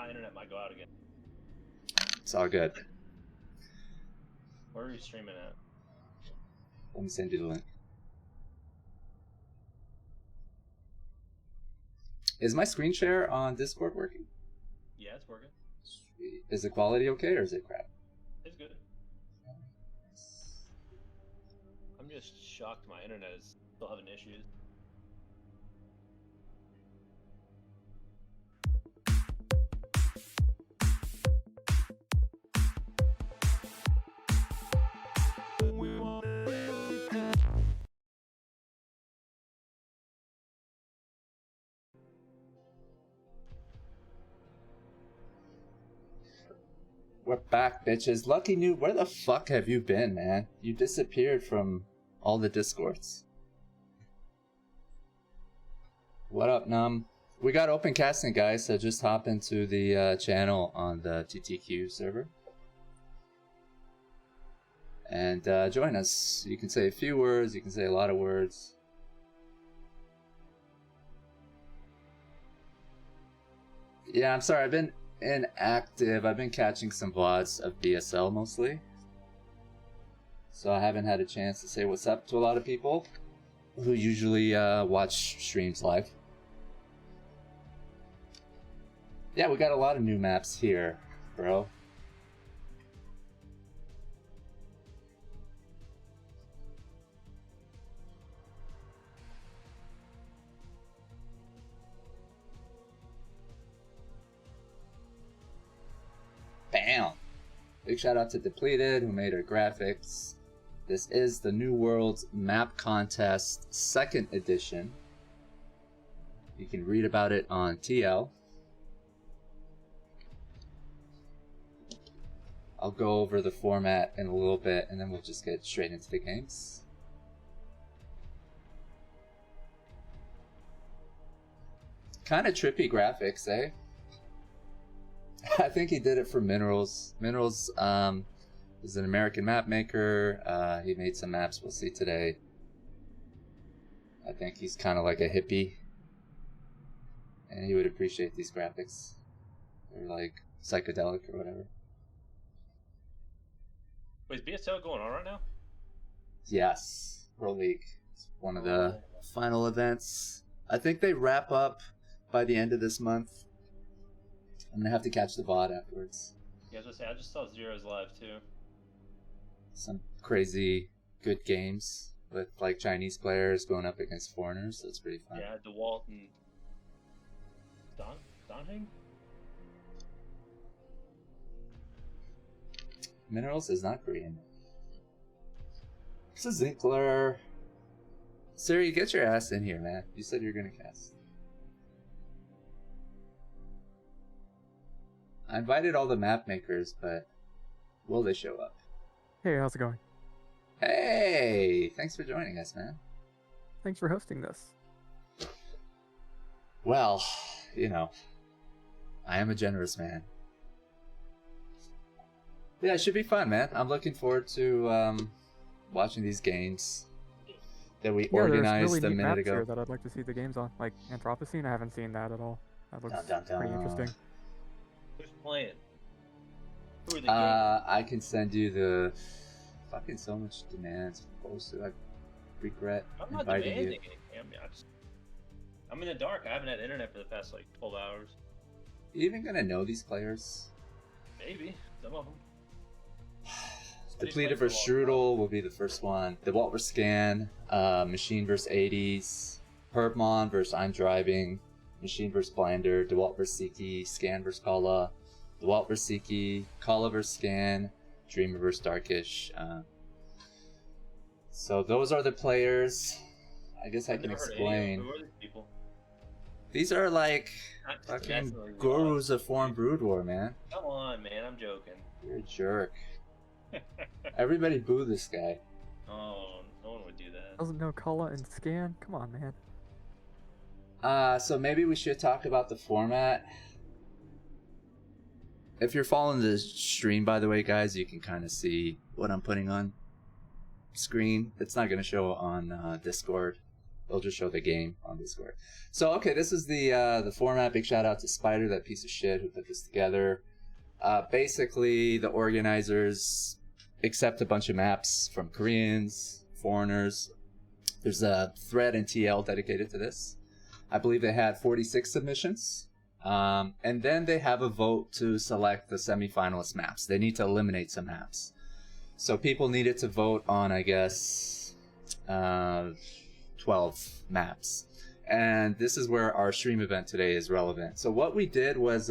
my internet might go out again. It's all good. Where are you streaming at? Let me send you the link. Is my screen share on Discord working? Yeah, it's working. Sweet. Is the quality okay or is it crap? It's good. I'm just shocked my internet is still having issues. We're back, bitches. Lucky Noob, where the fuck have you been, man? You disappeared from all the Discords. What up, Num? We got open casting, guys, so just hop into the channel on the TTQ server. And join us. You can say a few words, you can say a lot of words. Yeah, I'm sorry, I've been inactive. I've been catching some VODs of BSL mostly. So I haven't had a chance to say what's up to a lot of people who usually watch streams live. Yeah, we got a lot of new maps here, bro. Bam! Big shout out to Depleted who made our graphics. This is the New World's Map Contest 2nd edition. You can read about it on TL. I'll go over the format in a little bit and then we'll just get straight into the games. Kind of trippy graphics, eh? I think he did it for Minerals. Minerals is an American map maker. He made some maps we'll see today. I think he's kind of like a hippie. And he would appreciate these graphics. They're like psychedelic or whatever. Wait, is BSL going on right now? Yes. Pro League. It's one of the final events. I think they wrap up by the end of this month. I'm gonna have to catch the VOD afterwards. Yeah, I was gonna say, I just saw Zero's live too. Some crazy good games with like Chinese players going up against foreigners, so it's pretty fun. Yeah, Dewalt and Donhing? Minerals is not Korean. This is Zinkler. Siri, get your ass in here, man. You said you're gonna cast. I invited all the map makers, but will they show up? Hey, how's it going? Hey, thanks for joining us, man. Thanks for hosting this. Well, you know, I am a generous man. Yeah, it should be fun, man. I'm looking forward to watching these games that we organized really a minute maps ago. here that I'd like to see the games on, like Anthropocene. I haven't seen that at all. That looks pretty interesting. Who's playing? Who are the I can send you the fucking so much demands posted. I regret I'm not inviting demanding you. anything. I'm in the dark. I haven't had internet for the past like 12 hours. You even gonna know these players? Maybe some of them. Depleted vs Strudel will be the first one. Dewalt vs Scan, Machine vs 80s, Herbmon vs I'm Driving, Machine vs Blinder, Dewalt vs Sziky, Scan vs Khala, Dewalt vs Sziky, Khala vs Scan, Dreamer vs Darkysh. So those are the players. I guess I can explain. Who are these people? These are like fucking gurus of Foreign Brood War, man. Come on, man. I'm joking. You're a jerk. Everybody boo this guy. Oh, no one would do that. Doesn't know Khala and Scan? Come on, man. So maybe we should talk about the format. If you're following the stream, by the way, guys, you can kind of see what I'm putting on screen. It's not going to show on Discord. It'll just show the game on Discord. So okay, this is the format. Big shout out to Spider, that piece of shit who put this together. Basically, the organizers accept a bunch of maps from Koreans, foreigners. There's a thread in TL dedicated to this. I believe they had 46 submissions. And then they have a vote to select the semi-finalist maps. They need to eliminate some maps. So people needed to vote on, I guess, 12 maps. And this is where our stream event today is relevant. So what we did was,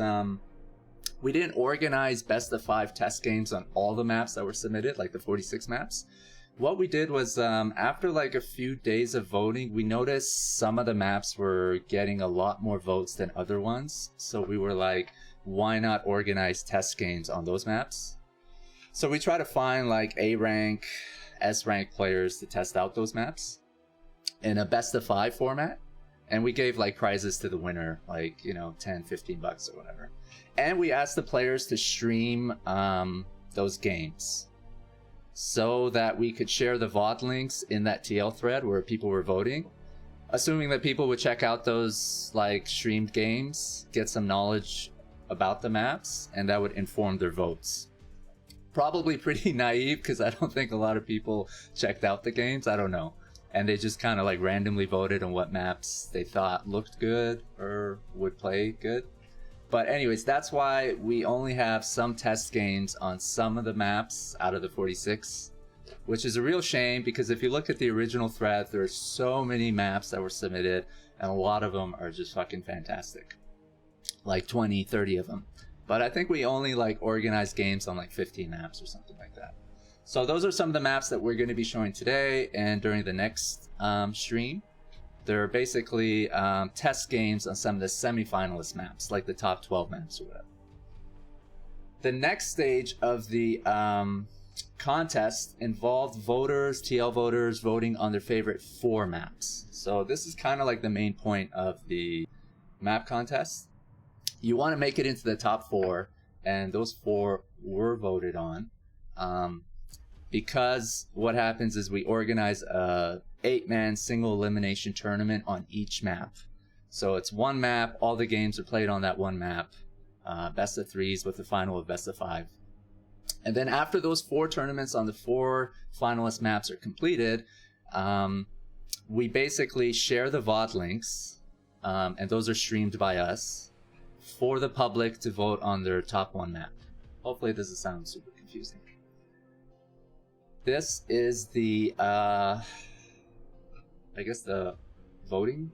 we didn't organize best of 5 test games on all the maps that were submitted, like the 46 maps. What we did was, after like a few days of voting, we noticed some of the maps were getting a lot more votes than other ones. So we were like, why not organize test games on those maps? So we try to find like A rank, S rank players to test out those maps in a best of 5 format. And we gave like prizes to the winner, like, you know, 10, 15 bucks or whatever. And we asked the players to stream those games, so that we could share the VOD links in that TL thread where people were voting, assuming that people would check out those like streamed games, get some knowledge about the maps, and that would inform their votes. Probably pretty naive, because I don't think a lot of people checked out the games. I don't know. And they just kind of like randomly voted on what maps they thought looked good or would play good. But anyways, that's why we only have some test games on some of the maps out of the 46, which is a real shame, because if you look at the original thread, there are so many maps that were submitted, and a lot of them are just fucking fantastic. Like 20, 30 of them. But I think we only like organized games on like 15 maps or something like that. So those are some of the maps that we're going to be showing today and during the next stream. They're basically test games on some of the semi-finalist maps, like the top 12 maps or whatever. The next stage of the contest involved voters, TL voters, voting on their favorite 4 maps. So this is kind of like the main point of the map contest. You want to make it into the top 4, and those 4 were voted on. Because what happens is we organize a 8-man single elimination tournament on each map. So it's one map, all the games are played on that one map, best of 3s with the final of best of 5. And then after those 4 tournaments on the 4 finalist maps are completed, we basically share the VOD links, and those are streamed by us, for the public to vote on their top 1 map. Hopefully this doesn't sound super confusing. This is the, I guess the voting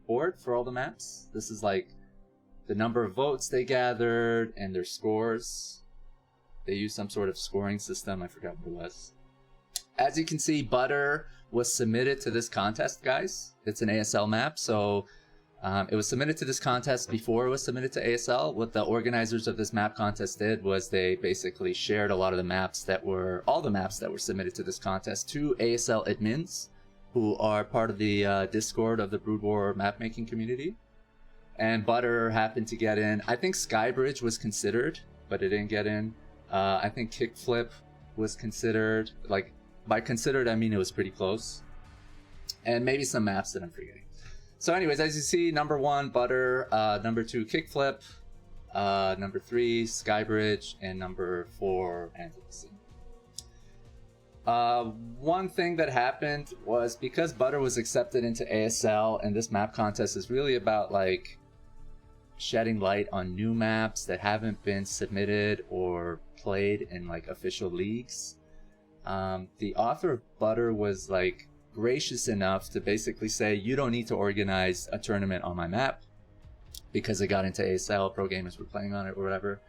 board for all the maps. This is like the number of votes they gathered and their scores. They used some sort of scoring system. I forgot what it was. As you can see, Butter was submitted to this contest, guys. It's an ASL map, so it was submitted to this contest before it was submitted to ASL. What the organizers of this map contest did was they basically shared a lot of the maps that were, all the maps that were submitted to this contest to ASL admins, who are part of the Discord of the Brood War mapmaking community. And Butter happened to get in. I think Skybridge was considered, but it didn't get in. I think Kickflip was considered. Like, by considered, I mean it was pretty close. And maybe some maps that I'm forgetting. So anyways, as you see, number 1, Butter, number 2, Kickflip, number 3, Skybridge, and number 4, Anthropocene. One thing that happened was, because Butter was accepted into ASL, and this map contest is really about like shedding light on new maps that haven't been submitted or played in like official leagues. The author of Butter was like gracious enough to basically say, you don't need to organize a tournament on my map, because it got into ASL, pro gamers were playing on it or whatever.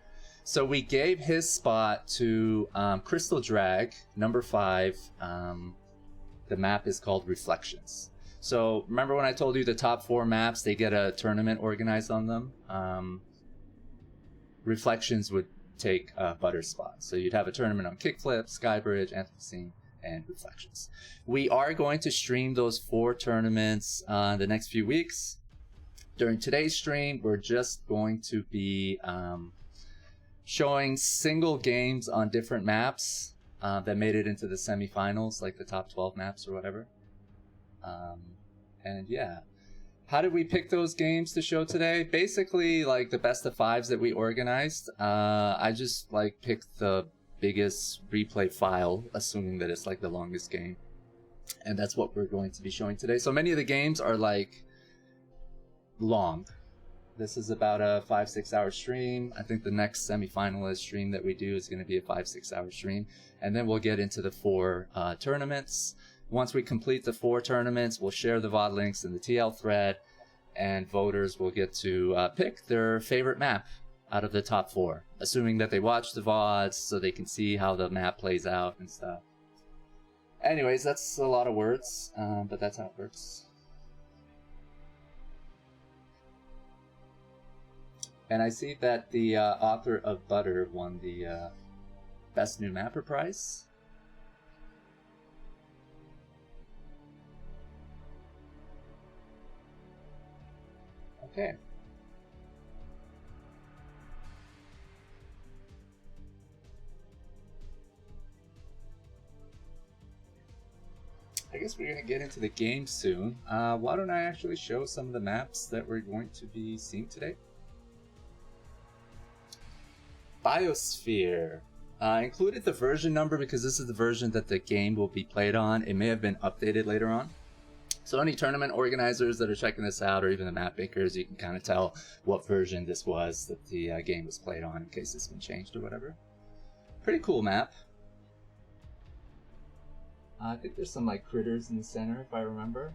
So we gave his spot to Crystal Drag, number 5. The map is called Reflections. So remember when I told you the top 4 maps, they get a tournament organized on them? Reflections would take Butter's spot. So you'd have a tournament on Kickflip, Skybridge, Anthropocene, and Reflections. We are going to stream those 4 tournaments the next few weeks. During today's stream, we're just going to be showing single games on different maps that made it into the semifinals, like the top 12 maps or whatever. And yeah. How did we pick those games to show today? Basically, like the best of fives that we organized. I just like picked the biggest replay file, assuming that it's like the longest game. And that's what we're going to be showing today. So many of the games are like long. This is about a 5-6 hour stream. I think the next semi-finalist stream that we do is going to be a 5-6 hour stream. And then we'll get into the 4 tournaments. Once we complete the 4 tournaments, we'll share the VOD links in the TL thread, and voters will get to pick their favorite map out of the top 4, assuming that they watch the VODs so they can see how the map plays out and stuff. Anyways, that's a lot of words, but that's how it works. And I see that the author of Butter won the Best New Mapper prize. Okay. I guess we're going to get into the game soon. Why don't I actually show some of the maps that we're going to be seeing today? Biosphere. Included the version number because this is the version that the game will be played on. It may have been updated later on. So any tournament organizers that are checking this out, or even the map makers, you can kind of tell what version this was that the game was played on in case it's been changed or whatever. Pretty cool map. I think there's some like critters in the center if I remember.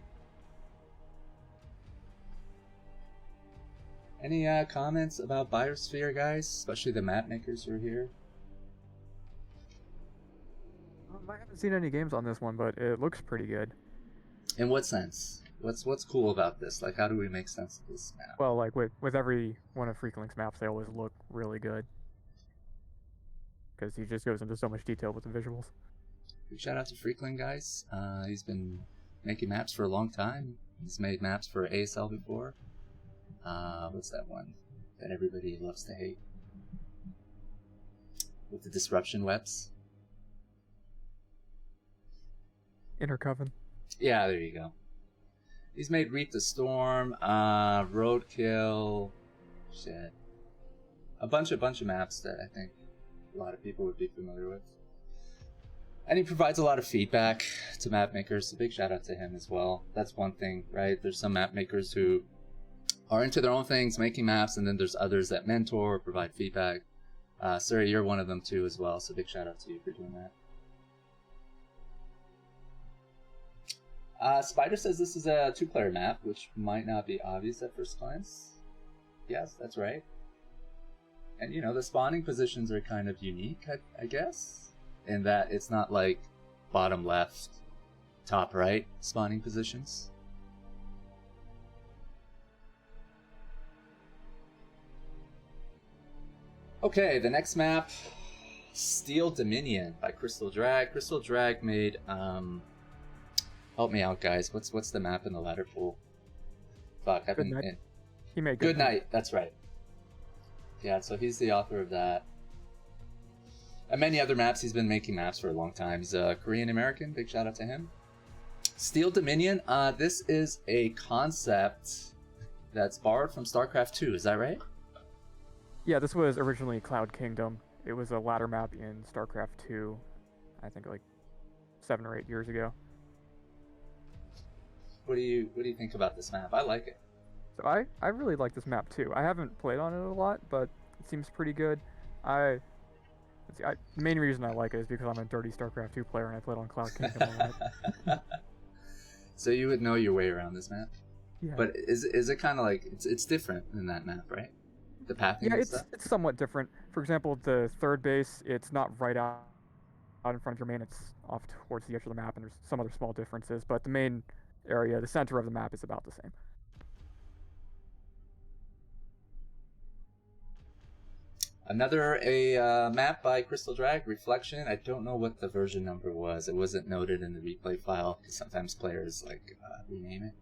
Any comments about Biosphere, guys? Especially the map makers who are here. I haven't seen any games on this one, but it looks pretty good. In what sense? What's cool about this? Like, how do we make sense of this map? Well, like with every one of Freaklink's maps, they always look really good. Because he just goes into so much detail with the visuals. Big shout out to Freaklink, guys. He's been making maps for a long time. He's made maps for ASL before. What's that one that everybody loves to hate? With the disruption webs? Intercoven. Yeah, there you go. He's made Reap the Storm, Roadkill, shit. A bunch of maps that I think a lot of people would be familiar with. And he provides a lot of feedback to map makers, so big shout out to him as well. That's one thing, right? There's some map makers who are into their own things, making maps, and then there's others that mentor or provide feedback. Sir, you're one of them too as well, so big shout out to you for doing that. Spider says this is a 2-player map, which might not be obvious at first glance. Yes, that's right. And you know, the spawning positions are kind of unique, I guess, in that it's not like bottom left, top right spawning positions. Okay, the next map, Steel Dominion by Crystal Drag. Crystal Drag made, help me out, guys. What's the map in the ladder pool? Fuck, I've been in. He made Good Night. That's right. Yeah, so he's the author of that. And many other maps. He's been making maps for a long time. He's a Korean American. Big shout out to him. Steel Dominion. This is a concept that's borrowed from StarCraft 2. Is that right? Yeah, this was originally Cloud Kingdom. It was a ladder map in StarCraft 2, I think like 7 or 8 years ago. What do you think about this map? I like it. So I really like this map too. I haven't played on it a lot, but it seems pretty good. The main reason I like it is because I'm a dirty StarCraft 2 player and I played on Cloud Kingdom a lot. So you would know your way around this map? Yeah. But is it kind of like, it's different than that map, right? The pathing yeah, and it's stuff? it's somewhat different. For example, the third base, it's not right out in front of your main, it's off towards the edge of the map, and there's some other small differences, but the main area, the center of the map, is about the same. Another map by Crystal Drag, Reflection. I don't know what the version number was. It wasn't noted in the replay file because sometimes players like rename it.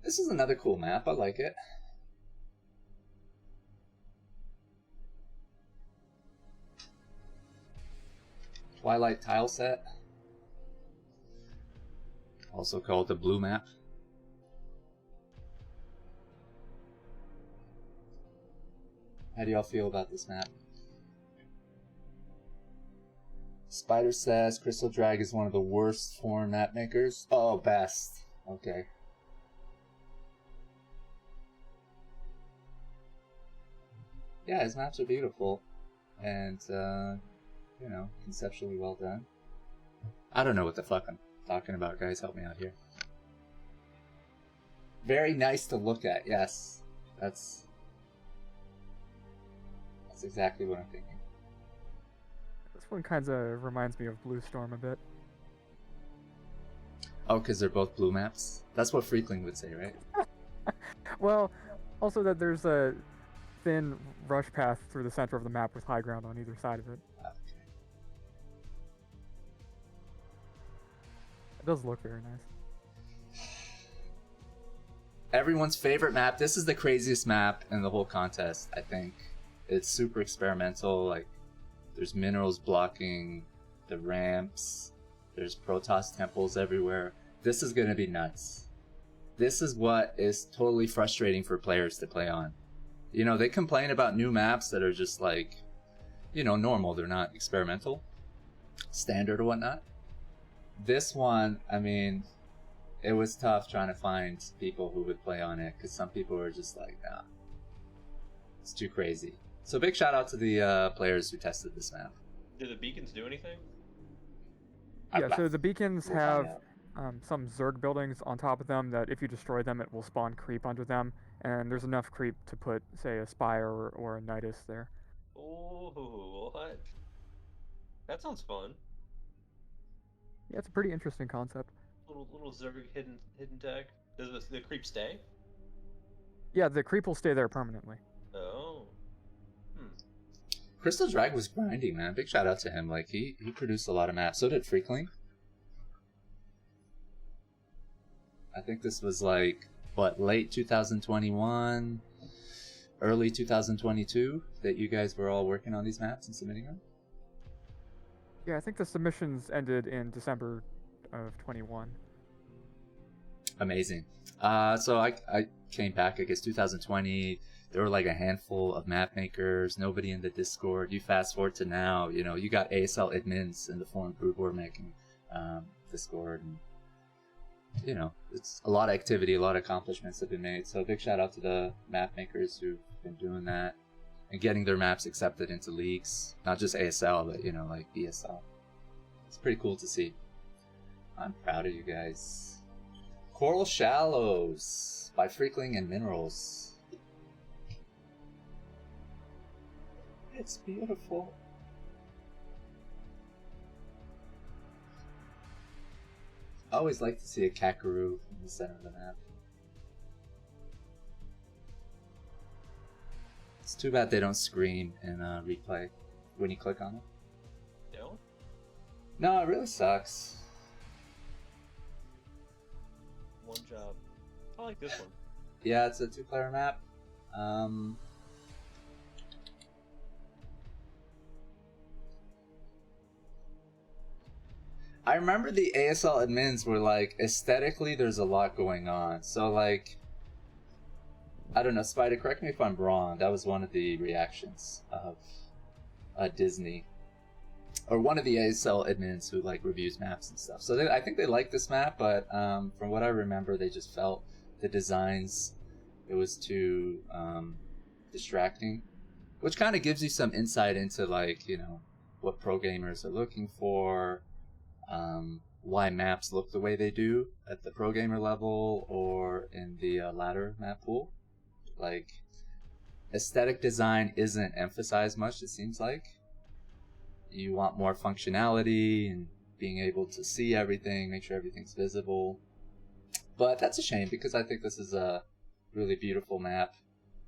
This is another cool map. I like it. Twilight tile set. also called the blue map. How do y'all feel about this map? Spider says Crystal Drag is one of the worst foreign map makers. Oh, best. Okay. Yeah, his maps are beautiful. And, you know, conceptually well done. I don't know what the fuck I'm talking about, guys. Help me out here. Very nice to look at, yes. That's exactly what I'm thinking. This one kind of reminds me of Blue Storm a bit. Oh, because they're both blue maps? That's what Freakling would say, right? Well, also that there's a thin rush path through the center of the map with high ground on either side of it. Okay. It does look very nice. Everyone's favorite map. This is the craziest map in the whole contest, I think. It's super experimental. Like, there's minerals blocking the ramps. There's Protoss temples everywhere. This is gonna be nuts. This is what is totally frustrating for players to play on. You know, they complain about new maps that are just like, you know, normal. They're not experimental, standard or whatnot. This one, I mean, it was tough trying to find people who would play on it because some people were just like, nah, it's too crazy. So big shout out to the players who tested this map. Do the beacons do anything? Yeah, so the beacons We'll have find out. some Zerg buildings on top of them that if you destroy them, it will spawn creep under them. And there's enough creep to put, say, a Spire or a Nidus there. Oh, what? That sounds fun. Yeah, it's a pretty interesting concept. Little Zerg hidden tech. Does the creep stay? Yeah, the creep will stay there permanently. Oh. Crystal Drag was grinding, man. Big shout out to him. Like, he produced a lot of maps. So did Freakling. I think this was like, what, late 2021, early 2022 that you guys were all working on these maps and submitting them? Yeah, I think the submissions ended in December of 21. Amazing. So I came back, I guess, 2020. There were like a handful of map makers, nobody in the Discord. You fast forward to now, you know, you got ASL admins in the foreign brood war making Discord. And, you know, it's a lot of activity, a lot of accomplishments have been made. So big shout out to the map makers who've been doing that and getting their maps accepted into leagues. Not just ASL, but, you know, like ESL. It's pretty cool to see. I'm proud of you guys. Coral Shallows by Freakling and Minerals. It's beautiful. I always like to see a Kakaroo in the center of the map. It's too bad they don't scream in replay when you click on it. No? No, it really sucks. One job. I like this one. Yeah, it's a 2-player map. I remember the ASL admins were like, aesthetically, there's a lot going on. So, like, I don't know, Spider, correct me if I'm wrong. That was one of the reactions of Disney. Or one of the ASL admins who, like, reviews maps and stuff. So I think they like this map, but from what I remember, they just felt the designs, it was too distracting. Which kind of gives you some insight into, like, you know, what pro gamers are looking for. Why maps look the way they do at the pro gamer level or in the ladder map pool. Like, aesthetic design isn't emphasized much, it seems like. You want more functionality and being able to see everything, make sure everything's visible. But that's a shame because I think this is a really beautiful map.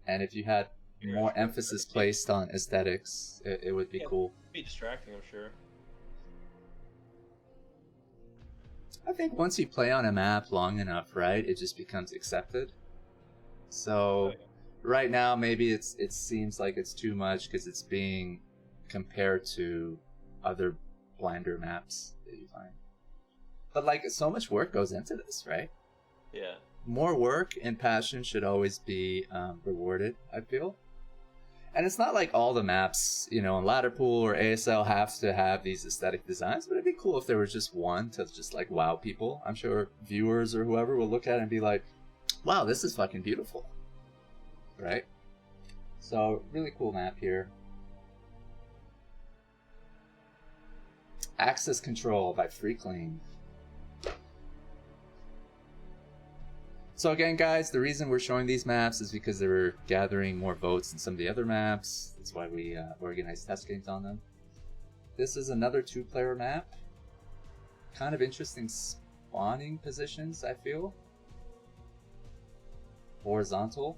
And if you had more emphasis placed on aesthetics, it would be cool. It'd be distracting, I'm sure. I think once you play on a map long enough, right, it just becomes accepted. So right now, maybe it seems like it's too much because it's being compared to other blinder maps that you find. But like, so much work goes into this, right? Yeah. More work and passion should always be rewarded, I feel. And it's not like all the maps, you know, in Ladderpool or ASL have to have these aesthetic designs, but it'd be cool if there was just one to just like wow people. I'm sure viewers or whoever will look at it and be like, wow, this is fucking beautiful. Right? So, really cool map here. Access Control by Freakling. So again, guys, the reason we're showing these maps is because they were gathering more votes than some of the other maps. That's why we organized test games on them. This is another 2-player map. Kind of interesting spawning positions, I feel. Horizontal.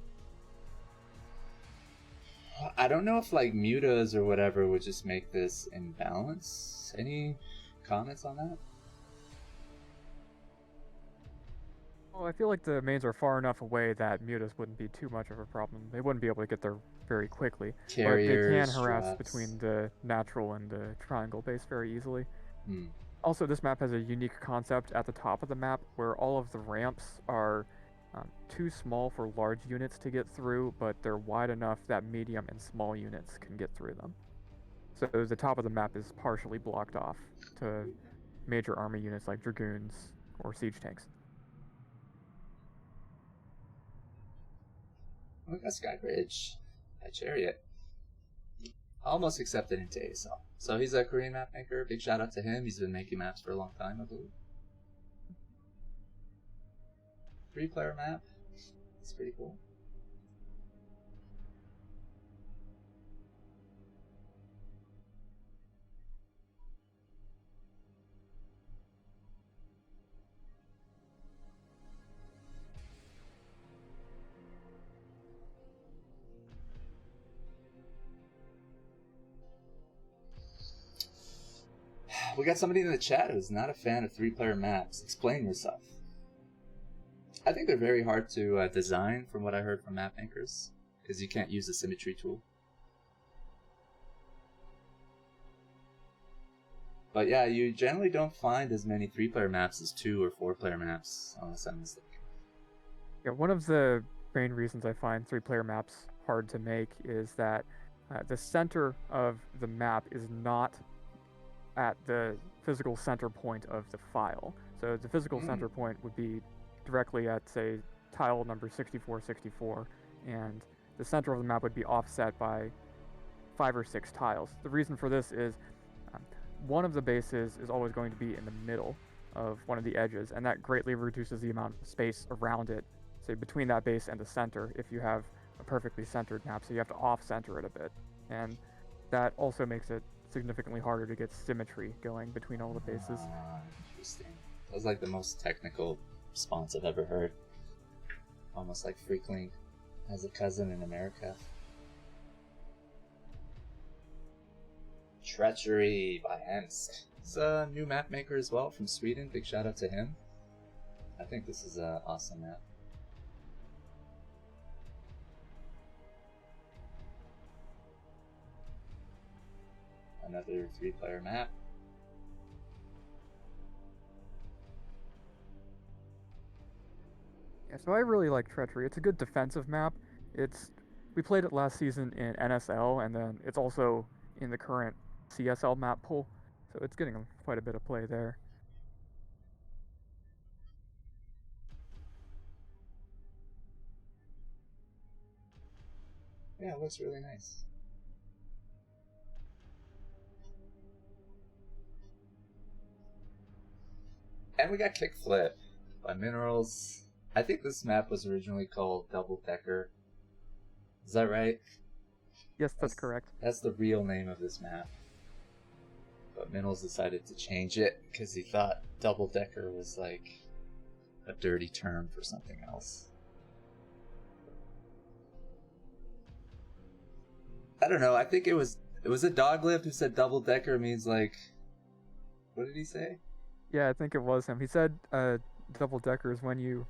I don't know if like mutas or whatever would just make this imbalance. Any comments on that? Well, I feel like the mains are far enough away that mutas wouldn't be too much of a problem. They wouldn't be able to get there very quickly. Carriers, but they can harass traps. between the natural and the triangle base very easily. Hmm. Also, this map has a unique concept at the top of the map where all of the ramps are too small for large units to get through, but they're wide enough that medium and small units can get through them. So the top of the map is partially blocked off to major army units like dragoons or siege tanks. We got Skybridge by Chariot. Almost accepted into ASL. So he's a Korean map maker. Big shout out to him. He's been making maps for a long time, I believe. 3-player map. It's pretty cool. We got somebody in the chat who's not a fan of 3-player maps. Explain yourself. I think they're very hard to design, from what I heard from map makers, because you can't use the symmetry tool. But yeah, you generally don't find as many 3-player maps as 2 or 4-player maps, unless I'm mistaken. Yeah, one of the main reasons I find 3-player maps hard to make is that the center of the map is not at the physical center point of the file. So the physical center point would be directly at, say, tile number 6464, and the center of the map would be offset by 5 or 6 tiles. The reason for this is one of the bases is always going to be in the middle of one of the edges, and that greatly reduces the amount of space around it, say between that base and the center, if you have a perfectly centered map, so you have to off-center it a bit. And that also makes it significantly harder to get symmetry going between all the bases. Interesting. That was like the most technical response I've ever heard. Almost like Freakling has a cousin in America. Treachery by Hensk. He's a new map maker as well from Sweden. Big shout out to him. I think this is an awesome map. Another 3-player map. Yeah, so I really like Treachery. It's a good defensive map. We played it last season in NSL, and then it's also in the current CSL map pool, so it's getting quite a bit of play there. Yeah, it looks really nice. And we got Kickflip by Minerals. I think this map was originally called Double Decker. Is that right? Yes, that's correct. That's the real name of this map. But Minerals decided to change it because he thought Double Decker was like a dirty term for something else. I don't know. I think it was a Doglip who said Double Decker means like, what did he say? Yeah, I think it was him. He said double decker is when you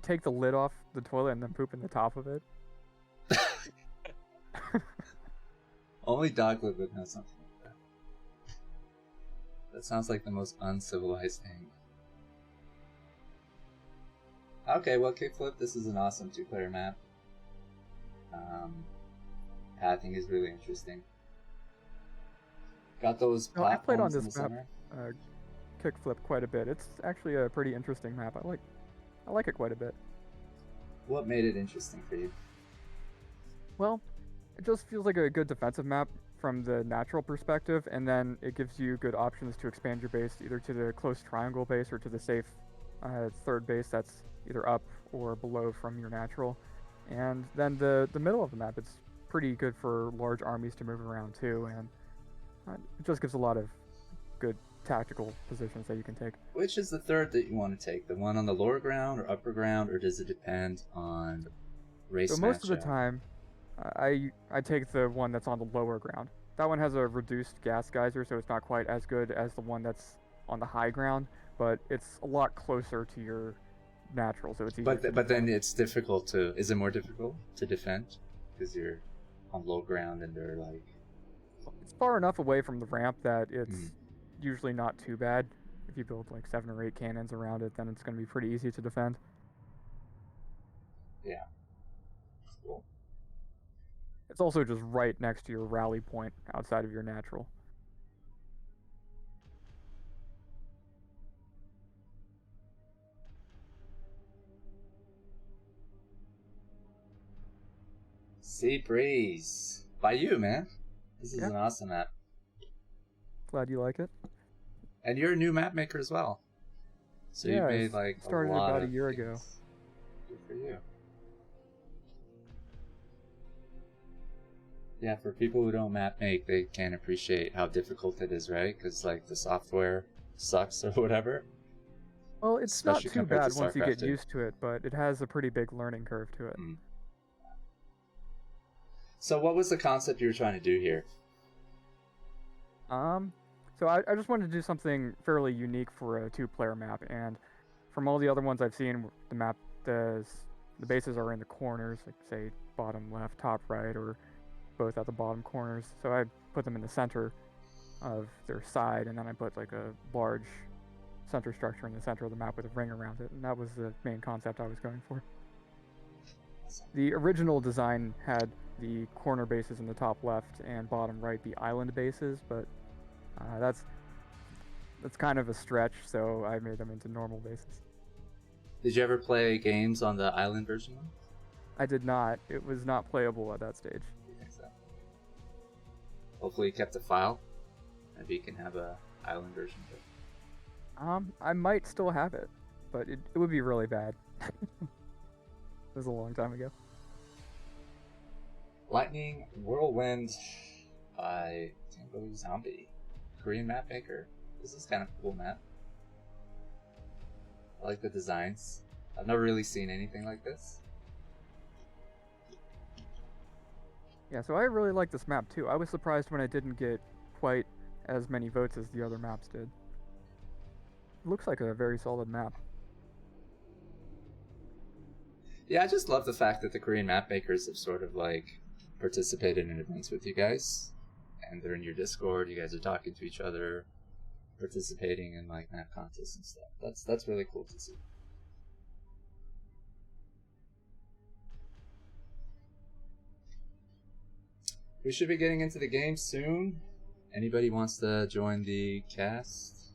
take the lid off the toilet and then poop in the top of it. Only Doglip would know something like that. That sounds like the most uncivilized thing. Okay, well, Kickflip, this is an awesome 2-player map. Pathing is really interesting. Got those I played on platforms in the this map, center. Kickflip, quite a bit. It's actually a pretty interesting map. I like it quite a bit. What made it interesting for you? Well, it just feels like a good defensive map from the natural perspective, and then it gives you good options to expand your base either to the close triangle base or to the safe third base that's either up or below from your natural. And then the middle of the map, it's pretty good for large armies to move around too, and it just gives a lot of good tactical positions that you can take. Which is the third that you want to take? The one on the lower ground or upper ground, or does it depend on race matchup? So most of the time, I take the one that's on the lower ground. That one has a reduced gas geyser, so it's not quite as good as the one that's on the high ground, but it's a lot closer to your natural, so it's easier. But then it's difficult to. Is it more difficult to defend because you're on low ground and they're like? It's far enough away from the ramp that it's usually not too bad. If you build like 7 or 8 cannons around it, then it's going to be pretty easy to defend. Yeah. Cool. It's also just right next to your rally point outside of your natural. Sea Breeze. By you, man. This is an awesome map. Glad you like it. And you're a new map maker as well. So you made like started a lot about of a year things. ago. Good for you. Yeah, for people who don't map make, they can't appreciate how difficult it is, right? Because like the software sucks or whatever. Well, it's Especially not too compared bad to once you get StarCraft 2. used to it, but it has a pretty big learning curve to it. So what was the concept you were trying to do here? So I just wanted to do something fairly unique for a 2-player map, and from all the other ones I've seen, the bases are in the corners, like say bottom left, top right, or both at the bottom corners. So I put them in the center of their side, and then I put like a large center structure in the center of the map with a ring around it, and that was the main concept I was going for. The original design had the corner bases in the top left and bottom right be island bases, but that's kind of a stretch, so I made them into normal bases. Did you ever play games on the island version? I did not. It was not playable at that stage. I think so. Hopefully you kept a file. Maybe you can have a island version of it. I might still have it, but it would be really bad. It was a long time ago. Lightning Whirlwind by Tango Zombie. Korean map maker. This is kind of a cool map. I like the designs. I've never really seen anything like this. Yeah, so I really like this map too. I was surprised when I didn't get quite as many votes as the other maps did. It looks like a very solid map. Yeah, I just love the fact that the Korean map makers have sort of like participated in events with you guys. And they're in your Discord, you guys are talking to each other, participating in like map contests and stuff. That's really cool to see. We should be getting into the game soon. Anybody wants to join the cast?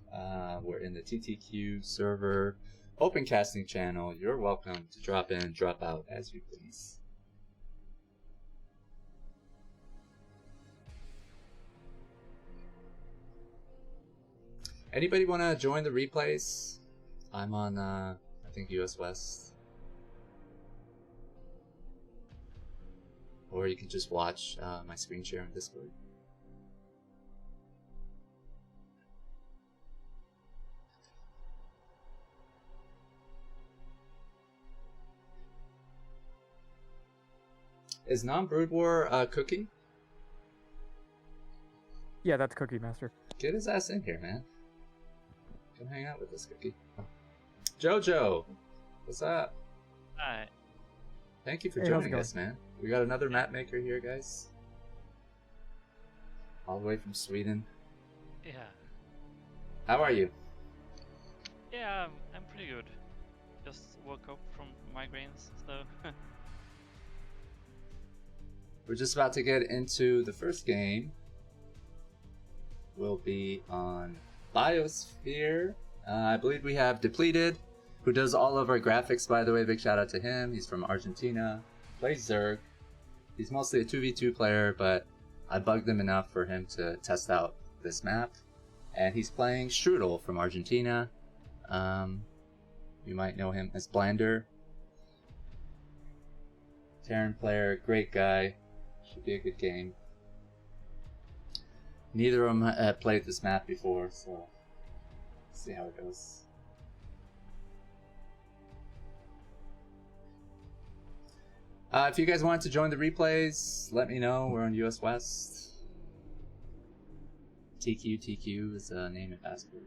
We're in the TTQ server open casting channel. You're welcome to drop in, drop out as you please. Anybody want to join the replays? I'm on, I think, US West. Or you can just watch my screen share on Discord. Is Non-Brood War Cookie? Yeah, that's Cookie Master. Get his ass in here, man. Come hang out with us, Cookie. Jojo, what's up? Hi. Thank you for Hey, how's it joining going? us, man. We got another map maker here, guys. All the way from Sweden. Yeah. How are you? Yeah, I'm pretty good. Just woke up from migraines, so. We're just about to get into the first game. We'll be on Biosphere. I believe we have Depleted, who does all of our graphics, by the way. Big shout out to him. He's from Argentina. Plays Zerg. He's mostly a 2v2 player, but I bugged him enough for him to test out this map. And he's playing Strudel from Argentina. You might know him as Blander. Terran player, great guy. Should be a good game. Neither of them have played this map before, so let's see how it goes. If you guys want to join the replays, let me know. We're on US West. TQ is a name and password.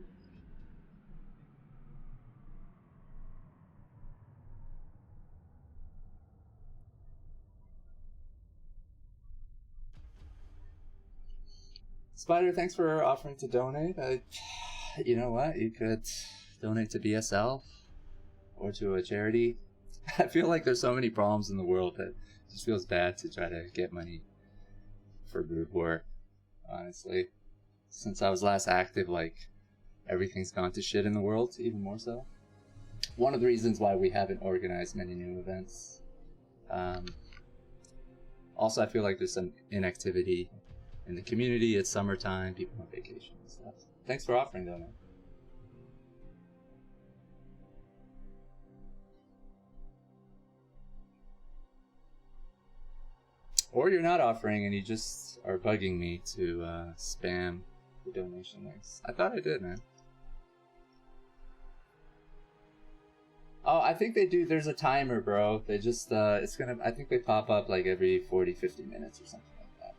Spider, thanks for offering to donate. You know what? You could donate to BSL or to a charity. I feel like there's so many problems in the world that it just feels bad to try to get money for group work, honestly. Since I was last active, like, everything's gone to shit in the world, even more so. One of the reasons why we haven't organized many new events. Also, I feel like there's some inactivity in the community. It's summertime, people on vacation and stuff. Thanks for offering, though, man. Or you're not offering and you just are bugging me to spam the donation links. I thought I did, man. Oh, I think they do. There's a timer, bro. They just, it's gonna, I think they pop up like every 40, 50 minutes or something like that.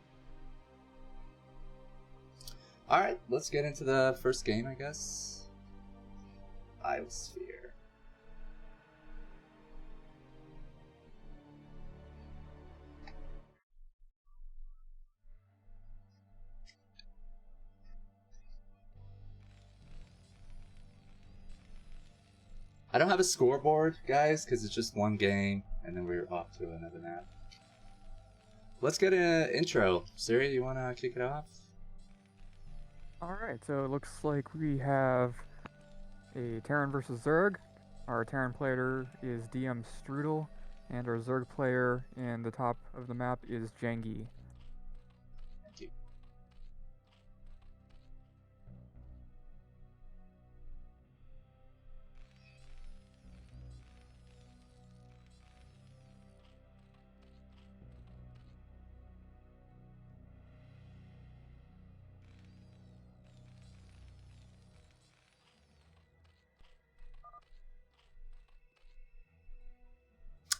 Alright, let's get into the first game, I guess. Biosphere. I don't have a scoreboard, guys, because it's just one game, and then we're off to another map. Let's get an intro. Siri, you want to kick it off? Alright, so it looks like we have a Terran versus Zerg. Our Terran player is DM Strudel, and our Zerg player in the top of the map is Jangi. Thank you.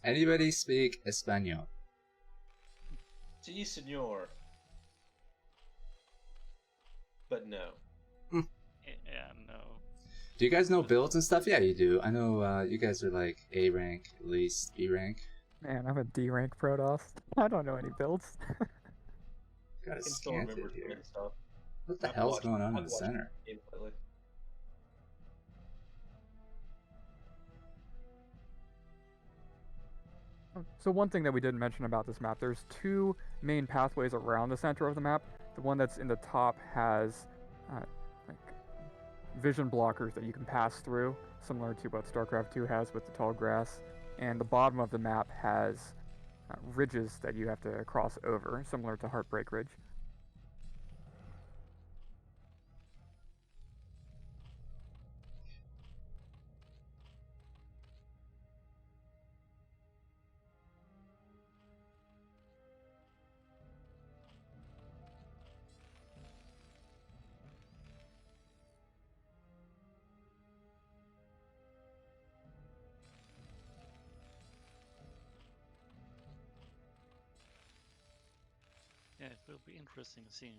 Anybody speak Espanol? Si, senor. But no. Yeah, no. Do you guys know builds and stuff? Yeah, you do. I know you guys are like A rank, at least B rank. Man, I'm a D rank Protoss. I don't know any builds. Got I a can still scanted remember here. and stuff. What the I've hell's watched- going on in I've the watched center? games lately. So one thing that we didn't mention about this map, there's two main pathways around the center of the map. The one that's in the top has like vision blockers that you can pass through, similar to what StarCraft 2 has with the tall grass. And the bottom of the map has ridges that you have to cross over, similar to Heartbreak Ridge. Yeah, it will be interesting seeing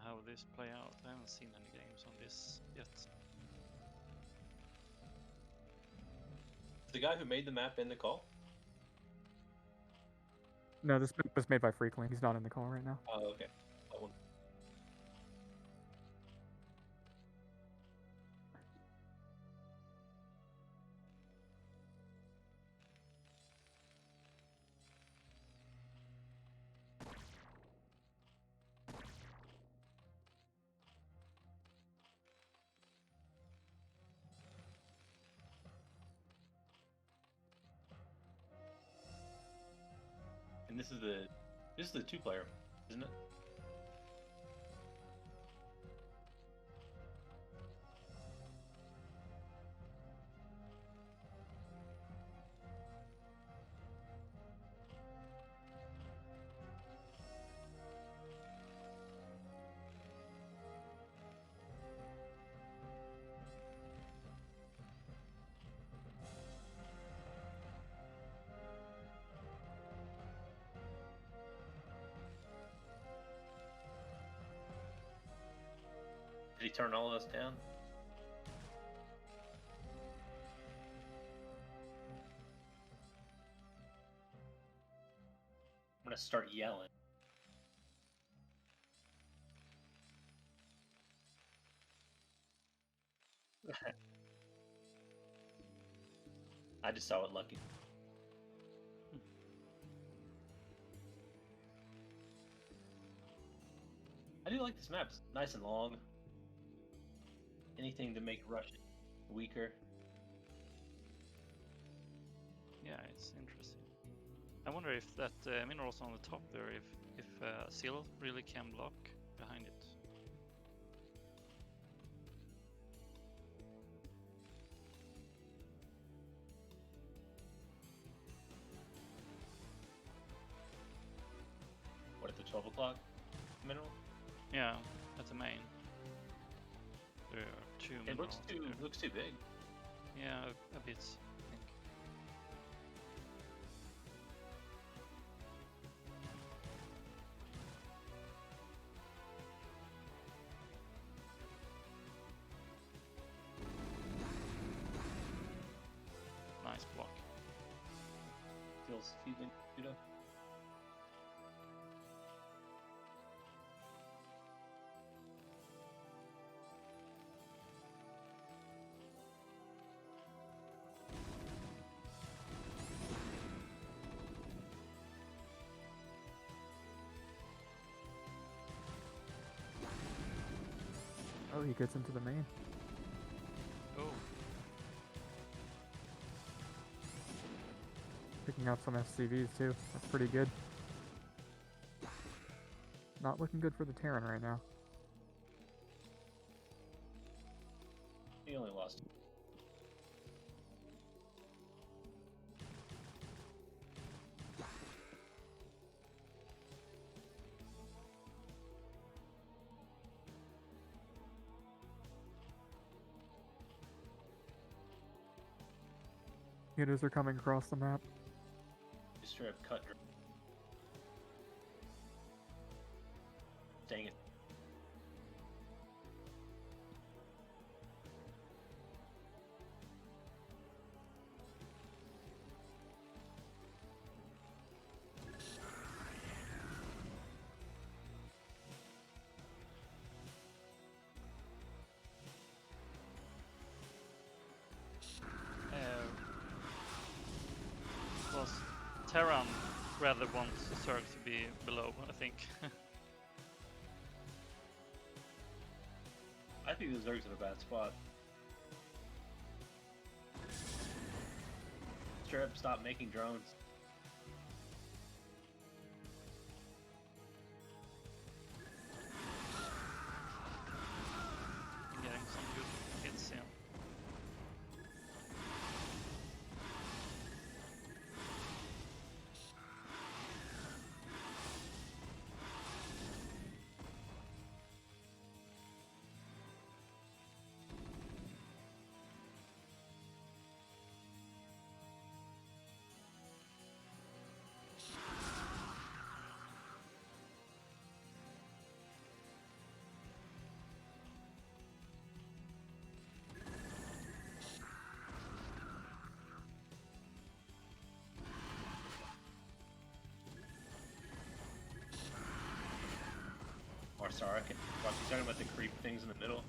how this play out. I haven't seen any games on this yet. Is the guy who made the map in the call? No, this map was made by Freakling. He's not in the call right now. Oh, okay. That one. And this is the 2-player, isn't it? Did he turn all of us down? I'm gonna start yelling. I just saw it lucky. I do like this map. It's nice and long. Anything to make Russian weaker. Yeah, it's interesting. I wonder if that minerals on the top there, if Seal really can block behind it. What, at the 12 o'clock mineral? Yeah, at the main. There are 2 It minerals. looks too big. Yeah, a bit, I think. Nice block. Feels feeling Judah. Oh, he gets into the main. Oh, Picking out some SCVs too. That's pretty good. Not looking good for the Terran right now. He only lost. Units are coming across the map. Just straight up cut. Dang it. was Terran rather wants Zerg to be below, I think. I think the Zerg's in a bad spot. Straight up stop making drones. Getting some good hits, yeah. Or sorry, watch, he's talking about the creep things in the middle.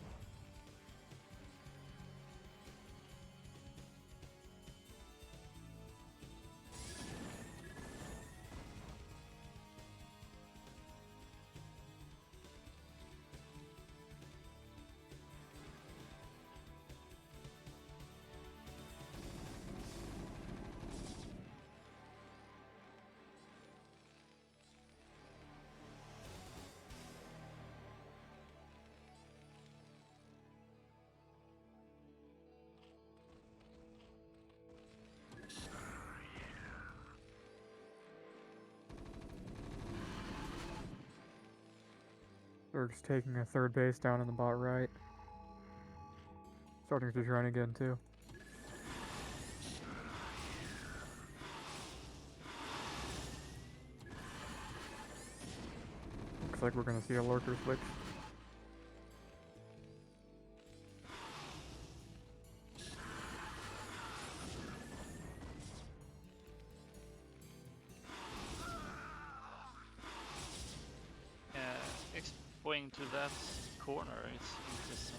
Zerg's taking a third base down in the bot right. Starting to run again too. Looks like we're gonna see a lurker switch. Going to that corner, it's interesting.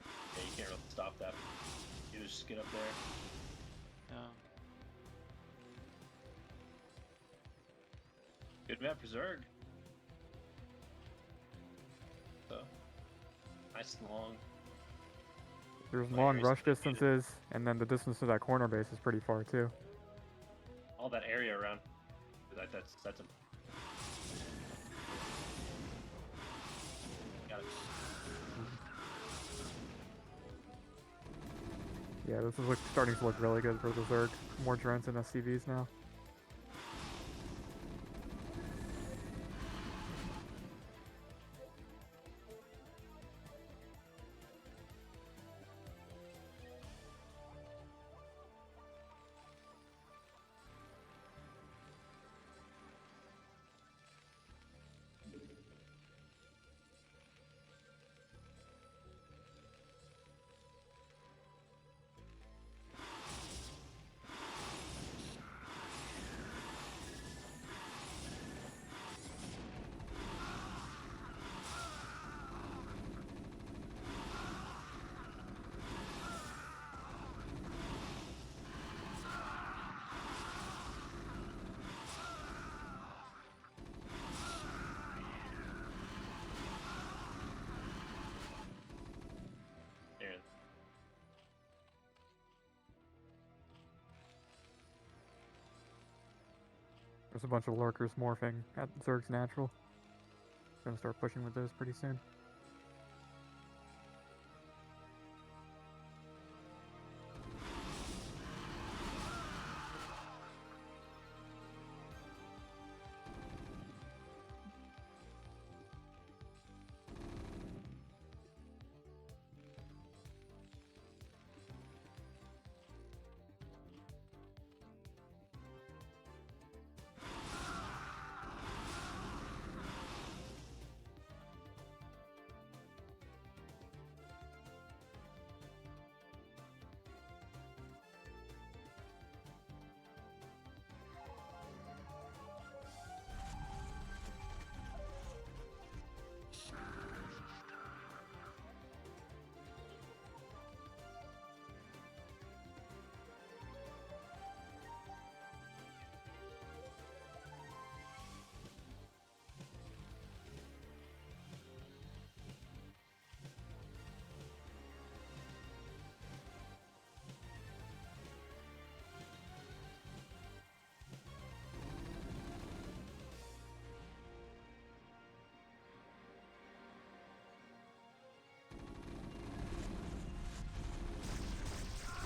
Yeah, you can't really stop that. You just get up there. Yeah. Good map for Zerg. So, nice and long. There's Like, long areas rush that they needed. distances, and then the distance to that corner base is pretty far too. All that area around. That's a. Got it. Yeah, this is starting to look really good for the Zerg. More drones and SCVs now. There. There's a bunch of lurkers morphing at Zerg's natural. Gonna start pushing with those pretty soon.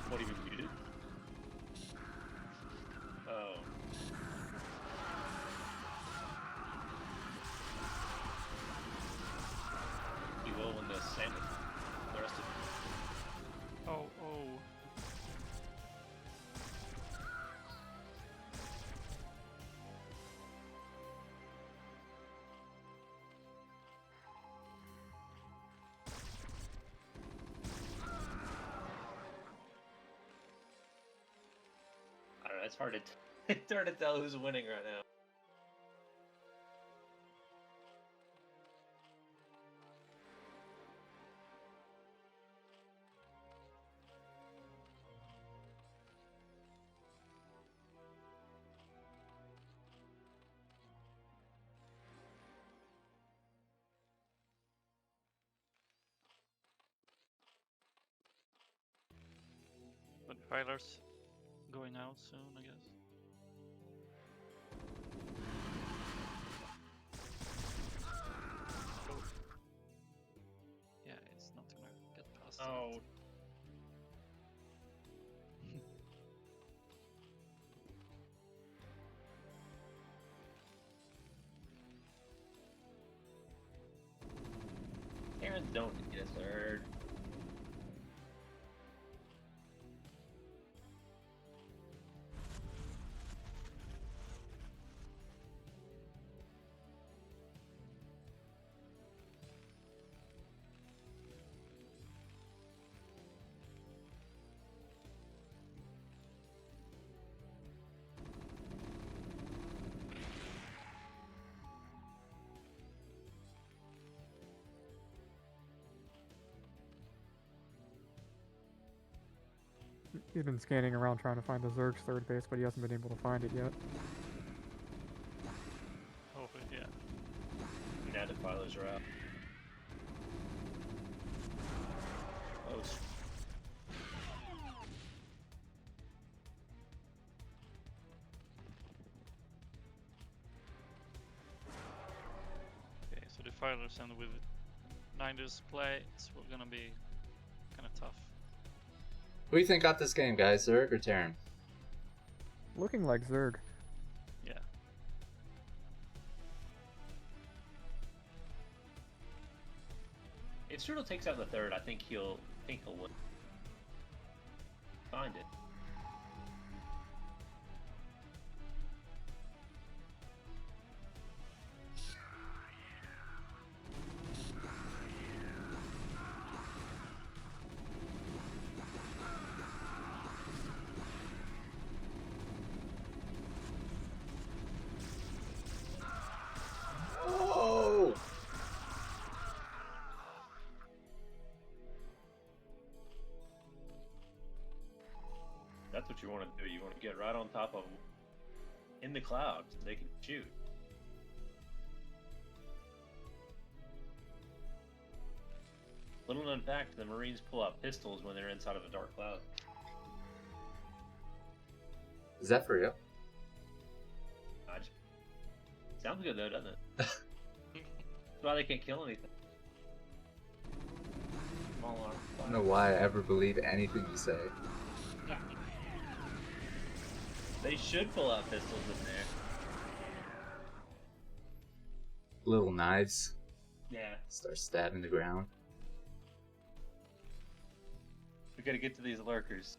What, even muted? Oh. He will when the sand. The rest of. Oh. I don't know. It's hard to. It's hard to tell who's winning right now. But filers going out soon, I guess. Oh. Yeah, it's not gonna get past that. Oh. Don't get a third. He's been scanning around trying to find the Zerg's third base, but he hasn't been able to find it yet. Oh, yeah. Now the filers are out. Oh, Okay, so the filers and with Niners play, it's gonna be kind of tough. Who do you think got this game, guys? Zerg or Terran? Looking like Zerg. Yeah. if Strudel takes out the third, I think he'll win. Find it. Oh! That's what you want to do. You want to get right on top of them in the clouds so they can shoot. Little known fact, the Marines pull out pistols when they're inside of a dark cloud. Is that for real? Sounds good though, doesn't it? That's why they can't kill anything. Small arm. I don't know why I ever believe anything you say. They should pull out pistols in there. Little knives. Yeah. Start stabbing the ground. We gotta get to these lurkers.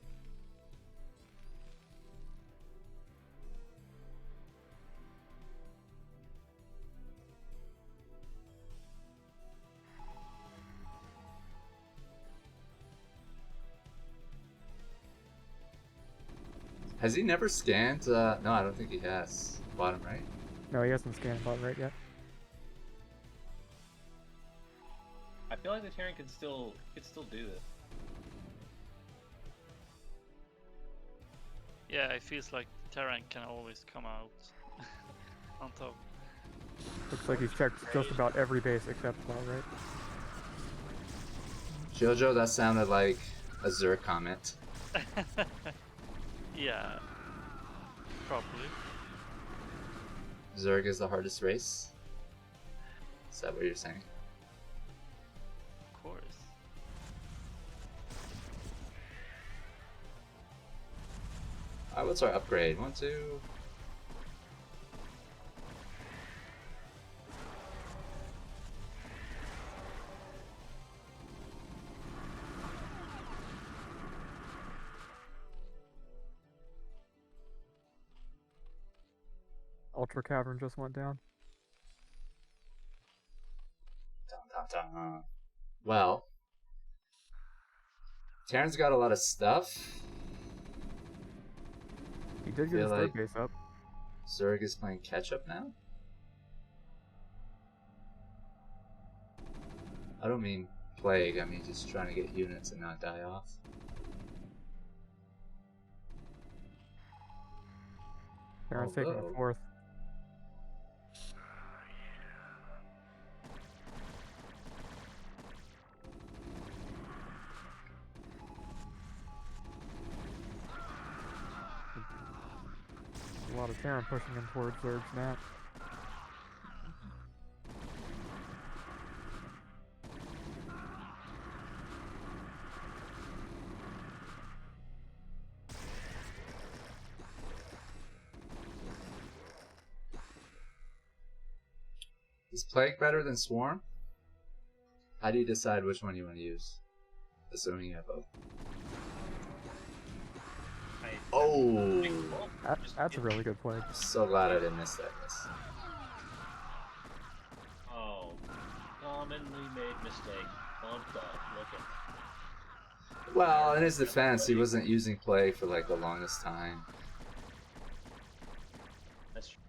Has he never scanned? No, I don't think he has. Bottom right. No, he hasn't scanned bottom right yet. I feel like the Terran could still do this. Yeah, it feels like Terran can always come out on top. Looks like he's checked just about every base except bottom right. Jojo, that sounded like a Zerg comment. Yeah, probably. Zerg is the hardest race? Is that what you're saying? Of course. Alright, what's our upgrade? 1, 2. Ultra Cavern just went down. Dun, dun, dun. Well, Terran's got a lot of stuff. He did get Feel his third like- base up. Zerg is playing catch up now? I don't mean plague, I mean just trying to get units and not die off. Terran's taking Although- the fourth. A lot of Terran pushing him towards Zerg's now. Is Plague better than Swarm? How do you decide which one you want to use? Assuming you have both. Oh! That's a really good play. I'm so glad I didn't miss that miss. Oh, commonly made mistake. Bumped up. Look at. Well, in his defense, he wasn't using play for like the longest time. That's true.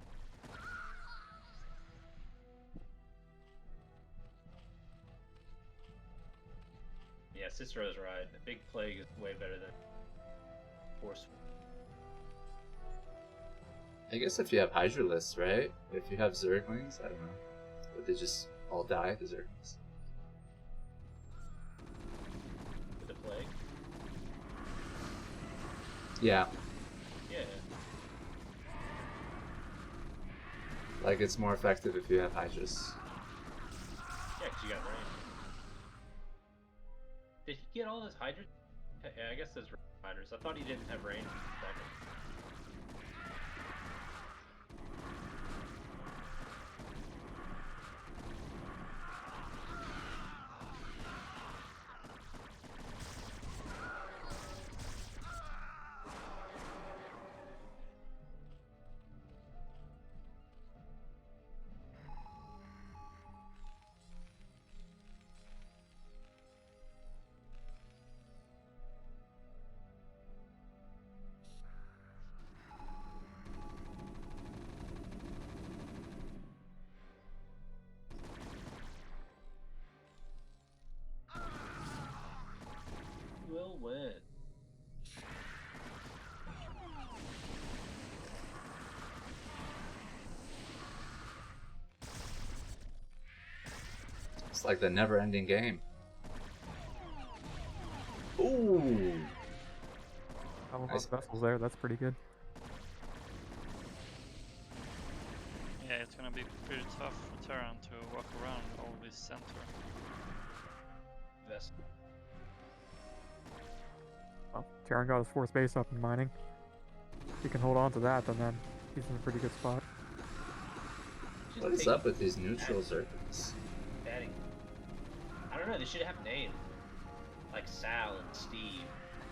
Yeah, Cicero's right. The big plague is way better than force. I guess if you have Hydralisks, right? If you have Zerglings, I don't know. Would they just all die, the Zerglings? With the plague? Yeah. Yeah. Like, it's more effective if you have Hydras. Yeah, because you got range. Did he get all his Hydras? Yeah, I guess there's Hydras. I thought he didn't have range. Will win. It's like the never-ending game. Ooh! I love Nice. vessels there. That's pretty good. Yeah, it's gonna be pretty tough for Terran to walk around all this center. Yes. Well, Terran got his fourth base up in mining. If he can hold on to that, then he's in a pretty good spot. What is up with these neutral Zerglings? Batting. I don't know, they should have names. Like Sal and Steve.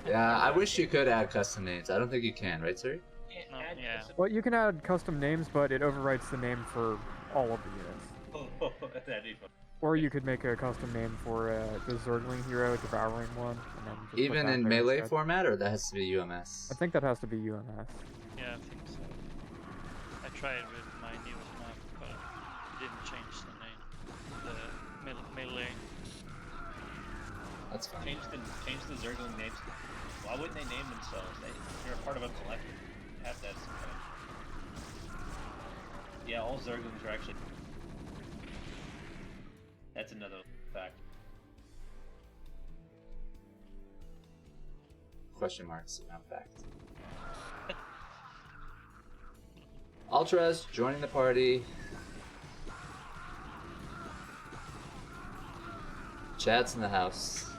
Yeah, I wish you could add custom names. I don't think you can, right, sir? Can't No, add yeah. custom- Well, you can add custom names, but it overwrites the name for all of the units. Oh, that'd be fun. Or you could make a custom name for the Zergling hero, Devouring one, and then just put Even that in there melee instead. format, or that has to be UMS? I think that has to be UMS. Yeah, I think so. I tried with my newest map, but it didn't change the name. The melee. That's fine. Change the Zergling names. Why wouldn't they name themselves? They're a part of a collective. You have to have some kind of... Yeah, all Zerglings are actually... That's another fact. Question marks around fact. Ultras joining the party. Chat's in the house.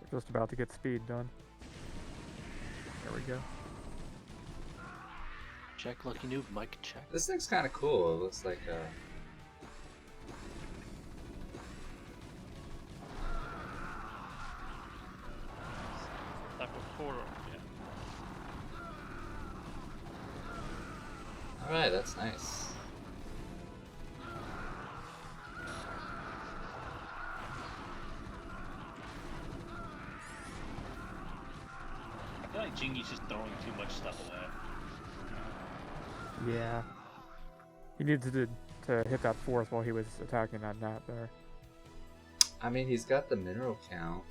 We're just about to get speed done. There we go. Check, lucky noob, Mike, check. This thing's kind of cool. It looks like Type of horror, yeah. Alright, that's nice. I feel like Jingy's just throwing too much stuff away. Yeah. He needed to hit that fourth while he was attacking that nat there. I mean, he's got the mineral count,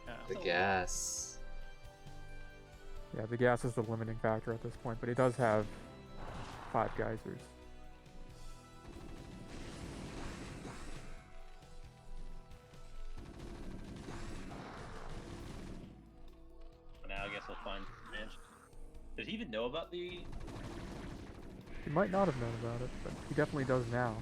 Yeah. the gas. Yeah, the gas is the limiting factor at this point, but he does have 5 geysers. Now I guess we'll find Mansion. Does he even know about the... He might not have known about it, but he definitely does now.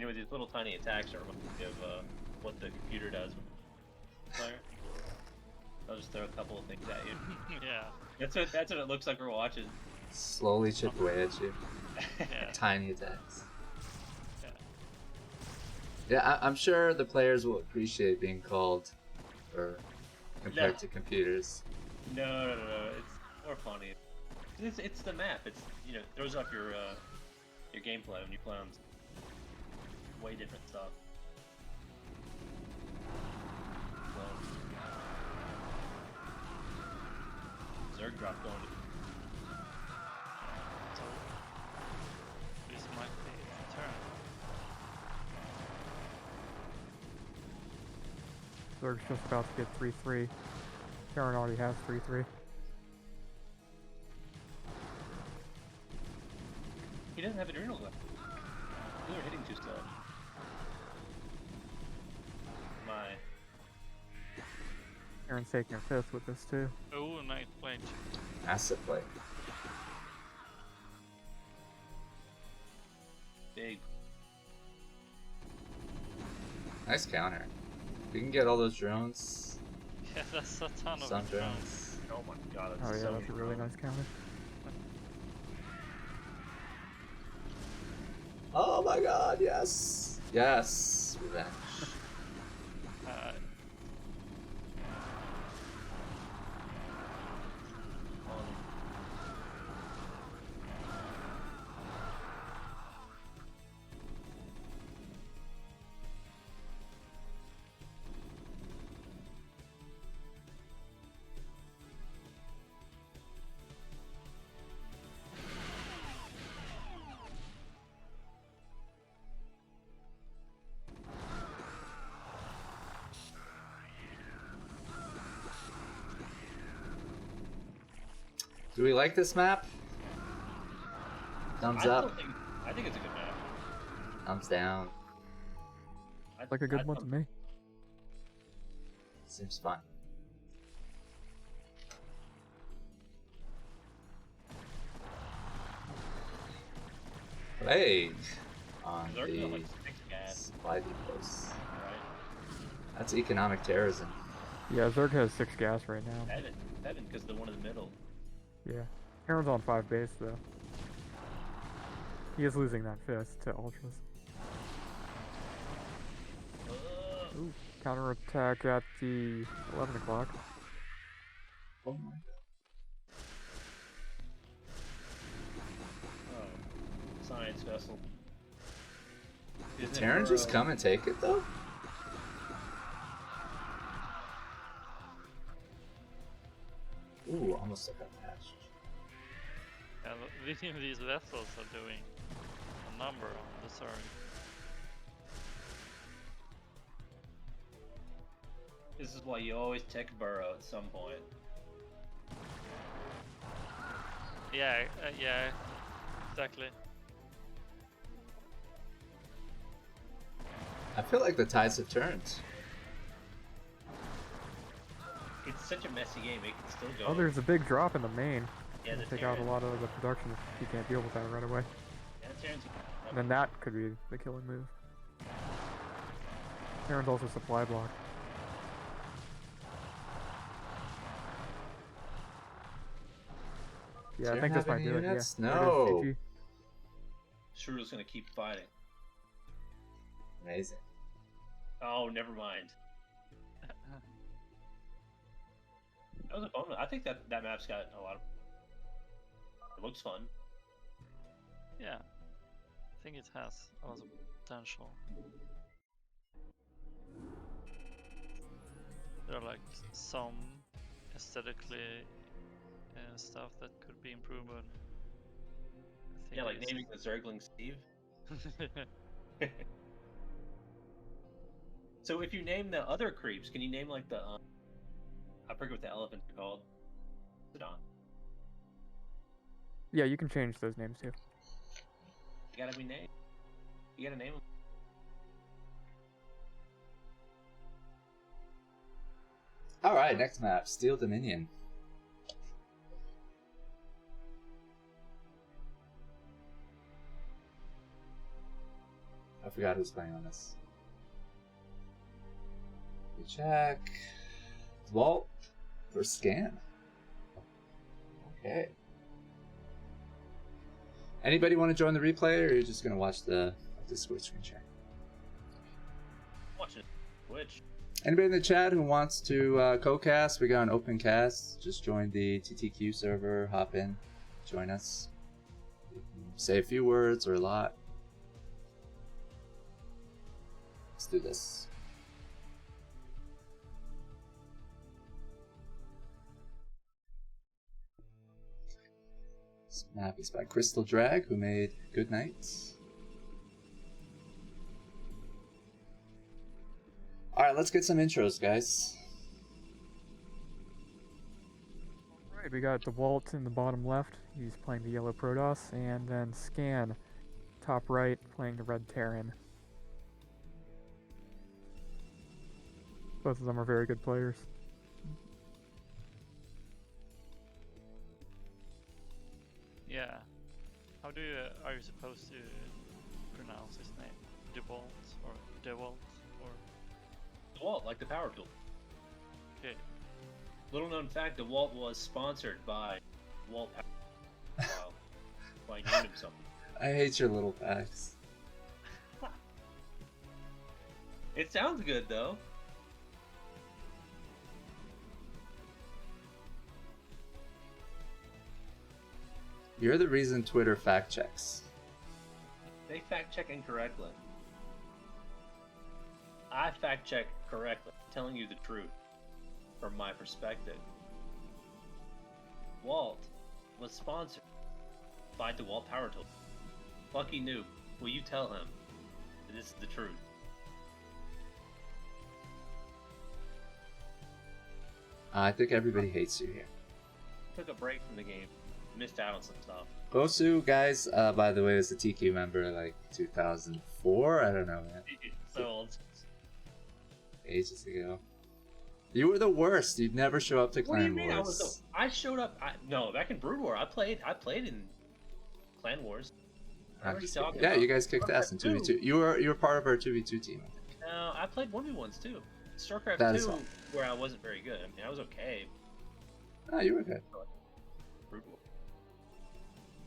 Anyway, these little tiny attacks are remind me of what the computer does with the player. I'll just throw a couple of things at you. Yeah. That's what it looks like we're watching. Slowly chip away at you. Yeah. Tiny attacks. Yeah. Yeah, I'm sure the players will appreciate being called or compared to computers. No. It's more funny. It's the map. It's it throws off your gameplay when you play on way different stuff. Zerg drop going to. So this might be the turn. Zerg's just about to get 3-3. Terran already has 3-3. He doesn't have adrenal left. They're hitting too slow. My. Terran's taking a fifth with this too. Oh, nice play. Massive play. Big. Nice counter. We can get all those drones. Yeah, that's a ton of Some drones. drones. Oh my god, Oh that's yeah, so that's a really nice counter. Oh my god, yes! Yes! Revenge. Uh, Do we like this map? Thumbs up. I think it's a good map. Thumbs down. Like a good one to me. Seems fun. Plague on Zerg got the like 6 gas, supply depots. right? That's economic terrorism. Yeah, Zerg has 6 gas right now. 7 because the one in the middle. Yeah. Terran's on 5 base though. He is losing that fifth to Ultras. Ooh, counter attack at the 11 o'clock. Oh my god. Oh, science vessel. Did Isn't it Terran just Burrow? come and take it though? Ooh, almost took out patch. yeah, these vessels are doing a number on the Zerg. This is why you always tech burrow at some point. Yeah, yeah, exactly. I feel like the tides have turned. It's such a messy game, it can still go. Oh, there's a big drop in the main. Yeah, It'll the take out a Terran. lot of the production if you can't deal with that right away. Yeah, Terran's And then that could be the killing move. Terran's also supply block. Yeah, I Terran think this have might any do it. units? Yeah. No. There it is, Strudel's gonna keep fighting. Amazing. Oh, never mind. That was a fun one. I think that map's got a lot of. It looks fun. Yeah, I think it has a lot of potential. There are like some aesthetically stuff that could be improved, but I think Yeah, like it's- naming the Zergling Steve. So if you name the other creeps, can you name like the I forget what the elephants are called. Is it on? Yeah, you can change those names too. You gotta be named. You gotta name them. Alright, next map. Steel Dominion. I forgot who's playing on this. We check. Dewalt for Scan. Okay. Anybody want to join the replay, or are you just gonna watch the Discord screen share? Watch it. Twitch. Anybody in the chat who wants to co-cast, we got an open cast. Just join the TTQ server, hop in, join us. You can say a few words or a lot. Let's do this. This map is by Crystal Drag, who made Good Night. Alright, let's get some intros, guys. Alright, we got Dewalt in the bottom left. He's playing the yellow Protoss, and then Scan, top right, playing the red Terran. Both of them are very good players. Yeah. How do you are you supposed to pronounce his name? Dewalt or Dewalt or? Dewalt, like the power tool. Okay. Little known fact: Dewalt was sponsored by Dewalt Power. Wow. By named himself. I hate your little facts. It sounds good though. You're the reason Twitter fact checks. They fact check incorrectly. I fact check correctly, telling you the truth from my perspective. Walt was sponsored by DeWalt Power Tool. Lucky noob, will you tell him that this is the truth? I think everybody hates you here. Took a break from the game, missed out on some stuff. Bosu, guys, by the way, was a TQ member like 2004. I don't know, man. So old. Ages ago. You were the worst. You'd never show up to What do you Clan mean? Wars. I showed up. No, back in Brood War, I played in Clan Wars. What are you talking Yeah, about? you guys kicked ass in 2v2. You were part of our 2v2 team. No, I played 1v1s too. StarCraft That is 2, all. where I wasn't very good. I mean, I was okay. Oh, you were good. Brood War.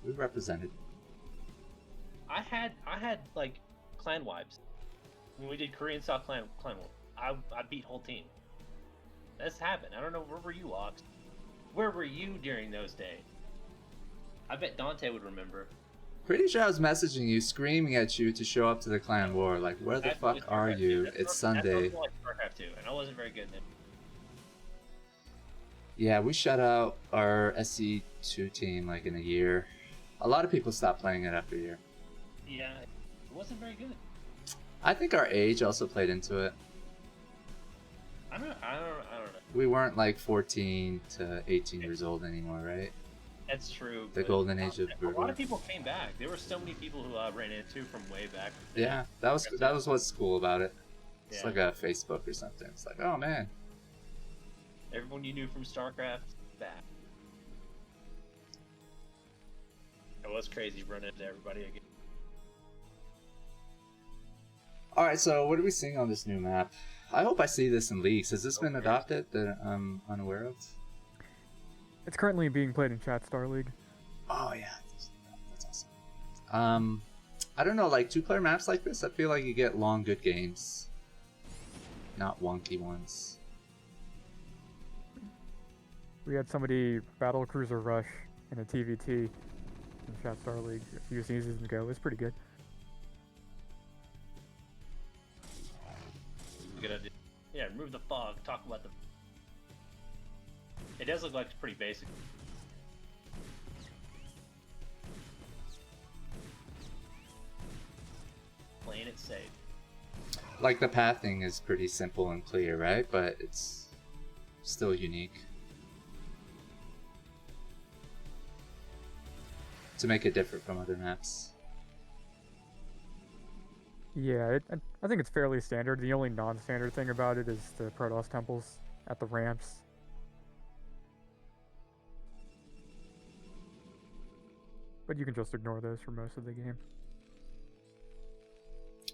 We represented. I had like clan wipes when we did Korean style clan war. I beat whole team. This happened. I don't know, where were you, Ox? Where were you during those days? I bet Dante would remember. Pretty sure I was messaging you, screaming at you to show up to the Clan War. Like, where the That's fuck what are StarCraft 2. you? That's It's StarCraft- Sunday. That's like StarCraft 2, and I wasn't very good in it. Yeah, we shut out our SC2 team like in a year. A lot of people stopped playing it after a year. Yeah, it wasn't very good. I think our age also played into it. I don't know. We weren't like 14 to 18 years old anymore, right? That's true. The but golden age of a Brood lot War. of people came back. There were so many people who I ran into from way back. Yeah, that was what's cool about it. It's Yeah. like a Facebook or something. It's like, oh man. Everyone you knew from StarCraft, back. It was crazy running into everybody again. Alright, so what are we seeing on this new map? I hope I see this in leagues. Has this been Okay. adopted that I'm unaware of? It's currently being played in Chat Star League. Oh yeah, that's awesome. I don't know, like 2-player maps like this, I feel like you get long, good games, not wonky ones. We had somebody Battle Cruiser Rush in a TVT in Chat Star League a few seasons ago. It was pretty good. Good idea. Yeah, remove the fog. Talk about the. It does look like it's pretty basic. Playing it safe. Like the pathing is pretty simple and clear, right? But it's still unique. To make it different from other maps. Yeah, I think it's fairly standard. The only non-standard thing about it is the Protoss temples at the ramps. But you can just ignore those for most of the game.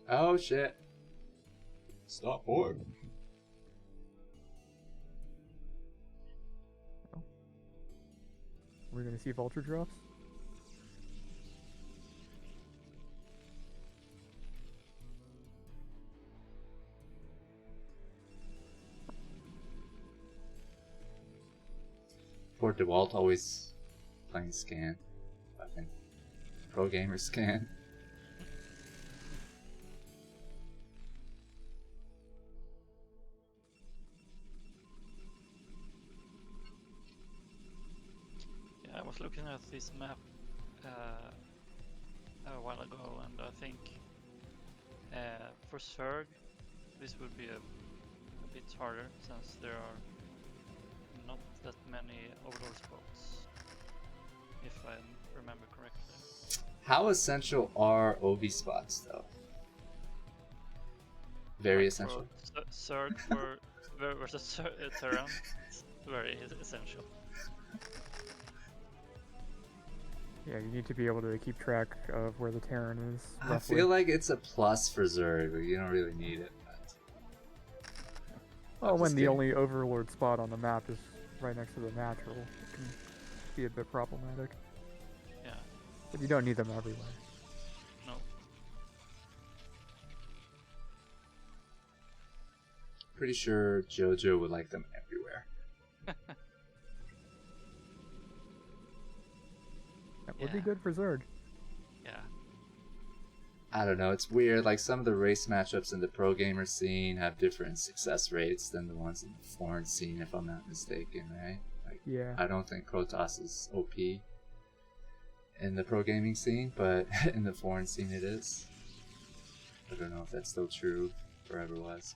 Oh shit. Stop board. We're gonna see vulture drops. Poor Dewalt always playing scan. Fucking pro gamer scan. Yeah, I was looking at this map a while ago, and I think for Zerg this would be a bit harder since there are not that many overlord spots, if I remember correctly. How essential are OB spots though? Very Like essential. For Zerg versus Terran, it's very essential. Yeah, you need to be able to keep track of where the Terran is. I Roughly. feel like it's a plus for Zerg, but you don't really need it. Well, I'm when just the kidding. only overlord spot on the map is right next to the natural, it can be a bit problematic. Yeah, But you don't need them everywhere. no. Pretty sure JoJo would like them everywhere. That would be Yeah. good for Zerg. Yeah, I don't know, it's weird. Like some of the race matchups in the pro gamer scene have different success rates than the ones in the foreign scene, if I'm not mistaken, right? Like, Yeah. I don't think Protoss is OP in the pro gaming scene, but in the foreign scene it is. I don't know if that's still true or ever was.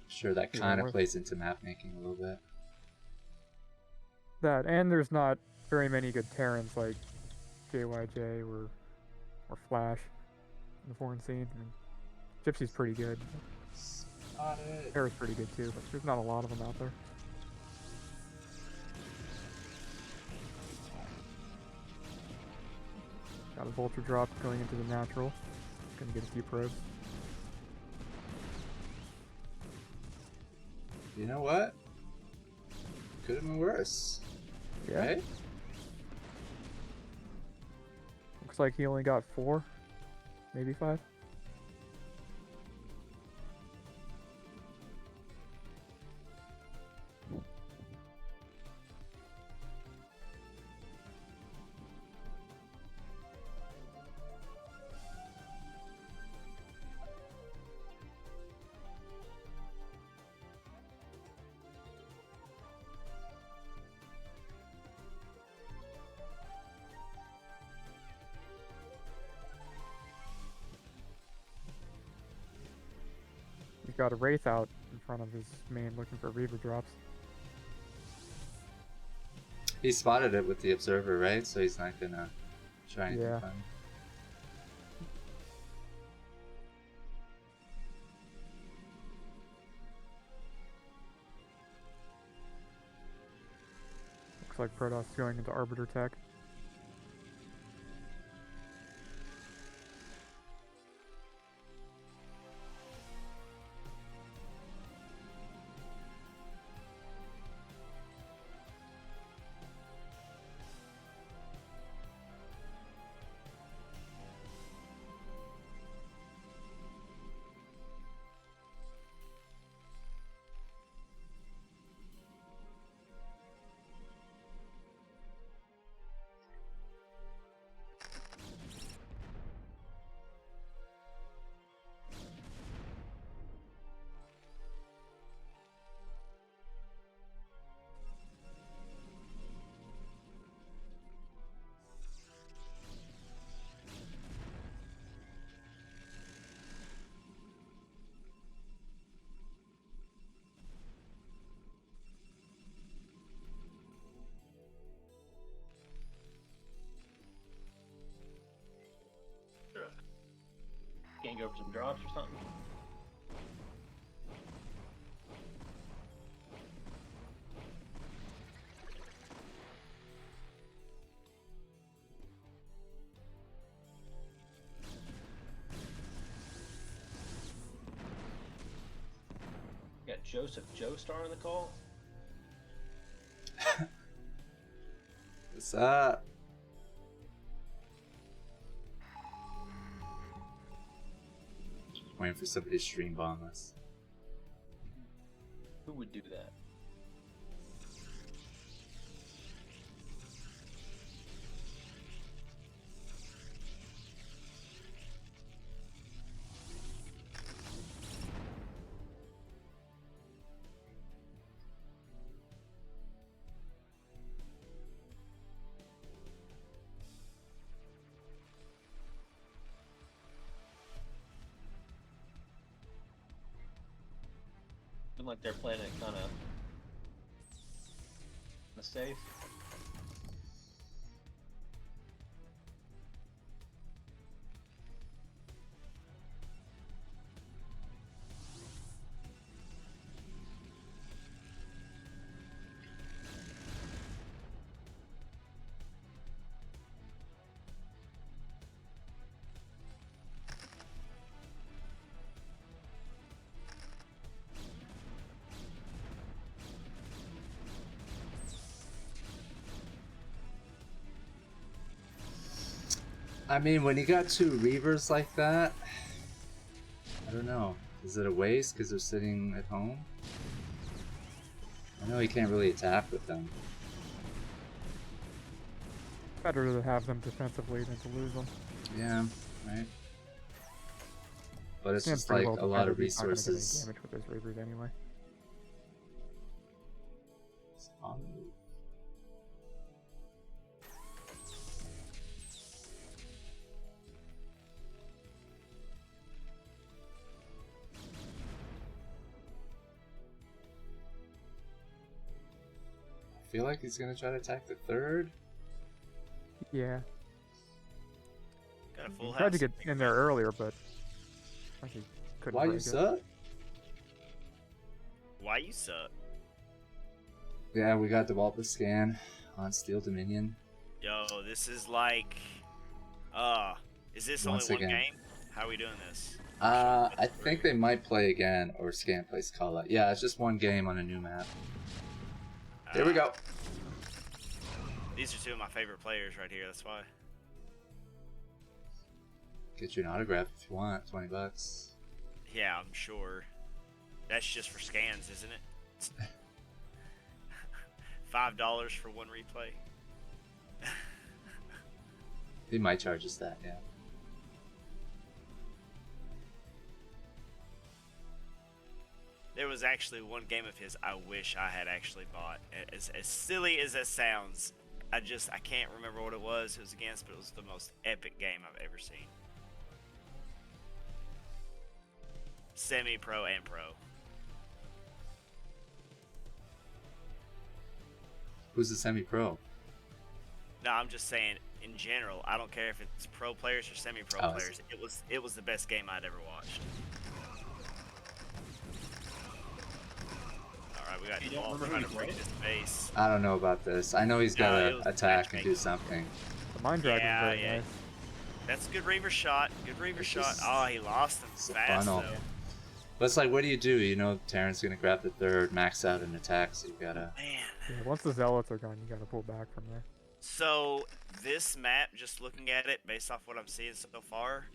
Sure, that Yeah, kind of we're- plays into map making a little bit. That, and there's not very many good Terrans like JYJ or Flash in the foreign scene. I mean, Gypsy's pretty good. Spotted. Terra's pretty good too, but there's not a lot of them out there. Got a vulture drop going into the natural. Gonna get a few probes. You know what? Could have been worse. Yeah. Right? Looks like he only got 4, maybe 5. He's got a Wraith out in front of his main looking for Reaver drops. He spotted it with the observer, right? So he's not gonna try anything Yeah. fun. Looks like Protoss is going into Arbiter tech. Can't go for some drops or something. Joseph Joestar on the call. What's up? Waiting for somebody to stream bomb us. Who would do that? Like they're playing it kind of safe. I mean, when you got two Reavers like that, I don't know. Is it a waste because they're sitting at home? I know you can't really attack with them. Better to have them defensively than to lose them. Yeah, right. But it's Sam's just pretty like well a lot of defended. He's not gonna get any resources. damage with his Reavers anyway. It's on the move. I feel like he's gonna try to attack the third. Yeah. Got a full He tried to house. get in there earlier, but I think couldn't Why you break it. suck? Why you suck? Yeah, we got Dewalt scan on Steel Dominion. Yo, this is like, is this Once only one again. game? How are we doing this? I think they might play again or scan plays Khala. Yeah, it's just one game on a new map. Here we go. These are two of my favorite players right here. That's why. Get you an autograph if you want. $20. Yeah, I'm sure. That's just for scans, isn't it? $5 for one replay. He might charge us that, yeah. There was actually one game of his I wish I had actually bought. As silly as that sounds, I can't remember what it was against, but it was the most epic game I've ever seen. Semi-pro and pro. Who's the semi-pro? No, I'm just saying in general. I don't care if it's pro players or semi-pro Oh, I players. It was the best game I'd ever watched. All right, we got You don't Dewalt remember trying who to you break played? this base. I don't know about this. I know he's No, got it to was attack and do matchmaking. something. The Mind Dragon's Yeah, very yeah. nice. That's a good Reaver shot. Good Reaver It's shot. just- Oh, he lost him it's a fast funnel. though. But it's like, what do? You know, Terran's going to grab the third, max out an attack, so you got to... Man. Yeah, once the Zealots are gone, you gotta pull back from there. So this map, just looking at it based off what I'm seeing so far,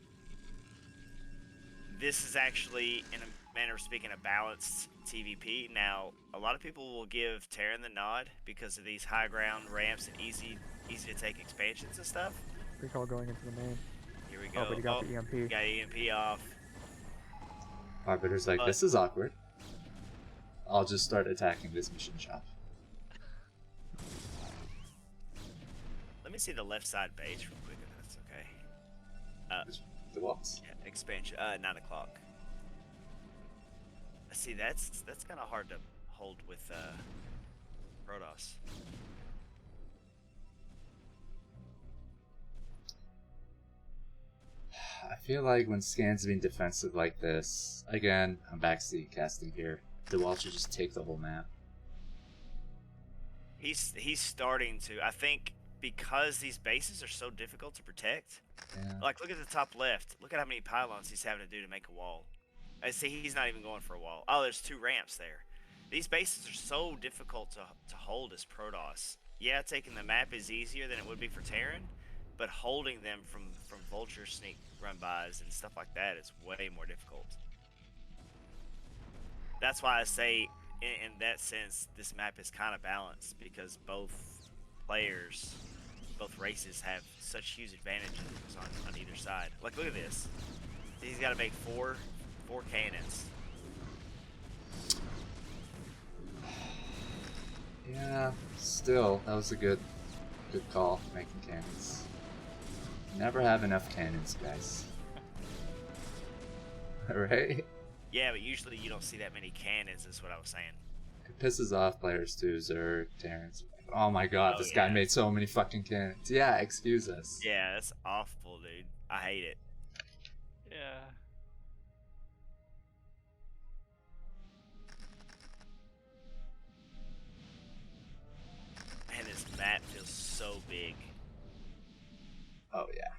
this is actually, in a manner of speaking, a balanced TVP. Now, a lot of people will give Terran the nod because of these high ground ramps and easy to take expansions and stuff. Recall going into the main. Here we go. Oh, but he got the EMP. Got EMP off. Arbiter's like, But- this is awkward. I'll just start attacking this mission shop. Let me see the left side base real quick, if that's okay. The walls. Yeah, expansion. 9 o'clock. See, that's kind of hard to hold with Protoss. I feel like when scans being defensive like this, again, I'm backseat casting here. Dewalt should just take the whole map. He's starting to. I think because these bases are so difficult to protect. Yeah. Like, look at the top left. Look at how many pylons he's having to do to make a wall. I see he's not even going for a wall. Oh, there's 2 ramps there. These bases are so difficult to hold as Protoss. Yeah, taking the map is easier than it would be for Terran, but holding them from vulture sneak run-bys and stuff like that is way more difficult. That's why I say, in that sense, this map is kind of balanced, because both races have such huge advantages on either side. Like, look at this. He's got to make four cannons. Yeah, still, that was a good call, making cannons. Never have enough cannons, guys. Right? Yeah, but usually you don't see that many cannons, is what I was saying. It pisses off players too, Zerg, Terrans. Oh my god, Oh, this yeah. guy made so many fucking cannons. Yeah, excuse us. Yeah, that's awful, dude. I hate it. Yeah. Man, this map feels so big. Oh yeah.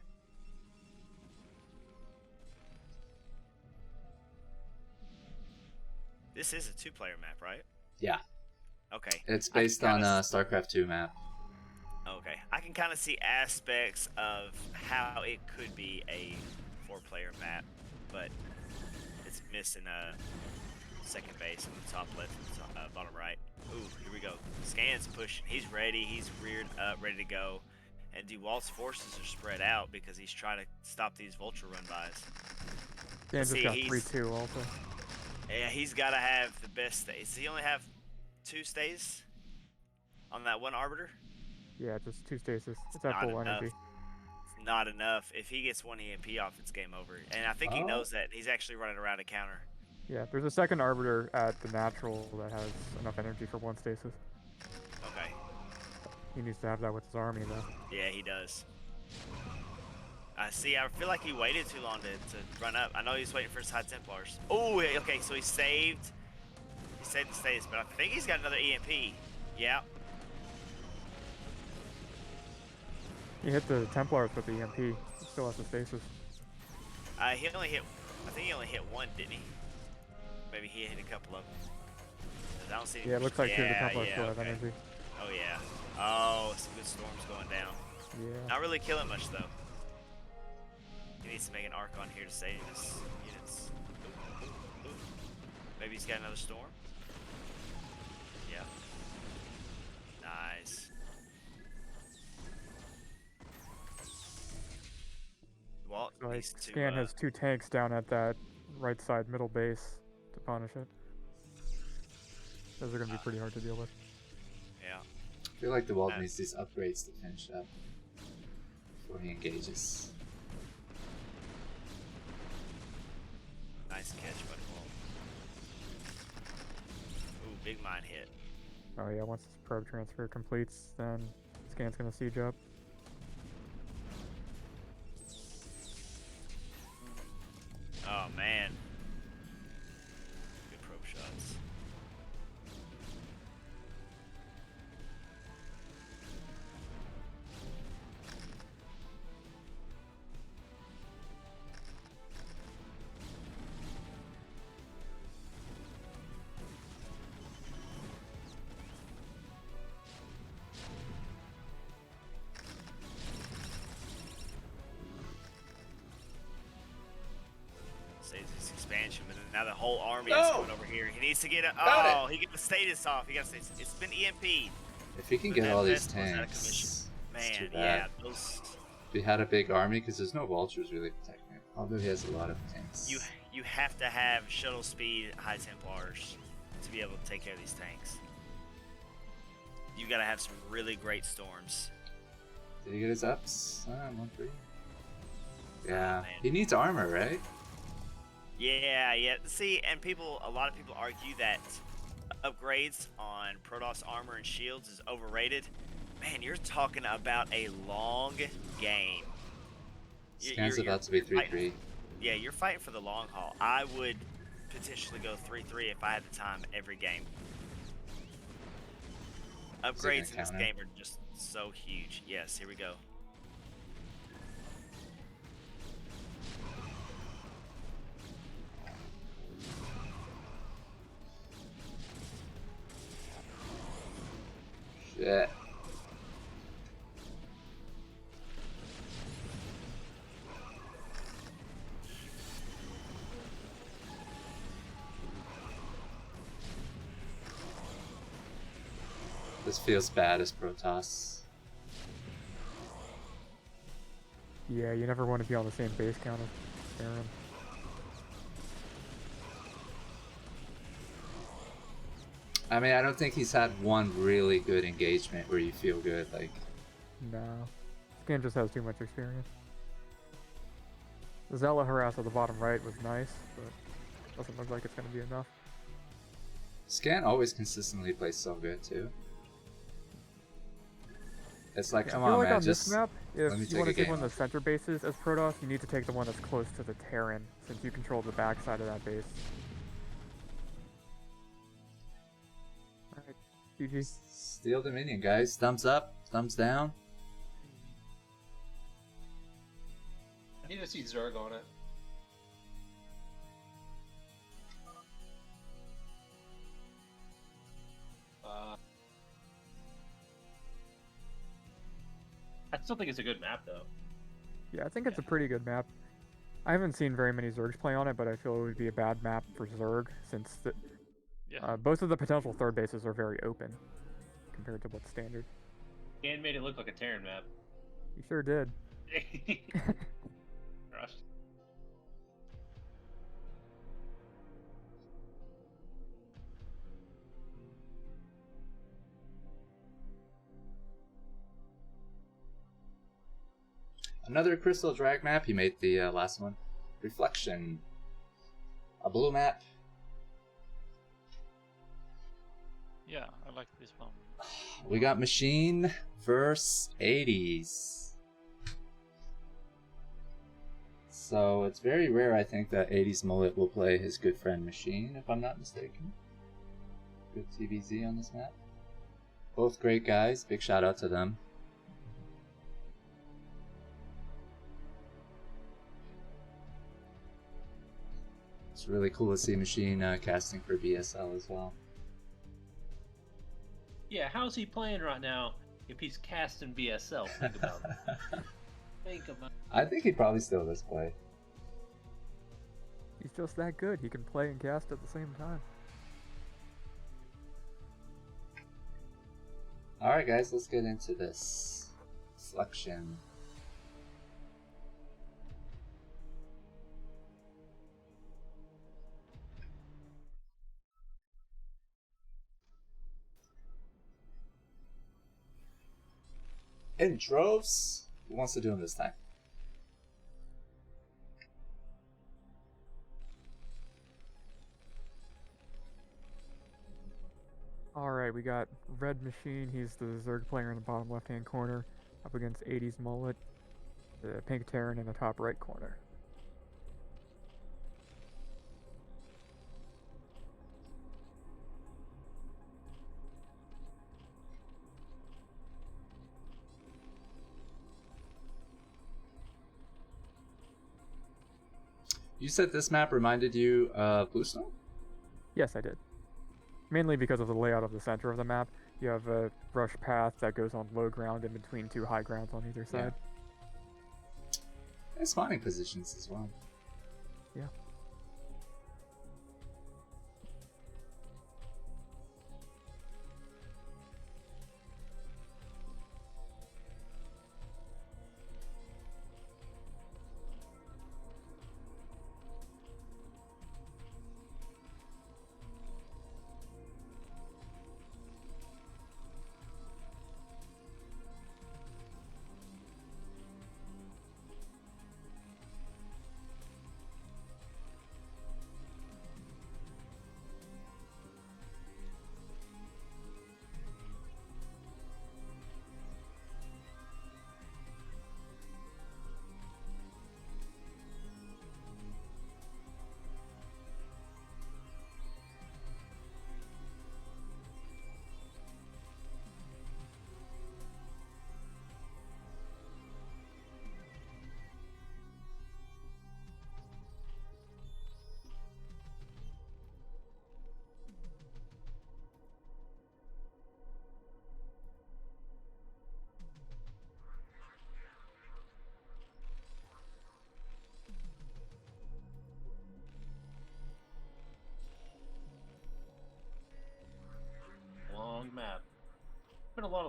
This is a 2-player map, right? Yeah. Okay. It's I can based on kinda StarCraft 2 map. Okay. I can kind of see aspects of how it could be a 4-player map, but it's missing a second base on the top left and bottom right. Ooh, here we go. Scan's pushing. He's ready. He's reared up, ready to go. And Dewalt's forces are spread out because he's trying to stop these vulture run-bys. Dan just See, got he's- 3-2 also. Yeah, he's got to have the best stays. Does he only have 2 stays on that one arbiter? Yeah, just 2 stasis. It's at Not full enough. energy. It's not enough. If he gets one EMP off, it's game over. And I think he Oh. knows that. He's actually running around a counter. Yeah, there's a second arbiter at the natural that has enough energy for 1 stasis. Okay. He needs to have that with his army though. Yeah, he does. I see. I feel like he waited too long to run up. I know he's waiting for his High Templars. Oh, okay. So he saved the status, but I think he's got another EMP. Yeah. He hit the Templars with the EMP. He still has the stasis. He only hit. I think he only hit one, didn't he? Maybe he hit a couple of them. 'Cause I don't see. Yeah, it looks like 2 of the Yeah, Templars yeah, still have okay. energy. Oh yeah. Oh, some good storms going down. Yeah. Not really killing much though. He needs to make an arc on here to save his units. Ooh, ooh, ooh. Maybe he's got another storm. Yeah. Nice. Well, So needs to, Scan has 2 tanks down at that right side middle base to punish it. Those are going to be pretty hard to deal with. yeah. I feel like the Dewalt needs these upgrades to finish up before he engages. Nice catch, buddy. Ooh, big mine hit. Oh yeah, once this probe transfer completes, then Scan's going to siege up. Oh man. Good probe shots. Saves his expansion, but then now the whole army is coming over here. He needs to get it. Oh, he got the status off. He got status. It's been EMP'd. If he can But get that all these vest was out of tanks, commission. it's too Man, bad. yeah, those. If he had a big army, because there's no vultures really protecting him. Although he has a lot of tanks. You have to have shuttle speed High Templars to be able to take care of these tanks. You got to have some really great storms. Did he get his ups? 1-3. Yeah, man. he needs armor, right? Yeah, yeah. See, and a lot of people argue that upgrades on Protoss armor and shields is overrated. Man, you're talking about a long game. Scan's about to be 3-3. Yeah, you're fighting for the long haul. I would potentially go 3-3 if I had the time every game. Upgrades in this counter? game are just so huge. Yes, here we go. This feels bad as Protoss. Yeah, you never want to be on the same base count as Baron. I mean, I don't think he's had one really good engagement where you feel good. Like, No. Scan just has too much experience. The Zella harass at the bottom right was nice, but doesn't look like it's going to be enough. Scan always consistently plays so good too. It's like, I come feel on, like man, on just this map, if let me you take want a to take game. one of the center bases as Protoss, you need to take the one that's close to the Terran, since you control the backside of that base. Alright, GG. Steal Dominion, guys. Thumbs up, thumbs down. I need to see Zerg on it. I still think it's a good map, though. Yeah, I think it's a pretty good map. I haven't seen very many Zergs play on it, but I feel it would be a bad map for Zerg, since both of the potential third bases are very open compared to what's standard. And made it look like a Terran map. You sure did. Crushed. Another Crystal Drag map. He made the last one. Reflection. A blue map. Yeah, I like this one. We got Machine versus 80s. So it's very rare, I think, that 80s Mullet will play his good friend Machine, if I'm not mistaken. Good TVZ on this map. Both great guys. Big shout out to them. It's really cool to see Machine casting for BSL as well. Yeah, how's he playing right now if he's casting BSL? Think about it. Think about it. I think he'd probably still this play. He's just that good. He can play and cast at the same time. Alright guys, let's get into this selection. Intros? Who wants to do them this time? Alright, we got Red Machine. He's the Zerg player in the bottom left-hand corner, up against 80s Mullet, the Pink Terran in the top right corner. You said this map reminded you of Bluestone? Yes, I did. Mainly because of the layout of the center of the map. You have a brush path that goes on low ground in between two high grounds on either side. And spawning positions as well. Yeah.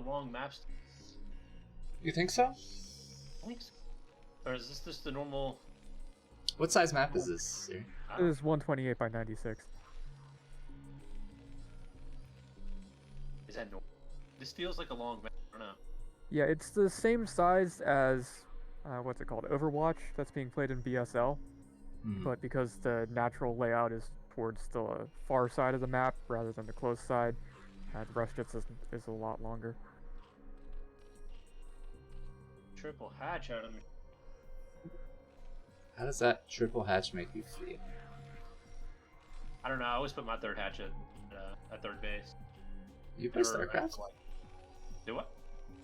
long maps. You think so? I think so. Or is this just the normal? What size map is this? Siri? It is 128 by 96. Is that normal? This feels like a long map. I don't know. Yeah, it's the same size as what's it called? Overwatch that's being played in BSL, but because the natural layout is towards the far side of the map rather than the close side, the rush is a lot longer. Triple hatch out of me. How does that triple hatch make you feel? I don't know. I always put my third hatch at third base. You play Never StarCraft? Do what?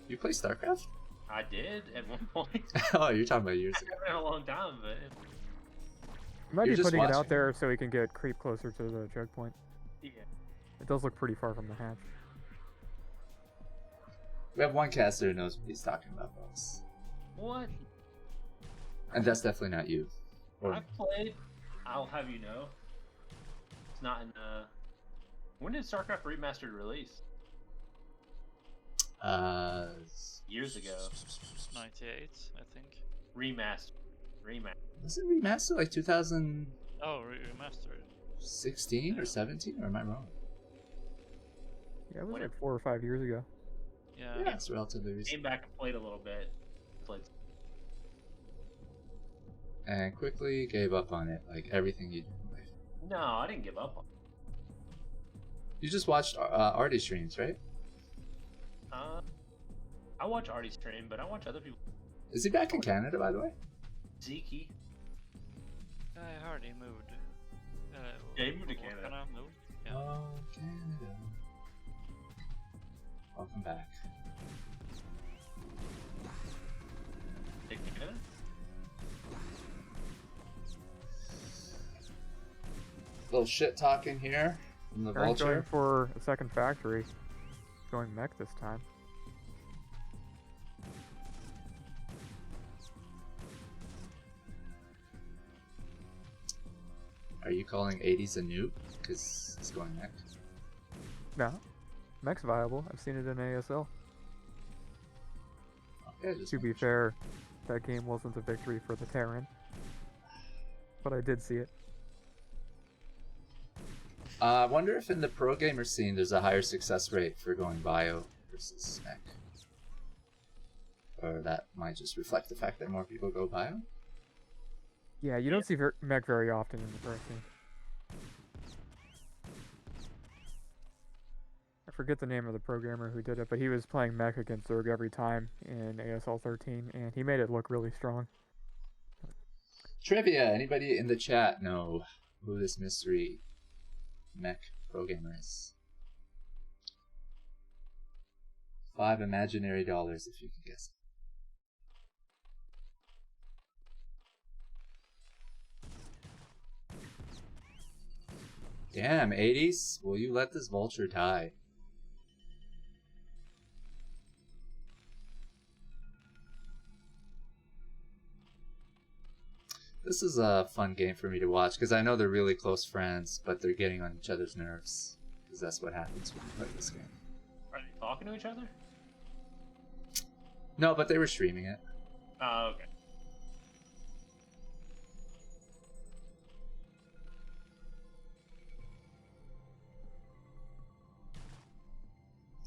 You play StarCraft? I did at one point. Oh, you're talking about years ago. It's been a long time, but You might You're be just putting it watching. out there so he can get creep closer to the choke point. yeah. It does look pretty far from the hatch. We have one caster who knows what he's talking about, folks. What? And that's definitely not you. Or, I've played. I'll have you know. It's not in. When did StarCraft Remastered release? Years ago. 98, I think. Remastered. was it remastered like 2016 Oh, remastered. or 17? Or am I wrong? Yeah, it was When like 4 or 5 years ago. Yeah. Yeah, it's relatively Came recent. back and played a little bit. Played. And quickly gave up on it, like everything you do in life. No, I didn't give up on. You just watched Artie streams, right? I watch Artie stream, but I watch other people. Is he back in Canada, by the way? Sziky. I heard he moved. Yeah, he moved to what Canada. kind of move? Yeah. Oh, Canada. Welcome back. Hey, Canada? Little shit talking here from the Aaron's going vulture. for a second factory. Going mech this time. Are you calling 80s a noob? Because it's going next. No. Mech's viable. I've seen it in ASL. Okay, just To be fair, that game wasn't a victory for the Terran. But I did see it. I wonder if in the pro gamer scene there's a higher success rate for going bio versus mech. Or that might just reflect the fact that more people go bio. Yeah, you don't see mech very often in the pro scene. I forget the name of the programmer who did it, but he was playing mech against Zerg every time in ASL 13, and he made it look really strong. Trivia! Anybody in the chat know who this mystery mech pro gamer is? 5 imaginary dollars if you can guess. Damn, 80s? Will you let this vulture die? This is a fun game for me to watch because I know they're really close friends, but they're getting on each other's nerves because that's what happens when you play this game. Are they talking to each other? No, but they were streaming it. Oh, okay.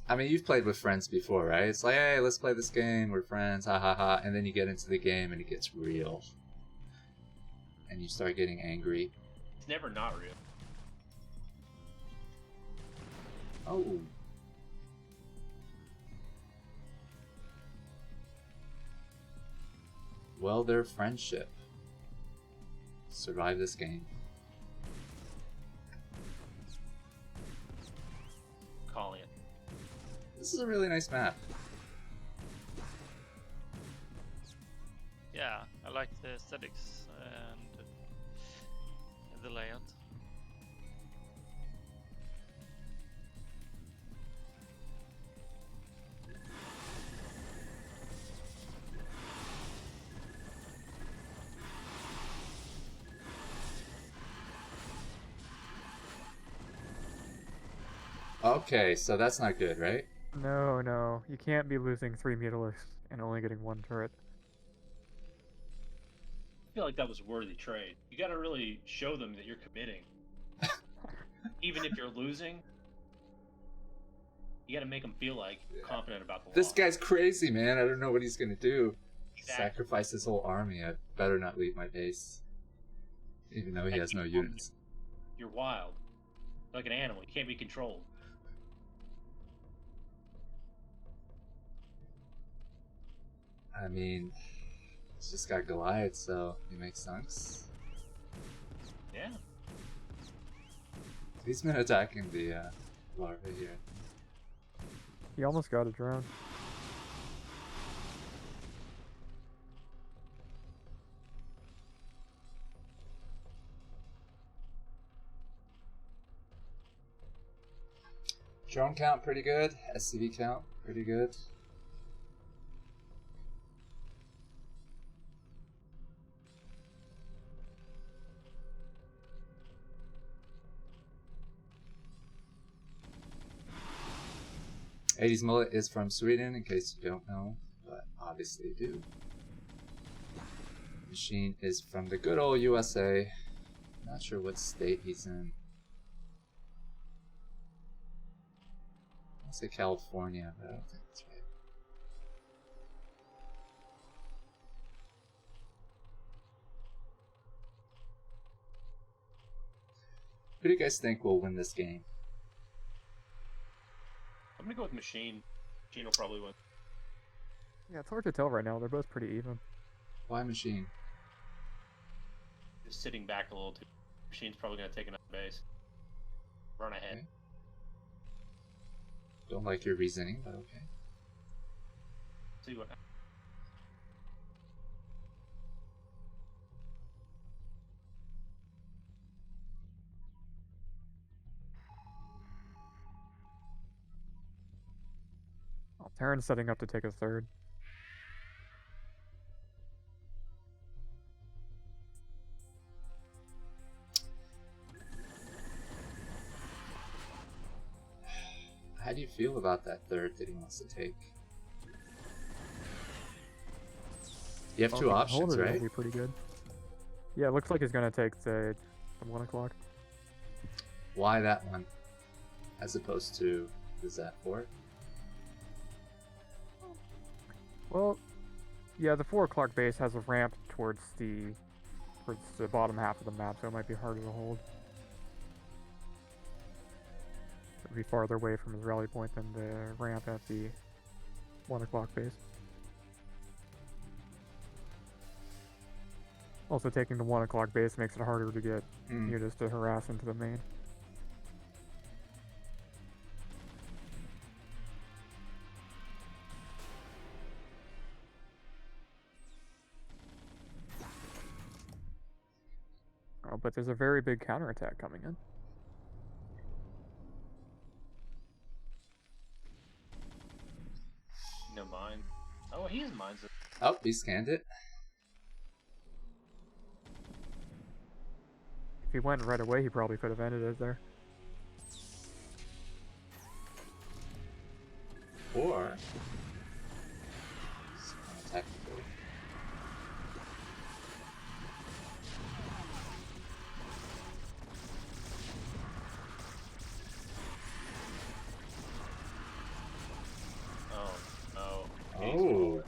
I mean, you've played with friends before, right? It's like, hey, let's play this game, we're friends, ha ha ha, and then you get into the game and it gets real. And you start getting angry. It's never not real. Oh. Well, their friendship survived this game. Calling it. This is a really nice map. Yeah, I like the aesthetics and the layout. Okay, so that's not good, right? No. You can't be losing 3 Mutalisks and only getting 1 turret. I feel like that was a worthy trade. You got to really show them that you're committing. Even if you're losing, you got to make them feel like confident about the This loss. guy's crazy, man. I don't know what he's gonna do. Exactly. Sacrifice his whole army. I better not leave my base. Even though he has no units. You're wild. Like an animal. You can't be controlled. I mean, he's just got Goliath, so he makes sense. Yeah. He's been attacking the larvae here. He almost got a drone. Drone count pretty good. SCV count pretty good. '80s Mullet is from Sweden, in case you don't know, but obviously you do. Machine is from the good old USA. Not sure what state he's in. I'll say California, but I don't think that's right. Who do you guys think will win this game? I'm going to go with Machine. Machine will probably win. Yeah, it's hard to tell right now. They're both pretty even. Why Machine? Just sitting back a little too. Machine's probably going to take another base. Run ahead. Okay. Don't like your reasoning, but okay. See what. Oh, Terran's setting up to take a third. How do you feel about that third that he wants to take? You have Well, two if he can options, hold it, right? it'll be pretty good. Yeah, it looks like he's gonna take the 1 o'clock. Why that one? As opposed to, is that 4? Well, yeah, the 4 o'clock base has a ramp towards the bottom half of the map, so it might be harder to hold. It'll be farther away from his rally point than the ramp at the 1 o'clock base. Also, taking the 1 o'clock base makes it harder to get units to harass into the main. Oh, but there's a very big counterattack coming in. No mine. Oh, he has mines. Oh, he scanned it. If he went right away, he probably could have ended it there. Or attack the board. Oh.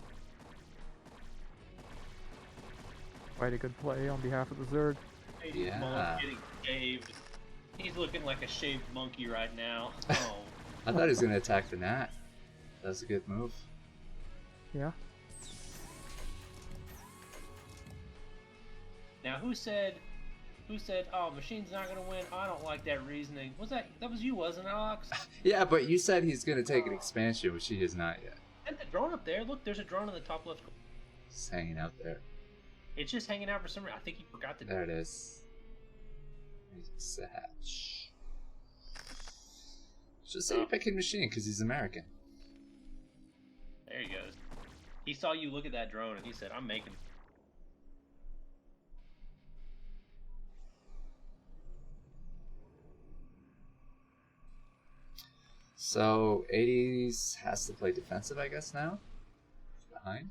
Quite a good play on behalf of the Zerg. Yeah. Mullet getting shaved. He's looking like a shaved monkey right now. Oh. I thought he was going to attack the Nat. That was a good move. Yeah. Now, who said, oh, Machine's not going to win? I don't like that reasoning. That was you, wasn't it, Ox? Yeah, but you said he's going to take an expansion, which he has not yet. And the drone up there. Look, there's a drone in the top left corner. Just hanging out there. It's just hanging out for some reason. I think he forgot to do There it. it is. He's a hatch. Just say you're picking Machine because he's American. There he goes. He saw you look at that drone and he said, I'm making. So 80s has to play defensive, I guess, now? Behind?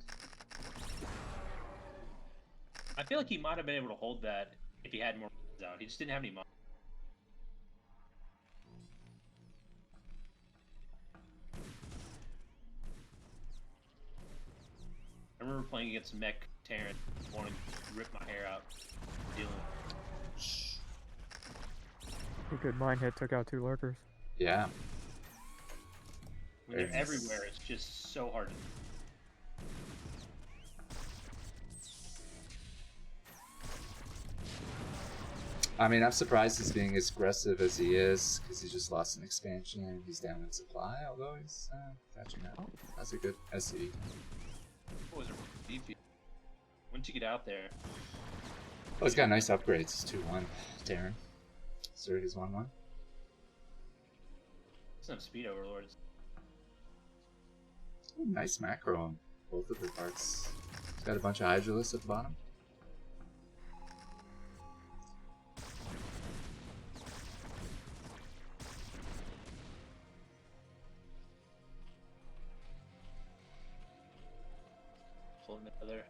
I feel like he might have been able to hold that if he had more mines out. He just didn't have any mines. I remember playing against Mech Terran, wanting to rip my hair out, dealing. A good mine hit took out 2 lurkers. Yeah. When they're everywhere, it's just so hard to. I mean, I'm surprised he's being as aggressive as he is, because he just lost an expansion and he's down in supply, although he's catching up. That's a good SC. What was it? Beefy. Once you get out there. Oh, he's got nice upgrades. It's 2-1. Terran. Zerg is 1-1. Some speed overlords. Ooh, nice macro on both of the parts. He's got a bunch of Hydralisks at the bottom. Pulling together.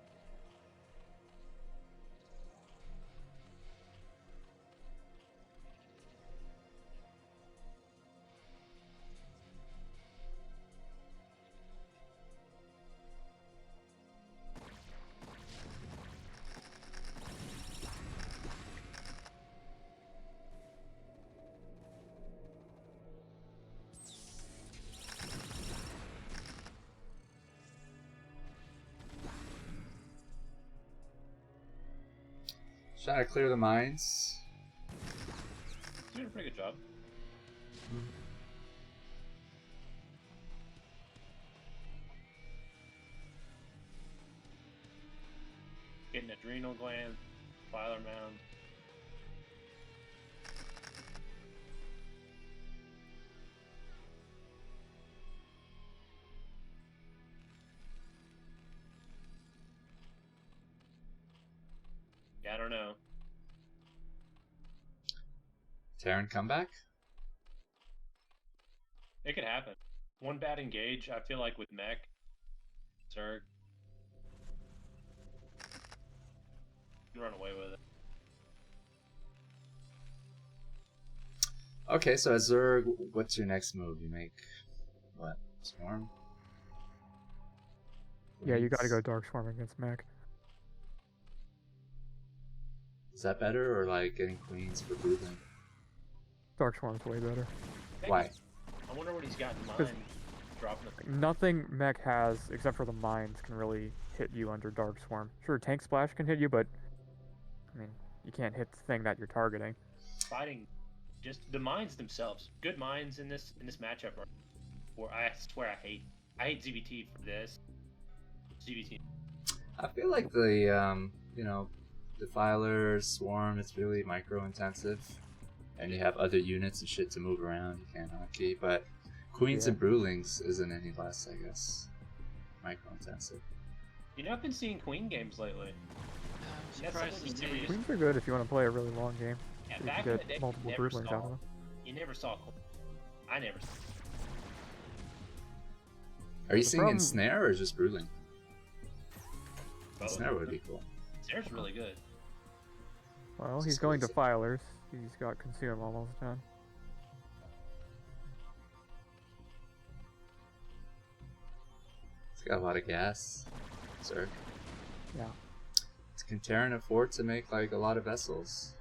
Trying to clear the mines. Doing a pretty good job. Getting adrenal gland, filer mound. Yeah, I don't know. Terran comeback? It could happen. One bad engage, I feel like with Mech, Zerg, you run away with it. Okay, so as Zerg, what's your next move? You make what? Swarm? Yeah, you gotta go Dark Swarm against Mech. Is that better, or like getting queens for Broodling? Dark Swarm's way better. Why? I wonder what he's got in mind. Dropping the. Nothing Mech has, except for the mines, can really hit you under Dark Swarm. Sure, Tank Splash can hit you, but I mean, you can't hit the thing that you're targeting. Fighting, just the mines themselves. Good mines in this matchup are. Or I swear I hate ZBT for this. ZBT. I feel like the Defiler, Swarm, it's really micro intensive. And you have other units and shit to move around, you can't hotkey, but Queens and Broodlings isn't any less, I guess. Micro intensive. You know, I've been seeing Queen games lately. I'm surprised to see. Queens are good if you want to play a really long game. Yeah, So you back can in the get day, multiple you never Broodlings saw. out of them. You never saw Queen. I never saw. Are you The seeing problem- Ensnare or just Broodling? Both. Ensnare would be cool. Snare's really good. Well, It's he's going to exclusive. Filers. He's got Consume almost done. It's got a lot of gas. Zerg. Yeah. Can Terran afford to make like a lot of vessels?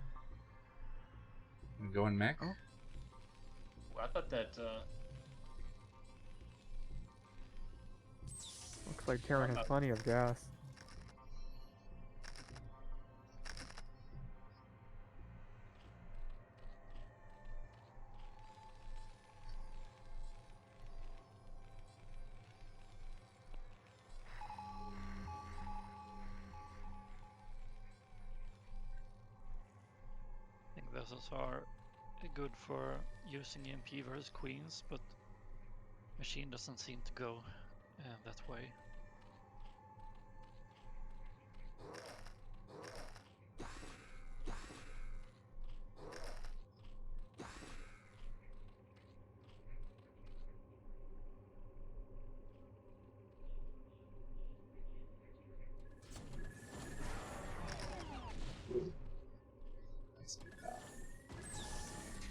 And go in mech? Oh. Well, I thought that. Looks like Terran has plenty of gas. I think vessels are good for using EMP versus queens, but machine doesn't seem to go that way.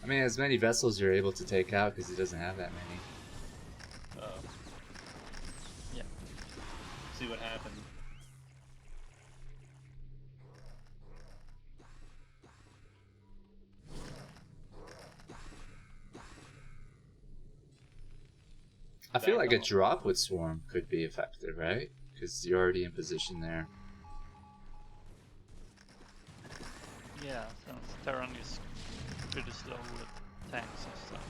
I mean, as many vessels you're able to take out because he doesn't have that many. Yeah. See what happens. I feel like a drop with Swarm could be effective, right? Because you're already in position there. Yeah, since Terran is pretty slow with tanks and stuff.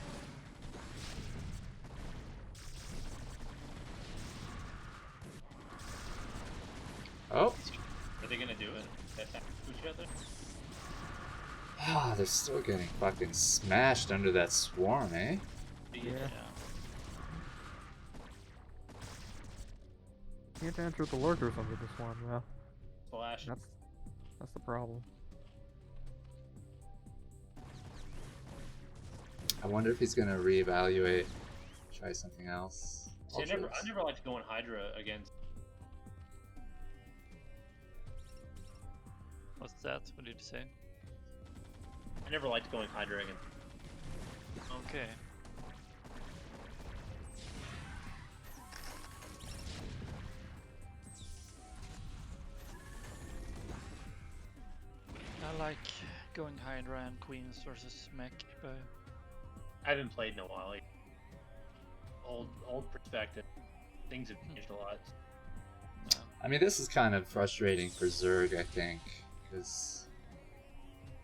Oh! Are they gonna do it? Attack each other? Ah, they're still getting fucking smashed under that Swarm, eh? Yeah. Can't answer the lurkers under the swarm though. Flash. That's the problem. I wonder if he's gonna reevaluate, try something else. See, I never liked going Hydra against. What's that? What did you say? I never liked going Hydra against. Okay. I like going Hydra and Queens versus Mech, but I haven't played in a while. Like, old perspective. Things have changed a lot. I mean, this is kind of frustrating for Zerg, I think, because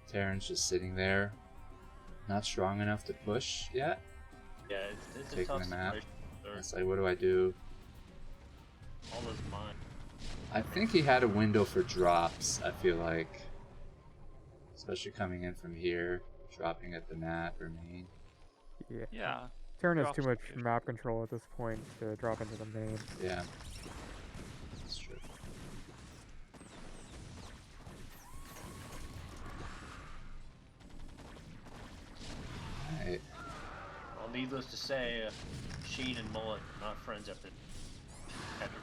Terran's just sitting there, not strong enough to push yet. Yeah, it's a Taking tough the map. situation. It's like, what do I do? All those mines. I think he had a window for drops, I feel like. Especially coming in from here, dropping at the map or main. Yeah. yeah. Terran has too Drops much are map control at this point to drop into the main. Yeah. That's true. Alright. Well, needless to say, Sheen and Mullet are not friends after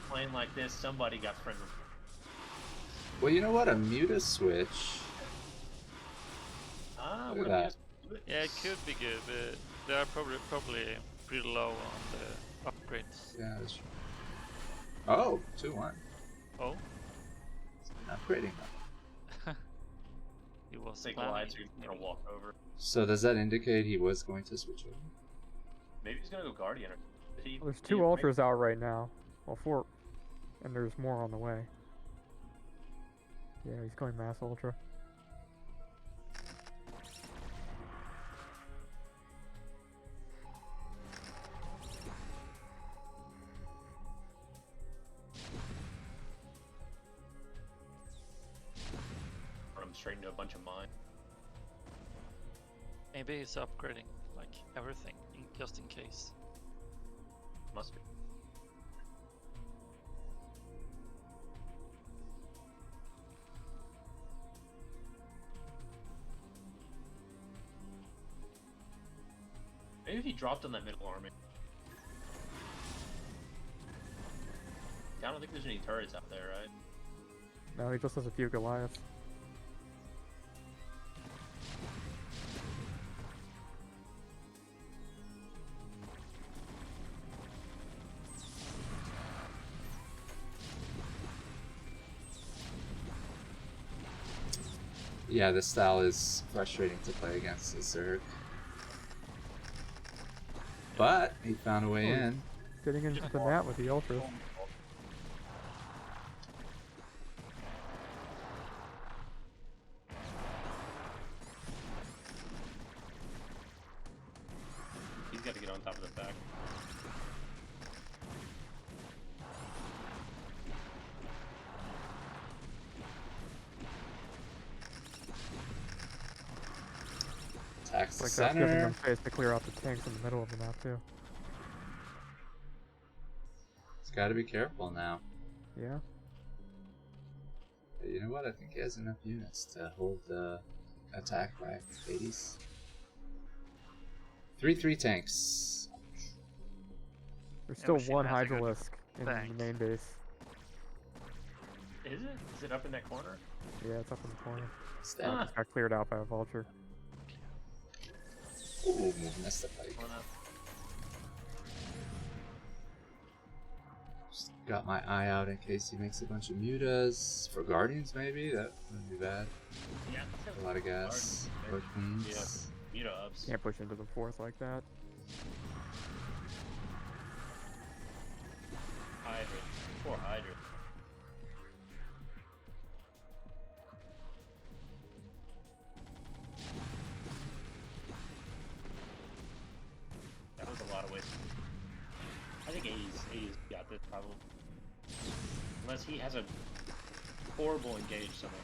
playing like this. Somebody got friendly. Well, you know what? A Muta switch. Ah, Look what at do we that. just do it? Yeah, it could be good, but they are probably pretty low on the upgrades. Yeah, that's true. Oh, 2-1. Oh, Upgrading them. he was Say planning. glides, you're gonna maybe. walk over. So does that indicate he was going to switch over? Maybe he's gonna go Guardian. Well, there's 2 ultras out right now. Well, 4. And there's more on the way. Yeah, he's going mass ultra. Run him straight into a bunch of mine. Maybe he's upgrading like everything, just in case. Must be. Maybe he dropped on that middle army. I don't think there's any turrets out there, right? No, he just has a few Goliaths. Yeah, this style is frustrating to play against the Zerg. But he found a way in. Getting into the net with the ultras. He's got to get on top of the back. Attacks the Like that's giving center. them space to clear out the tanks in the middle of the map too. He's got to be careful now. Yeah. But you know what? I think he has enough units to hold the attack by 80s. 3-3 tanks. There's still Machine one has a good Hydralisk in tank. the main base. Is it? Is it up in that corner? Yeah, it's up in the corner. Stab. Just got cleared out by a vulture. Ooh, missed the pike. One up. Just got my eye out in case he makes a bunch of mutas. For Guardians, maybe? That wouldn't be bad. Yeah. A lot of gas. Or Queens. Yeah. Muta ups. Can't push into the fourth like that. Hydra. Poor Hydra. That was a lot of waste. I think AE's got this probably. Unless he has a horrible engage somewhere.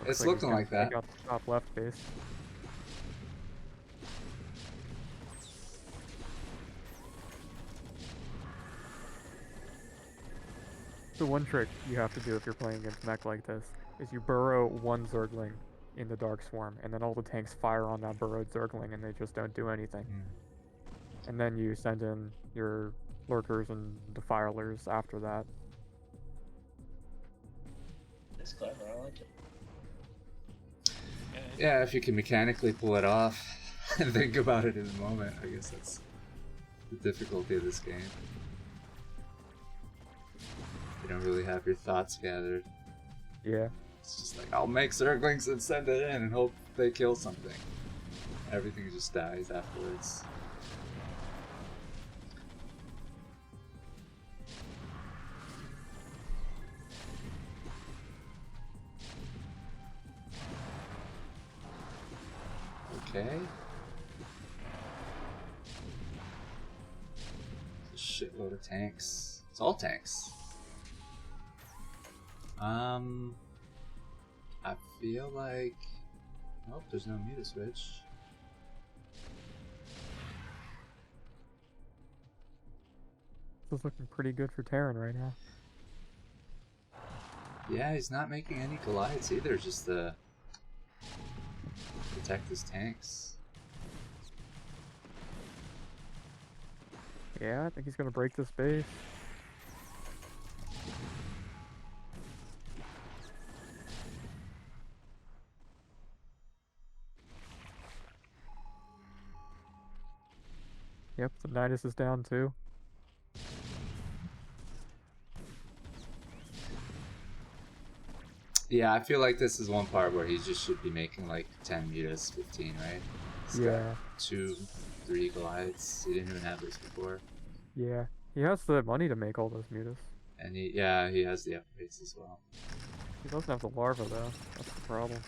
It's Looks looking he's like gonna that. take out the top left base. The one trick you have to do if you're playing against mech like this is you burrow one Zergling in the Dark Swarm, and then all the tanks fire on that burrowed Zergling, and they just don't do anything. And then you send in your lurkers and defilers after that. It's clever, I like it. Yeah, if you can mechanically pull it off and think about it in the moment, I guess that's the difficulty of this game. You don't really have your thoughts gathered. Yeah. It's just like, I'll make Zerglings and send it in and hope they kill something. Everything just dies afterwards. Okay. It's a shitload of tanks. It's all tanks. I feel like... Nope, there's no muta switch. This is looking pretty good for Terran right now. Yeah, he's not making any Goliaths either, just to protect his tanks. Yeah, I think he's gonna break this base. Yep, the Nidus is down too. Yeah, I feel like this is one part where he just should be making like 10 mutas, 15, right? He's got Yeah. 2, 3 Goliaths. He didn't even have this before. Yeah, he has the money to make all those mutas. And he has the upgrades as well. He doesn't have the larva though. That's the problem.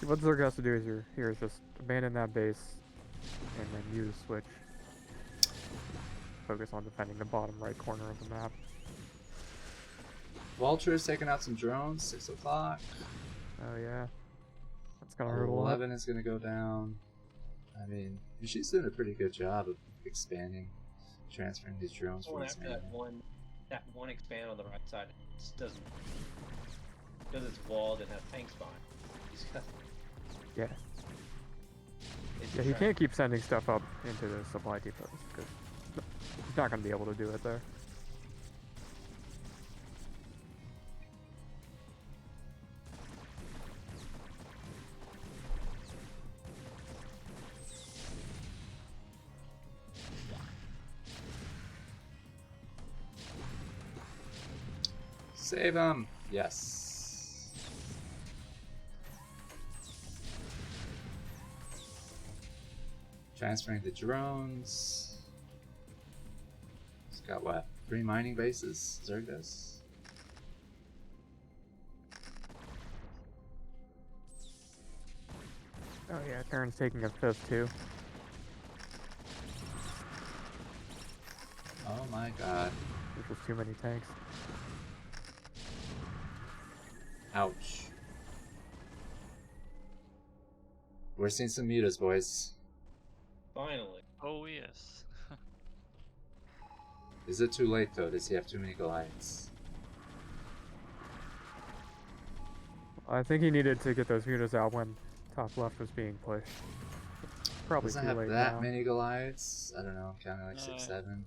See, what Zerg has to do here is just abandon that base and then use switch. Focus on defending the bottom right corner of the map. Vulture is taking out some drones, 6 o'clock. Oh yeah. That's gonna hurt a lot. 11 is going to go down. I mean, she's doing a pretty good job of expanding, transferring these drones from Going his after main. that one expand on the right side, it just doesn't, because it's walled and has tanks behind. He's got, Yeah. it's Yeah, he trash. can't keep sending stuff up into the supply depots because he's not gonna be able to do it there. Save him! Yes. Transferring the drones. He's got what? 3 mining bases, Zerg does. Oh yeah, Terran's taking a fifth too. Oh my god. Which was too many tanks. Ouch. We're seeing some mutas, boys. Finally. Oh yes. Is it too late though? Does he have too many Goliaths? I think he needed to get those mutas out when top left was being pushed. Probably Doesn't too have late that now. many Goliaths. I don't know, I'm counting like 6, No. 7.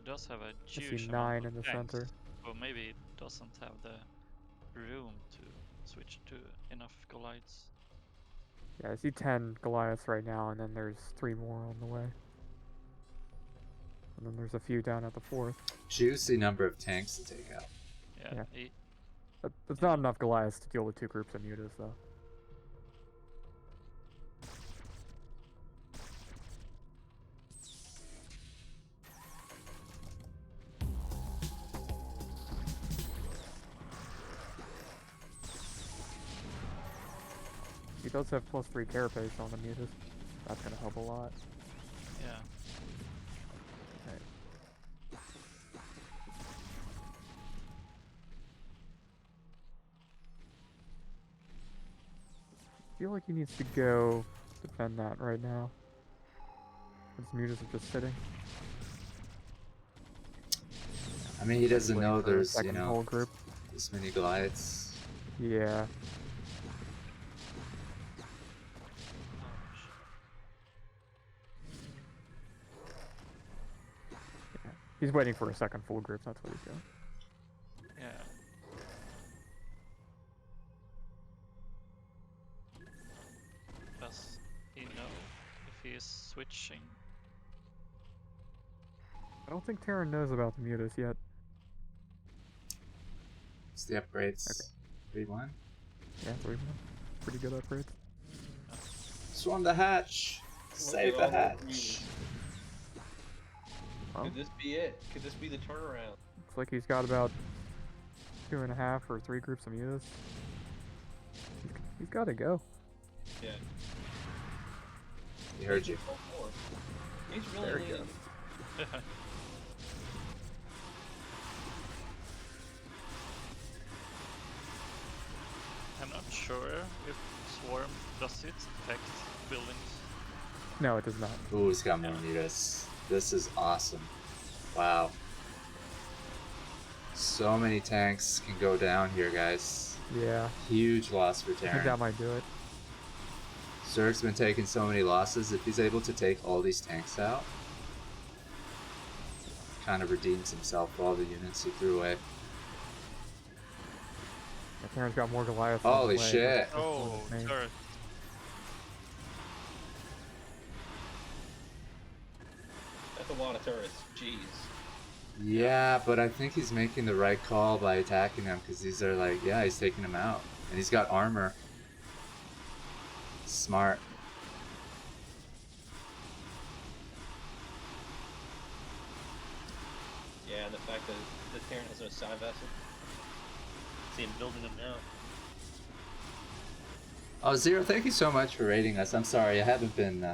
He does have a I huge see amount 9 of in the tanks, center. but maybe it doesn't have the room to switch to enough Goliaths. Yeah, I see 10 Goliaths right now, and then there's 3 more on the way. And then there's a few down at the 4th. Juicy number of tanks to take out. Yeah, Yeah. That's not enough Goliaths to deal with 2 groups of mutas, though. He does have +3 carapace on the mutas. That's gonna help a lot. yeah. Okay. I feel like he needs to go defend that right now. His mutas are just sitting. I mean, he doesn't Waiting know for a there's, second whole group. this many Goliaths. Yeah. Yeah. He's waiting for a second full group, that's what he's doing. Yeah. Does he know if he is switching? I don't think Terran knows about the mutas yet. It's the upgrades. 3-1. Yeah, 3-1. Pretty good upgrades. Swarm the hatch! Save the hatch! Well, Could this be it? Could this be the turnaround? looks like he's got about 2.5 or 3 groups of mutas. He's got to go. Yeah. He heard you. He's really There he leaning. I'm not sure if Swarm does it affect buildings. No, it does not. Ooh, he's got more mutas. This is awesome. Wow. So many tanks can go down here, guys. Yeah, Huge loss for I think Terran. that might do it. Zerg's been taking so many losses. If he's able to take all these tanks out, kind of redeems himself for all the units he threw away. Yeah, Terran's got more Goliaths on the Holy way, shit. but that's Oh, one of his main. turret. That's a lot of turrets. Jeez. Yeah, but I think he's making the right call by attacking them, because these are like, yeah, he's taking them out. And he's got armor. Smart. Yeah, and the fact that the Terran has no side vessel. See him building them now. Oh, Zero, thank you so much for rating us. I'm sorry, I haven't been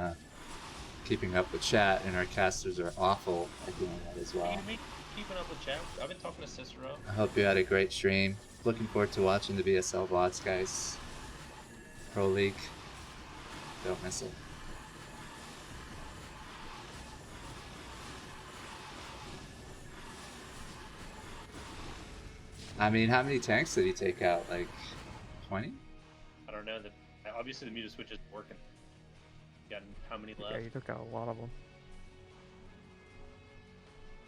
keeping up with chat, and our casters are awful at doing that as well. You mean keeping up with chat? I've been talking to Cicero. I hope you had a great stream. Looking forward to watching the BSL VODs, guys. Pro League. Don't miss it. I mean, how many tanks did he take out? Like 20? I don't know. Obviously, the muta switch isn't working. Got how many left? Yeah, he took out a lot of them.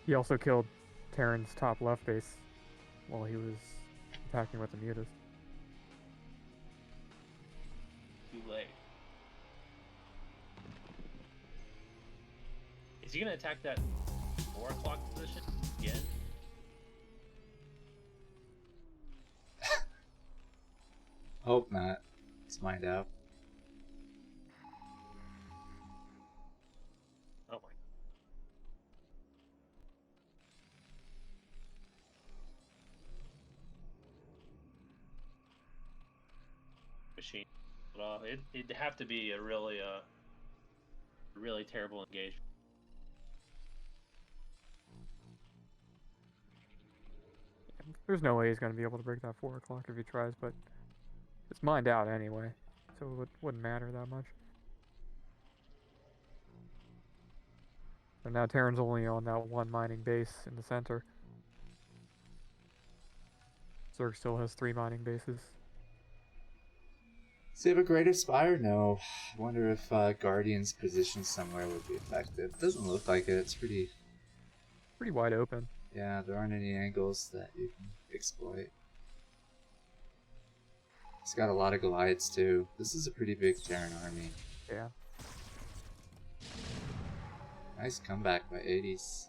He also killed Terran's top left base while he was attacking with the mutas. Too late. Is he gonna attack that 4 o'clock position again? Hope not. Let's find out. Oh my. Machine. Well, it'd have to be a really terrible engagement. There's no way he's going to be able to break that 4 o'clock if he tries, but it's mined out anyway, so it wouldn't matter that much. And now Terran's only on that one mining base in the center. Zerg still has 3 mining bases. Does he have a Greater Spire? No. I wonder if Guardian's position somewhere would be effective. Doesn't look like it. It's pretty Pretty wide open. Yeah, there aren't any angles that you can exploit. He's got a lot of Goliaths too. This is a pretty big Terran army. Yeah. Nice comeback by 80s.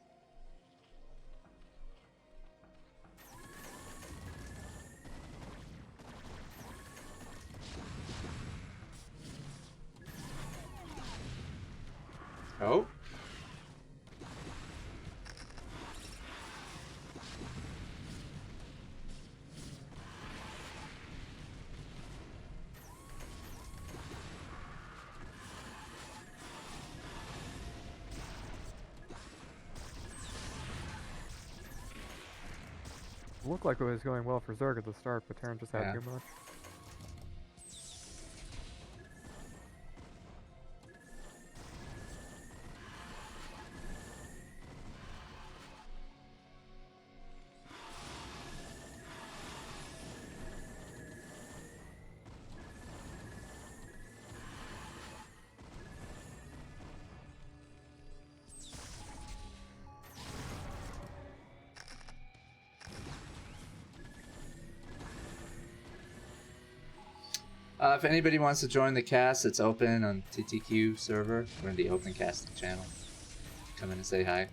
Oh. It looked like it was going well for Zerg at the start, but Terran just had Yeah. too much. If anybody wants to join the cast, it's open on TTQ server. We're in the open casting channel. Come in and say hi.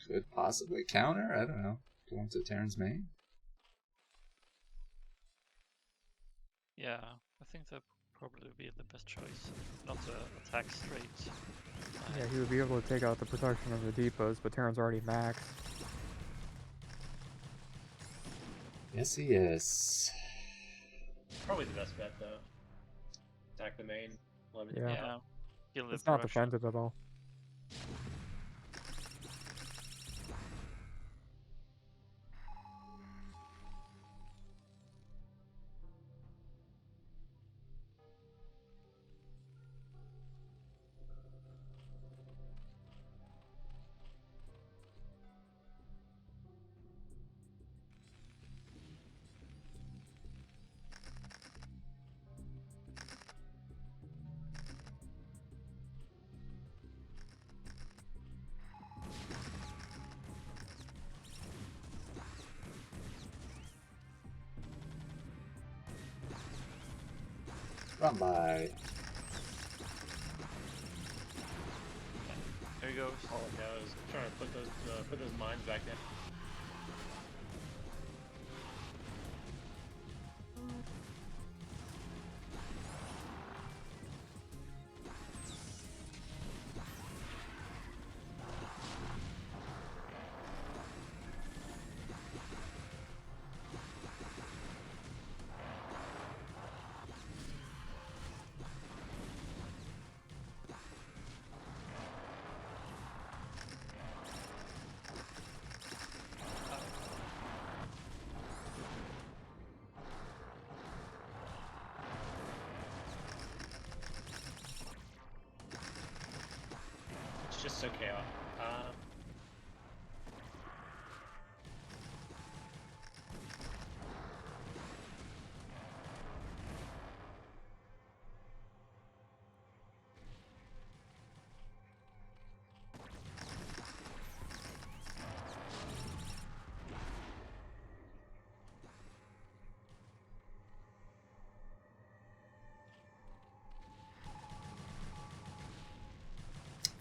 Could possibly counter, I don't know. Going to Terran's main. Yeah, I think that probably be the best choice. Not to attack straight. Yeah, he would be able to take out the protection of the depots, but Terran's already maxed. Yes, he is. Probably the best bet though. Attack the main. Let it Yeah. Yeah. Kill the It's not production. defensive at all. Run by. There he goes. All it knows. Trying to put those mines back in. It's just so chaotic.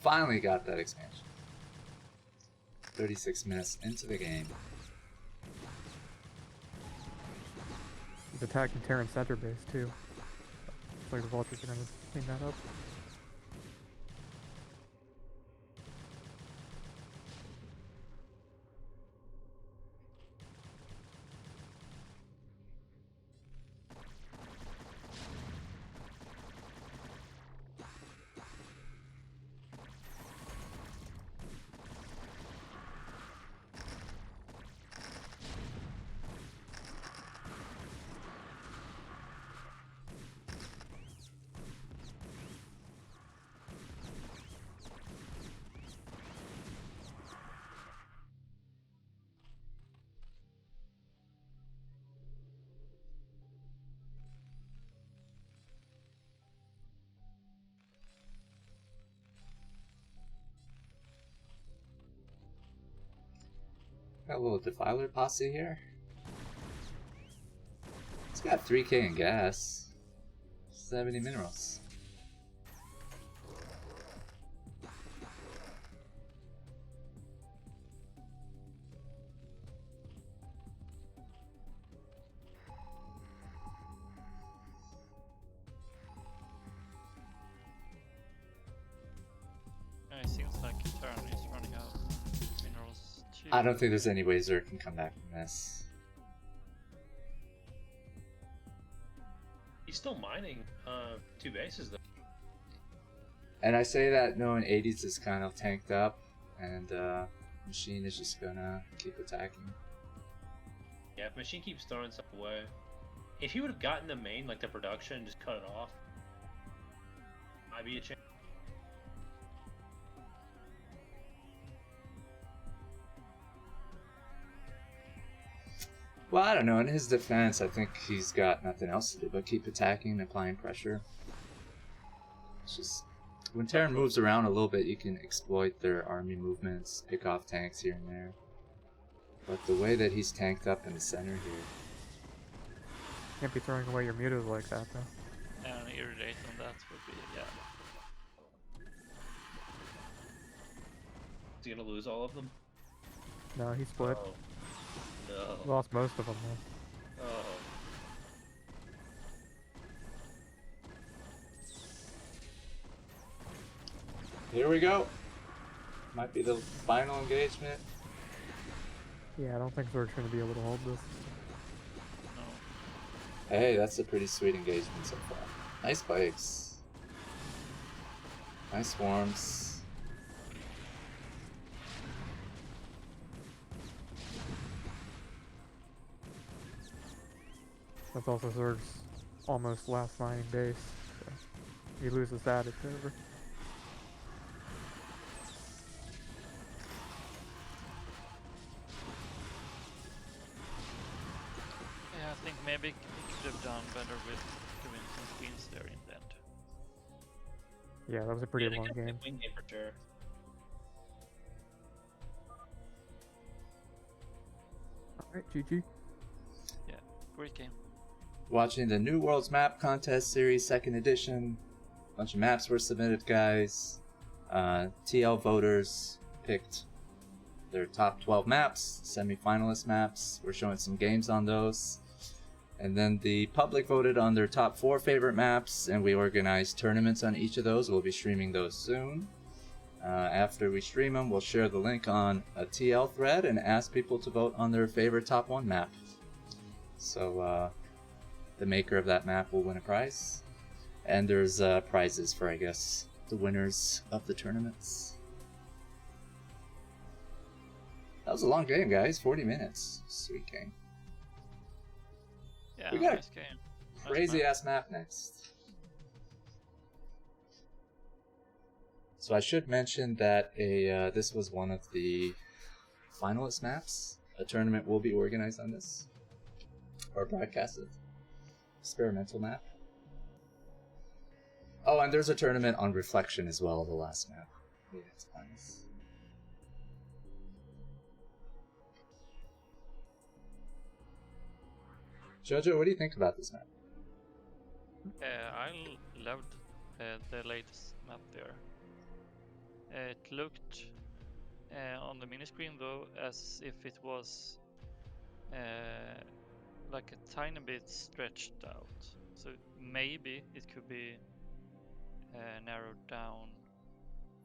Finally got that expansion. 36 minutes into the game. He's attacking Terran center base too. Looks like the vultures are gonna clean that up. Got a little Defiler posse here. It's got 3k in gas. 70 minerals. It seems like Turn is running out of minerals too. I don't think there's any way Zerg can come back from this. He's still mining 2 bases though. And I say that knowing 80s is kind of tanked up, and Machine is just gonna keep attacking. Yeah, if Machine keeps throwing stuff away. If he would have gotten the main, like the production, and just cut it off, might be a chance. Well, I don't know. In his defense, I think he's got nothing else to do but keep attacking and applying pressure. It's just when Terran moves around a little bit, you can exploit their army movements, pick off tanks here and there. But the way that he's tanked up in the center here, Can't be throwing away your mutas like that, though. And irrigate on that would be, yeah. Is he gonna lose all of them? No, he split. Oh. No. Lost most of them, though. Oh. here we go. Might be the final engagement. Yeah, I don't think Zerg's going to be able to hold this. No. Hey, that's a pretty sweet engagement so far. Nice bikes. Nice swarms. That's also Zerg's almost last mining base. So if he loses that, it's over. Yeah, I think maybe he could have done better with doing some queens there in the end. Yeah, that was a pretty Yeah, long they got game. the wing game for sure. Alright, GG. Yeah, great game. Watching the New Worlds Map Contest Series 2nd Edition. Bunch of maps were submitted, guys. TL voters picked their top 12 maps, semi-finalist maps. We're showing some games on those. And then the public voted on their top 4 favorite maps, and we organized tournaments on each of those. We'll be streaming those soon. After we stream them, we'll share the link on a TL thread and ask people to vote on their favorite top 1 map. So the maker of that map will win a prize. And there's prizes for, I guess, the winners of the tournaments. That was a long game, guys. 40 minutes. Sweet game. Yeah, We got nice game. Nice Crazy map. ass map next. So I should mention that this was one of the finalist maps. A tournament will be organized on this, or broadcasted. Experimental map. Oh, and there's a tournament on Reflection as well, the last map. Yeah, it's finals. Jojo, what do you think about this map? I loved the latest map there. It looked on the mini screen though as if it was like a tiny bit stretched out. So maybe it could be narrowed down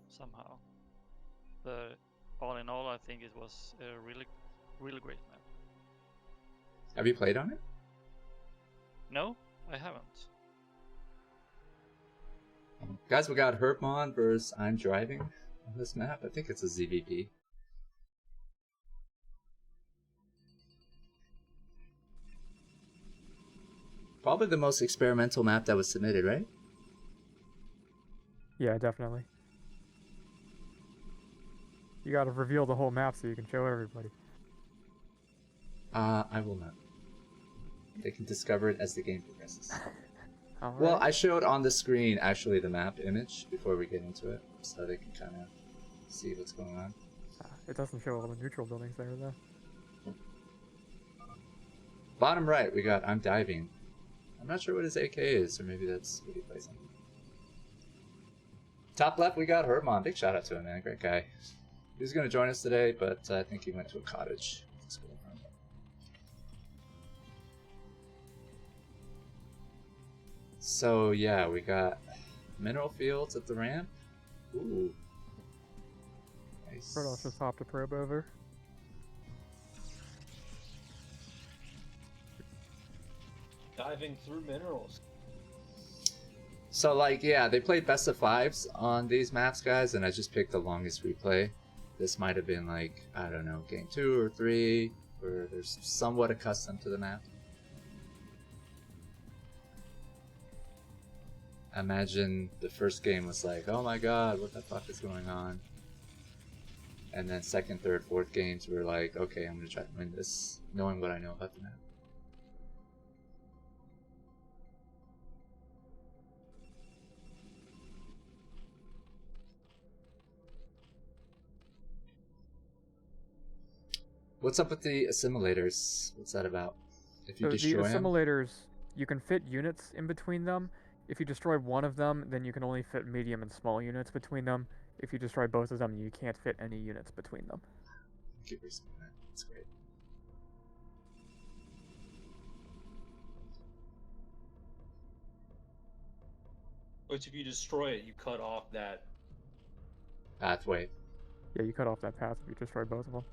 somehow. But all in all, I think it was a really, really great map. Have you played on it? No, I haven't. Guys, we got Herbmon versus ImDiving on this map. I think it's a ZVP. Probably the most experimental map that was submitted, right? Yeah, definitely. You gotta reveal the whole map so you can show everybody. I will not. They can discover it as the game progresses. Alright. Well, I showed on the screen actually the map image before we get into it, so they can kind of see what's going on. It doesn't show all the neutral buildings there, though. Bottom right, we got I'm Diving. I'm not sure what his AK is, or maybe that's what he plays on. Top left, we got Herbmon. Big shout out to him, man. Great guy. He was going to join us today, but I think he went to a cottage. So, yeah, we got mineral fields at the ramp. Ooh. Nice. Strudel just hopped a probe over. Diving through minerals. So, like, yeah, they played best of fives on these maps, guys, and I just picked the longest replay. This might have been, like, I don't know, game 2 or 3, where they're somewhat accustomed to the map. Imagine the first game was like, oh my god, what the fuck is going on? And then second, third, fourth games were like, okay, I'm gonna try to win this, knowing what I know about the map. What's up with the assimilators? What's that about? If you So the destroy them? assimilators, you can fit units in between them. If you destroy one of them, then you can only fit medium and small units between them. If you destroy both of them, you can't fit any units between them. Thank you for saying that. That's great. Which if you destroy it, you cut off that. Pathway. Yeah, you cut off that path if you destroy both of them.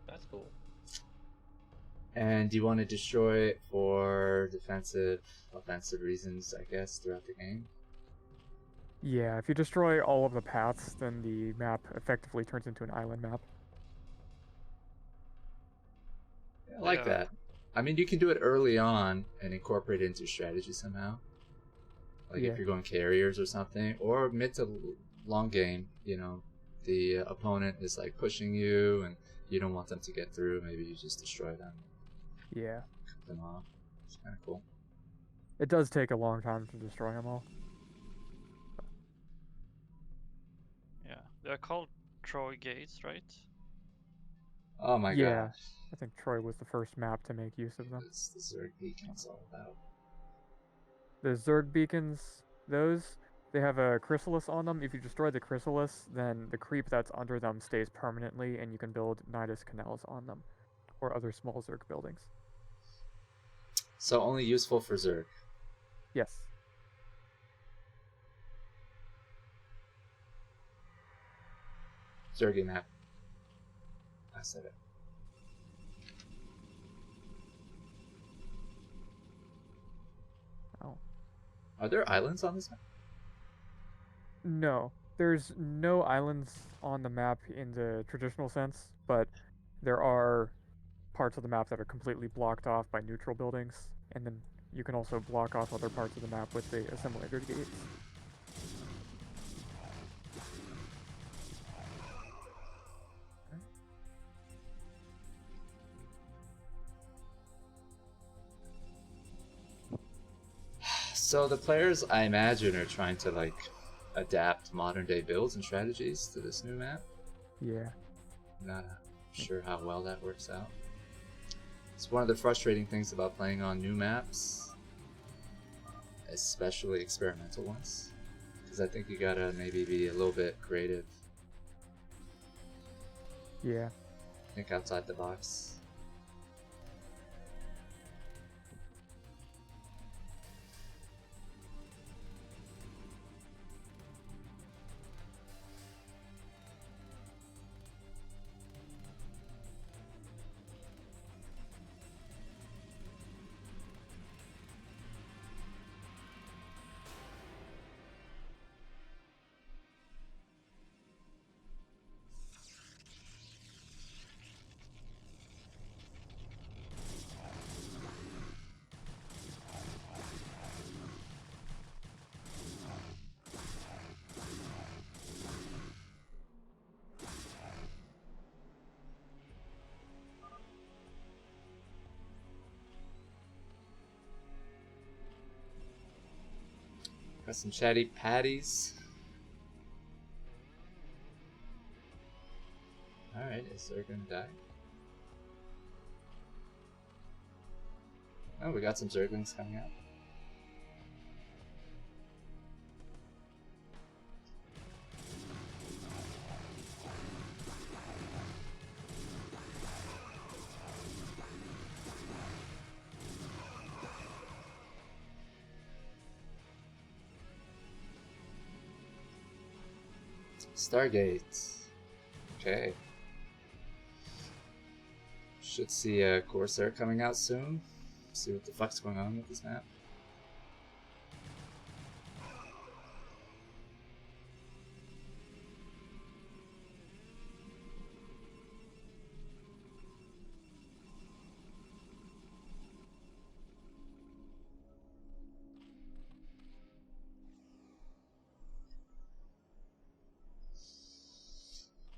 That's cool. And you want to destroy it for defensive, offensive reasons, I guess, throughout the game? Yeah, if you destroy all of the paths, then the map effectively turns into an island map. Yeah, I like Yeah. that. I mean, you can do it early on and incorporate it into strategy somehow. Like Yeah. if you're going carriers or something, or mid to long game, you know, the opponent is like pushing you and you don't want them to get through, maybe you just destroy them, Yeah. cut them off. It's kind of cool. It does take a long time to destroy them all. Yeah, they're called Troy Gates, right? Oh my Yeah. gosh. I think Troy was the first map to make use of them. That's the Zerg beacon's all about. The Zerg beacons, those, they have a chrysalis on them. If you destroy the chrysalis, then the creep that's under them stays permanently, and you can build Nidus canals on them, or other small Zerg buildings. So only useful for Zerg. Yes. Zergy map. I said it. Oh. Are there islands on this map? No. There's no islands on the map in the traditional sense, but there are parts of the map that are completely blocked off by neutral buildings, and then you can also block off other parts of the map with the assimilator gates. So the players, I imagine, are trying to like adapt modern day builds and strategies to this new map. Yeah. Not sure how well that works out. It's one of the frustrating things about playing on new maps, especially experimental ones, because I think you gotta maybe be a little bit creative, Yeah. think outside the box. Got some chatty patties. Alright, is there gonna die? Oh, we got some Zerglings coming out. Stargate. Okay. Should see a Corsair coming out soon. See what the fuck's going on with this map.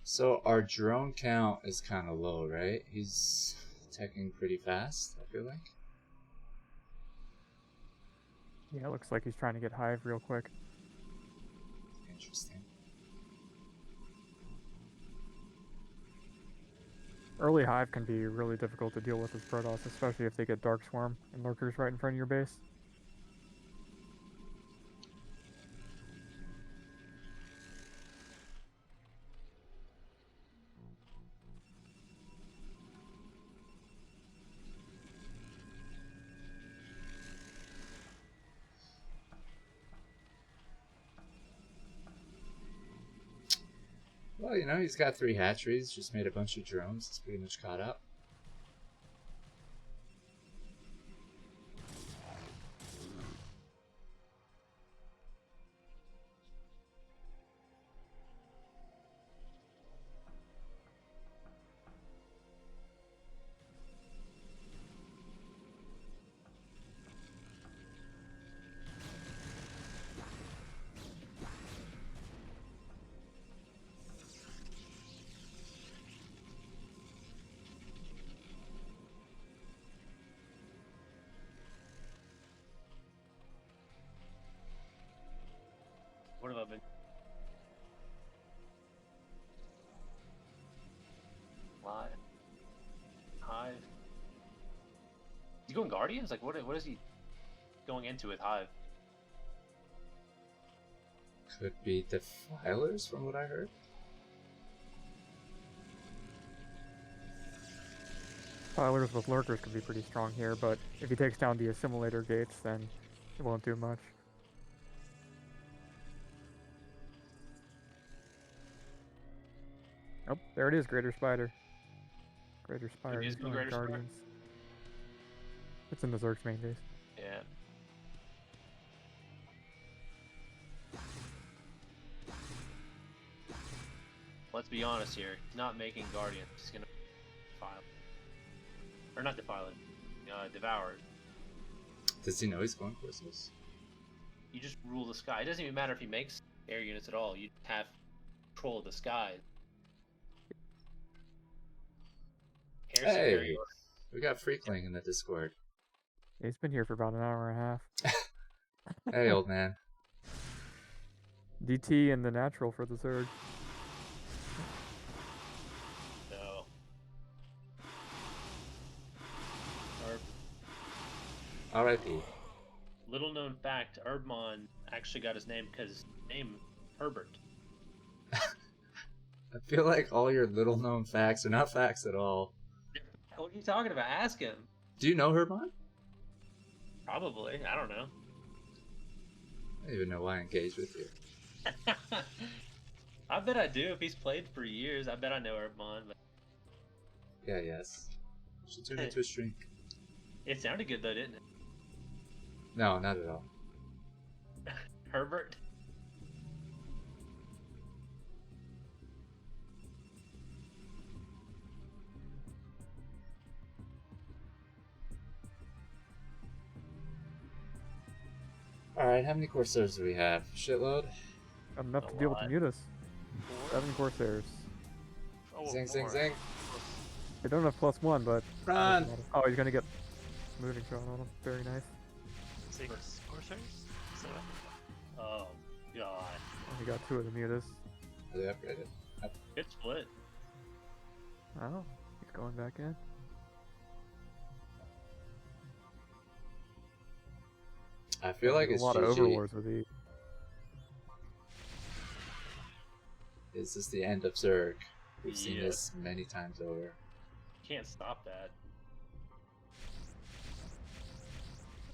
So our drone count is kind of low, right? He's attacking pretty fast, I feel like. Yeah, it looks like he's trying to get Hive real quick. Interesting. Early Hive can be really difficult to deal with as Protoss, especially if they get Dark Swarm and Lurkers right in front of your base. Well, you know, he's got 3 hatcheries, just made a bunch of drones. It's pretty much caught up. What have I been? Live. Hive. He's going Guardians? Like, what is he going into with Hive? Could be Defilers, from what I heard. Pilers with Lurkers could be pretty strong here, but if he takes down the Assimilator gates, then it won't do much. Oh, there it is, Greater Spider. Greater Spider is is the going Greater Spider? Guardians. It's in the Zerg's main base. Yeah. Let's be honest here. He's not making Guardians. He's gonna file. Or not defile it. Devour it. Does he know he's going Corsair? You just rule the sky. It doesn't even matter if he makes air units at all. You have control of the sky. Air Hey, superiority. we got Freakling in the Discord. He's been here for about an hour and a half. Hey, old man. DT and the natural for the Zerg. No. R.I.P. Little known fact, Herbmon actually got his name because his name Herbert. I feel like all your little known facts are not facts at all. What are you talking about? Ask him. Do you know Herbmon? Probably. I don't know. I don't even know why I engaged with you. I bet I do. If he's played for years, I bet I know Herbmon. But Yeah, yes. Should turn into a stream. it sounded good though, didn't it? No, not at all. Herbert. Alright, how many Corsairs do we have? Shitload? Enough A to deal with the lot. Mutas. 4? 7 Corsairs. Oh, Zing, zing, more. zing. They don't have +1, but... Run! Oh, he's gonna get moving shot on him. Very nice. 6 Corsairs? 7? Oh god. And he got 2 of the Mutas. Are they upgraded? Good split. Oh, he's going back in. I feel like There's it's a lot of GG. overlords with these. Is this the end of Zerg? We've seen Yeah. this many times over. Can't stop that.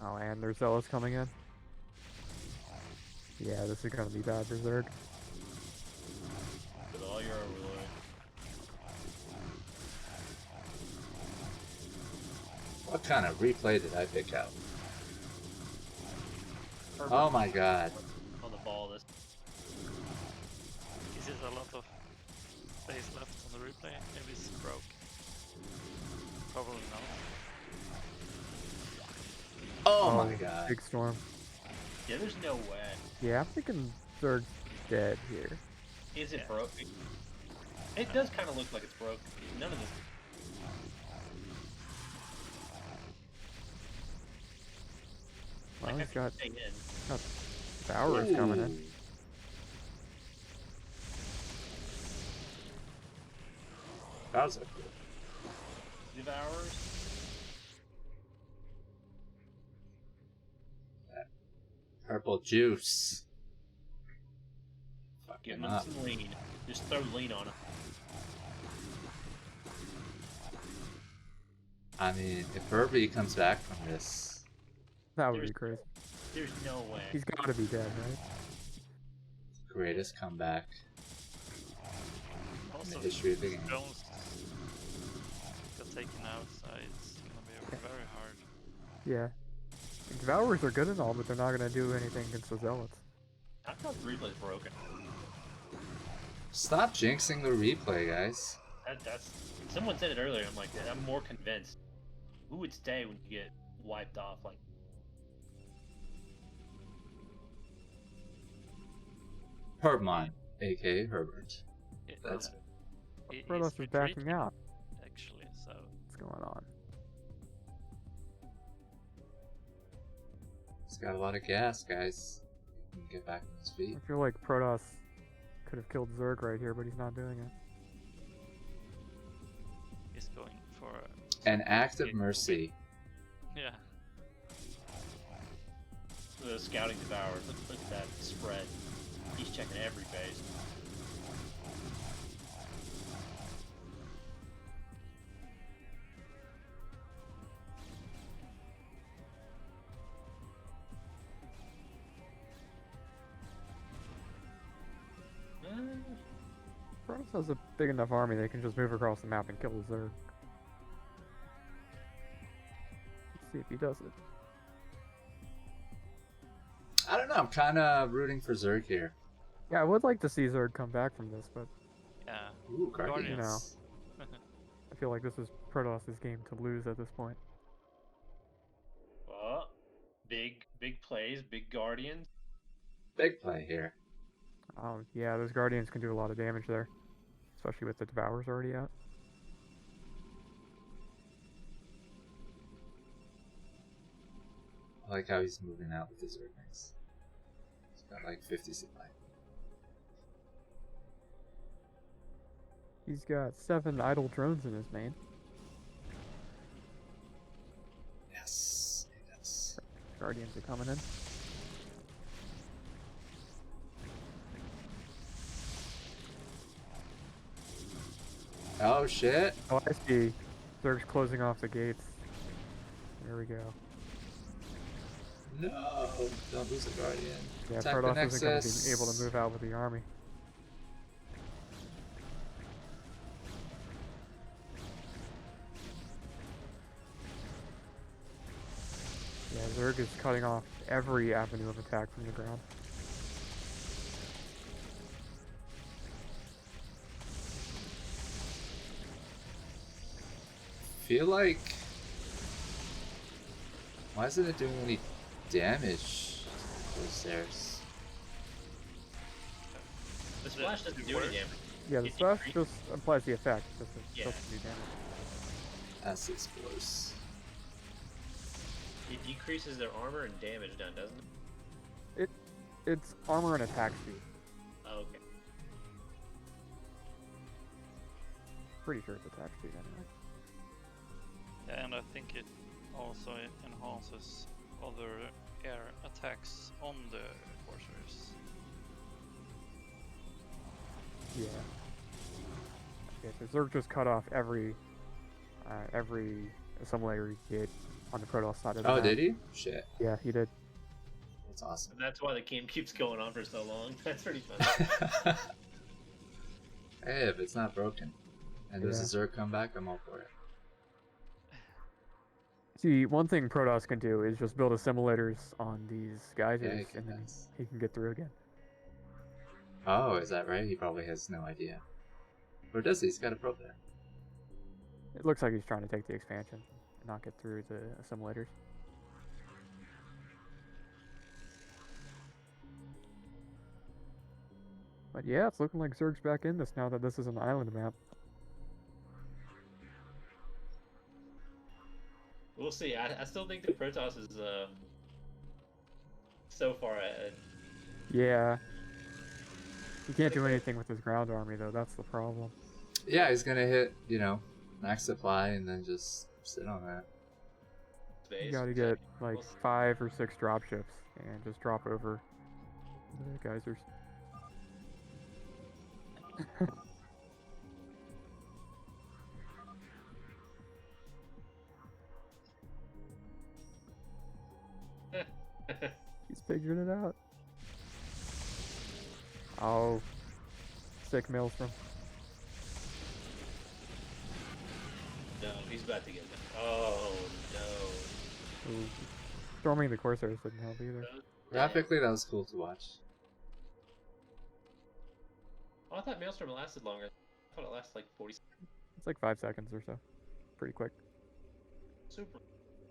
Oh, and there's Zealots coming in. Yeah, this is gonna be bad for Zerg. With all your overlord. What kind of replay did I pick out? Herbmon Oh my god. on the ball this. Is it a lot of space left on the replay? Maybe it's broke. Probably not. Oh my god. Big storm. Yeah, there's no way. Yeah, I'm thinking Zerg's dead here. Is it Yeah. broke? It does kind of look like it's broke. None of this. Well, Like, he's got stay in. Bowers coming in. Ooh. Bowser. Devours. Purple juice. Give Fucking him up. some lean. Just throw lean on him. I mean, if Herbie comes back from this, That would There's- be crazy. There's no way. He's gotta be dead, right? greatest comeback in Also, the history of the game. Jones got taken out, so it's gonna be very hard. Yeah. Devourers are good and all, but they're not gonna do anything against the Zealots. I thought the replay's broken. Stop jinxing the replay, guys. That's someone said it earlier. I'm like, I'm more convinced. Who would stay when you get wiped off? Like, Herbmon, aka Herbert. It, That's he- Protoss he's is backing retreating, out. actually, so What's going on? He's got a lot of gas, guys. He can get back on his feet. I feel like Protoss could have killed Zerg right here, but he's not doing it. he's going for An act of mercy. yeah. the scouting devours. Look at that spread. He's checking every base. Protoss has a big enough army they can just move across the map and kill the Zerg. Let's see if he does it. I don't know, I'm kind of rooting for Zerg here. Yeah, I would like to see Zerg come back from this, but Yeah. Ooh, Guardians. Guardians. I feel like this is Protoss' game to lose at this point. Well, big plays, big guardians. Big play here. Yeah, those Guardians can do a lot of damage there. Especially with the Devours already out. I like how he's moving out with his Zerglings. He's got like 50 supply. He's got 7 idle drones in his main. Yes, he does. Guardians are coming in. Oh shit! Oh, I see. Zerg's closing off the gates. There we go. No! Don't lose a Guardian. Yeah, Attack the Protoss isn't going to Nexus. be able to move out with the army. Yeah, Zerg is cutting off every avenue of attack from the ground. Feel like... Why isn't it doing any damage to those stairs? The splash doesn't do any damage. Yeah, the It splash increase- just applies the effect. It Yeah. doesn't do damage. Acid spores. It decreases their armor and damage done, doesn't it? It's armor and attack speed. Oh, okay. Pretty sure it's attack speed anyway. Yeah, and I think it also enhances other air attacks on the Corsairs. Yeah. Okay, so Zerg just cut off every assimilator he did on the Protoss side of the Oh, map. did he? Shit. Yeah, he did. That's awesome. And that's why the game keeps going on for so long. That's pretty funny. Hey, if it's not broken and there's a Yeah. Zerg comeback, I'm all for it. See, one thing Protoss can do is just build assimilators on these geysers, can, and then that's- he can get through again. Oh, is that right? He probably has no idea. Or does he? He's got a probe there. It looks like he's trying to take the expansion and not get through the assimilators. But yeah, it's looking like Zerg's back in this now that this is an island map. We'll see. I still think the Protoss is so far ahead. Yeah. He can't do anything with his ground army though, that's the problem. Yeah, he's gonna hit, max supply and then just sit on that. You gotta get like 5 or 6 dropships and just drop over the geysers. He's figuring it out. Oh. Sick Maelstrom. No, he's about to get it. Oh no. Ooh. Storming the Corsairs didn't help either. Graphically, that was cool to watch. Oh, I thought Maelstrom lasted longer. I thought it lasted like 40 seconds. It's like 5 seconds or so. Pretty quick. Super.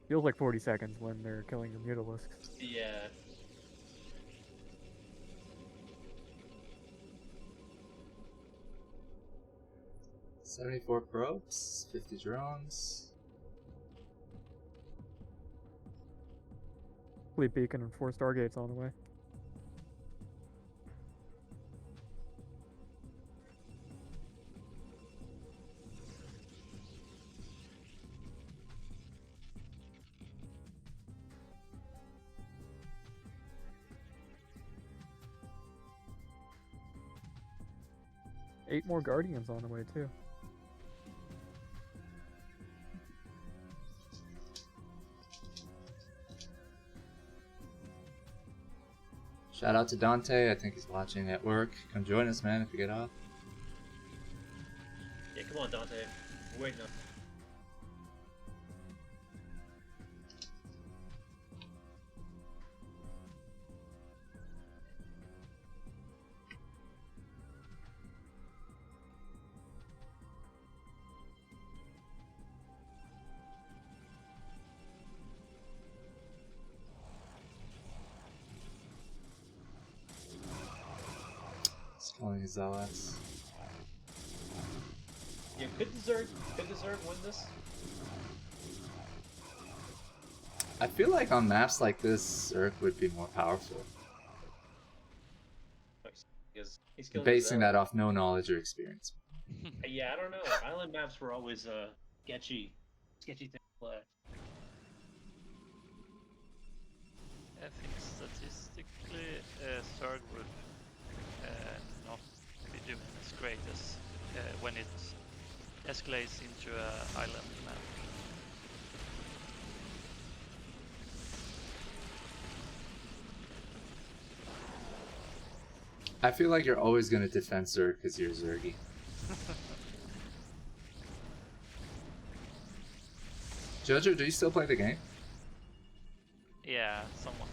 Feels like 40 seconds when they're killing your Mutalisks. Yeah. $74 probes, 50 drones. Fleet Beacon and 4 Stargates on the way. Eight more Guardians on the way too. Shout out to Dante. I think he's watching at work. Come join us, man, if you get off. Yeah, come on, Dante. We're waiting up. Calling his zealots. Yeah, could the Zerg win this? I feel like on maps like this, Zerg would be more powerful. Because he's killing Basing his, that off no knowledge or experience. Yeah, I don't know. Island maps were always sketchy thing to play. I think statistically, Zerg would not be doing as great as when it escalates into an island map. I feel like you're always going to defend Zerg because you're Zergy. Jojo, do you still play the game? Yeah, somewhat.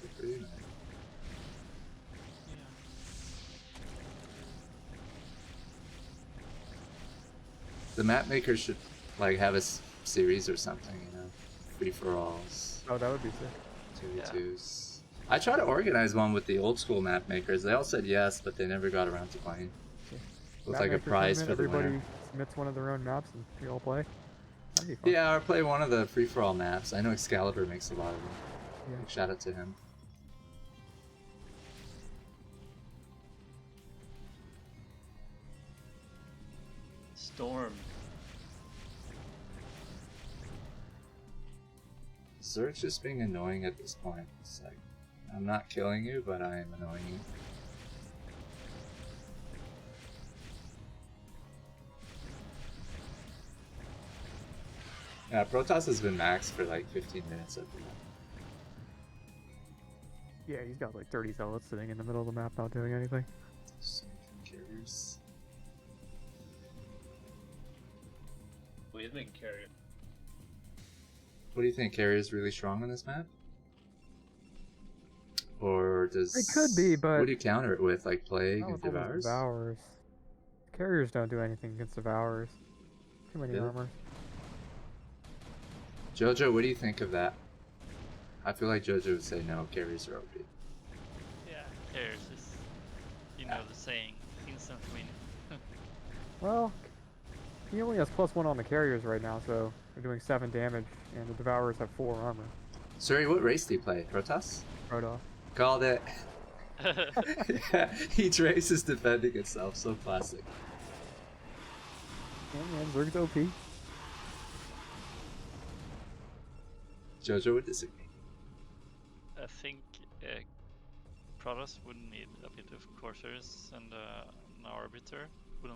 Good for you, man. The map makers should like have a series or something, free for alls, Oh, that would be sick. 2v2s. I tried to organize one with the old school map makers. They all said yes, but they never got around to playing. With like a Map maker prize for tournament, the winner. everybody submits one of their own maps and we all play. That'd be fun. Yeah, or play one of the free for all maps. I know Excalibur makes a lot of them. Yeah. Like, shout out to him. Zerg's just being annoying at this point. It's like, I'm not killing you, but I am annoying you. Yeah, Protoss has been maxed for like 15 minutes of the map. Yeah, he's got like 30 zealots sitting in the middle of the map not doing anything. So carriers. We have making carrier. What do you think? Carrier's really strong on this map? Or does... It could be, but... What do you counter it with? Like Plague Not and with all those Devours? Devours. Carriers don't do anything against Devours. Too many Really? armor. Jojo, what do you think of that? I feel like Jojo would say no, carriers are OP. Yeah, carriers is, you know, the saying, instant win. Well, he only has +1 on the carriers right now, so they're doing 7 damage, and the Devours have 4 armor. Sorry, what race do you play? Protoss? Protoss. Called it. Yeah, each race is defending itself, so classic. Yeah, man, Zerg's OP. Jojo would disagree. I think Protoss would need a bit of coursers and an arbiter would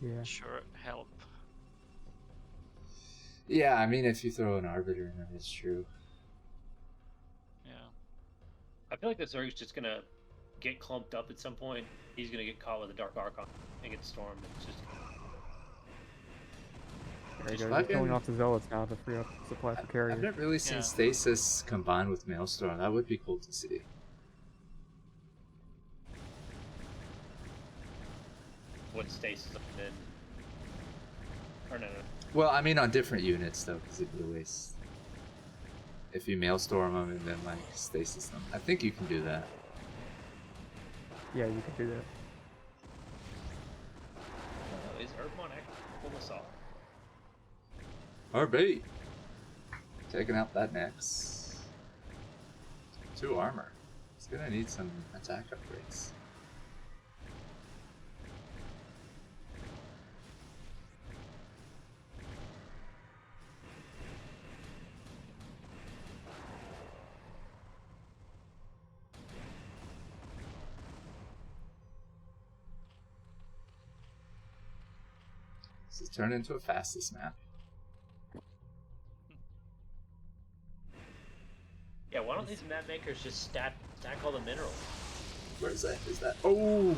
Yeah. sure help. Yeah, I mean, if you throw an arbiter in there, it's true. Yeah. I feel like the Zerg's just gonna get clumped up at some point. He's gonna get caught with a Dark Archon and get stormed. It's just There you Just go. He's killing fucking- off the zealots now to free up supply for carriers. I've never really seen Yeah. Stasis combined with Maelstrom. That would be cool to see. what stasis and then. Or no. Well, I mean on different units though, because it'd be a waste. If you Maelstrom them and then like Stasis them. I think you can do that. Yeah, you can do that. Is Herbmon actually pull this off? RB! Taking out that next. 2 armor. It's gonna need some attack upgrades. This has turned into a fastest map. Yeah, why don't these map makers just stack all the minerals? Where is that? Is that? Oh!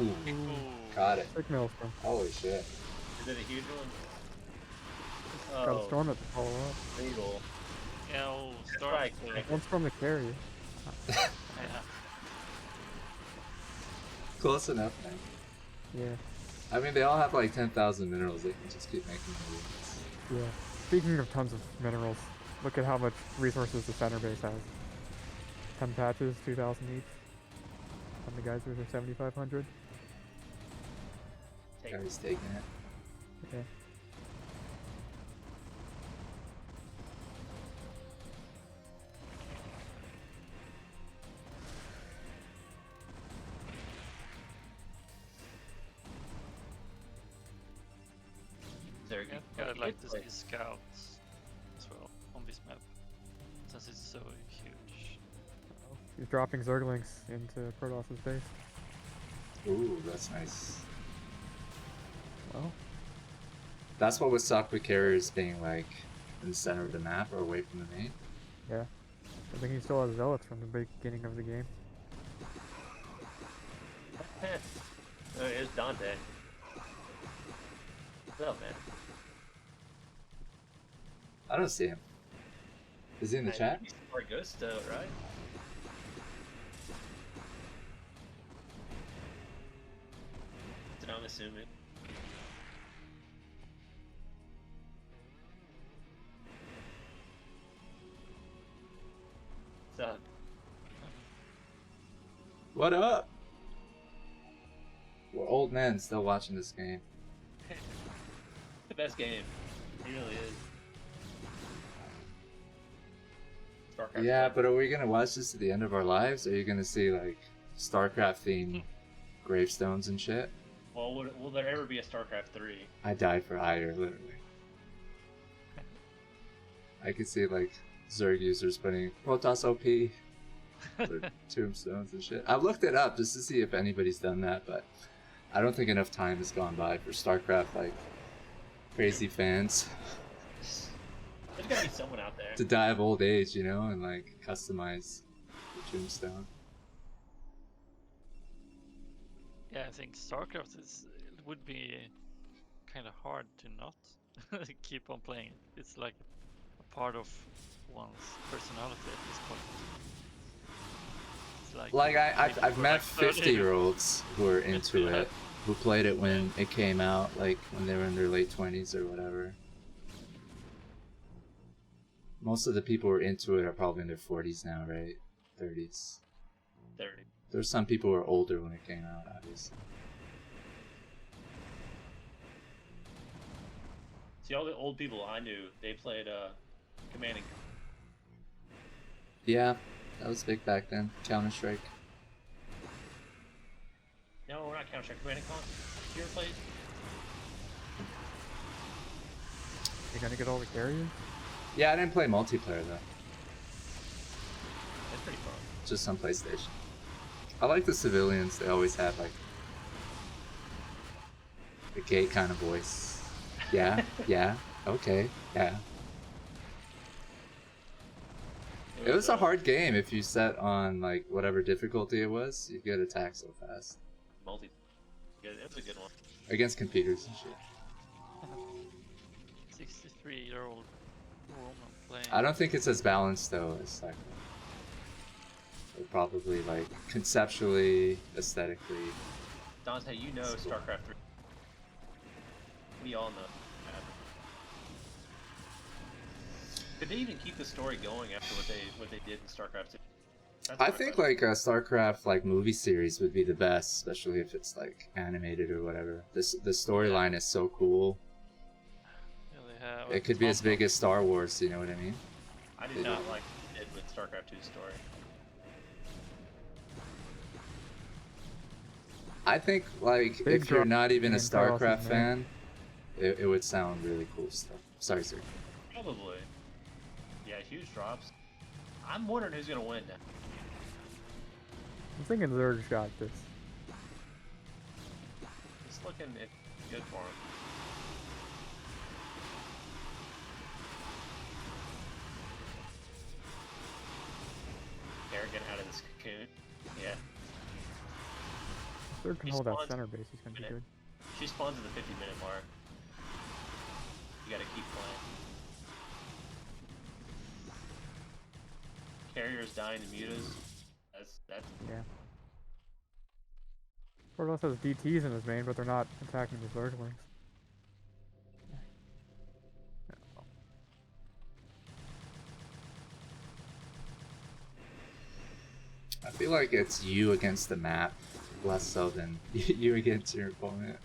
Got it. Sick Maelstrom. Holy shit. Is it a huge one? Got a Oh, storm at the follow up. brutal. Yeah, oh, That's Storm. right. One's from the carrier. Yeah. Close enough, man. Yeah. I mean, they all have like 10,000 minerals. They can just keep making more units. Yeah. Speaking of tons of minerals, look at how much resources the center base has. 10 patches, 2,000 each. And the geysers are 7,500. Take Gary's taking it. Okay. Zerg. Yeah, I'd like to see scouts as well on this map, since it's so huge. He's dropping Zerglings into Protoss's base. Ooh, that's nice. Well, That's what would suck with carriers being like in the center of the map or away from the main. yeah. I think he still has zealots from the beginning of the game. Oh, here's Dante. What's up, man? I don't see him. Is he in the chat? He's smart ghost, right? That's what I'm assuming. What's up? What up? We're old men still watching this game. The best game. It really is. StarCraft. Yeah, but are we gonna watch this to the end of our lives? Or are you gonna see like StarCraft themed gravestones and shit? Well, will there ever be a StarCraft 3? I died for hire, literally. I could see like Zerg users putting Protoss OP for tombstones and shit. I've looked it up just to see if anybody's done that, but I don't think enough time has gone by for StarCraft like crazy fans There's gotta be someone out there. to die of old age, you know, and like customize the tombstone. Yeah, I think StarCraft would be kind of hard to not keep on playing. It's like a part of one's personality at this point. It's Like I've people met like 30. 50-year-olds who are into Yeah. it, who played it when it came out, like when they were in their late 20s or whatever. Most of the people who are into it are probably in their 40s now, right? 30s. 30. There's some people who are older when it came out, obviously. See, all the old people I knew, they played Command and Yeah, that was big back then. Counter-Strike. No, we're not Counter-Strike. Command and Conquer. You ever played? You gonna get all the carriers? Yeah, I didn't play multiplayer though. That's pretty fun. Just on PlayStation. I like the civilians. They always have like a gay kind of voice. Yeah, yeah, okay, yeah. It was a hard game if you set on like whatever difficulty it was. You get attacked so fast Multi. Yeah, that's a good one. against computers and shit. 63-year-old woman playing. I don't think it's as balanced though as like probably like conceptually, aesthetically. Dante, you know That's cool. StarCraft 3. We all know. Could they even keep the story going after what they did in StarCraft 2? That's I my think question. like a StarCraft like movie series would be the best, especially if it's like animated or whatever. The storyline is so cool. Yeah, they have It could be as big as Star Wars. You know what I mean? I did they not do. like what they did with StarCraft 2's story. I think like Big if you're drop not even a in Carl's StarCraft name. fan, it would sound really cool stuff. Sorry, sir. Probably. Yeah, huge drops. I'm wondering who's gonna win now. I'm thinking Zerg's got this. It's looking good for him. Kerrigan out of this cocoon. Yeah. If Zerg can He hold that spawns center base, he's gonna be minute. good. She spawns at the 50-minute mark. You gotta keep playing. Carrier's dying to mutas. That's Yeah. Protoss has DTs in his main, but they're not attacking the Zerglings. I feel like it's you against the map, less so than you against your opponent.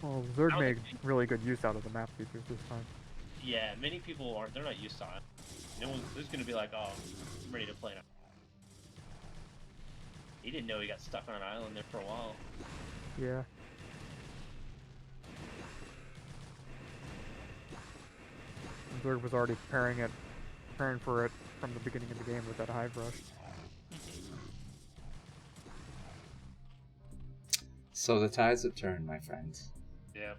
Well, I Zerg don't made think- really good use out of the map features this time. yeah. Many people aren't. They're not used to it. No one. Who's gonna be like, oh, I'm ready to play now. He didn't know he got stuck on an island there for a while. Yeah. And Zerg was already preparing for it from the beginning of the game with that hive rush. So the tides have turned, my friends. Yeah.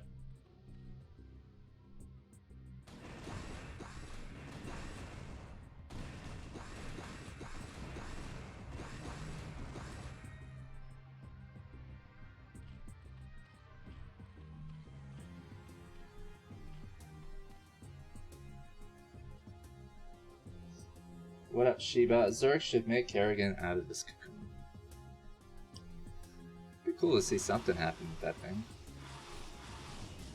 What up, Sheba? Zerg should make Kerrigan out of this cocoon. Be cool to see something happen with that thing.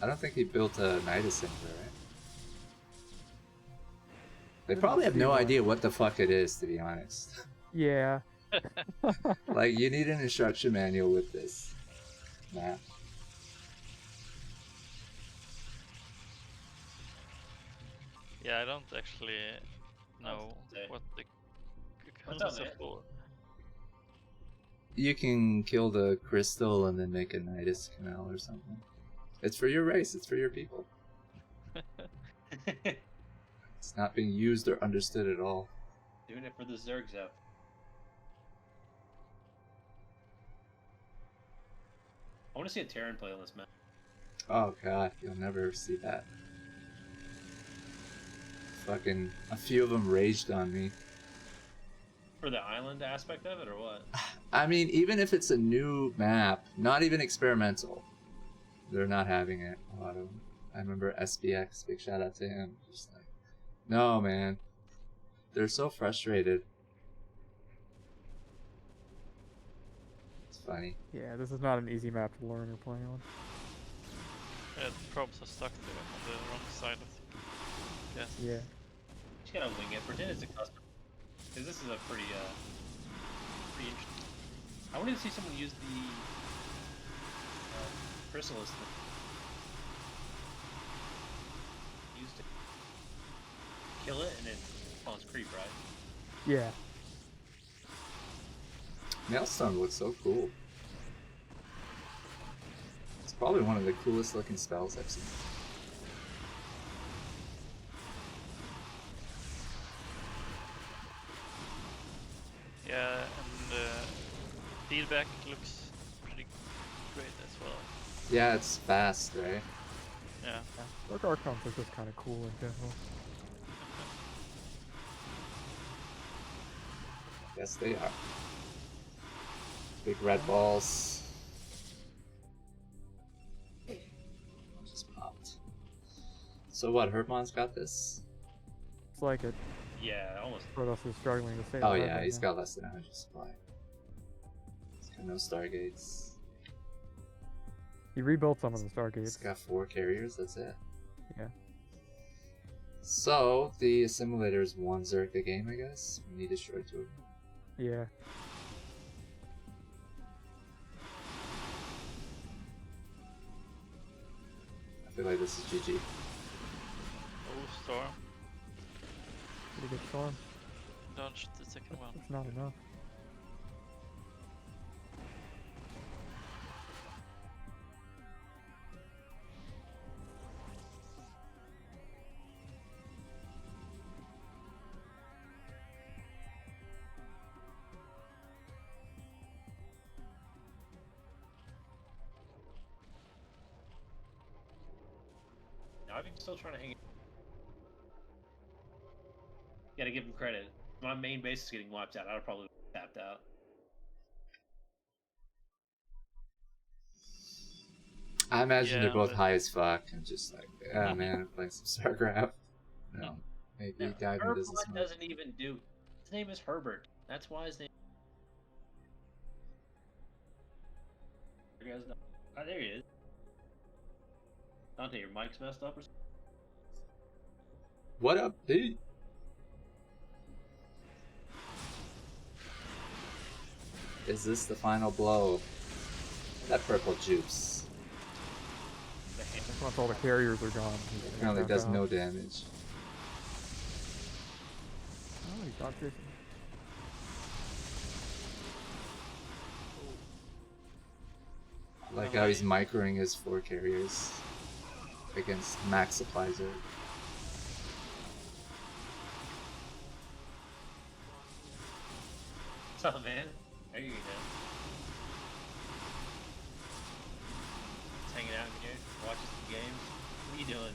I don't think he built a Nidus in there, right? They probably have no idea what the fuck it is, to be honest. Yeah. Like, you need an instruction manual with this map. Yeah, I don't actually know Okay. what the What's cocoons up, are man? for. You can kill the crystal and then make a Nidus canal or something. It's for your race, it's for your people. It's not being used or understood at all. Doing it for the Zergs up. I want to see a Terran play on this map. Oh god, you'll never see that. Fucking a few of them raged on me. For the island aspect of it, or what? I mean, even if it's a new map, not even experimental, they're not having it. A lot of them. I remember SBX, big shout out to him. Just like, no, man. They're so frustrated. It's funny. Yeah, this is not an easy map to learn or play on. Yeah, the probes are stuck there on the wrong side of the... Yes. Yeah. Just gotta wing it. Pretend it's a custom. Because this is a pretty interesting. I wanted to see someone use the chrysalis thing. Used it. Kill it and then spawns creep, right? Yeah. Maelstrom looks so cool. It's probably one of the coolest looking spells I've seen. Yeah, and feedback looks pretty great as well. Yeah, it's fast, right? Yeah. Dark Archons are just kind of cool in general. Yes, they are. Big red balls. Just popped. So what, Herbmon's got this? It's like it. Yeah, almost. Protoss is struggling to stay Oh alive yeah, right he's now. got less than 100 supply. He's got no Stargates. He rebuilt some of the He's Stargates. got 4 carriers, that's it. Yeah. So, the assimilators won Zerg a game, I guess. We need to destroy 2 of them. Yeah. I feel like this is GG. Oh, Storm. Pretty good storm. Dodged the second one. It's not enough. Now I'm still trying to hang it. Gotta give him credit. My main base is getting wiped out. I'd probably be tapped out. I imagine they're Yeah, both but- high as fuck and just like, oh man, I'm playing some StarCraft. No, maybe Yeah, dive into this. Herbmon doesn't even do. His name is Herbert. That's why his name. You guys know. Oh, there he is. Dante, your mic's messed up or something? What up, dude? Is this the final blow? That purple juice Once all the carriers are gone. he's gonna apparently tap does out. no damage. Oh, he's got this. I like how he's microing his 4 carriers against max supply Zerg. What's up, man? There you go. Just hanging out in here, watching some games. What are you doing?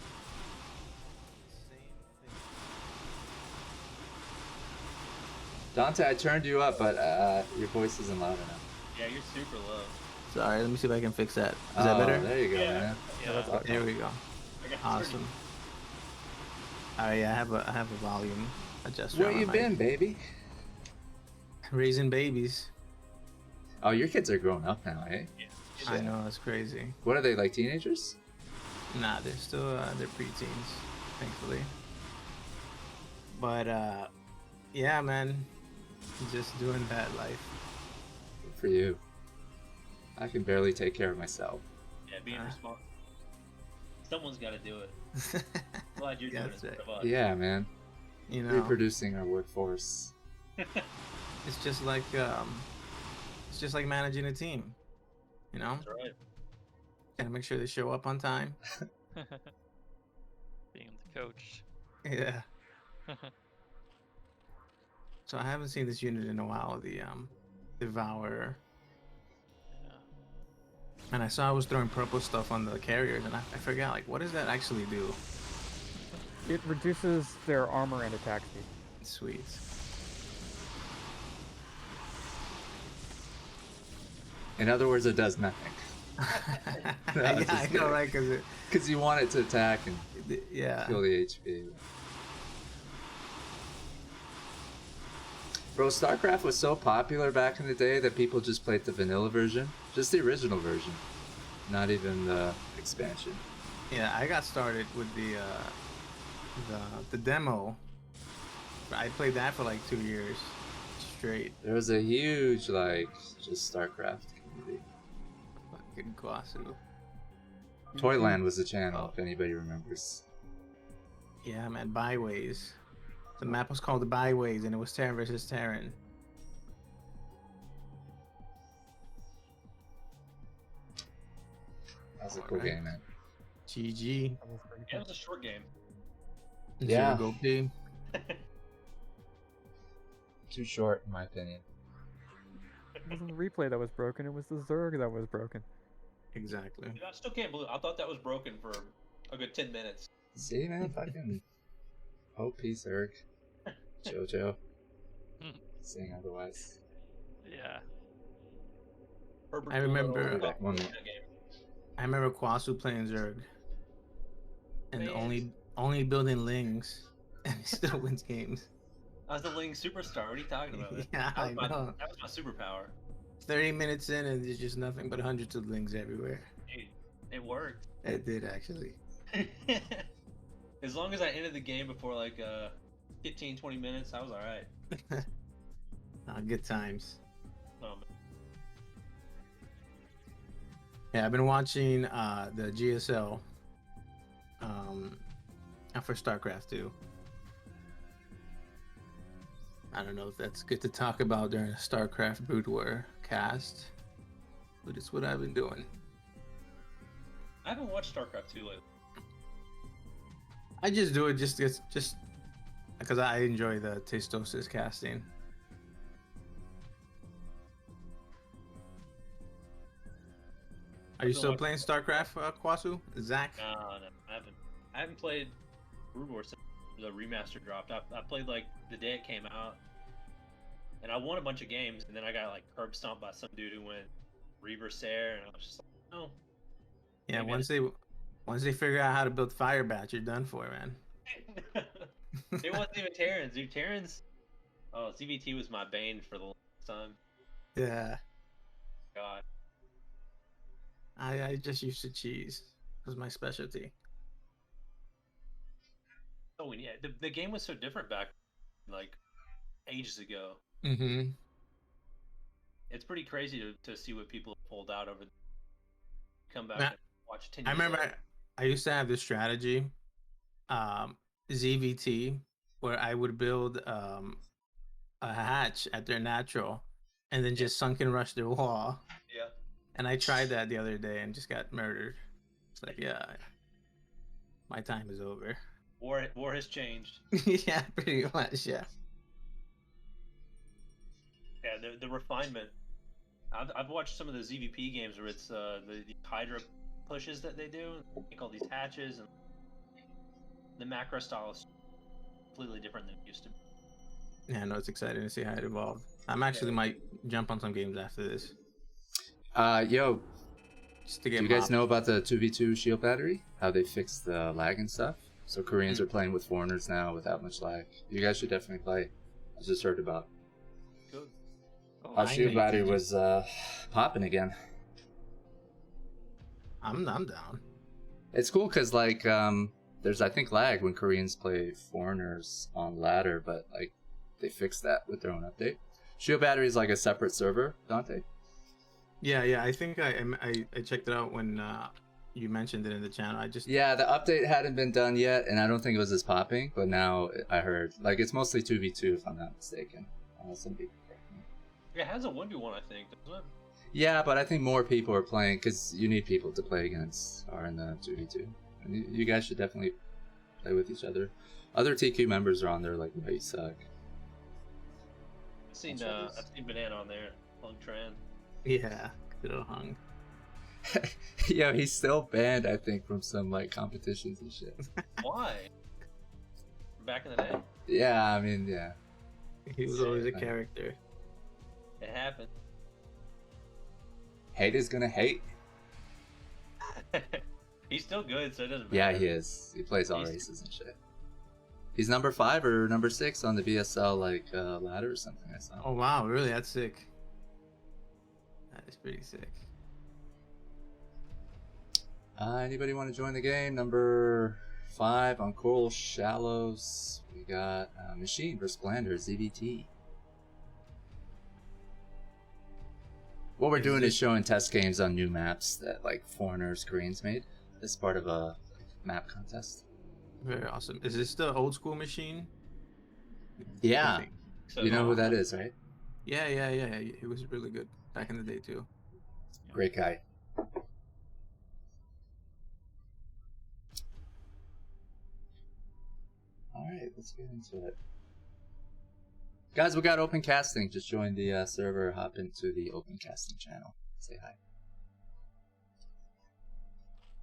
Dante, I turned you up, but your voice isn't loud enough. Yeah, you're super low. Sorry, let me see if I can fix that. Is Oh, that better? There you go, Yeah. man. Yeah. that's awesome. There we go. I got Awesome. Alright, yeah, I have a volume adjuster. Where on my you mic. been, baby? Raising babies. Oh, your kids are grown up now, eh? I know, it's crazy. What are they, like teenagers? Nah, they're still they're preteens, thankfully. But yeah, man, just doing that life. Good for you. I can barely take care of myself. Yeah, being responsible. Someone's got to do it. Glad you're Yeah, doing that's it right. instead of us. Yeah, man. You know, Reproducing our workforce. it's just like managing a team. You know, That's right. gotta make sure they show up on time. Being the coach. Yeah. So I haven't seen this unit in a while. The Devourer. Yeah. And I saw I was throwing purple stuff on the carriers, and I forgot, like, what does that actually do? It reduces their armor and attack speed. Sweet. In other words, it does nothing. Yeah, I know, right? Because you want it to attack and Yeah. kill the HP. Bro, StarCraft was so popular back in the day that people just played the vanilla version. Just the original version. Not even the expansion. Yeah, I got started with the demo. I played that for like 2 years straight. There was a huge, like, just StarCraft community. Fucking Kwasu. Toyland was the channel, if anybody remembers. Yeah, man, Byways. The map was called the Byways, and it was Terran versus Terran. That was a cool game, man. GG. That was pretty Yeah, it cool. was a short game. Yeah. Go team. Too short, in my opinion. It wasn't the replay that was broken, it was the Zerg that was broken. Exactly. I still can't believe. I thought that was broken for a good 10 minutes. See, man, fucking OP Zerg. JoJo. Saying otherwise. Yeah. Herbert I remember- Mullet, Back one that minute. game. I remember Kwasu playing Zerg. And Man. only building Lings. And he still wins games. I was the Ling superstar. What are you talking about? Man? Yeah, I that was know. That was my superpower. 30 minutes in, and there's just nothing but hundreds of Lings everywhere. Dude, it worked. It did, actually. As long as I ended the game before like 15, 20 minutes, I was alright. Good times. Um, Yeah, I've been watching the GSL for StarCraft 2. I don't know if that's good to talk about during a StarCraft Boudoir cast, but it's what I've been doing. I haven't watched StarCraft 2 lately. I just do it just because I enjoy the Testosis casting. Are you still playing StarCraft, Kwasu? Zach? No, I haven't played Brood War since the remaster dropped. I played like the day it came out, and I won a bunch of games, and then I got like curb stomped by some dude who went Reaver Sair, and I was just like, oh. Yeah, Maybe once they figure out how to build Fire Batch, you're done for, man. It wasn't even Terrans, dude. Terrans. Oh, CVT was my bane for the longest time. Yeah, God. I just used to cheese. It was my specialty. Oh, and yeah, the game was so different back, like, ages ago. Mm-hmm. It's pretty crazy to see what people have pulled out over. Come back Now, and watch 10 I years remember later. I used to have this strategy, ZVT, where I would build a hatch at their natural, and then just sunken rush their wall. Yeah. And I tried that the other day and just got murdered. It's like, yeah, my time is over. War has changed. Yeah, pretty much, yeah. Yeah, the refinement. I've watched some of the ZVP games where it's the Hydra pushes that they do, make all these hatches, and the macro style is completely different than it used to be. Yeah, no, it's exciting to see how it evolved. I'm actually might jump on some games after this. Yo, Just to do get you guys mopped. know about the 2v2 shield battery? How they fixed the lag and stuff? So Koreans are playing with foreigners now without much lag. You guys should definitely play. I just heard about. Good. Oh, Our I shield need battery to- was popping again. I'm down. It's cool because like there's I think lag when Koreans play foreigners on ladder, but like they fixed that with their own update. Shield battery is like a separate server, Dante. Yeah, I think I checked it out when you mentioned it in the channel. Yeah, the update hadn't been done yet, and I don't think it was as popping. But now I heard like it's mostly 2v2 if I'm not mistaken. Some people. It has a 1v1, I think, doesn't it? Yeah, but I think more people are playing because you need people to play against are in the 2v2. And you guys should definitely play with each other. Other TQ members are on there like, "Why you suck." I've seen Banana on there. Hung Tran. Yeah, good old Hung. Yeah, he's still banned, I think, from some like competitions and shit. Why? Back in the day. Yeah, I mean, yeah. He was always a character. It happened. Hate is gonna hate. He's still good, so it doesn't matter. Yeah, he is. He plays all races and shit. He's number 5 or number 6 on the BSL like ladder or something. I saw. Oh wow, really? That's sick. That is pretty sick. Anybody want to join the game? Number 5 on Coral Shallows. We got Machine vs. Blander, ZBT. What we're doing is showing test games on new maps that like Foreigners Koreans made as part of a map contest. Very awesome. Is this the old school Machine? Yeah. So, You know who that is, right? Yeah. He was really good back in the day too. Great guy. Alright, let's get into it. Guys, we got open casting. Just join the server, hop into the open casting channel. Say hi.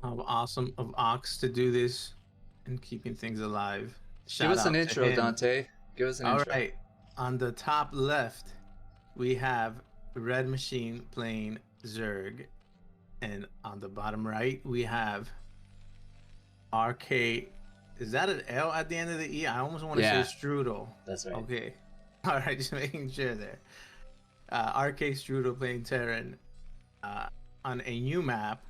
How awesome of Ox to do this and keeping things alive. Give us Shout an out to intro, him. Dante. Give us an intro. All right. On the top left, we have Red Machine playing Zerg. And on the bottom right, we have RK. Is that an L at the end of the E? I almost want to say Strudel. That's right. Okay. All right, just making sure there. RK Strudel playing Terran on a new map.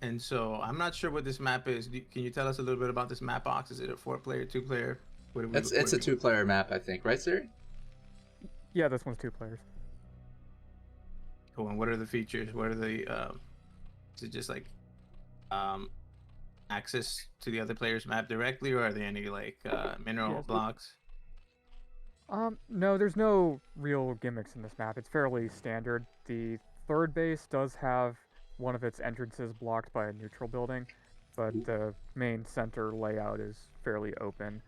And so I'm not sure what this map is. Can you tell us a little bit about this map, Ox? Is it a 4-player, 2-player? It's a 2-player map, I think. Right, Siri? Yeah, this one's 2 players. Cool. And what are the features? What are the... is it just like access to the other player's map directly, or are there any like mineral blocks? No, there's no real gimmicks in this map. It's fairly standard. The third base does have one of its entrances blocked by a neutral building, but the main center layout is fairly open.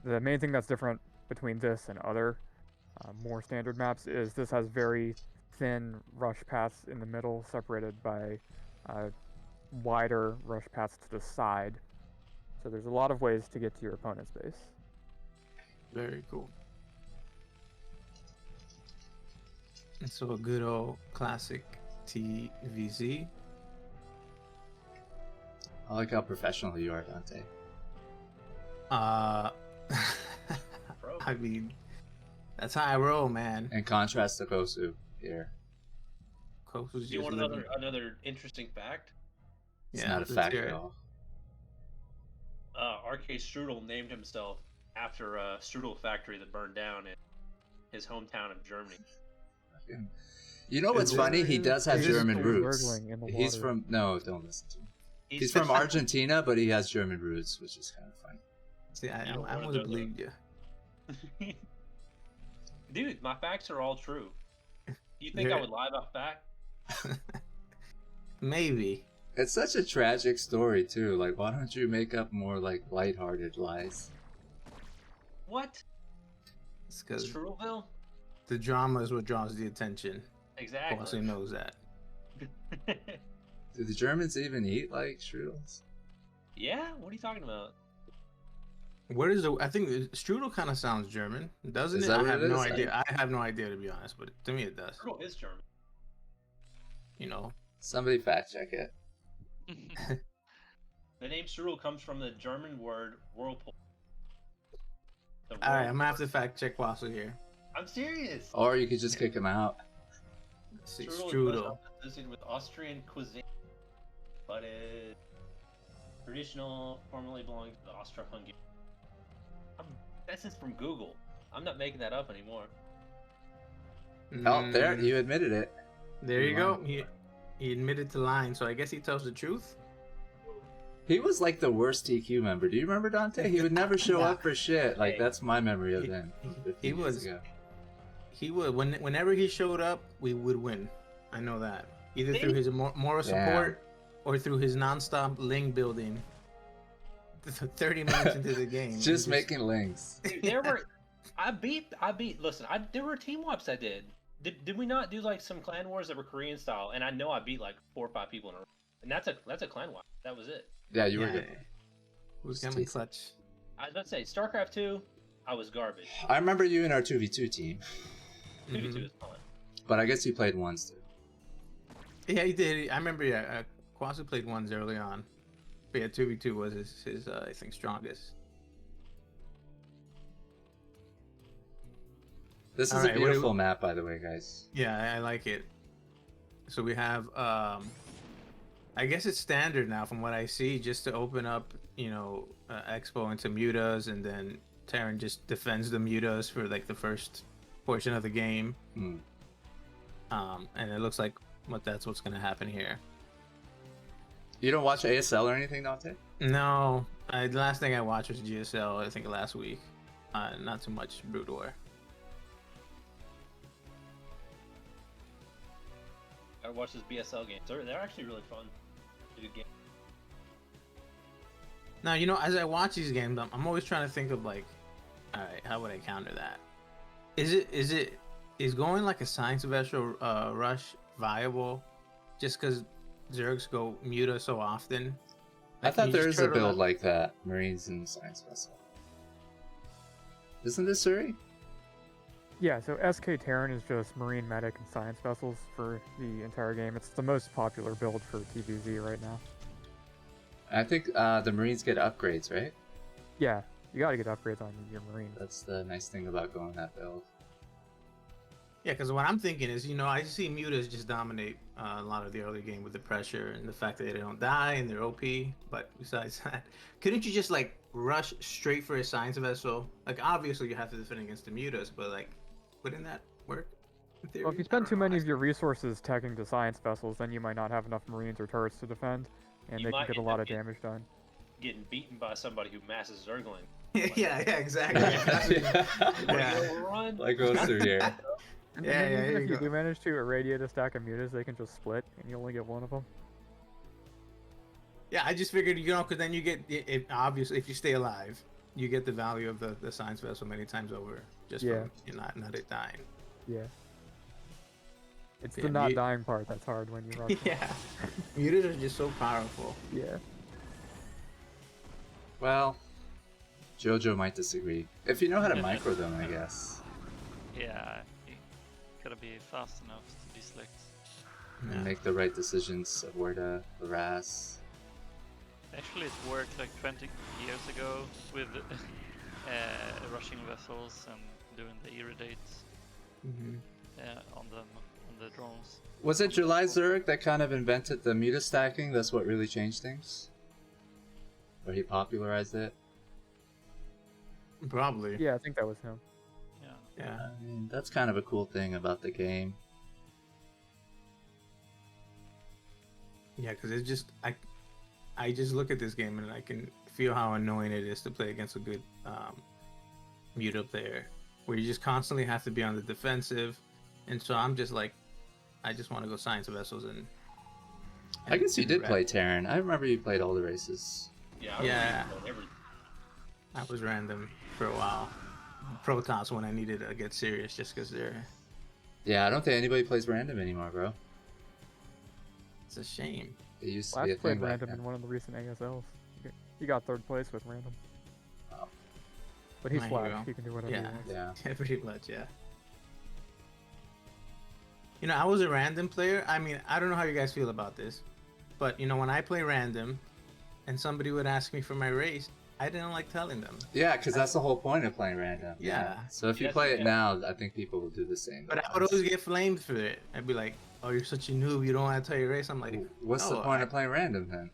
The main thing that's different between this and other more standard maps is this has very thin rush paths in the middle, separated by wider rush paths to the side. So there's a lot of ways to get to your opponent's base. Very cool. And so a good old classic TVZ. I like how professional you are, Dante. I mean, that's how I roll, man. In contrast to Kosu here. Kosu's Do you just want living. another interesting fact? It's Yeah, not a let's fact hear at it. all. RK Strudel named himself after a Strudel factory that burned down in his hometown of Germany. You know what's Is funny? it- He does have is it German just roots. gurgling in the He's water? from... No, don't listen to him. He's from Argentina, but he has German roots, which is kind of funny. See, I You don't wanna almost know that. believed you. Dude, my facts are all true. You think I would lie about fact? Maybe. It's such a tragic story, too. Like, why don't you make up more, like, lighthearted lies? What? It's because Strudel? the drama is what draws the attention. Exactly. Bossy knows that. Do the Germans even eat, like, strudels? Yeah? What are you talking about? What is the? I think Strudel kind of sounds German, doesn't Is it? that I what have it no is? idea. I have no idea, to be honest, but to me it does. Strudel is German. You know. Somebody fact check it. The name Strudel comes from the German word whirlpool. All right, I'm gonna have to fact check Wassel here. I'm serious. Or you could just kick him out. Let's see, Strudel is Strudel. most often associated with Austrian cuisine, but it traditional formerly belonged to the Austro-Hungary. This is from Google. I'm not making that up anymore. Oh, there, you admitted it. There you You go. lied. He admitted to lying, so I guess he tells the truth. He was like the worst TQ member. Do you remember Dante? He would never show up for shit. Like, that's my memory of him. 15 He years was. ago. He would. Whenever he showed up, we would win. I know that. Either through his moral support or through his non-stop ling building. 30 minutes into the game. Just making links. Dude, there were team wipes I did. Did we not do like some clan wars that were Korean style? And I know I beat like 4 or 5 people in a row. And that's a clan wipe. That was it. Yeah, you were good. Who's coming clutch? I was about to say StarCraft 2, I was garbage. I remember you in our 2v2 team. 2v2 is fun. But I guess you played ones too. Yeah, he did. I remember. Yeah, Kwasu played ones early on. But yeah, 2v2 was his I think strongest. This is a beautiful map, by the way, guys. Yeah, I like it. So we have, I guess it's standard now from what I see, just to open up, Expo into mutas, and then Terran just defends the mutas for like the first portion of the game. And it looks like that's what's gonna happen here. You don't watch ASL or anything, Dante? No, the last thing I watched was GSL. I think last week. Not too much Brood War. I watched this BSL games. They're actually really fun. Good game. Now, as I watch these games, I'm always trying to think of like, all right, how would I counter that? Is going like a science vessel rush viable? Just because Zergs go muta so often? I thought there is a build like that, Marines and Science Vessel. Isn't this Suri? Yeah, so SK Terran is just Marine Medic and Science Vessels for the entire game. It's the most popular build for TVZ right now. I think the Marines get upgrades, right? Yeah, you gotta get upgrades on your Marine. That's the nice thing about going that build. Yeah, because what I'm thinking is, I see mutas just dominate a lot of the early game with the pressure and the fact that they don't die and they're OP. But besides that, couldn't you just like rush straight for a science vessel? Like obviously you have to defend against the mutas, but like, wouldn't that work? Well, if you spend too many of your resources teching to science vessels, then you might not have enough Marines or turrets to defend, and they can get a lot of damage done. Getting beaten by somebody who masses Zergling. yeah, exactly. Run. Like goes through here. And even if you do manage to irradiate a stack of mutas, they can just split, and you only get one of them. Yeah, I just figured, because then you get, obviously, if you stay alive, you get the value of the science vessel many times over, just from not it dying. Yeah. It's the not dying part that's hard when you rush. Yeah. Mutas are just so powerful. Yeah. Well, Jojo might disagree. If you know how to micro them, I guess. Yeah, you gotta be fast enough to deselect. And make the right decisions of where to harass. Actually, it worked like 20 years ago with rushing vessels and doing the irradiates on the drones. Was it July Zerg that kind of invented the muta stacking? That's what really changed things? Or he popularized it? Probably. Yeah, I think that was him. Yeah. I mean, that's kind of a cool thing about the game. Yeah, because it's just, I just look at this game and I can feel how annoying it is to play against a good muta player, where you just constantly have to be on the defensive, and so I'm just like, I just want to go science vessels and I guess you did play Terran. I remember you played all the races. Yeah. I was random for a while. Protoss when I needed to get serious, just because they're. Yeah, I don't think anybody plays random anymore, bro. It's a shame. It used to be a played thing random back in one of the recent ASLs. He got 3rd place with random. Wow. But he's My flash. hero. He can do whatever he wants. Yeah. Pretty much, yeah. I was a random player. I mean, I don't know how you guys feel about this, but when I play random, and somebody would ask me for my race, I didn't like telling them. Yeah, because that's the whole point of playing random. Yeah. So if you play it now, I think people will do the same. But I would always get flamed for it. I'd be like, "Oh, you're such a noob. You don't want to tell your race." I'm like, what's the point of playing random then?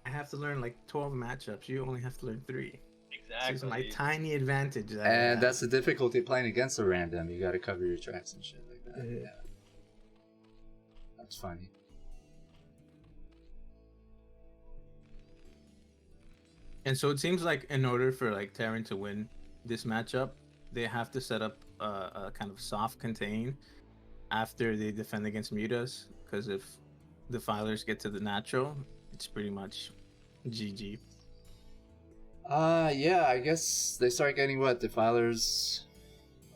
I have to learn like 12 matchups. You only have to learn 3. Exactly. This is my tiny advantage. And that's the difficulty of playing against a random. You got to cover your tracks and shit like that. Yeah. That's funny. And so it seems like in order for like Terran to win this matchup, they have to set up a kind of soft contain after they defend against mutas, because if the filers get to the natural, it's pretty much GG. Yeah, I guess they start getting what, defilers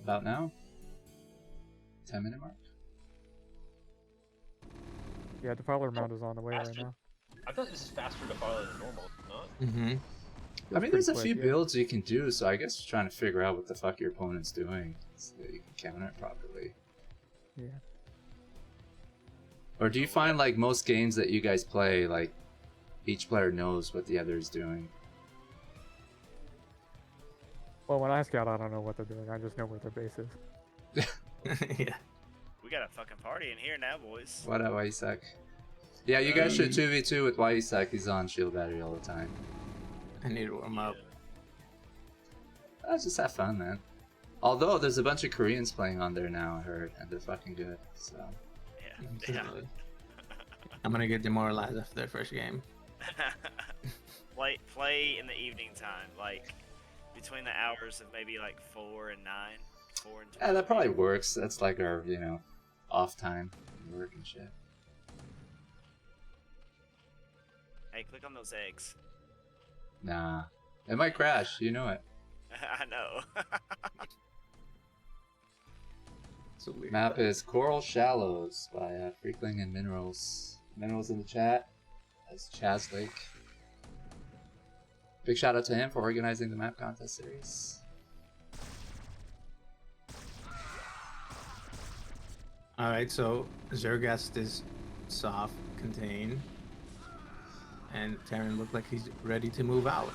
about now? 10-minute mark? Yeah, Defiler mount is on the way right faster. now. I thought this is faster to follow than normal. It's not. Mm-hmm. I mean, there's a few yeah. builds you can do, so I guess you're trying to figure out what the fuck your opponent's doing so that you can counter it properly. Yeah. Or do you find, like, most games that you guys play, like, each player knows what the other is doing? Well, when I scout, I don't know what they're doing. I just know where their base is. Yeah. We got a fucking party in here now, boys. What up, Isak? Yeah, you guys should 2v2 with Isak. He's on shield battery all the time. I need to warm up. Just have fun, man. Although there's a bunch of Koreans playing on there now, I heard, and they're fucking good. So Yeah. Absolutely. I'm gonna get demoralized after their first game. Play in the evening time, like between the hours of maybe like 4 and 9, 4 and 12. yeah, that probably works. That's like our, off time, work and shit. Hey, click on those eggs. Nah, it might crash. You know it. I know. It's a weird Map is Coral Shallows by Freakling and Minerals. Minerals in the chat. That's Chaz Lake. Big shout out to him for organizing the map contest series. Alright, so Zergast is soft, contained. And Terran looked like he's ready to move out.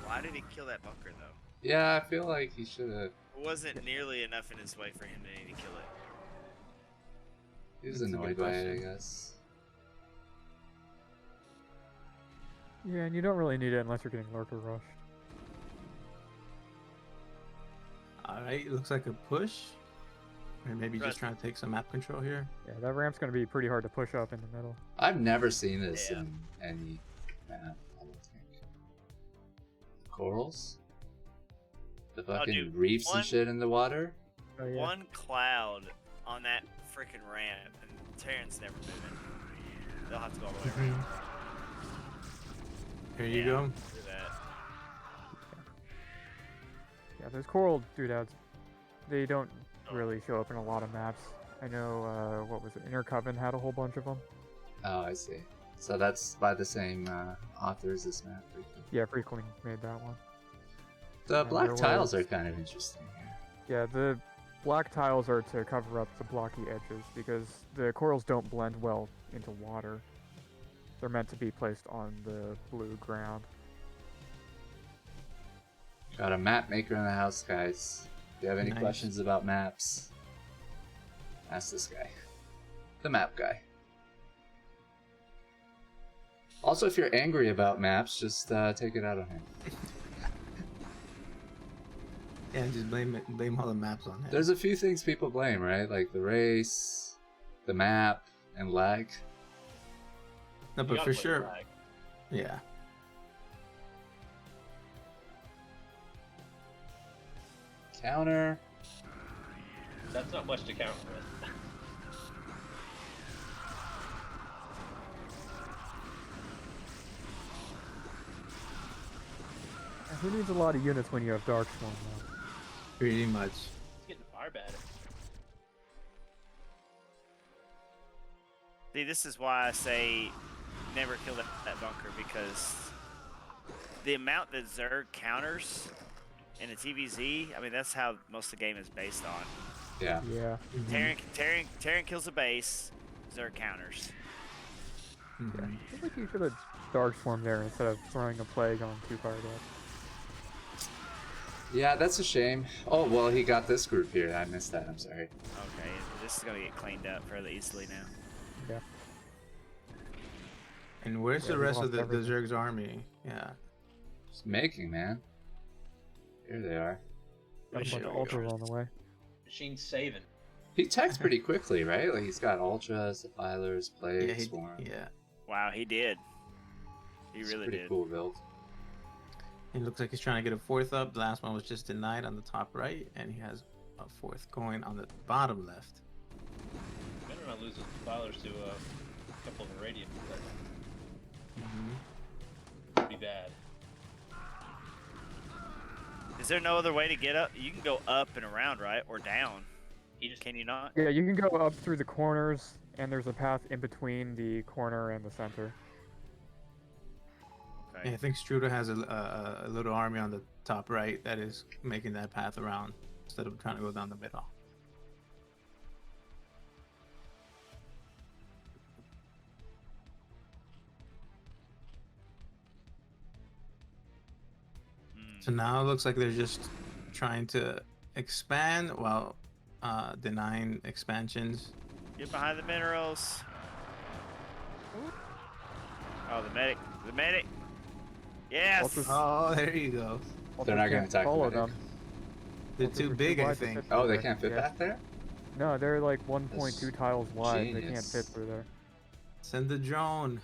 Why did he kill that bunker though? Yeah, I feel like he should have. It wasn't nearly enough in his way for him to need to kill it. He was That's a annoyed good by it, I question. guess. Yeah, and you don't really need it unless you're getting lurker rushed. Alright, looks like a push. Or maybe Right. just trying to take some map control here. Yeah, that ramp's gonna be pretty hard to push up in the middle. I've never seen this Yeah. in any map, I don't think. Corals? The fucking dude, reefs one- and shit in the water? Oh yeah. One cloud on that freaking ramp, and Terran's never moving. They'll have to go all the way around. Here you Yeah. go. Do that. Yeah, those coral doodads, they don't really show up in a lot of maps. I know, what was it? Inner Coven had a whole bunch of them. Oh, I see. So that's by the same author as this map. Yeah, Freakling made that one. The And black there tiles was- are kind of interesting here. Yeah, the black tiles are to cover up the blocky edges because the corals don't blend well into water. They're meant to be placed on the blue ground. Got a map maker in the house, guys. If you have any Nice. questions about maps, ask this guy. The map guy. Also, if you're angry about maps, just take it out on him. Yeah, just blame all the maps on him. There's a few things people blame, right? Like the race, the map, and lag. No, You but gotta for play sure. flag. Yeah. Counter. That's not much to counter with. Who needs a lot of units when you have Dark Swarm though? Pretty much. It's getting fire bad. See, this is why I say never kill that bunker, because the amount that Zerg counters in a TVZ, I mean, that's how most of the game is based on. Yeah. Yeah. Terran kills a base, Zerg counters. Mhm. I feel like you should have Dark Swarm there instead of throwing a plague on 2 fire deaths. Yeah, that's a shame. Oh, well, he got this group here. I missed that. I'm sorry. Okay, this is gonna get cleaned up fairly easily now. Yeah. And where's Yeah, the we rest of lost the everything. Zerg's army? Yeah. Just making, man. Here they are. Got a bunch Sure. of ultras on the way. Machine's saving. He techs pretty quickly, right? Like, he's got ultras, defilers, plague, Yeah, swarm. yeah. Wow, he did. He It's a really pretty did. cool build. It looks like he's trying to get a fourth up. The last one was just denied on the top right, and he has a fourth going on the bottom left. Better not lose his filers to a couple of Irradiant. That Mm-hmm. would be bad. Is there no other way to get up? You can go up and around, right? Or down. Can you not? Yeah, you can go up through the corners, and there's a path in between the corner and the center. Okay. Yeah, I think Strudel has a little army on the top right that is making that path around instead of trying to go down the middle. So now it looks like they're just trying to expand while denying expansions. Get behind the minerals. Oh, the medic. The medic. Yes. Oh, there you go. They're not going to attack the follow medic. them. They're Ultras too are big, I wide to think. fit Oh, through they there. can't fit Yeah. back there? No, they're like 1.2 tiles wide. They can't genius. fit through there. Send the drone.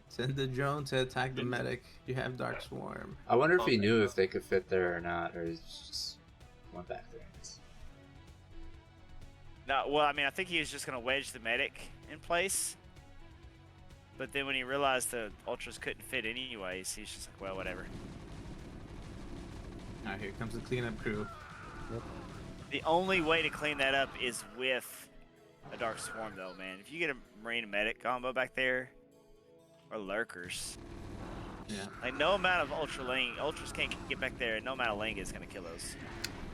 Send the drone to attack the medic. You have Dark Swarm. I wonder if he knew if they could fit there or not, or he just went back there. No, well, I mean, I think he was just going to wedge the medic in place. But then when he realized the Ultras couldn't fit anyways, he's just like, well, whatever. Alright, here comes the cleanup crew. The only way to clean that up is with a Dark Swarm, though, man. If you get a Marine Medic combo back there, or Lurkers, Yeah. like no amount of Ultras can't get back there, and no amount of Ling is going to kill those.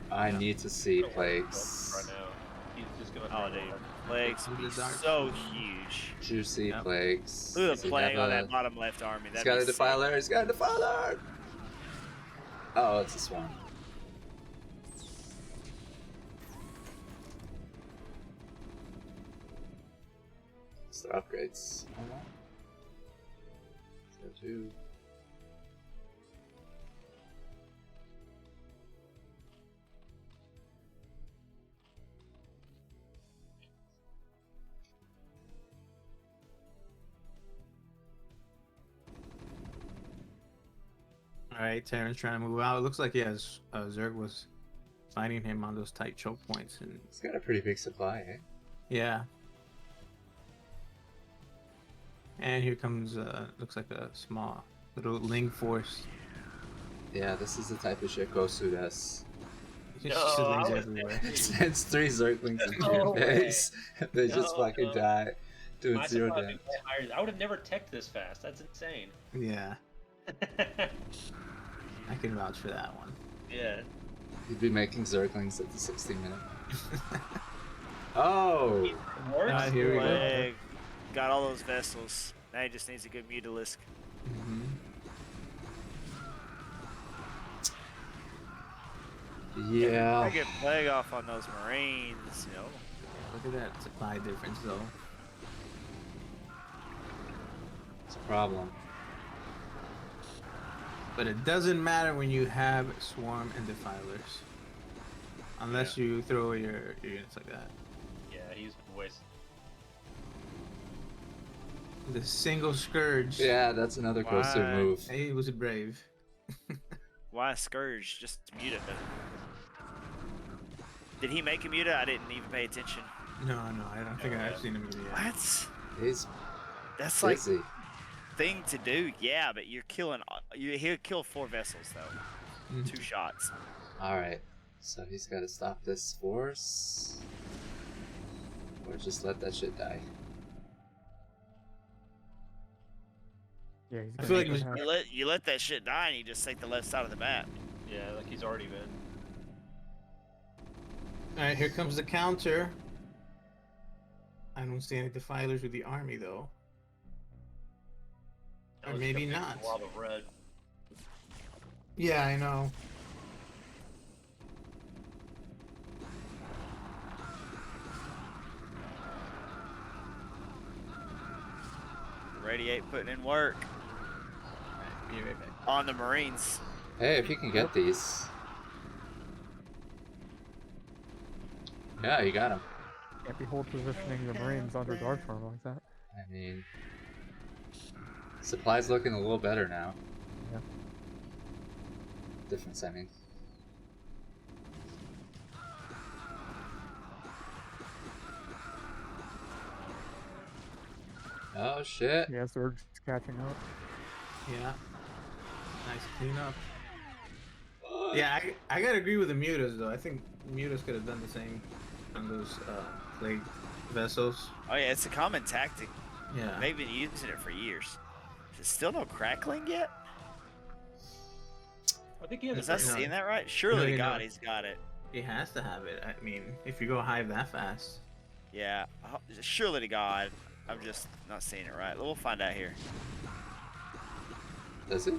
I need to see plagues. Right now. He's just going Oh, dude. Plagues would be so huge. Juicy Yep. plagues. Look at Does the he plague have on a- that bottom left army. He's That'd got a be sick. defiler. He's got a defiler. Oh, it's a swarm. It's the upgrades. So two. Alright, Terran's trying to move out. It looks like he has Zerg was fighting him on those tight choke points, and He's got a pretty big supply, eh? yeah. And here comes looks like a small little Ling force. Yeah, this is the type of shit Gosu does. Just No, I Lings was everywhere. Sends 3 Zerglings into No your way. face. They just No, fucking no. die. Doing My 0 supply damage. would be way higher. I would have never teched this fast. That's insane. Yeah, I can vouch for that one. Yeah. You'd be making Zerglings at the 60-minute. Oh! Works. Here we go. Plague. Got all those vessels. Now he just needs a good Mutalisk. Mm-hmm. I Yeah. get Plague off on those Marines, you know. Look at that supply difference, though. It's a problem. But it doesn't matter when you have Swarm and Defilers. Unless you throw away your units like that. Yeah, he's wasted. The single Scourge. Yeah, that's another Gosu Why? move. He was brave. Why Scourge? Just Muta. Did he make a Muta? I didn't even pay attention. No, I don't think I've seen him yet. What? He's That's like busy. thing to do. Yeah, but you're killing. He'll kill 4 vessels though. Mhm. 2 shots. Alright. So he's got to stop this force. Or just let that shit die. Yeah, he's I gonna feel like make it them was- have- You let that shit die, and you just take the left side of the map. Yeah, like he's already been. Alright, here comes the counter. I don't see any Defilers with the army, though. That Or was maybe a big not. blob of red. Yeah, I know. Radiate putting in work Alright, be right back. on the Marines. Hey, if you can get these. Yeah, you got him. Can't be hold positioning the Marines under Dark Farm like that. I mean, supply's looking a little better now. Yeah. Difference, I mean. Oh shit. Yeah, Zerg's catching up. Yeah. Nice cleanup. Yeah, I gotta agree with the mutas though. I think mutas could have done the same on those plague vessels. Oh yeah, it's a common tactic. Yeah. They've been using it for years. Is it still no crackling yet? I think he has Was a I great seeing one. that right? Surely to you know. God, he's got it. He has to have it. I mean, if you go hive that fast. Yeah, surely to God. I'm just not seeing it right. We'll find out here. Does it?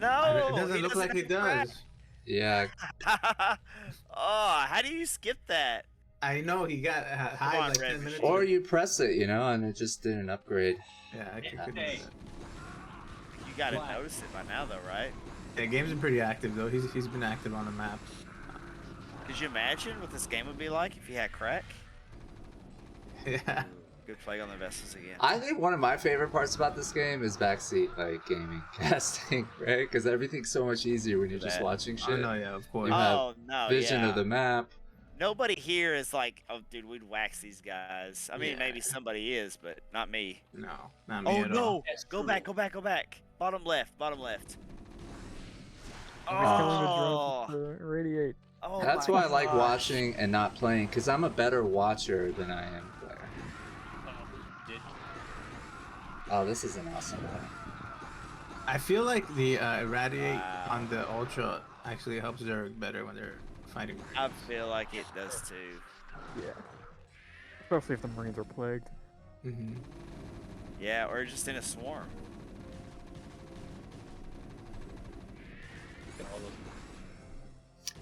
No, It doesn't he look like have it crack. does. Yeah. Oh, how do you skip that? I know he got hive on, like Red 10 minutes. Machine. Or you press it, you know, and it just didn't upgrade. Yeah, I Yeah. could do Hey. that. You gotta Black. notice it by now, though, right? Yeah, game's been pretty active though. He's been active on the map. Could you imagine what this game would be like if you had crack? Yeah. Good play on the vessels again. I think one of my favorite parts about this game is backseat like gaming casting, right? Because everything's so much easier when you're just That. watching Oh shit. no, yeah, of course. You have Oh no, vision yeah. of the map. Nobody here is like, oh, dude, we'd wax these guys. I mean, Yeah. maybe somebody is, but not me. No, not me Oh at no! all. That's Go true. back, go back, go back. Bottom left, bottom left. He's killing the Oh, drones to radiate. oh That's my why I like gosh. watching and not playing, because I'm a better watcher than I am player. Did Oh, this is an awesome one. I feel like the irradiate Wow. on the ultra actually helps Zerg better when they're fighting. I feel like it does too. Yeah. Especially if the Marines are plagued. Mm-hmm. Yeah, or just in a swarm. all those.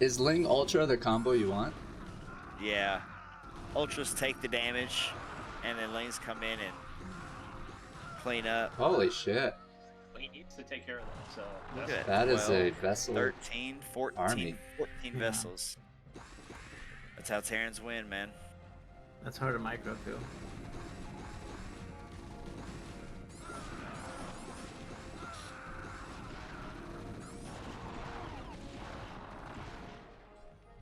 Is Ling Ultra the combo you want? Yeah. Ultras take the damage, and then lanes come in and clean up. Holy shit. He needs to take care of them. So Look that's at That is a 12, vessel. 13, 14, army. 14 Yeah. vessels. That's how Terrans win, man. That's hard to micro too.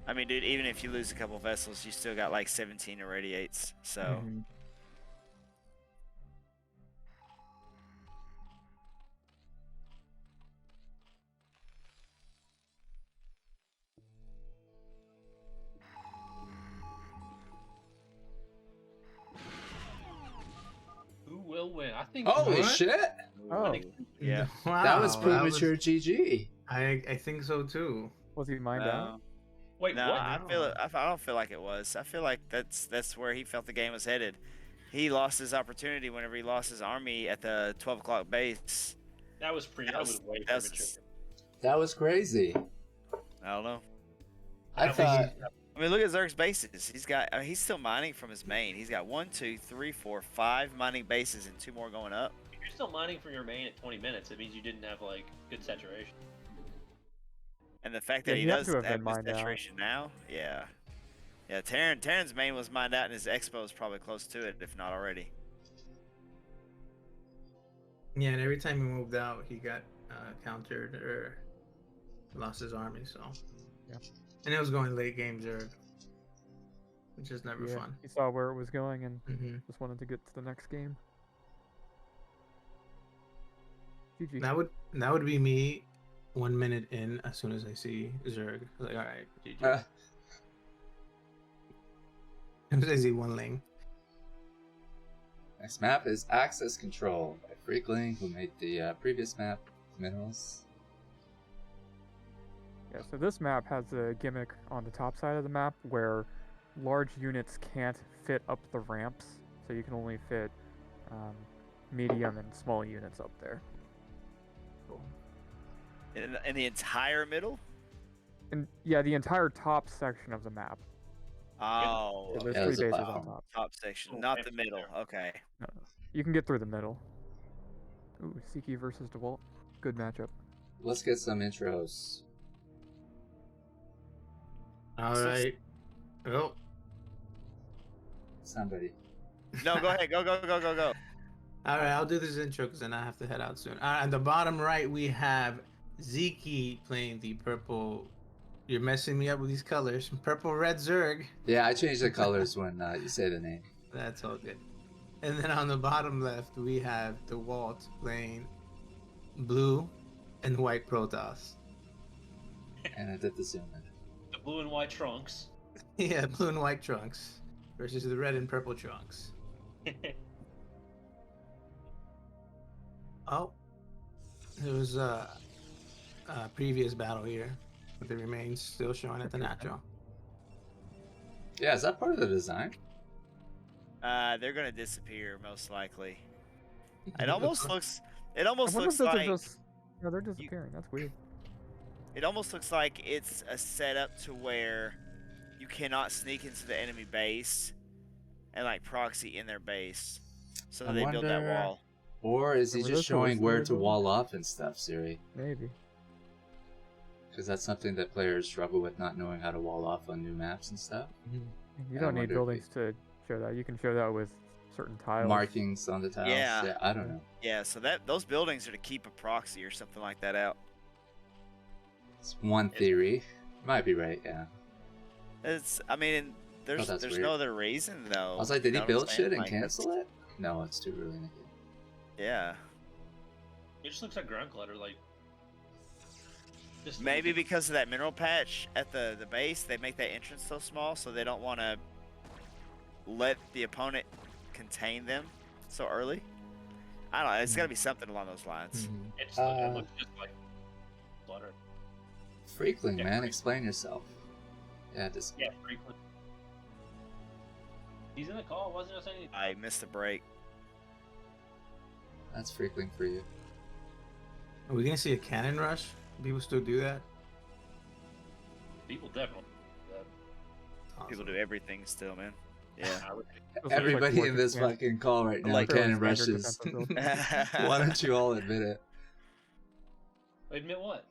I mean, dude, even if you lose a couple vessels, you still got like 17 irradiates. So, Mhm. who will win. I think. Holy What? shit! Oh. yeah. Wow, That was premature was- GG. I think so too. Was he mined out? Wait, No, what? I feel it. I don't feel like it was. I feel like that's where he felt the game was headed. He lost his opportunity whenever he lost his army at the 12 o'clock base. That was pretty. That was way that was- premature. That was crazy. I don't know. I That was- thought. I mean, look at Zerg's bases. He's got. I mean, he's still mining from his main. He's got 1, 2, 3, 4, 5 mining bases and 2 more going up. If you're still mining from your main at 20 minutes, it means you didn't have like good saturation. And the fact Yeah, that he he had does to have have been this mined out. saturation now, yeah. Yeah, Terran's main was mined out, and his expo is probably close to it, if not already. Yeah, and every time he moved out, he got countered or lost his army. So, Yeah. and it was going late game Zerg, which is never Yeah. fun. He saw where it was going and Hmm just wanted to get to the next game. GG. That would be me 1 minute in as soon as I see Zerg. I was like, all right, GG. As soon as I see one lane. Next map is Access Control by Freakling, who made the previous map, Minerals. Yeah, so this map has a gimmick on the top side of the map where large units can't fit up the ramps, so you can only fit medium and small units up there. In the entire middle? And yeah, the entire top section of the map. Oh, So there's Yeah, 3 there's a bases on platform. top. top section, Oh, not right the there. middle. Okay. No, you can get through the middle. Ooh, Sziky versus Dewalt. Good matchup. Let's get some intros. All So- right. Oh, Somebody. No, go ahead. Go. all right. I'll do this intro because then I have to head out soon. On the bottom right, we have Sziky playing the purple. You're messing me up with these colors. Purple, red Zerg. Yeah, I changed the colors when you say the name. That's all good. And then on the bottom left, we have Dewalt playing blue, and white Protoss. And I did the zoom in. The blue and white trunks. Yeah, blue and white trunks versus the red and purple trunks. Oh, there was a previous battle here, with the remains still showing at the natural. Yeah, is that part of the design? They're gonna disappear most likely. It almost looks. It I almost wonder if looks those like. are just. No, they're disappearing. That's weird. It almost looks like it's a setup to where you cannot sneak into the enemy base and like proxy in their base, so I they build that wonder- wall. Or is he Remember just those toys showing where they to built? wall off and stuff, Siri? Maybe. Because that's something that players struggle with, not knowing how to wall off on new maps and stuff. You I don't wonder need if buildings to show that. You can show that with certain tiles. Markings on the tiles. Yeah. I don't know. Yeah, so those buildings are to keep a proxy or something like that out. It's one theory. Might be right, yeah. I mean, there's that's there's weird. no other reason though. I was like, did he You know what I'm build saying? shit and Like, cancel it? No, it's too early in the game. Yeah. It just looks like ground clutter, like. Just Maybe because of that mineral patch at the base, they make that entrance so small, so they don't want to let the opponent contain them so early. I don't know. It's got to be something along those lines. it looks just like clutter. Freakling, Yeah, man, Freak. explain yourself. Yeah, just Yeah, frequent. He's in the call, wasn't he saying? I missed the break. that's Freakling for you. Are we gonna see a cannon rush? People still do that? People definitely. do that. People do everything still, man. Yeah. I would- Those look like Everybody in fortress this cannons. fucking call right now, Like- cannon Fairly standard rushes. defensive build. Why don't you all admit it? Admit what?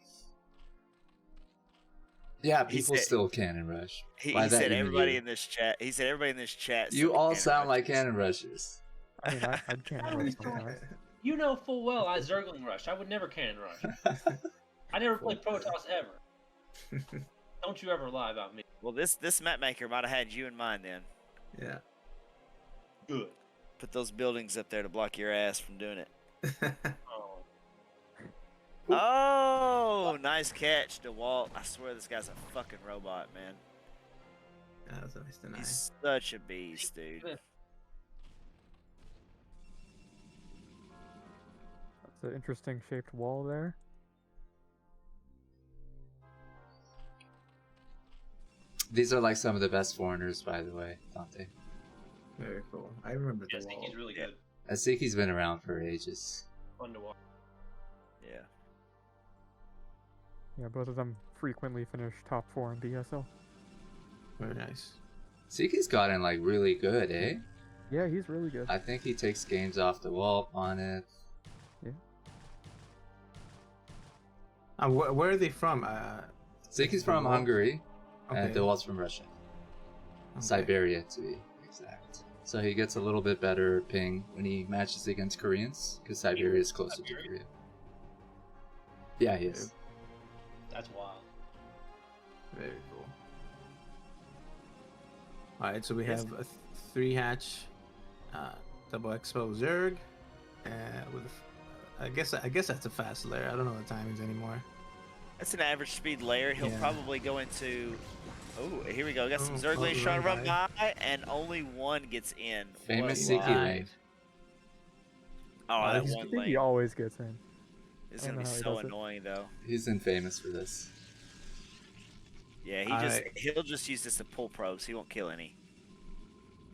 Yeah, He people said- still cannon rush. He By that, said you mean everybody you. in this chat. He said everybody in this chat. You said all cannon sound like rushes. cannon rushers. I mean, I can't rush sometimes. You know full well I Zergling rush. I would never cannon rush. I never played Protoss ever. Don't you ever lie about me. Well, this map maker might have had you in mind then. Yeah. Good. Put those buildings up there to block your ass from doing it. Oh. Oh, nice catch, Dewalt. I swear this guy's a fucking robot, man. That's nice to know. He's such a beast, dude. That's an interesting shaped wall there. These are like some of the best foreigners, by the way, don't they? Very cool. I remember Yeah, the wall. Sziky's really Yeah. good. Sziky's been around for ages. Fun to watch. Yeah. Yeah, both of them frequently finish top 4 in BSL. Very nice. Sziky's gotten like really good, eh? Yeah, he's really good. I think he takes games off the wall on it. Where are they from? Sziky's from Dewalt? Hungary, and Okay. Dewalt's from Russia. Okay. Siberia, to be exact. So he gets a little bit better ping when he matches against Koreans, because Siberia is closer to Korea. Yeah, he is. That's wild. Very cool. All right, so we Yes. have a 3-hatch, double expo Zerg, with I guess that's a fast layer. I don't know the timings anymore. That's an average speed layer. He'll Yeah. probably go into. Oh, here we go. Got some Oh, Zerglings oh, trying to run run by, and only one gets in. Famous What a Sziky lie. lane. Oh, that he's- one I think he lane. always gets in. It's I don't gonna be know how he so does it. annoying though. He's infamous for this. Yeah, Alright. he'll just use this to pull probes. He won't kill any.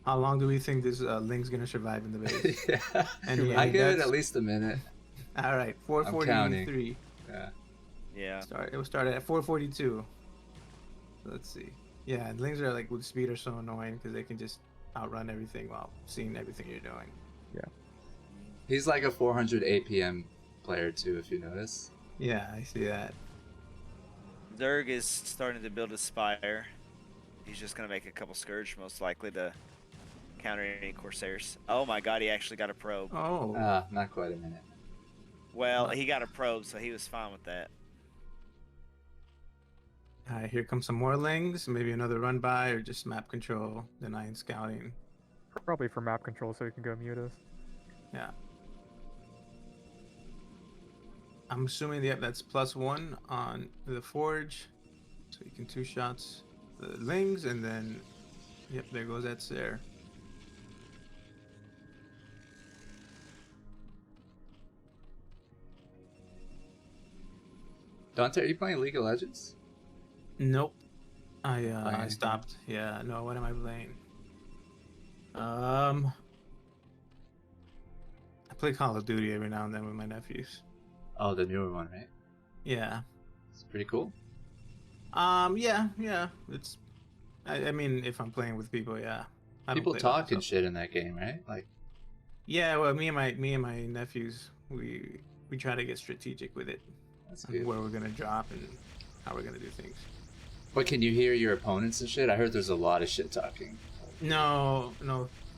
How long do we think this Link's gonna survive in the base? Yeah. Any I give it bets? at least a minute. All right, counting. 443. Yeah. Yeah. It was started at 442. So let's see. Yeah, and Lings are like with speed are so annoying because they can just outrun everything while seeing everything you're doing. He's like a 400 APM player too, if you notice. Yeah, I see that. Zerg is starting to build a spire. He's just gonna make a couple Scourge, most likely to counter any Corsairs. Oh my god, he actually got a probe. Oh, Not quite a minute. Well, he got a probe, so he was fine with that. here comes some more Lings. Maybe another run by or just map control, denying scouting. Probably for map control so he can go mute us. Yeah. I'm assuming that's +1 on the forge, so you can 2-shots the lings, and then yep, there goes that Sare. Dante, are you playing League of Legends? Nope. I anything? stopped. Yeah, no, what am I playing? I play Call of Duty every now and then with my nephews. Oh, the newer one, right? Yeah. It's pretty cool. Yeah. It's I mean, if I'm playing with people, yeah. I don't People play by talk and myself. shit in that game, right? Like, Yeah, well, me and my nephews, we try to get strategic with it, that's on good. where we're gonna drop and how we're gonna do things. But can you hear your opponents and shit? I heard there's a lot of shit talking. No.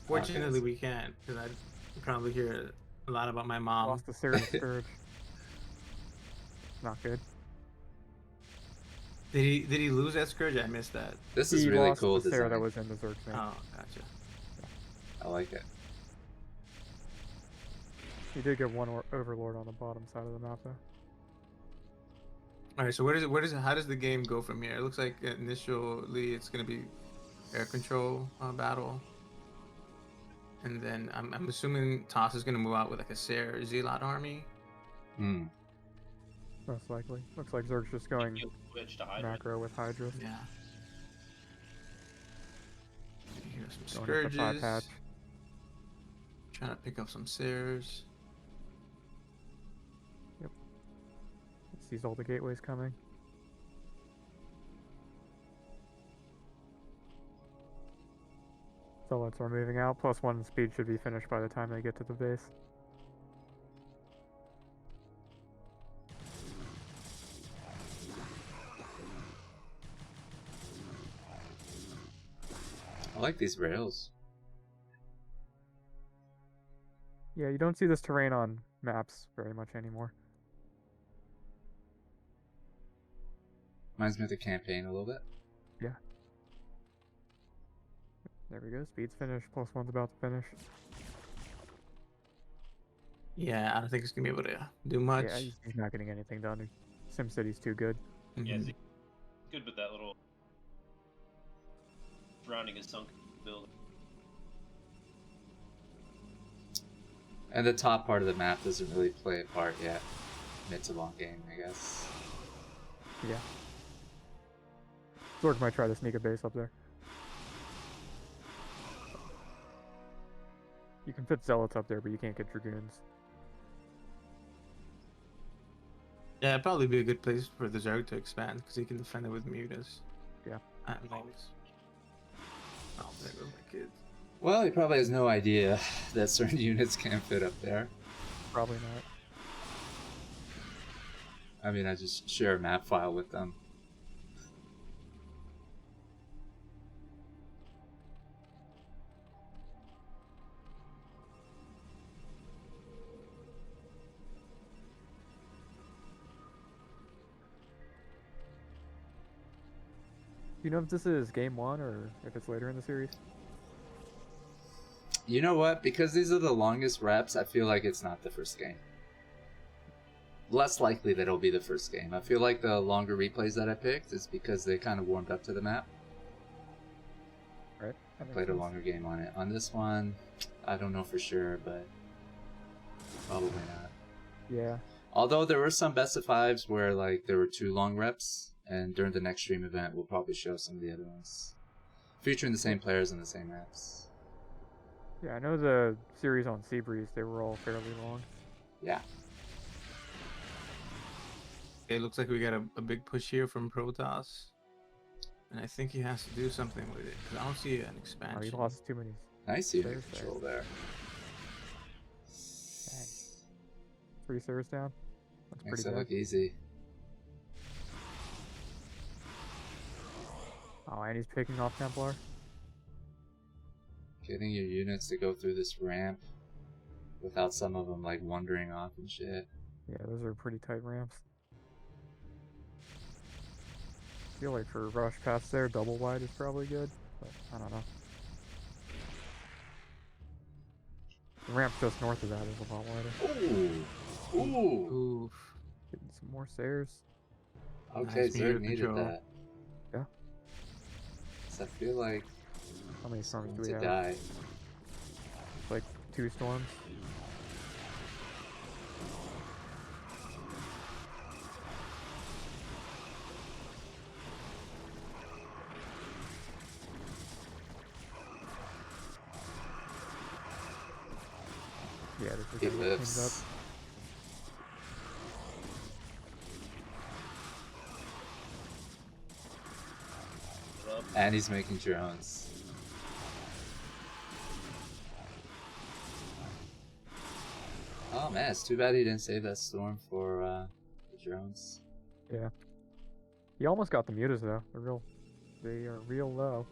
Fortunately, Okay. we can't, because I probably hear a lot about my mom. Lost the Sarah Scourge. Not good. Did he lose that Scourge? I missed that. This is He really lost cool the Sarah that design. was in the Zerg's name. Oh, gotcha. I like it. He did get one Overlord on the bottom side of the map though. All right, so how does the game go from here? It looks like initially it's gonna be air control battle, and then I'm assuming Toss is gonna move out with like a Sare Zealot army. Hmm. Most likely. Looks like Zerg's just going You'll switch to Hydra. macro with Hydra. Yeah. Here are some Going with the 5 Scourges. patch. Trying to pick up some Sares. Sees all the gateways coming. Zealots are moving out. +1 speed should be finished by the time they get to the base. I like these rails. Yeah, you don't see this terrain on maps very much anymore. Reminds me of the campaign a little bit. Yeah. There we go. Speed's finished. +1's about to finish. Yeah, I don't think it's gonna be able to do much. Yeah, he's not getting anything done. SimCity's too good. Yeah, Mhm. it's good with that little surrounding his sunk building. And the top part of the map doesn't really play a part yet. Mid to long game, I guess. Yeah. Zorg might try to sneak a base up there. You can fit Zealots up there, but you can't get Dragoons. Yeah, it'd probably be a good place for the Zerg to expand because he can defend it with mutas. Yeah. Always. Oh, there goes my kids. Well, he probably has no idea that certain units can't fit up there. Probably not. I mean, I just share a map file with them. Do you know if this is game 1 or if it's later in the series? You know what? Because these are the longest reps, I feel like it's not the first game. Less likely that it'll be the first game. I feel like the longer replays that I picked is because they kind of warmed up to the map. Right. I played a longer game on it. On this one, I don't know for sure, but probably not. Yeah. Although there were some best of 5s where like there were 2 long reps, and during the next stream event we'll probably show some of the other ones. Featuring the same players and the same maps. Yeah, I know the series on Seabreeze, they were all fairly long. Yeah. It looks like we got a big push here from Protoss. And I think he has to do something with it, because I don't see an expansion. Oh, he lost too many. Nice unit There's control there. Dang. 3 Sars down. That's Makes pretty it good. look easy. Oh, and he's picking off Templar. Getting your units to go through this ramp without some of them like wandering off and shit. Yeah, those are pretty tight ramps. I feel like for rush past there, double wide is probably good, but I don't know. The ramp just north of that is a lot wider. Ooh. Ooh. Oof. Getting some more stairs. Okay, Nice meter Zerg needed control. that. Yeah. 'Cause I feel like How many he's storms going do we to have? die. Like 2 storms. Yeah, this is He gonna get cleaned up. lives. Up. And he's making drones. Oh man, it's too bad he didn't save that storm for the drones. Yeah. He almost got the mutas though. They are real low.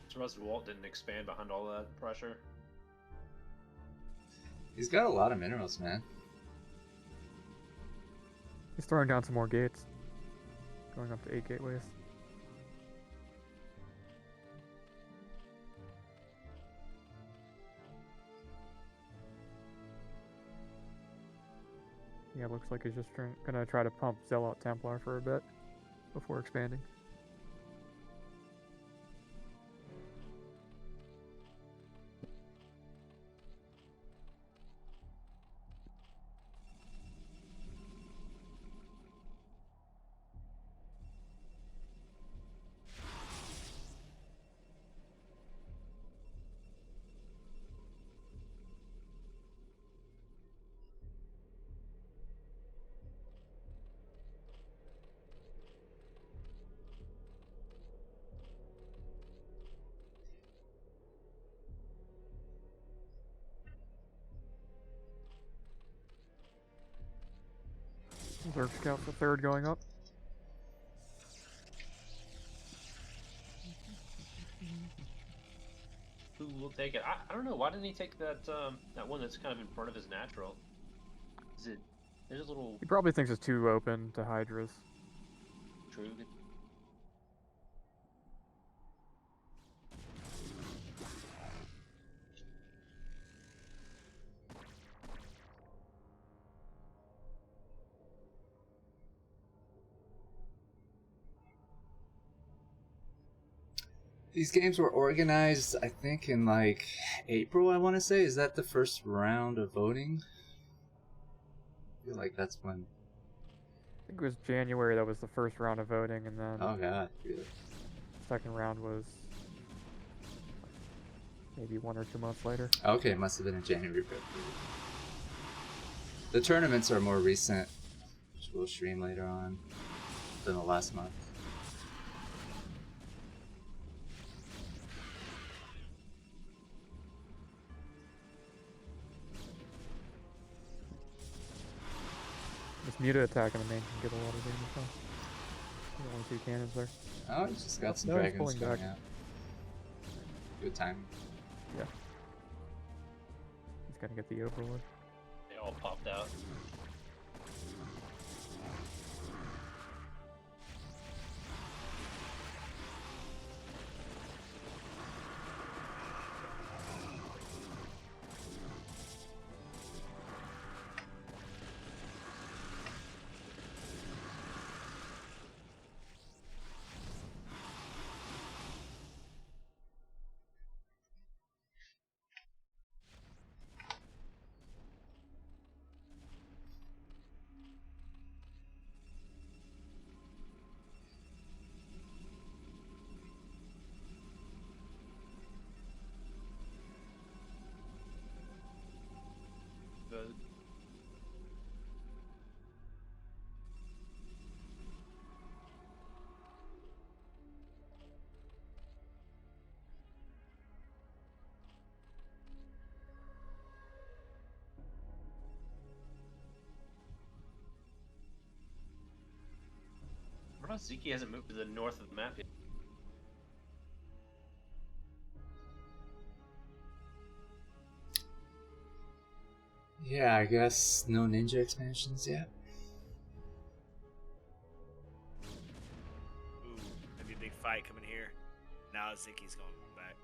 Surprised Dewalt didn't expand behind all that pressure. He's got a lot of minerals, man. He's throwing down some more gates. Going up to 8 gateways. Yeah, looks like he's just gonna try to pump Zealot Templar for a bit before expanding. Zerg Scout the 3rd going up. Who will take it? I don't know. Why didn't he take that one that's kind of in front of his natural? Is it? There's a little He probably thinks it's too open to Hydras. true. These games were organized, I think, in like April, I want to say. Is that the first round of voting? I feel like that's when. I think it was January that was the first round of voting, and then Oh, God. Really? the second round was maybe 1 or 2 months later. Okay, it must have been in January. The tournaments are more recent, which we'll stream later on than the last month. This muta attack in the main can get a lot of damage though. There's only 2 cannons there. Oh, he's just got some No, he's dragons pulling coming back. out. Good timing. Yeah. He's gonna get the overload. They all popped out. Good. Why not Sziky hasn't moved to the north of the map yet? Yeah, I guess no ninja expansions yet. Zyky's going back.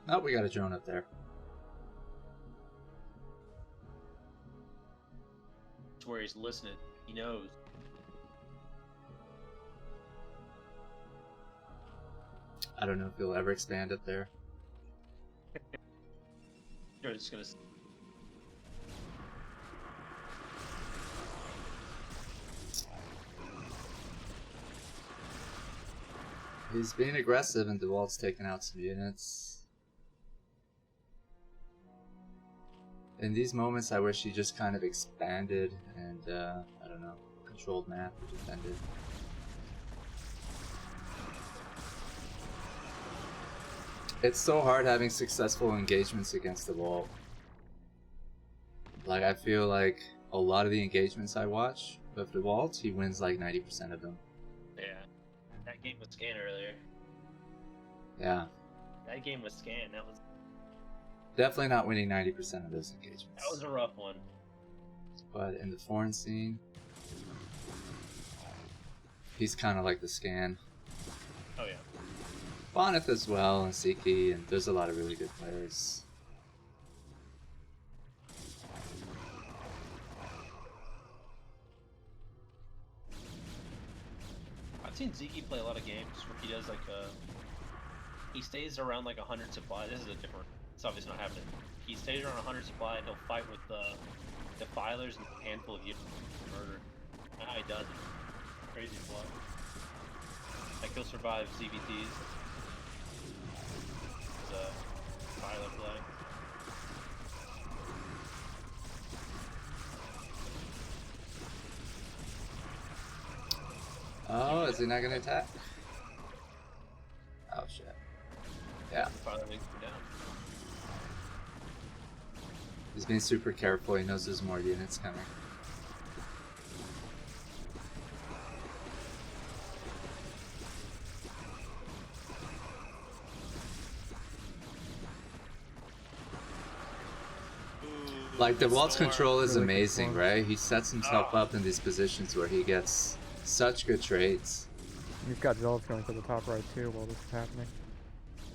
Oh, we got a drone up there. It's where he's listening. He knows. I don't know if he'll ever expand up there. You're just gonna. He's being aggressive and Dewalt's taking out some units. In these moments, I wish he just kind of expanded and, I don't know, controlled map or defended. It's so hard having successful engagements against Dewalt. Like, I feel like a lot of the engagements I watch with Dewalt, he wins like 90% of them. Yeah. That game was scanned earlier. Yeah. That game was scanned. That was. Definitely not winning 90% of those engagements. That was a rough one. But in the foreign scene, he's kind of like the scan. Oh yeah. Bonnet as well, and Sziky, and there's a lot of really good players. I've seen Sziky play a lot of games where he does like he stays around like 100 supply. This is a different. It's obviously not happening. He stays around 100 supply and he'll fight with the defilers and a handful of units murder. That's how he does it. Crazy play. Like he'll survive CVTs. It's a defiler play. Oh, is he not gonna attack? Oh shit. Yeah. Defiler makes him down. He's being super careful, he knows there's more units coming. Like, Dewalt's control is Really amazing, control. right? He sets himself up in these positions where he gets such good trades. He's got Zealots going to the top right too while this is happening.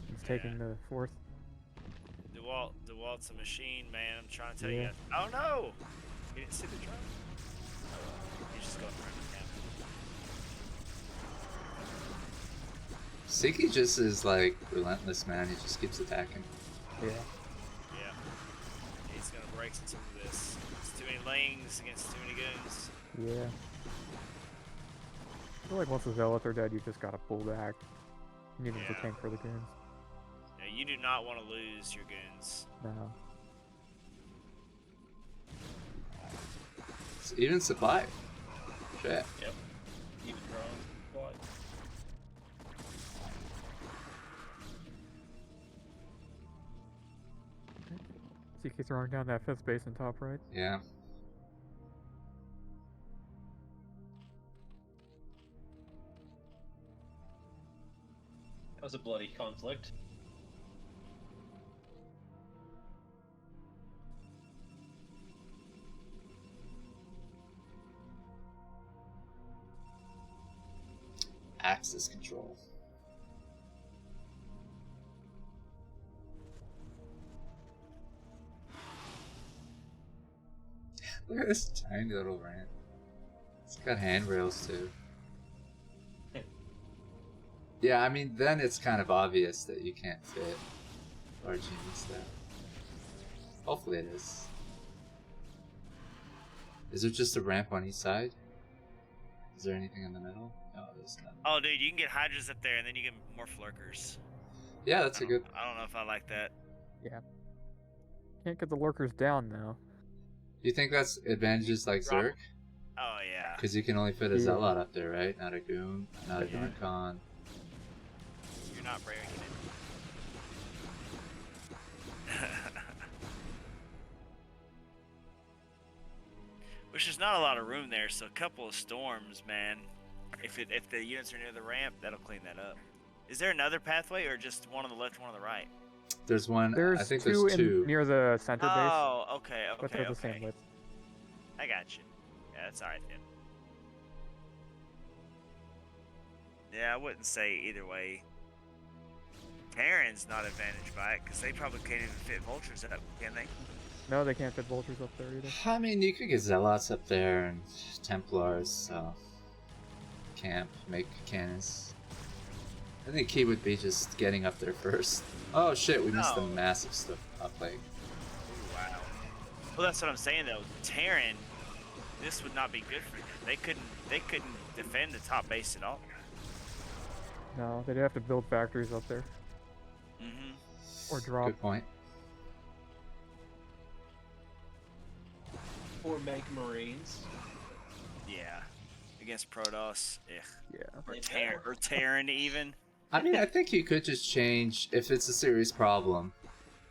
He's taking the fourth. Dewalt's a machine, man. I'm trying to tell Yeah. you. Oh no! You didn't see the drone? He's just going around the camp. Sziky just is like relentless, man. He just keeps attacking. Yeah. Yeah. He's gonna break some of this. It's too many lanes against too many goons. Yeah. I feel like once the Zealots are dead, you just gotta pull back. You need them to Yeah. tank for the goons. Yeah, you do not want to lose your goons. No. It's even supply. Shit. Yep. Even drones. What? Sziky throwing down that fifth base in top right. Yeah. That was a bloody conflict. Axis control. Look at this tiny little ramp. It's got handrails too. Yeah, I mean, then it's kind of obvious that you can't fit large units there. Hopefully it is. Is there just a ramp on each side? Is there anything in the middle? No, there's none. Oh, dude, you can get Hydras up there, and then you get more Flurkers. Yeah, that's a good... I don't know if I like that. Yeah. Can't get the lurkers down though. You think that's advantages like Drop- Zerg? Oh yeah. Because you can only fit a Yeah. Zealot up there, right? Not a Goon, not a Yeah. Darkon. You're not breaking it. Which there's not a lot of room there, so a couple of storms, man. If the units are near the ramp, that'll clean that up. Is there another pathway, or just one on the left, one on the right? There's one. There's I think two there's two. near the center base, Oh, okay, but okay, they're the okay. same width. I got you. Yeah, that's alright then. Yeah, I wouldn't say either way. Terran's not advantaged by it, because they probably can't even fit vultures up, can they? No, they can't fit vultures up there either. I mean, you could get zealots up there and Templars, so camp, make cannons. I think key would be just getting up there first. Oh shit, we missed the No. massive stuff up like. Ooh, wow. Well, that's what I'm saying though. Terran, this would not be good for them. They couldn't defend the top base at all. No, they'd have to build factories up there Mm-hmm. or drop. Good point. Or make Marines. Yeah. Against Protoss, ugh. Yeah. Or Terran even. I mean, I think you could just change, if it's a serious problem,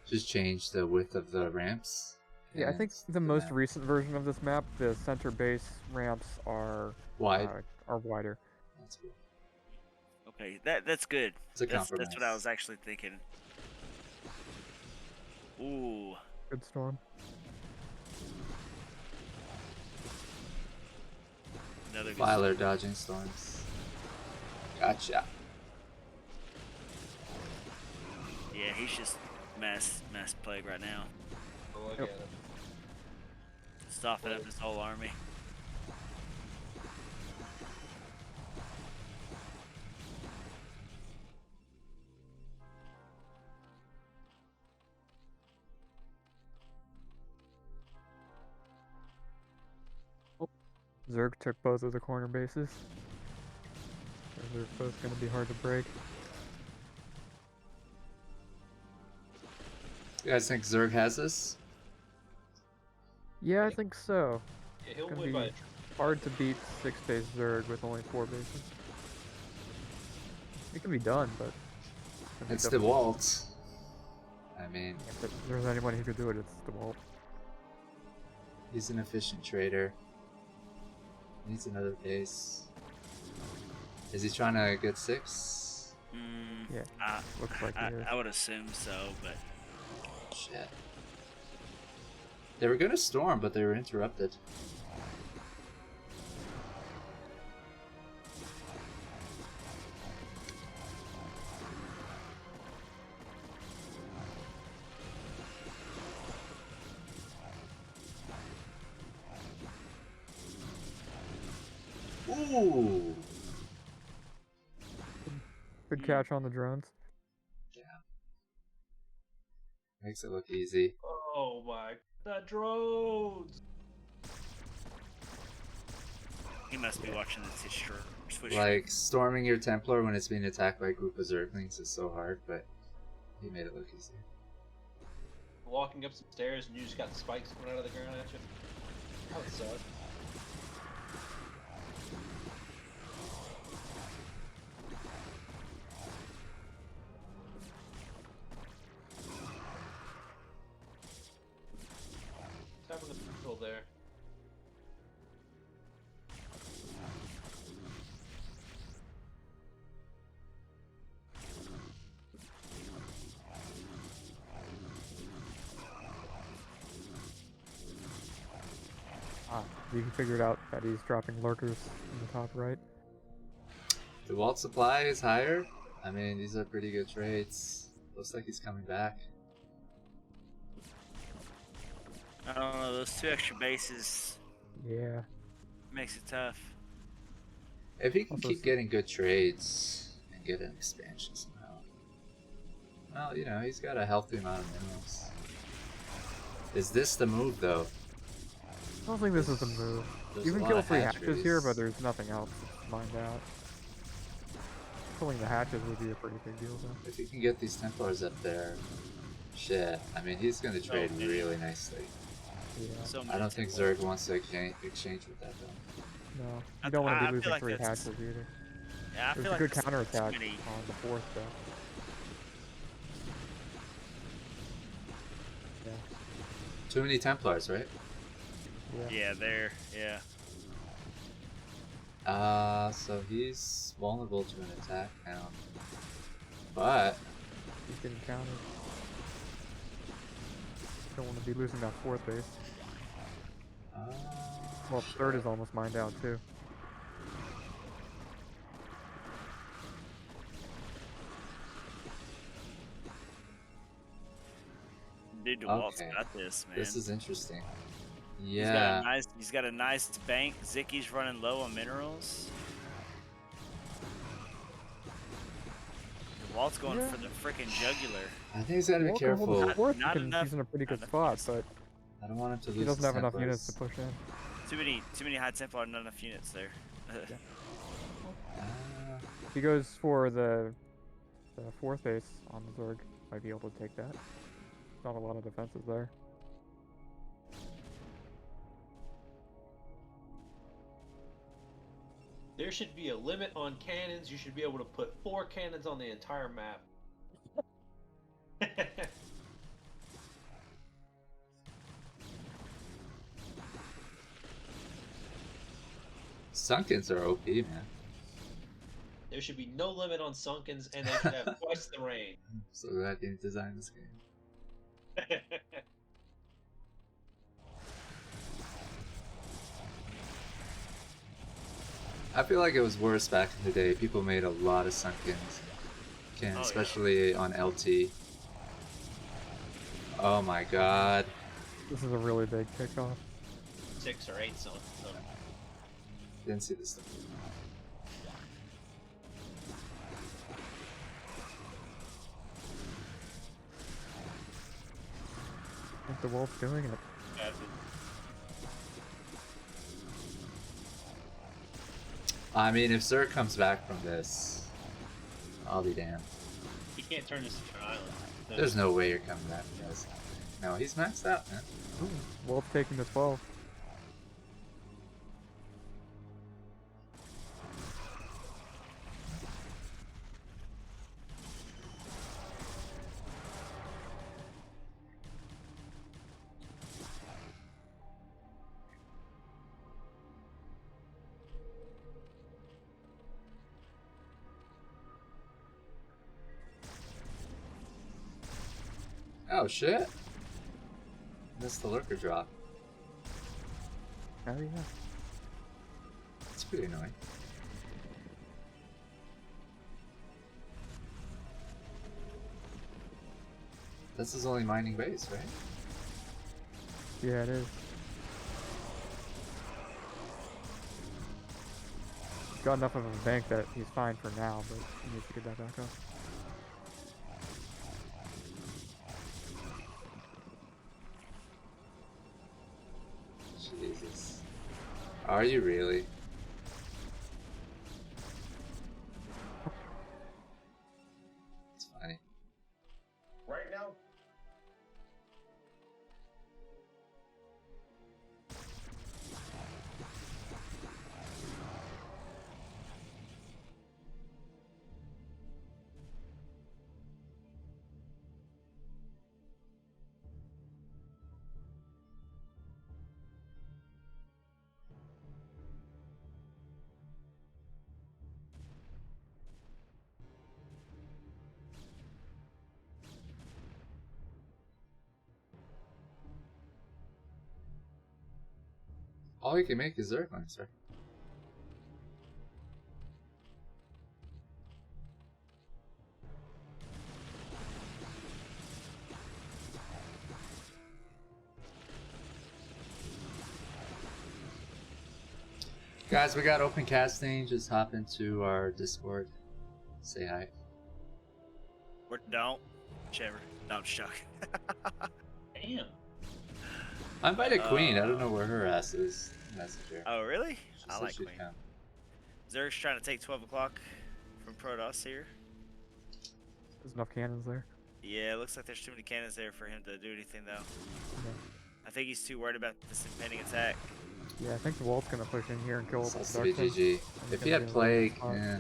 just change the width of the ramps. Yeah, I think and the most map. recent version of this map, the center base ramps are Wide. are wider. That's cool. Okay, that's good. It's a That's what I compromise. was actually thinking. Ooh. Good storm. Another good Filer dodging storms. Gotcha. Yeah, he's just mass plague right now. Oh, look Yep. at him. Stopping up his whole army. Zerg took both of the corner bases. So they're both going to be hard to break. You guys think Zerg has this? Yeah, I think so. Yeah, he'll Gonna win be by. hard to beat 6-base Zerg with only 4 bases. It can be done, but gonna be It's difficult. Dewalt. I mean, If there's anyone who could do it, it's Dewalt. he's an efficient trader. Needs another base. Is he trying to get 6? Yeah, I, looks like he is. I would assume so, but Shit. They were gonna storm, but they were interrupted. Ooh! Good catch on the drones. Makes it look easy. Oh my. The drones! he must be watching the Twitch. Like, storming your Templar when it's being attacked by a group of Zerglings is so hard, but he made it look easy. Walking up some stairs and you just got spikes coming out of the ground at you. That would suck. What's happening to the patrol there? You figured out that he's dropping lurkers in the top right. The Dewalt supply is higher. I mean, these are pretty good trades. Looks like he's coming back. I don't know, those 2 extra bases Yeah. makes it tough. If he can Also keep getting good trades and get an expansion somehow. Well, you know, he's got a healthy amount of minerals. Is this the move, though? I don't think this is the move. There's You a can lot kill of 3 hatches here, hatcheries. but there's nothing else to mined out. Killing the hatches would be a pretty big deal, though. If he can get these Templars up there, shit. I mean, he's gonna trade many. really nicely. Yeah. So I don't think Templars. Zerg wants to exchange with that, though. No. I- You don't want I to be feel losing like 3 that's- hatches either. Yeah, I There's feel a like good that's counterattack too many. on the 4th, though. Yeah. Too many Templars, right? Yeah, there. Yeah. So he's vulnerable to an attack now. But He's getting countered. Don't want to be losing that 4th base. Well, Shit. 3rd is almost mined out too. Dude, Dewalt's Okay. got this, man. This is interesting. He's got Yeah. a nice bank. Sziky's running low on minerals. Dewalt's going for the freaking jugular. I think he's gotta be Walker holding careful. the 4th Not because enough- he's in a pretty good not spot, enough but I don't want him to lose he doesn't his have enough units to tempos. push in. Too many high tempo and not enough units there. If he goes for the 4th base on the Zerg, might be able to take that. Not a lot of defenses there. There should be a limit on cannons. You should be able to put 4 cannons on the entire map. Sunkens are OP, man. There should be no limit on Sunkens, and they should have twice the range. So glad you designed this game. I feel like it was worse back in the day. People made a lot of Sunkens, yeah. especially on LT. Oh my god. This is a really big kickoff. 6 or 8 Sunkens. Didn't see this stuff. I think the Wolf's doing it. I mean, if Zerg comes back from this, I'll be damned. He can't turn this into an island. There's no way you're coming back from this. No, he's maxed out, man. Ooh, Wolf taking the 12. Oh shit! Missed the lurker drop. Oh yeah. It's pretty annoying. This is only mining base, right? Yeah, it is. He's got enough of a bank that he's fine for now, but he needs to get that back up. Jesus. Are you really? It's funny. Right now, All you can make is Zerglings, sir. Guys, we got open casting. Just hop into our Discord. Say hi. Or don't. Whichever. No, I'm just joking. Damn. I invited Queen. I don't know where her ass is. Message her. Oh, really? She I said like she'd Queen. come. Zerg's trying to take 12 o'clock from Protoss here. There's enough cannons there. Yeah, it looks like there's too many cannons there for him to do anything, though. Yeah. I think he's too worried about this impending attack. Yeah, I think the Wolf's gonna push in here and kill the Supposed to be Darkysh. GG. If he had Plague, spot. yeah.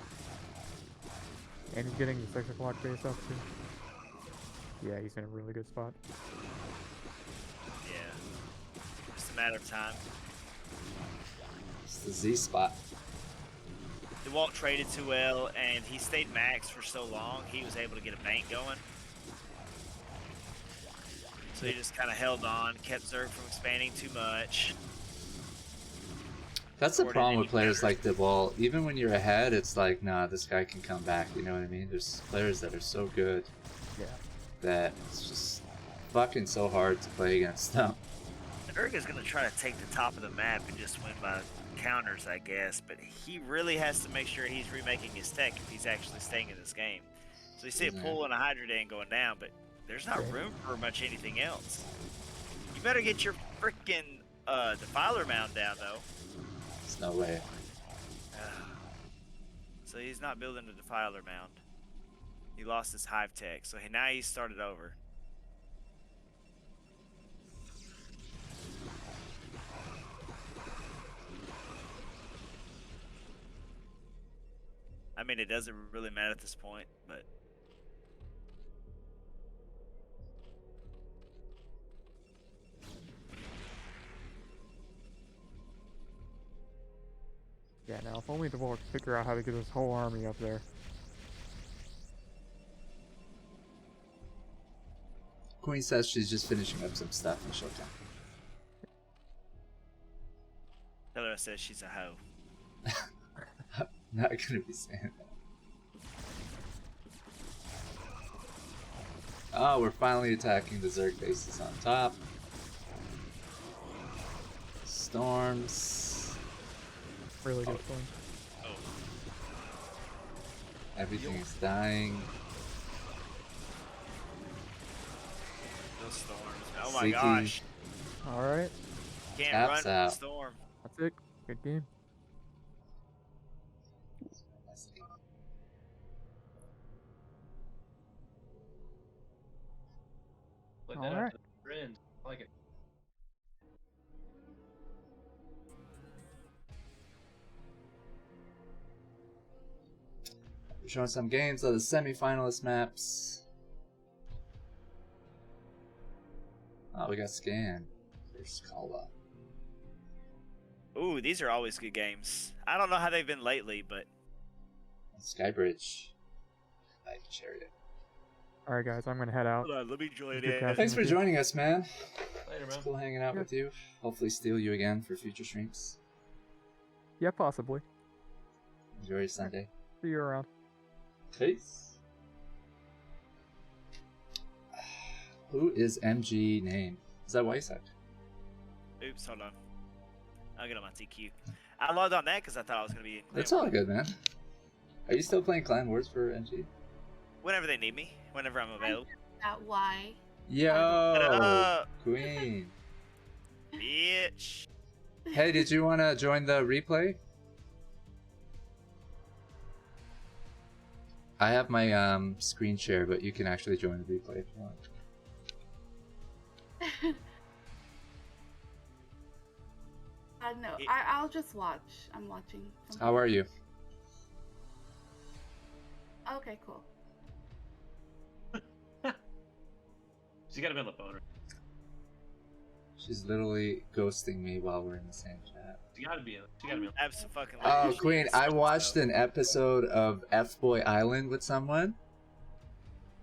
And he's getting the 6 o'clock base up too. Yeah, he's in a really good spot. Yeah. Just a matter of time. It's the Z spot. Dewalt traded too well, and he stayed max for so long, he was able to get a bank going. So he just kind of held on, kept Zerg from expanding too much. That's the Or did problem any with players better. like Dewalt. Even when you're ahead, it's like, nah, this guy can come back. You know what I mean? There's players that are so good Yeah. that it's just fucking so hard to play against them. Zerg is going to try to take the top of the map and just win by counters, I guess. But he really has to make sure he's remaking his tech if he's actually staying in this game. So you see a pull and a Hydra Day and going down, but there's not room for much anything else. You better get your freaking Defiler Mound down, though. There's no way. So he's not building a Defiler Mound. He lost his Hive Tech, so now he's started over. I mean, it doesn't really matter at this point, but... Yeah, now if only the Dewalt could figure out how to get his whole army up there. Queen says she's just finishing up some stuff in Showtime. Tell her I said she's a hoe. Not gonna be saying that. Oh, we're finally attacking the Zerg bases on top. Storms. Really good storm. Everything is dying. No storms. Oh my Sziky. gosh. Alright, Can't Taps run from out. the storm. that's it. Good game. Put that Alright. out to the friends. I like it. We're showing some games of the semi-finalist maps. Oh, we got Scan versus Khala. Ooh, these are always good games. I don't know how they've been lately, but Skybridge. Like Chariot. Alright guys, I'm gonna head out. hold on, let me join Good in. catch. Thanks for joining us, man. Later, It's man. cool hanging out Yeah. with you. Hopefully steal you again for future streams. Yeah, possibly. Enjoy your Sunday. See you around. Peace. Who is MG name? Is that Wysack? Oops, hold on. I'll get on my TQ. I logged on that because I thought I was going to be in Clan It's all Wars. good, man. Are you still playing Clan Wars for MG? Whenever they need me. Whenever I'm available. That why? Yo, Queen. Bitch. Hey, did you want to join the replay? I have my screen share, but you can actually join the replay if you want. No, It- I'll just watch. I'm watching. from How are you? here. Okay, cool. She got to be on the phone. She's literally ghosting me while we're in the same chat. She got to be. She got to be. On. Absolutely. Oh, Queen, I watched an episode of F-Boy Island with someone.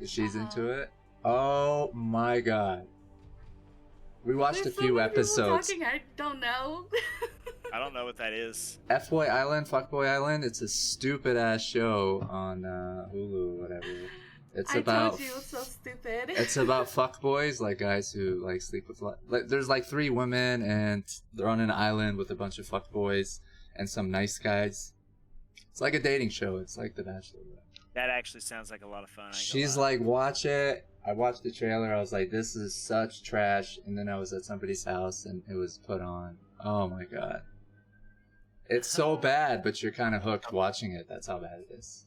She's into it. Oh my god. We watched There's a few so many people episodes. Talking, I don't know. I don't know what that is. F-Boy Island, Fuckboy Island, it's a stupid ass show on Hulu or whatever. It's I about told you it's so stupid. it's about fuckboys, like guys who like sleep with like there's like 3 women and they're on an island with a bunch of fuckboys and some nice guys. It's like a dating show. It's like The Bachelor. That actually sounds like a lot of fun. I ain't gonna She's lie. like, watch it. I watched the trailer. I was like, this is such trash. And then I was at somebody's house and it was put on. Oh my god. It's so bad, but you're kind of hooked watching it. That's how bad it is.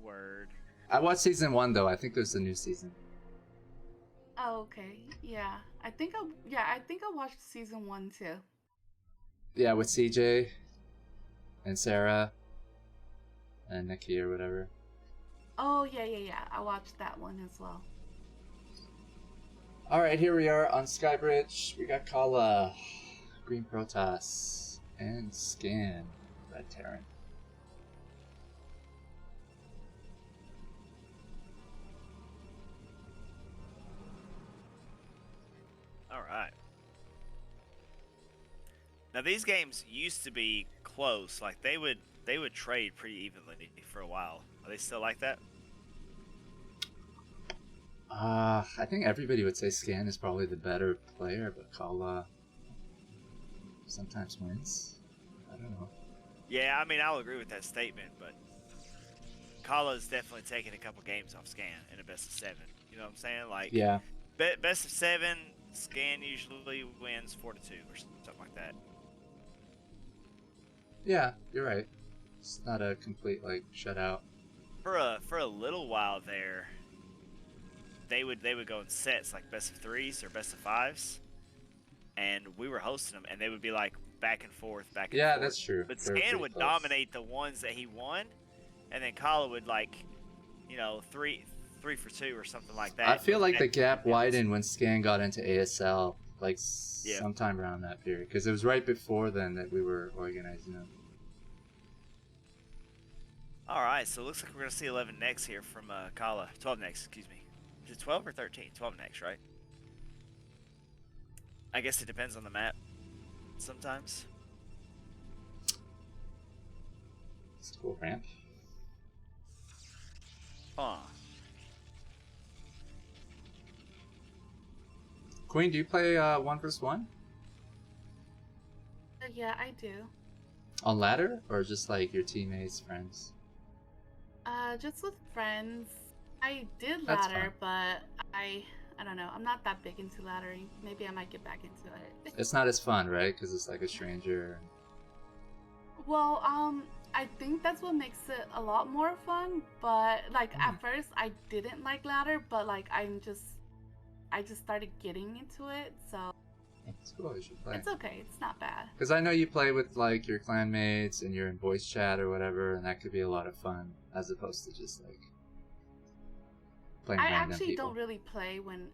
Word. I watched season 1 though. I think there's a new season. Oh, okay. Yeah. I think I watched season 1 too. Yeah, with CJ and Sarah and Nikki or whatever. Oh, yeah. I watched that one as well. Alright, here we are on Skybridge. We got Khala, Green Protoss, and Scan, Red Terran. Now these games used to be close. Like they would trade pretty evenly for a while. Are they still like that? I think everybody would say Scan is probably the better player, but Khala sometimes wins. I don't know. Yeah, I mean, I'll agree with that statement, but Khala's definitely taken a couple games off Scan in a best of 7. You know what I'm saying? Like, Yeah. Best of 7, Scan usually wins 4-2 or something like that. Yeah, you're right. It's not a complete like shutout. For a little while there, they would go in sets like best of 3s or best of 5s, and we were hosting them, and they would be like back and forth, back and forth. Yeah, that's true. But They were Scan pretty would close. dominate the ones that he won, and then Khala would like, you know, 3 for 2 or something like that. I feel like the gap Yeah. widened when Scan got into ASL, like Yeah. sometime around that period, because it was right before then that we were organizing them. All right, so it looks like we're gonna see 11 next here from Khala. 12 next, excuse me. Is it 12 or 13? 12 next, right? I guess it depends on the map. Sometimes. Let's go ramp. Huh. Queen, do you play 1v1 Yeah, I do. on ladder, or just like your teammates, friends? Just with friends. I did That's ladder, but I don't know. I'm not that big into laddering. Maybe I might get back into it. It's not as fun, right? Because it's like a stranger. Well, I think that's what makes it a lot more fun. But like at first, I didn't like ladder, but like I just started getting into it, so It's cool. You should play. it's okay. It's not bad. Because I know you play with like your clanmates and you're in voice chat or whatever, and that could be a lot of fun as opposed to just like playing I random actually people. don't really play when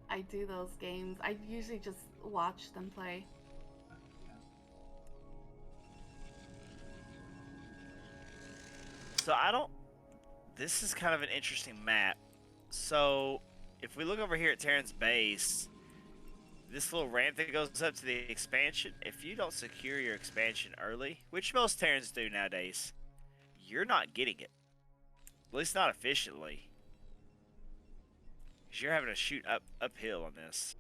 I do those games. I usually just watch them play. So I don't. This is kind of an interesting map. So if we look over here at Terran's base, this little ramp that goes up to the expansion, if you don't secure your expansion early, which most Terrans do nowadays, you're not getting it. At least not efficiently. Because you're having to shoot uphill on this.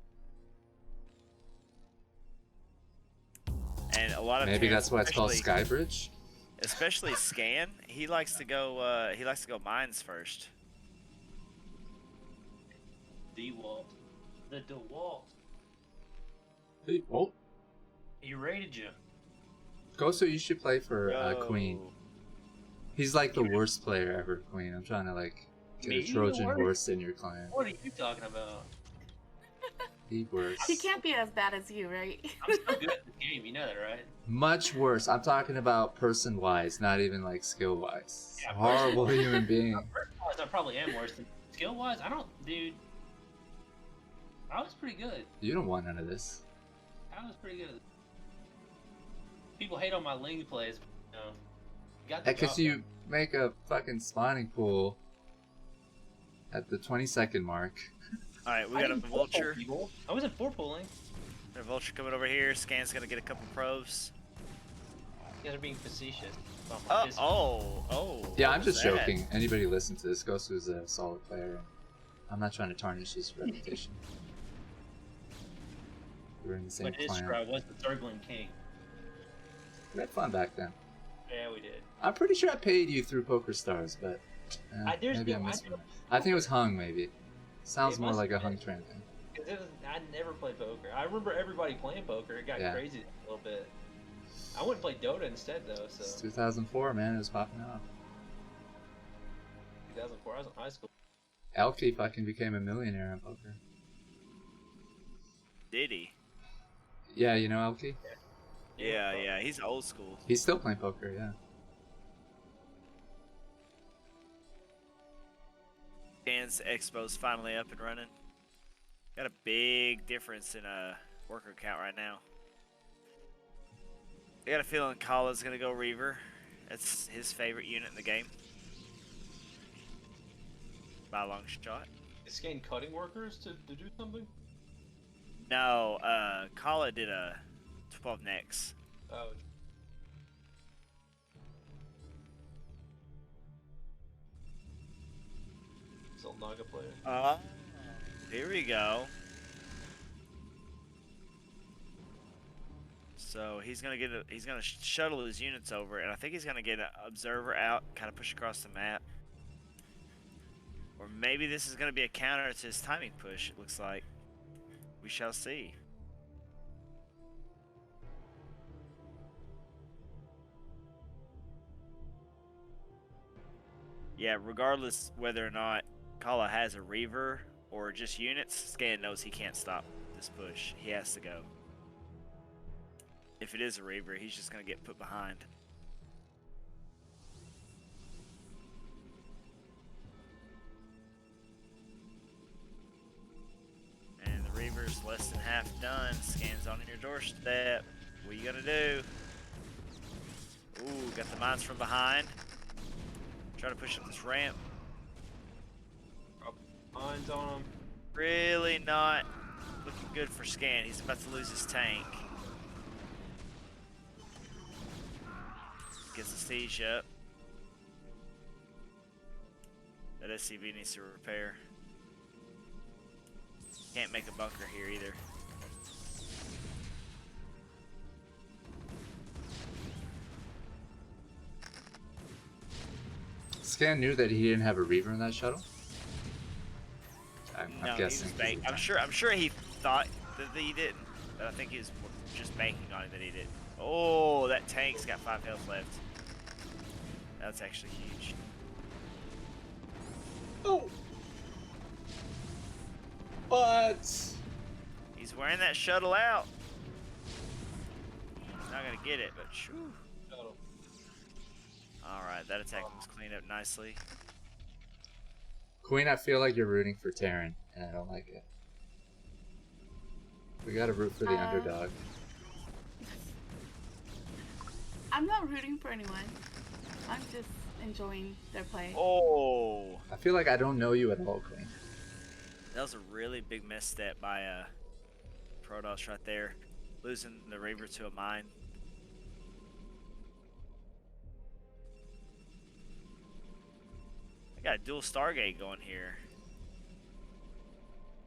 And a lot of Maybe Terrans, that's why it's called especially- Skybridge. Especially Scan, he likes to go mines first. Dewalt. The Dewalt. Hey, oh, He raided you. Gosu, you should play for Queen. Yo. He's like the worst player ever, Queen. I'm trying to like get Me? a Trojan What? horse in your clan. What are you talking about? The worst. He can't be as bad as you, right? I'm so good at this game, you know that, right? Much worse. I'm talking about person-wise, not even like skill-wise. Yeah, Horrible person- human being. Person-wise, I probably am worse than skill-wise. I don't, dude. I was pretty good. You don't want none of this. I was pretty good. People hate on my Ling plays, but, you know, got the Because job you make a fucking spawning pool at the 20-second mark. Alright, we done. I got a didn't four-pull vulture. people. I wasn't four-pulling. Got a vulture coming over here. Scan's gonna get a couple probes. You guys are being facetious. About my business. Yeah, Yeah, what I'm was just that? joking. Anybody listen to this, Gosu's a solid player. I'm not trying to tarnish his reputation. We're in the same But it is clan. true, I was the Zerglin King. We had fun back then. Yeah, we did. I'm pretty sure I paid you through Poker Stars, but There's maybe no- I I missed don't- one. I think it was Hung, maybe. Sounds It more must like a have Hung been. Tran thing. Because I never played poker. I remember everybody playing poker. It got Yeah. crazy a little bit. I went and play Dota instead, though, It's so 2004, man. It was popping off. 2004, I was in high school. Elkie fucking became a millionaire on poker. Did he? Yeah, you know Elkie? Yeah, he's old school. He's still playing poker, yeah. Scan's Expo's finally up and running. Got a big difference in worker count right now. I got a feeling Khala's gonna go Reaver. That's his favorite unit in the game. By a long shot. Is Scan cutting workers to do something? No, Khala did a 12 next. Oh. Still Naga player. Here we go. So he's gonna he's gonna shuttle his units over, and I think he's gonna get an observer out, kind of push across the map. Or maybe this is gonna be a counter to his timing push. It looks like. We shall see. Yeah, regardless whether or not Khala has a Reaver or just units, Scan knows he can't stop this push. He has to go. If it is a Reaver, he's just going to get put behind. And the Reaver's less than half done. Scan's on your doorstep. What you gonna do? Ooh, got the mines from behind. Try to push up this ramp. Mines on him. Really not looking good for Scan. He's about to lose his tank. Gets the siege up. That SCV needs to repair. Can't make a bunker here either. Scan knew that he didn't have a Reaver in that shuttle. I'm No, guessing. he was I'm sure he thought that he didn't, but I think he was just banking on it that he did. Oh, that tank's got 5 health left. That's actually huge. Oh. But He's wearing that shuttle out. He's not gonna get it, but shoo. Shuttle. All right, that attack was cleaned up nicely. Queen, I feel like you're rooting for Terran, and I don't like it. We gotta root for the underdog. I'm not rooting for anyone. I'm just enjoying their play. Oh, I feel like I don't know you at all, Queen. that was a really big misstep by Protoss right there, losing the Reaver to a mine. I got a dual Stargate going here.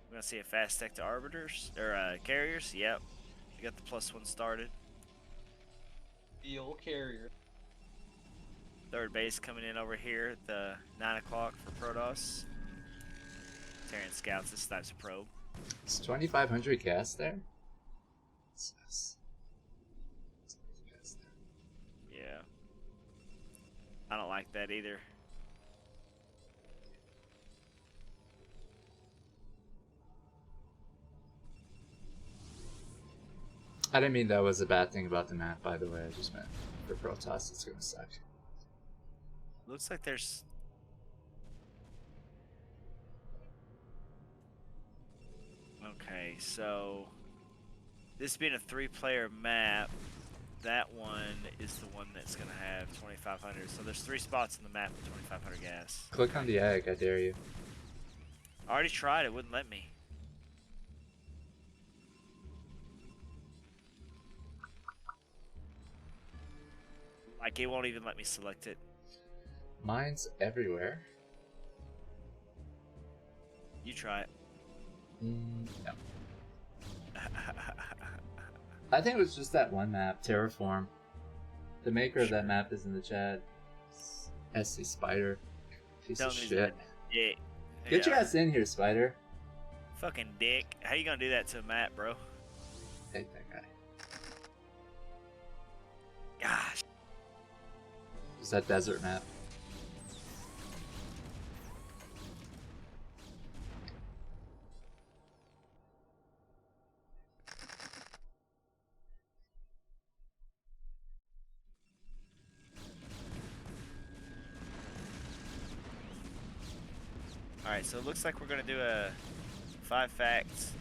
We're gonna see a fast tech to arbiters or carriers. Yep, we got the +1 started. The old carrier. Third base coming in over here at the 9 o'clock for Protoss. Terran scouts. This snipes a probe. It's 2,500 gas there. Yeah, I don't like that either. I didn't mean that was a bad thing about the map, by the way. I just meant for Protoss, it's gonna suck. Looks like there's. Okay, so this being a 3-player map, that one is the one that's gonna have 2,500. So there's 3 spots in the map with 2,500 gas. Click on the egg, I dare you. I already tried, it wouldn't let me. Like, it won't even let me select it. Mine's everywhere. You try it. No. I think it was just that one map, Terraform. The maker of that map is in the chat. SC Spider. Piece of shit. Dick. Get your ass in here, Spider. Fucking dick. How you gonna do that to a map, bro? Hate that guy. Gosh. Is that desert map? Alright, so it looks like we're gonna do a 5 facts.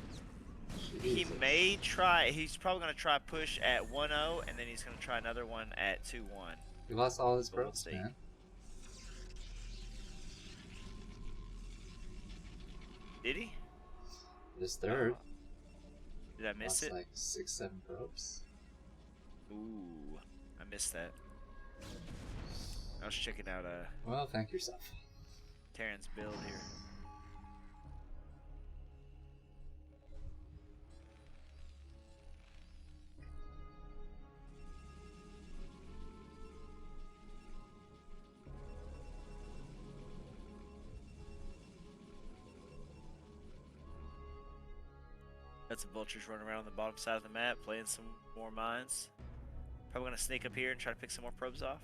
He Jesus. may try, he's probably gonna try push at 1-0, and then he's gonna try another one at 2-1. He lost all his We'll probes, see. man. Did he? His third. Did I miss Lost it? like 6-7 probes. Ooh, I missed that. I was checking out Well, thank yourself. Terran's build here. Got some vultures running around the bottom side of the map, playing some more mines. Probably gonna sneak up here and try to pick some more probes off.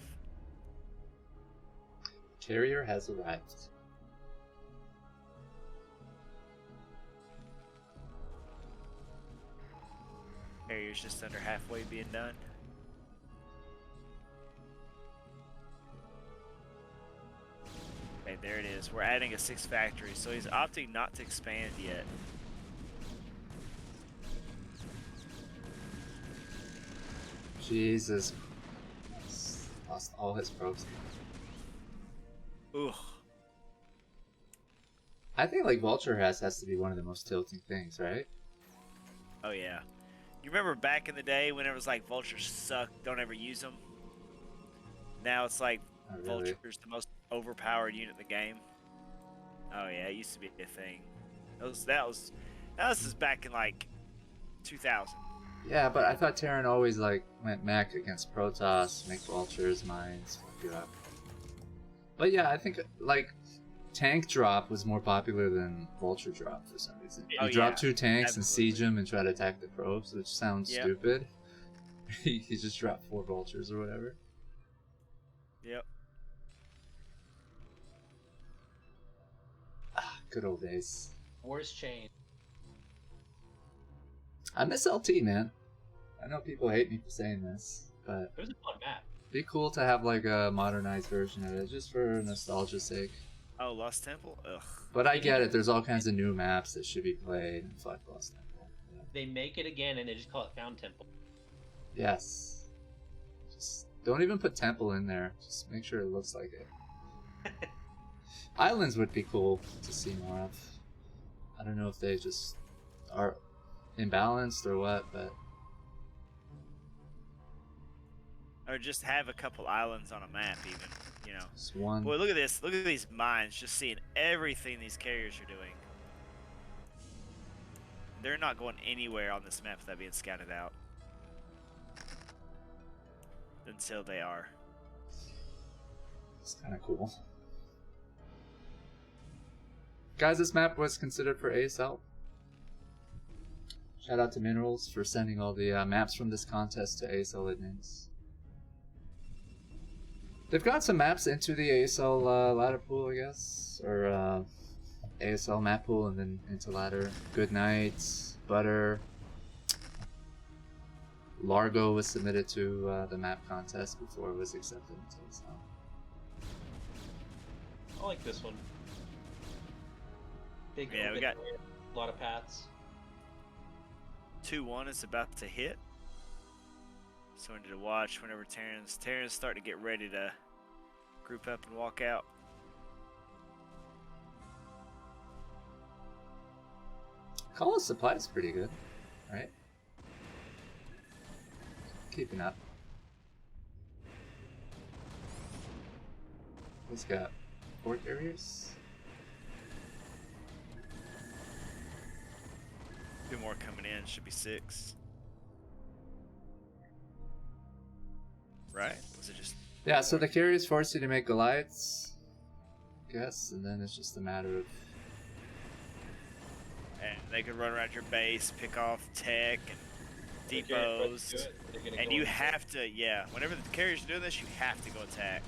Carrier has arrived. Carrier's just under halfway being done. Okay, there it is. We're adding a 6th factory, so he's opting not to expand yet. Jesus. Lost all his probes. Ugh. I think like Vulture has to be one of the most tilting things, right? Oh yeah. You remember back in the day when it was like vultures suck, don't ever use them? Now it's like Not really. vulture's the most overpowered unit in the game. Oh yeah, it used to be a thing. That was back in like 2000. Yeah, but I thought Terran always like went mech against Protoss, make vultures, mines, fuck you up. But yeah, I think like tank drop was more popular than vulture drop for some reason. Oh, You drop yeah, 2 tanks and absolutely. siege them and try to attack the probes, which sounds Yep. stupid. He just dropped 4 vultures or whatever. Yep. Ah, good old days. Wars change. I miss LT, man. I know people hate me for saying this, but It was a fun map. it'd be cool to have like a modernized version of it, just for nostalgia's sake. Oh, Lost Temple? Ugh. But I get it, there's all kinds of new maps that should be played, and fuck Lost Temple. Yeah. They make it again and they just call it Found Temple. Yes. Just don't even put Temple in there, just make sure it looks like it. Islands would be cool to see more of. I don't know if they just are imbalanced or what, but Or just have a couple islands on a map even, you know. just one. Boy, look at this. Look at these mines, just seeing everything these carriers are doing. They're not going anywhere on this map without being scouted out. Until they are. It's kind of cool. Guys, this map was considered for ASL. Shout out to Minerals for sending all the maps from this contest to ASL admins. They've got some maps into the ASL ladder pool, I guess, or ASL map pool, and then into ladder. Good Night, Butter, Largo was submitted to the map contest before it was accepted into ASL. I like this one. Big Yeah, we open got- area, a lot of paths. 2-1 is about to hit. So I need to watch whenever Terran's starting to get ready to group up and walk out. Khala's supply is pretty good, right? Keeping up. He's got 4 carriers. 2 more coming in, should be 6. Right? Was it just... Yeah, so the carriers force you to make Goliaths, I guess, and then it's just a matter of... And they can run around your base, pick off tech and They're getting ready to depots. do it. They're gonna And go you in. have to, yeah, whenever the carriers are doing this, you have to go attack.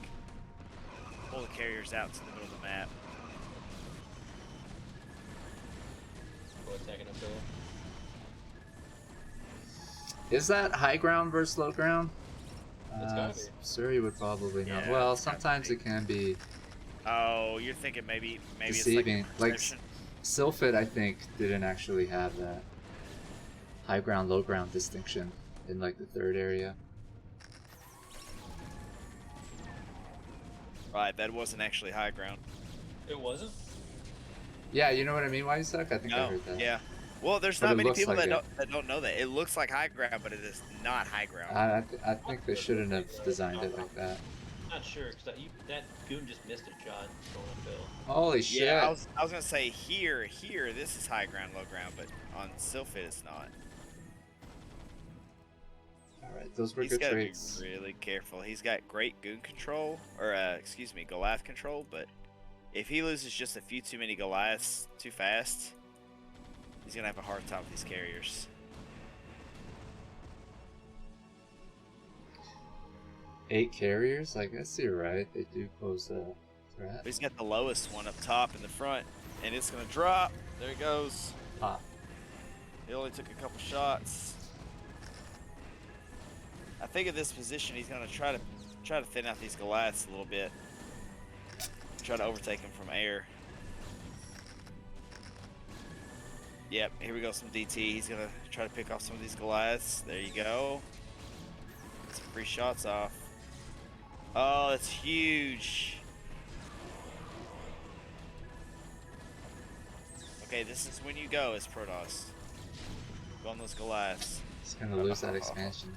Pull the carriers out to the middle of the map. Go attacking up there. Is that high ground versus low ground? It's gotta be. Suri would probably know. Yeah, Well, it's gotta sometimes be. it can be Oh, you're thinking maybe deceiving. it's Like, like a perception? Sylphid, I think, didn't actually have that high ground, low ground distinction in like the 3rd area. Right, that wasn't actually high ground. It wasn't? Yeah, you know what I mean? Why you suck? I think I No, heard that. yeah. Well, there's But not it many looks people like that don't know that. It looks like high ground, but it is not high ground. I think they shouldn't have designed it like that. Not sure, because that goon just missed a shot going uphill. Holy shit! Yeah, I was gonna say here, this is high ground, low ground, but on Sylphid it's not. All right, those were He's good gotta traits. be really careful. He's got great goon control, or excuse me, Goliath control, but if he loses just a few too many Goliaths too fast, he's gonna have a hard time with these carriers. Eight carriers? I guess you're right. They do pose a threat. But he's got the lowest one up top in the front, and it's gonna drop. There he goes. Pop. He only took a couple shots. I think at this position he's gonna try to thin out these Goliaths a little bit. Try to overtake him from air. Yep, here we go, some DT. He's gonna try to pick off some of these Goliaths. There you go. Get some free shots off. Oh, that's huge. Okay, this is when you go as Protoss. Go on those Goliaths. He's gonna lose that expansion.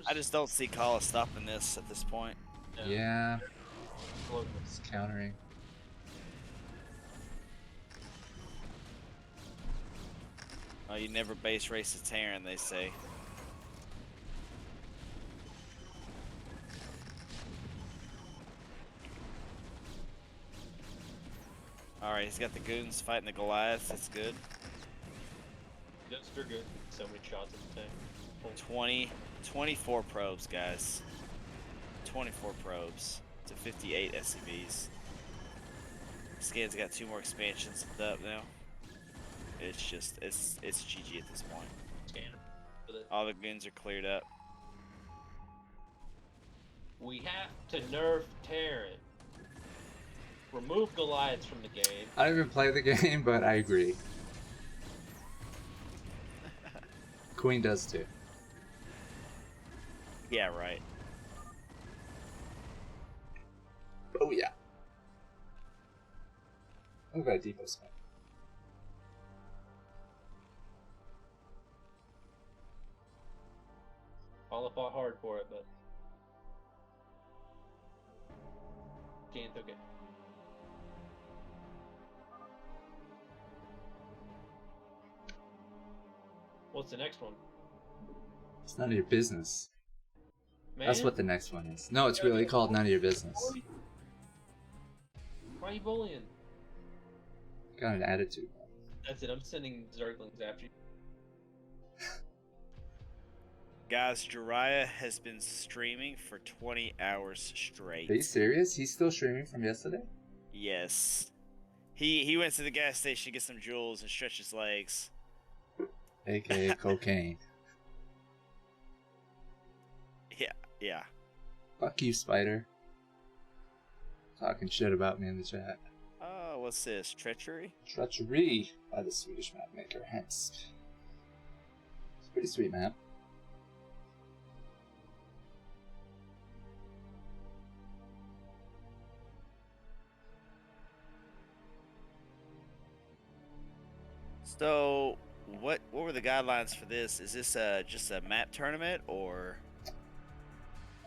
I just don't see Khala stopping this at this point. Yeah. It's countering. Oh, you never base race a Terran, they say. Alright, he's got the goons fighting the Goliaths. That's good. That's very good. So many shots at the tank. 24 probes, guys. 24 probes to 58 SCVs. Scan's got 2 more expansions up now. It's just, it's GG at this point. Scan. All the goons are cleared up. We have to nerf Terran. Remove Goliaths from the game. I don't even play the game, but I agree. Queen does too. Yeah, right. Oh yeah. Look at that depot spec. All fought hard for it, but Jane took it. What's the next one? It's none of your business. Man? That's what the next one is. No, it's really called None of Your Business. Why are you bullying? Got an attitude. That's it, I'm sending Zerglings after you. Guys, Jiraiya has been streaming for 20 hours straight. Are you serious? He's still streaming from yesterday? Yes. He went to the gas station to get some jewels and stretch his legs. AKA cocaine. Yeah. Fuck you, Spider. Talking shit about me in the chat. Oh, what's this? Treachery? Treachery by the Swedish map maker, hence. It's a pretty sweet map. So, what were the guidelines for this? Is this just a map tournament or?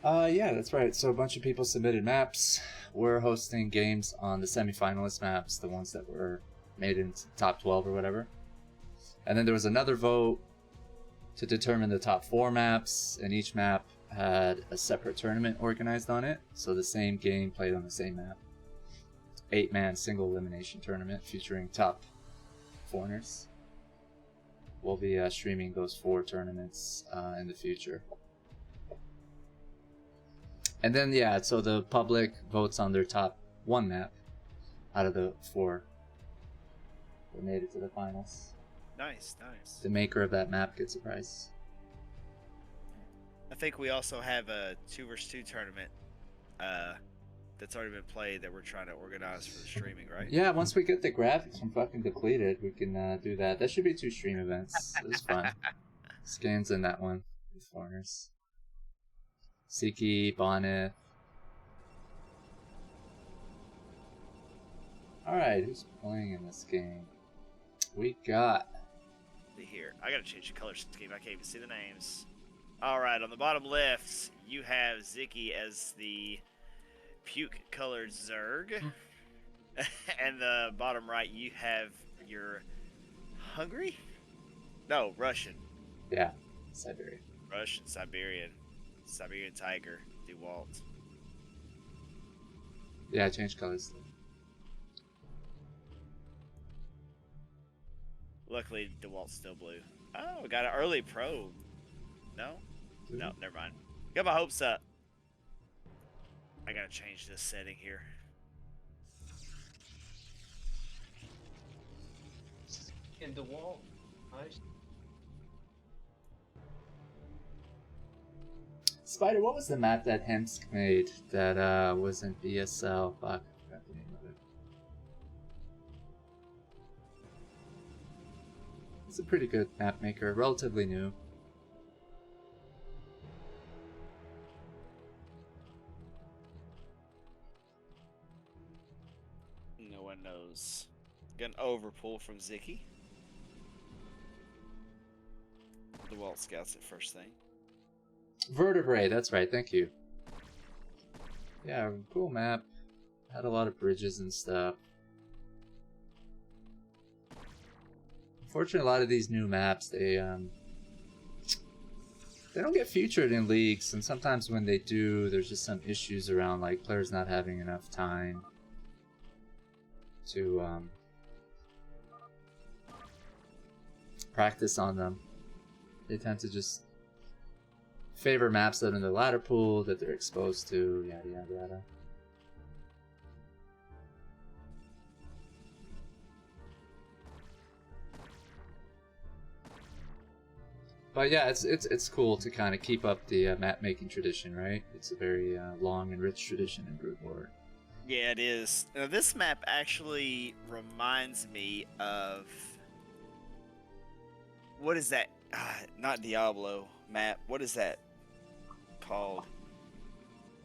Yeah, that's right. So a bunch of people submitted maps. We're hosting games on the semi-finalist maps, the ones that were made into top 12 or whatever. And then there was another vote to determine the top 4 maps, and each map had a separate tournament organized on it. So the same game played on the same map. 8-man single elimination tournament featuring top foreigners. We'll be streaming those 4 tournaments in the future. And then, yeah, so the public votes on their top 1 map out of the 4 that made it to the finals. Nice. The maker of that map gets a prize. I think we also have a 2 vs 2 tournament that's already been played that we're trying to organize for the streaming, right? Yeah, once we get the graphics from fucking Depleted, we can do that. That should be 2 stream events. It was fun. Scans in that one with foreigners. Sziky, Bonnet. Alright, who's playing in this game? We got... Here, I gotta change the color scheme. I can't even see the names. Alright, on the bottom left, you have Sziky as the puke-colored Zerg. And the bottom right, you have your Hungary? No, Russian. Yeah, Siberia. Russian, Siberian Tiger, Dewalt. Yeah, I changed colors. Luckily, Dewalt's still blue. Oh, we got an early probe. No? No, never mind. Got my hopes up. I gotta change this setting here. In Dewalt, nice. Spider, what was the map that Hemsk made that wasn't BSL? Fuck, I forgot the name of it. It's a pretty good map maker, relatively new. No one knows. Got an overpull from Sziky. Dewalt scouts it first thing. Vertebrae, that's right, thank you. Yeah, cool map. Had a lot of bridges and stuff. Unfortunately, a lot of these new maps, they don't get featured in leagues, and sometimes when they do, there's just some issues around, like players not having enough time to practice on them. They tend to just favor maps that are in the ladder pool that they're exposed to, yada yada yada. But yeah, it's cool to kind of keep up the map making tradition, right? It's a very long and rich tradition in Brood War. Yeah, it is. Now, this map actually reminds me of... What is that? Not Diablo map. What is that called?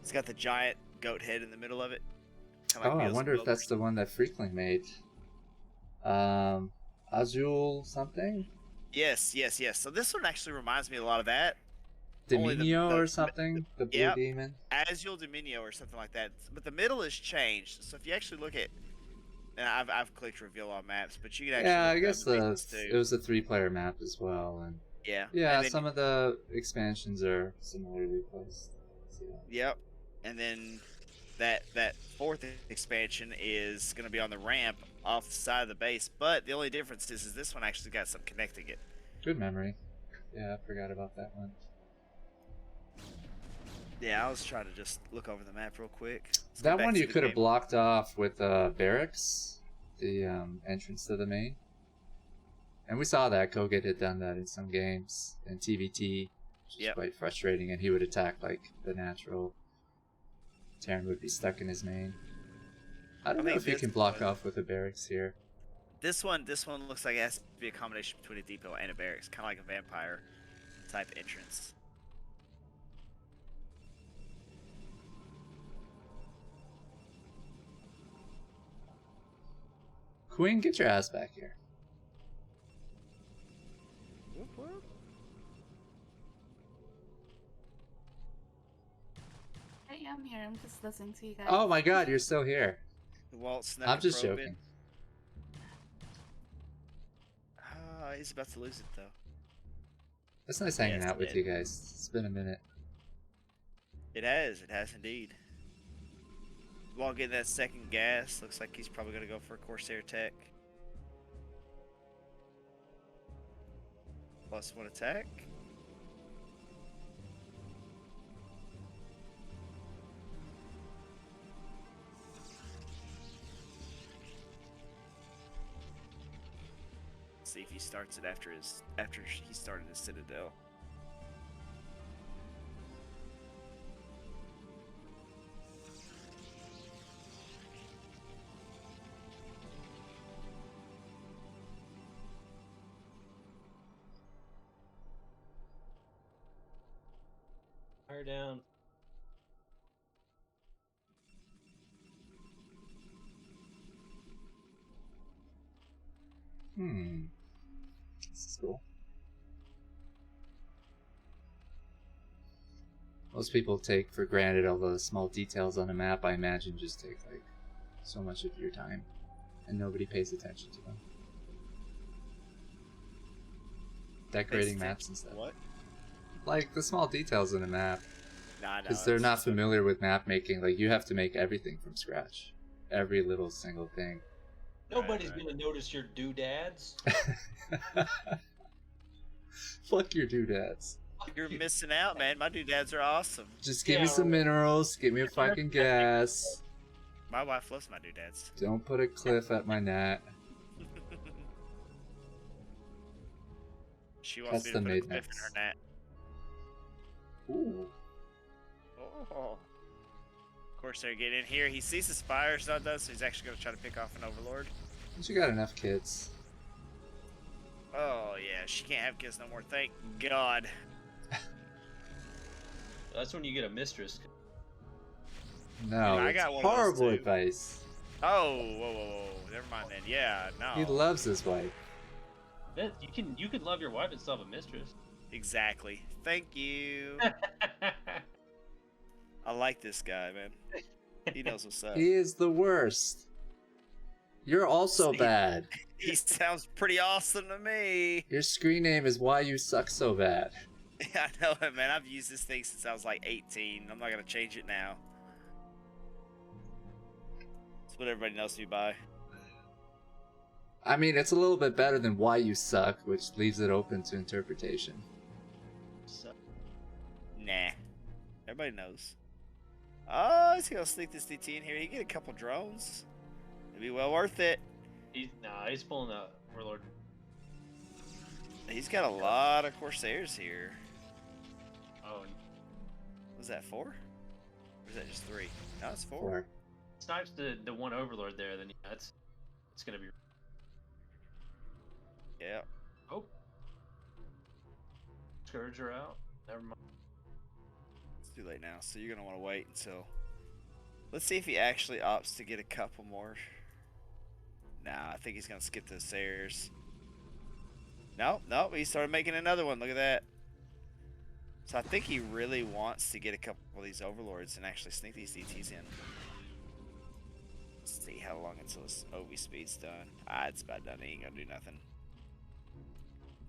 It's got the giant goat head in the middle of it. Oh, I wonder if that's the one that Freakling made. Azul something? Yes. So this one actually reminds me a lot of that. Dominio or something? The blue demon? Azul Dominio or something like that. But the middle has changed. So if you actually look at... And I've clicked reveal on maps, but you can actually... Yeah, I guess it was a 3-player map as well. And yeah, some of the expansions are similarly placed. Yep. And then that fourth expansion is going to be on the ramp off the side of the base, but the only difference is this one actually got some connecting it. Good memory. Yeah, I forgot about that one. Yeah, I was trying to just look over the map real quick. That one you could have blocked off with barracks, the entrance to the main. And we saw that Koget had done that in some games in TVT, which is quite frustrating, and he would attack like the natural. Terran would be stuck in his main. I don't know if you can block off with a barracks here. This one looks like it has to be a combination between a depot and a barracks, kind of like a vampire type entrance. Queen, get your ass back here. Whoop. Hey, I'm here. I'm just listening to you guys. Oh my god, you're still here. I'm just joking. He's about to lose it though. It's nice hanging out with you guys. It's been a minute. It has indeed. While getting that second gas, looks like he's probably going to go for a Corsair tech. +1 attack. See if he starts it after he started his Citadel. Fire down. This is cool. Most people take for granted all the small details on a map. I imagine just take like so much of your time, and nobody pays attention to them. Decorating maps and stuff. What? Like the small details in a map. Nah, Because they're not familiar with map making. Like, you have to make everything from scratch. Every little single thing. Nobody's gonna notice your doodads. Fuck your doodads. You're missing out, man. My doodads are awesome. Just give me some minerals. Give me a fucking gas. My wife loves my doodads. Don't put a cliff at my net. She wants me to put a cliff in her net. Ooh. Oh. Of course, they're getting in here. He sees the spire, so he's actually going to try to pick off an overlord. But you got enough kids. Oh, yeah. She can't have kids no more. Thank God. That's when you get a mistress. No, I it's got one of those horrible too. advice. Oh, whoa. Never mind then. Yeah, no. He loves his wife. You can love your wife and still have a mistress. Exactly. Thank you. I like this guy, man. He knows what's up. He is the worst. You're also bad. He sounds pretty awesome to me. Your screen name is Why You Suck So Bad. I know it, man. I've used this thing since I was like 18. I'm not going to change it now. It's what everybody knows me by. I mean, it's a little bit better than Why You Suck, which leaves it open to interpretation. Nah. Everybody knows. Oh, he's going to sneak this DT in here. He get a couple drones. It'd be well worth it. He's pulling a Warlord. He's got a lot of Corsairs here. Oh. Was that 4? Or is that just 3? No, it's 4. 4. Snipes the one Overlord there, then yeah, it's gonna be. Yeah. Oh. Scourger out. Never mind. It's too late now, so you're gonna want to wait until. Let's see if he actually opts to get a couple more. Nah, I think he's gonna skip the Sayers. Nope, he started making another one. Look at that. So I think he really wants to get a couple of these Overlords and actually sneak these DTs in. Let's see how long until his OV speed's done. It's about done. He ain't gonna do nothing.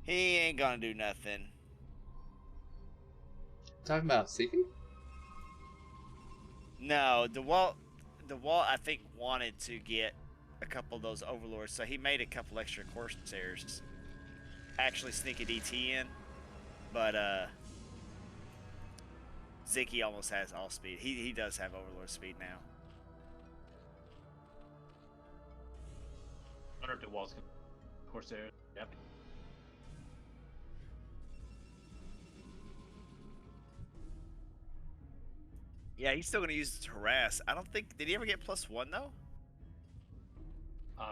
He ain't gonna do nothing. Talking about Sziky? No, Dewalt I think wanted to get a couple of those Overlords, so he made a couple extra Corsairs. Actually sneak a DT in, but Sziky almost has all speed. He does have Overlord speed now. I wonder if Dewalt's gonna Corsair. Yep. Yeah, he's still gonna use it to harass. I don't think. Did he ever get +1 though?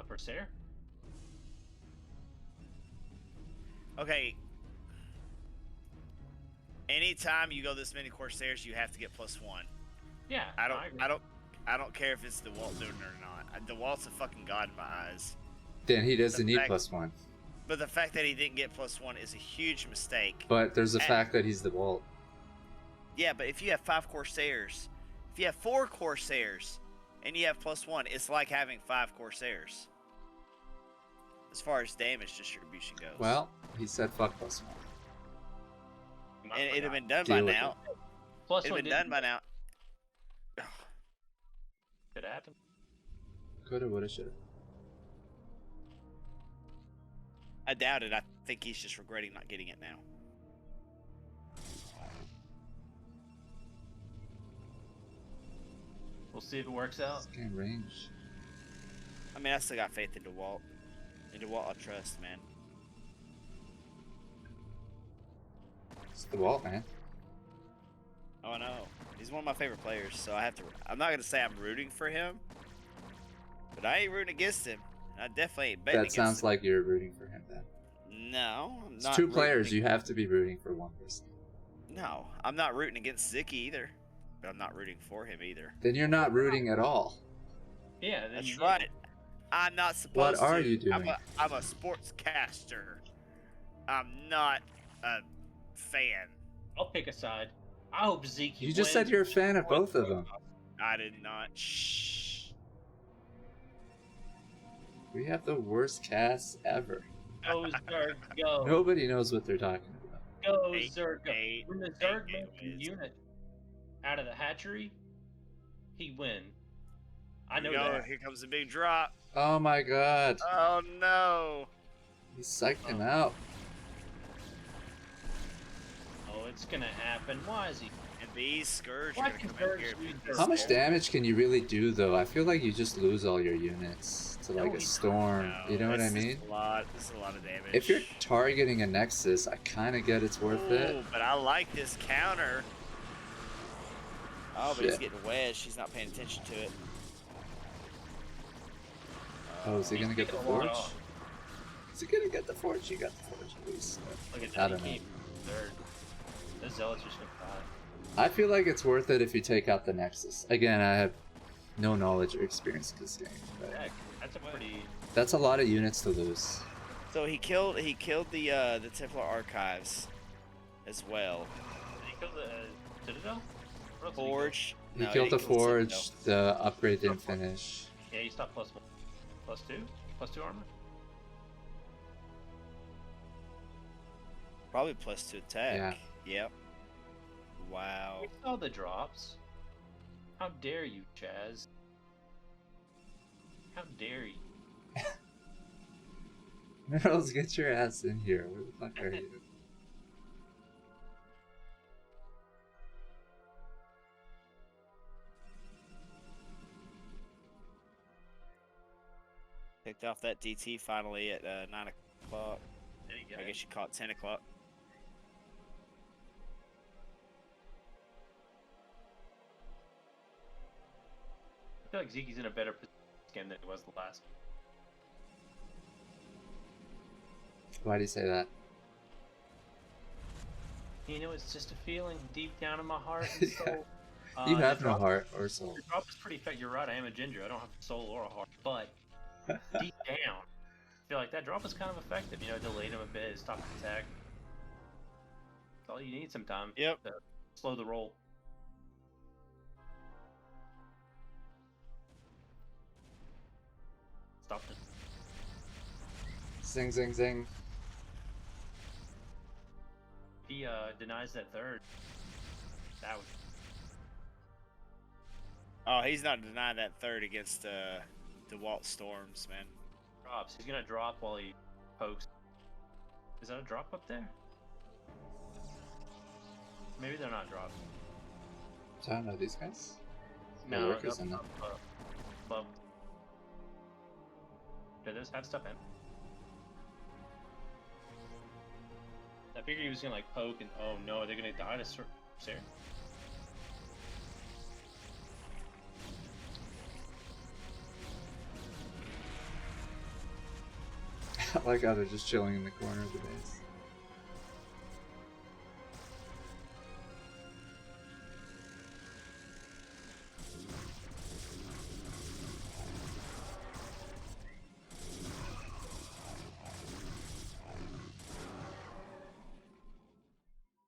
Corsair? Okay. Anytime you go this many Corsairs, you have to get +1. Yeah. I don't care if it's Dewalt doing it or not. Dewalt's a fucking god in my eyes. Then he doesn't need +1. But the fact that he didn't get +1 is a huge mistake. But there's the fact that he's the Dewalt. Yeah, but if you have 5 Corsairs, if you have 4 Corsairs, and you have +1, it's like having 5 Corsairs. As far as damage distribution goes. Well, he said fuck +1. And it'd have been done by now. +1 It'd have been done by now. Could happen. Coulda, woulda, shoulda. I doubt it. I think he's just regretting not getting it now. We'll see if it works out. This game range. I mean, I still got faith in Dewalt. In Dewalt, I trust, man. It's the Dewalt, man. Oh, I know. He's one of my favorite players, so I have to. I'm not gonna say I'm rooting for him, but I ain't rooting against him. I definitely ain't betting That against sounds him. like you're rooting for him then. No, I'm It's not. 2 rooting players, you have to be rooting for one person. No, I'm not rooting against Sziky either, but I'm not rooting for him either. Then you're not rooting at all. Yeah. Then That's right. I'm not supposed What to. are you doing? I'm a sportscaster. I'm not a fan. I'll pick a side. I hope Sziky You just said wins. you're a fan of both of them. I did not. Shh. We have the worst cast ever. Go Zerg, go. Nobody knows what they're talking about. Go Eight, Zerg, go. eight, When the Zerg eight makes a wins. unit out of the hatchery, he win. I Here know we go. that. Here comes a big drop. Oh my god. Oh no. He psyched him out. Oh, it's gonna happen. Why is he? And these Scourge Why are gonna can come in Scourge here. use and their How much Scourge? damage can you really do though? I feel like you just lose all your units to like No, a you storm. No, You know what I this is mean? a lot. This is a lot of damage. If you're targeting a Nexus, I kind of get it's worth it. Ooh, but I like this counter. Oh, but he's Shit. getting wedged. He's not paying attention to it. Oh, is he He's gonna get the taking a lot forge? off. Is he gonna get the forge? You got the forge at least. Look at I that. don't He know. came third. This Zealot's just gonna die. I feel like it's worth it if you take out the Nexus. Again, I have no knowledge or experience in this game, but Heck, that's a pretty. that's a lot of units to lose. So he killed the Templar Archives as well. Did he kill the Citadel? What else did he kill? Forge. He No, killed the didn't kill forge, Citadel. the upgrade didn't finish. Yeah, he stopped +1. +2? +2 armor? Probably +2 attack. Yeah. Yep. Wow. We saw the drops. How dare you, Chaz? How dare you? Minerals, get your ass in here. Where the fuck are you? Picked off that DT finally at 9 o'clock. There you go. I guess you caught 10 o'clock. I feel like Ziki's in a better position than he was the last. Why do you say that? You know, it's just a feeling deep down in my heart and Yeah. soul. You The have no drop- heart or soul. The drop is pretty effective. You're right, I am a ginger. I don't have a soul or a heart. But deep down, I feel like that drop is kind of effective. You know, delayed him a bit, stopped the attack. That's all you need sometimes. Yep. To slow the roll. Stopped it. Zing, zing, zing. He denies that third. That was Oh, he's not denying that third against Dewalt Storms, man. drops. He's gonna drop while he pokes. Is that a drop up there? Maybe they're not dropping. So I don't know these guys. No, workers in them. Above. Do those have stuff in? I figured he was gonna like poke and oh no, they're gonna die to Sarah. I like how they're just chilling in the corner of the base.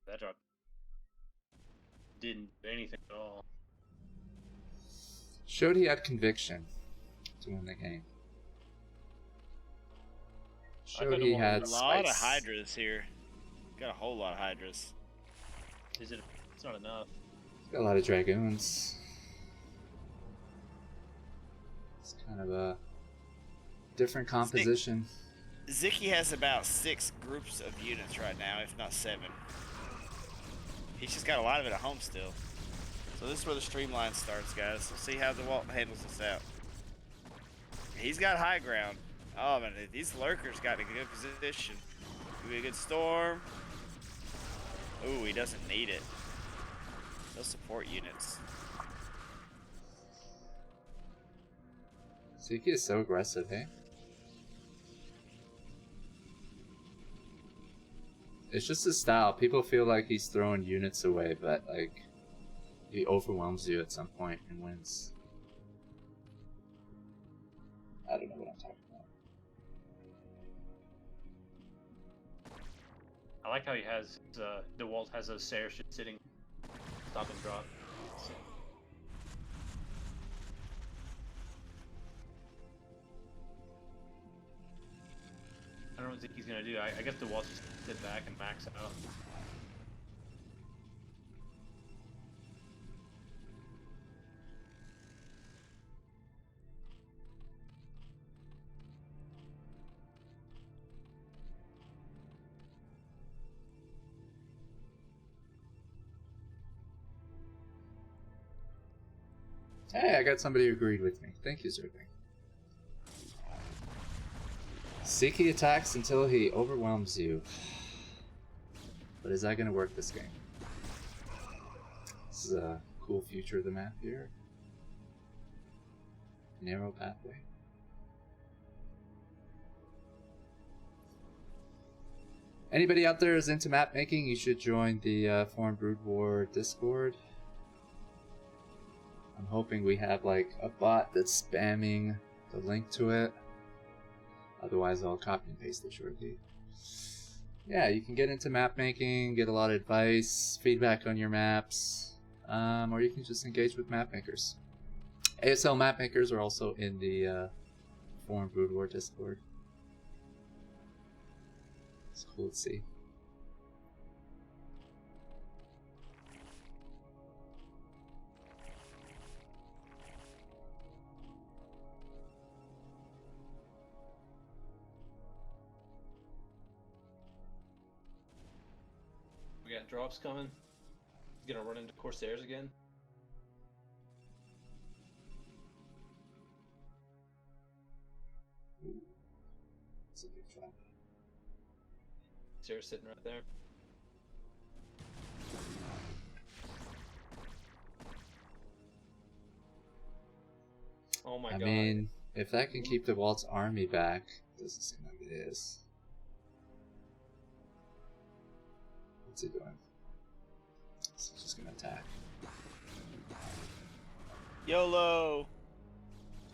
That drop didn't do anything at all. Showed he had conviction to win the game. Showed could've he won had A lot of spice. Hydras here. Got a whole lot of Hydras. Is it? It's not enough. Got a lot of dragoons. It's kind of a different composition. Sziky has about 6 groups of units right now, if not 7. He's just got a lot of it at home still. So this is where the streamline starts, guys. We'll see how Dewalt handles this out. He's got high ground. Oh man, these lurkers got in a good position. Could be a good storm. Ooh, he doesn't need it. No support units. Sziky is so aggressive, hey? It's just his style. People feel like he's throwing units away, but like he overwhelms you at some point and wins. I don't know what I'm like how he has Dewalt has those stairs just sitting, stop and drop. I don't know what Sziky's gonna do. I guess Dewalt just sit back and max out. Hey, I got somebody who agreed with me. Thank you, Zerping. Sziky attacks until he overwhelms you. But is that going to work this game? This is a cool feature of the map here. Narrow pathway. Anybody out there is into map making, you should join the Foreign Brood War Discord. I'm hoping we have like a bot that's spamming the link to it. Otherwise I'll copy and paste it shortly. Yeah, you can get into map making, get a lot of advice, feedback on your maps, or you can just engage with map makers. ASL map makers are also in the Foreign Brood War Discord. It's cool to see. We got drops coming. Gonna run into Corsairs again. It's a big trap. Corsairs sitting right there. Oh my god. I mean, if that can keep the Walt's army back, doesn't seem like it is. What's he doing? He's just gonna attack. YOLO!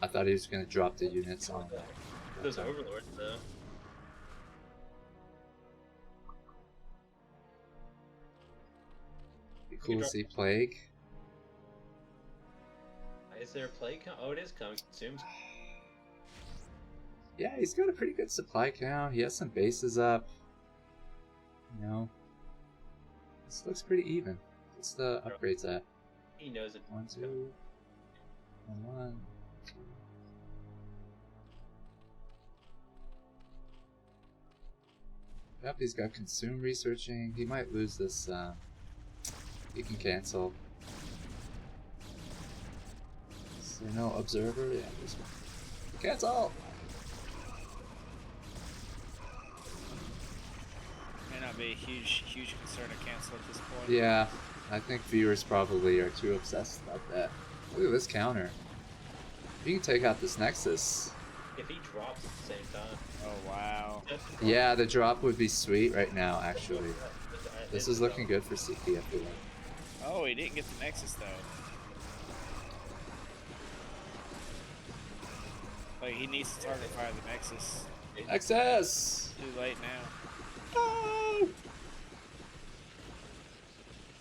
I thought he was gonna drop the units on that. Those overlords though. Be cool to see Plague. Is there a plague? Oh, it is coming. Consumes. Yeah, he's got a pretty good supply count. He has some bases up. You know, this looks pretty even. What's the upgrades at? He knows it. 1, 2, 1, 2. Yep, he's got consume researching. He might lose this. He can cancel. Is there no observer? Yeah, there's one. Cancel! May not be a huge concern to cancel at this point. Yeah, I think viewers probably are too obsessed about that. Look at this counter. You can take out this Nexus. If he drops at the same time. Oh wow. Yeah, the drop would be sweet right now, actually. This is looking good for Sziky, I feel like. Oh, he didn't get the Nexus though. Like he needs to target fire the Nexus. Nexus! Too late now. Oh!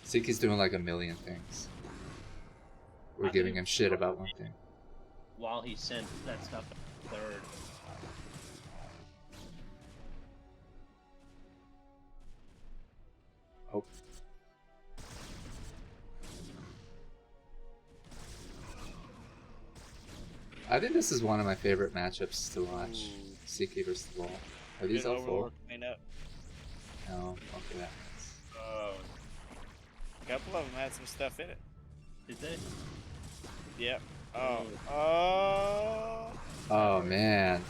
Sziky's doing like a million things. We're giving him shit about one thing. While he sent that stuff third. Oh. I think this is one of my favorite matchups to watch. Sziky versus the Wall. Are these all full? No, okay, that means. A couple of them had some stuff in it. Did they? Yep. Oh. Oh. Oh man.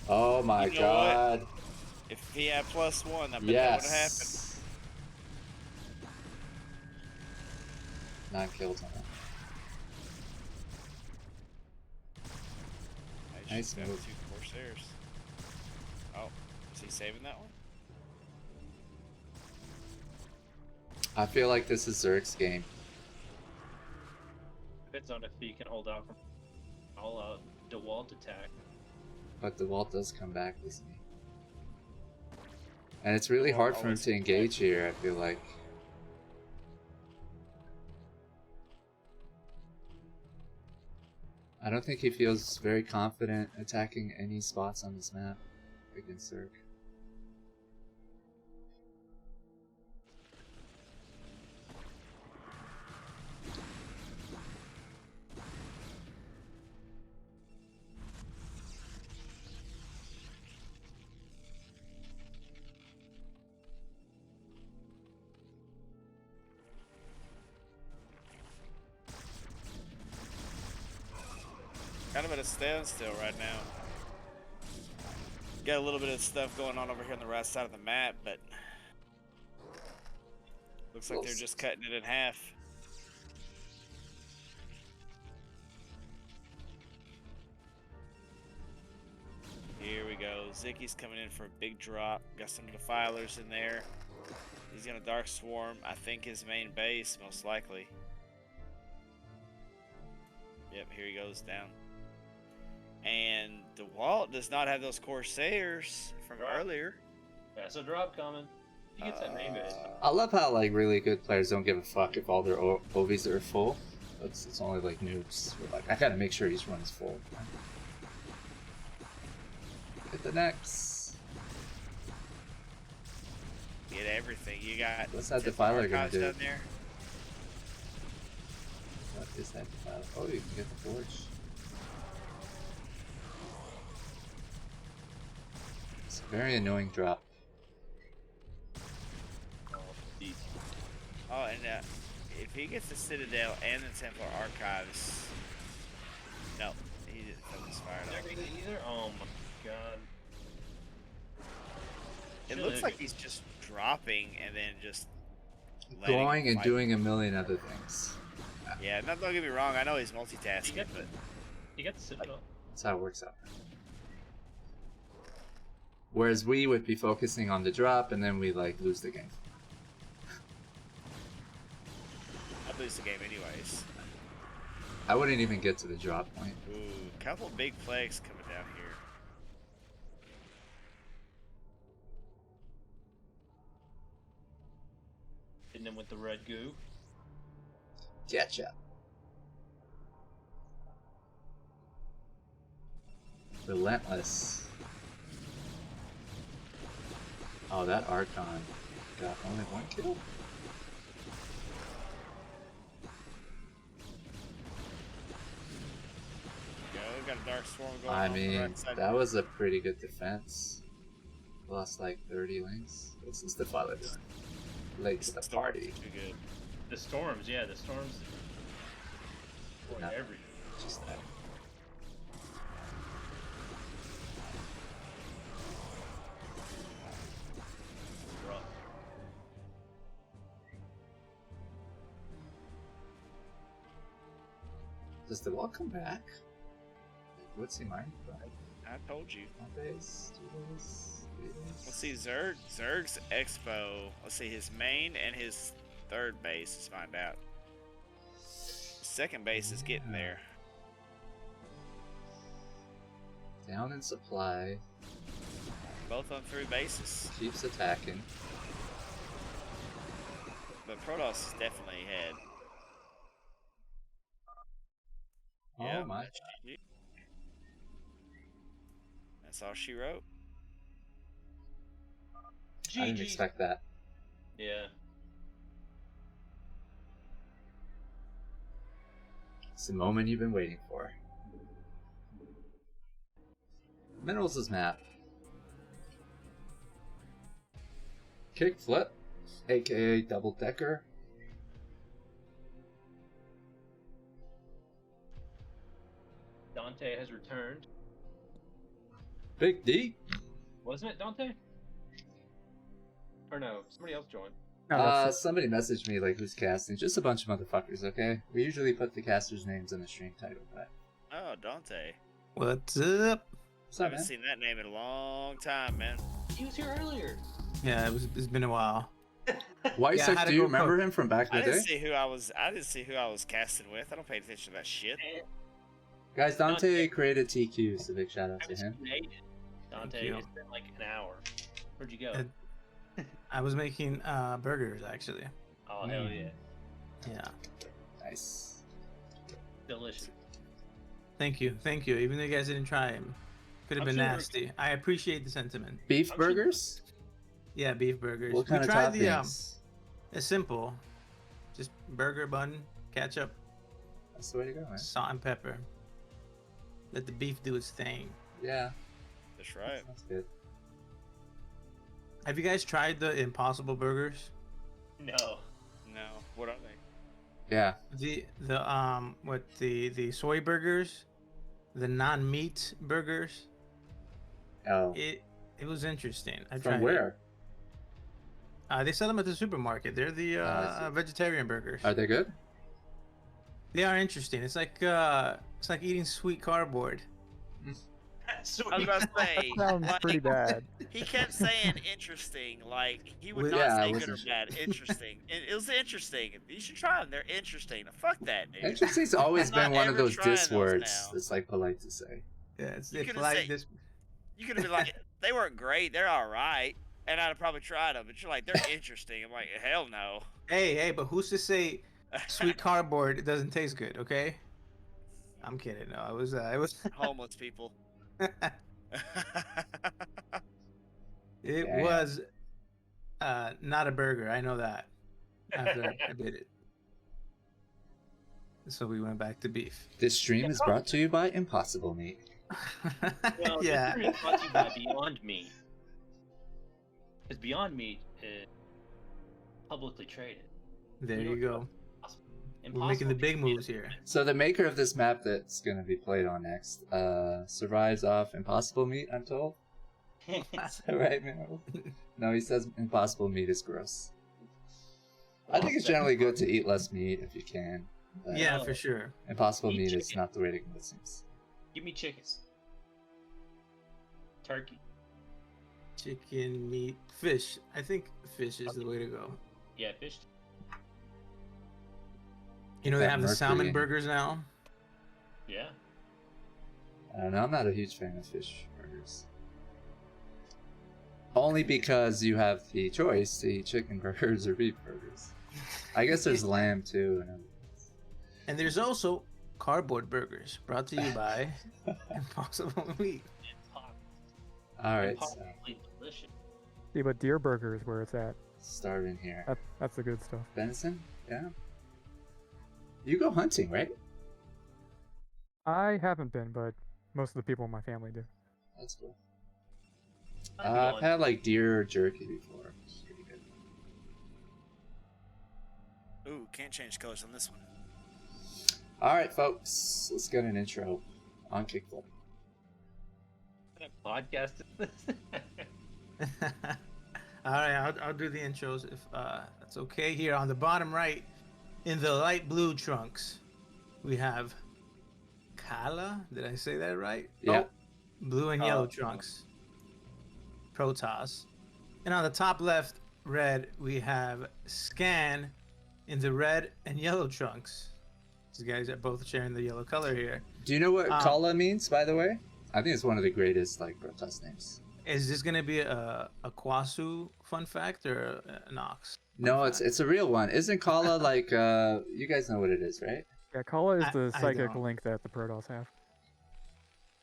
Oh my You know god. what? If he had +1, I bet that would have happened. Yes. 9 kills on it. Nice Got move. 2 Corsairs. Oh, is he saving that one? I feel like this is Zerg's game. Depends on if he can hold out from all Dewalt attack. But the Walt does come back, doesn't he? And it's really hard for him to engage here, I feel like. I don't think he feels very confident attacking any spots on this map against Zerg. Kind of at a standstill right now. Got a little bit of stuff going on over here on the right side of the map, but looks like they're just cutting it in half. Here we go. Sziky's coming in for a big drop. Got some defilers in there. He's gonna Dark Swarm, I think his main base, most likely. Yep, here he goes down. And Dewalt does not have those Corsairs from earlier. That's a drop coming. He gets that main base. I love how like really good players don't give a fuck if all their OVs are full. It's only like noobs. We're like, I gotta make sure each one is full. Hit the next. Get everything. You got. What's that defiler gonna do? Down there. What is that defiler? Oh, you can get the forge. It's a very annoying drop. Oh, and if he gets the Citadel and the Templar Archives, no, he didn't focus fire at all. Either. Oh my god. It looks like he's just dropping and then just letting going and doing a million other things. Yeah, don't get me wrong. I know he's multitasking, but you get the Citadel. That's how it works out. Whereas we would be focusing on the drop and then we like lose the game. I'd lose the game anyways. I wouldn't even get to the drop point. Ooh, couple big plagues coming down here. Hitting him with the red goo. Gotcha. Relentless. Oh, that Archon got only one kill? Got a Dark Swarm going I on mean, the right side. that was a pretty good defense. Lost like 30 links. What's this defiler doing? Late to the party. Too good. The storms, yeah, the storms. No, everything. just that. Rough. Does the wall come back? What's he mind? I told you. 1 base, 2 base, 3 base. Let's see, Zerg's Expo. Let's see his main and his third base. Let's find out. Second base is getting there. Down in supply. Both on 3 bases. Keeps attacking. But Protoss is definitely ahead. Oh Yeah, my. That's all she wrote. I didn't expect that. Yeah. It's the moment you've been waiting for. Minerals' map. Kickflip, aka double decker. Dante has returned. Big D. Wasn't it Dante? Or no, somebody else joined. No, that's Somebody messaged me like who's casting. Just a bunch of motherfuckers, okay? We usually put the casters' names in the stream title, but Oh, Dante. What's up? what's I up, haven't man? seen that name in a long time, man. He was here earlier. Yeah, it's been a while. Why Yeah, I had do to you go remember cook. him from back in I the day? didn't see who I was. I didn't see who I was casting with. I don't pay attention to that shit. Guys, Dante created TQ, so big shout out to him. Dante, you. it's been like an hour. Where'd you go? I was making burgers actually. Oh hell yeah, Yeah. Nice. delicious. Thank you. Even though you guys didn't try them, could have I'm been sure nasty. I appreciate the sentiment. Beef I'm sure- burgers? Yeah, beef burgers. What kind we of tried toppings? it's simple, just burger bun, ketchup, That's the way to go, man. salt and pepper. Let the beef do its thing. Yeah, That's right. sounds good. Have you guys tried the Impossible Burgers? No. No. What are they? Yeah. The soy burgers, the non-meat burgers. Oh, It was interesting. I tried from it. where? They sell them at the supermarket. They're the I see. vegetarian burgers. Are they good? They are interesting. It's like eating sweet cardboard. I was about to say. Sounds pretty bad. He kept saying interesting, like he would Well, not yeah, I say good or wasn't bad. Interesting. It was interesting. You should try them. They're interesting. Fuck that, dude. Interesting's always I'm not been one of ever those trying diss those words now. that's like polite to say. Yeah, it's You could've like said- this. You could have been like, they weren't great. They're all right, and I'd have probably tried them. But you're like, they're interesting. I'm like, hell no. Hey, but who's to say sweet cardboard doesn't taste good? Okay. I'm kidding. No, it was. Homeless people. It Yeah. was not a burger. I know that. After I did it. So we went back to beef. This stream is brought to you by Impossible Meat. Well, Yeah. This is brought to you by Beyond Meat. Because Beyond Meat is publicly traded. There you go. Impossible We're making the Meat big is- moves here. So the maker of this map that's going to be played on next survives off Impossible Meat, I'm told. Is that right, man? No, he says Impossible Meat is gross. I think it's generally good to eat less meat if you can. But Yeah, for sure. Impossible Eat Meat is chicken. not the way to go, it seems. Give me chickens. Turkey. Chicken, meat, fish. I think fish is the way to go. Yeah, fish. You know they That have the mercury salmon in- burgers now. Yeah. I don't know, I'm not a huge fan of fish burgers. Only because you have the choice to eat chicken burgers or beef burgers. I guess there's lamb too. And there's also cardboard burgers, brought to you by Impossible Meat. Alright, so Impossibly delicious. See, but deer burger is where it's at. starting here. That's the good stuff. Venison? Yeah. You go hunting, right? I haven't been, but most of the people in my family do. That's cool. I'd be I've going- had like deer jerky before. Which is pretty good. Ooh, can't change colors on this one. Alright, folks. Let's get an intro on Kickflip. What podcast is this? All right, I'll do the intros if that's okay. Here on the bottom right, in the light blue trunks, we have Khala. Did I say that right? Yeah. Blue and yellow trunks. Protoss. And on the top left, red, we have Scan in the red and yellow trunks. These guys are both sharing the yellow color here. Do you know what Um, Khala means, by the way? I think it's one of the greatest like Protoss names. Is this gonna be a Kwasu fun fact or an Ox? No, it's a real one. Isn't Khala like you guys know what it is, right? Yeah, Khala is I- the I psychic don't. link that the Protoss have.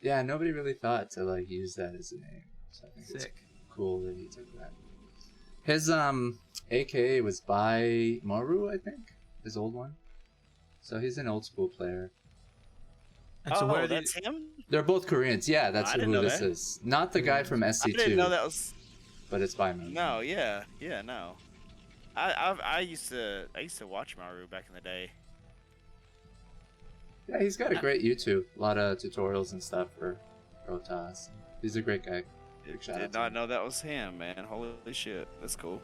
Yeah, nobody really thought to like use that as a name. So I think it's Sick. cool that he took that. His AKA was by Maru, I think. His old one. So he's an old school player. And so where are that's these? him? They're both Koreans. Yeah, that's I who didn't know this that. is. Not the guy from I SC2, didn't know that was. but it's by Maru. No, yeah, no. I used to watch Maru back in the day. Yeah, he's got a great YouTube. A lot of tutorials and stuff for Protoss. He's a great guy. Big shout out Did to not him. know that was him, man. Holy shit, that's cool.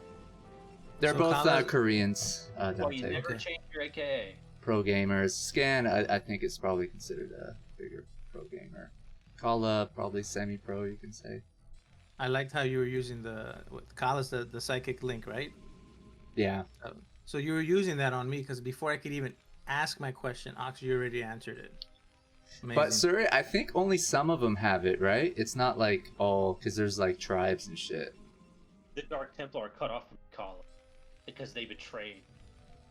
They're So both Khala- Koreans. Well, you Dante. never Okay. change your AKA. Pro gamers. Scan, I think is probably considered a bigger pro gamer. Khala, probably semi-pro, you can say. I liked how you were using Khala's the psychic link, right? Yeah. So you were using that on me because before I could even ask my question, Ox, you already answered it. Amazing. But sir, I think only some of them have it, right? It's not like all, because there's like tribes and shit. the Dark Templar are cut off from Khala because they betrayed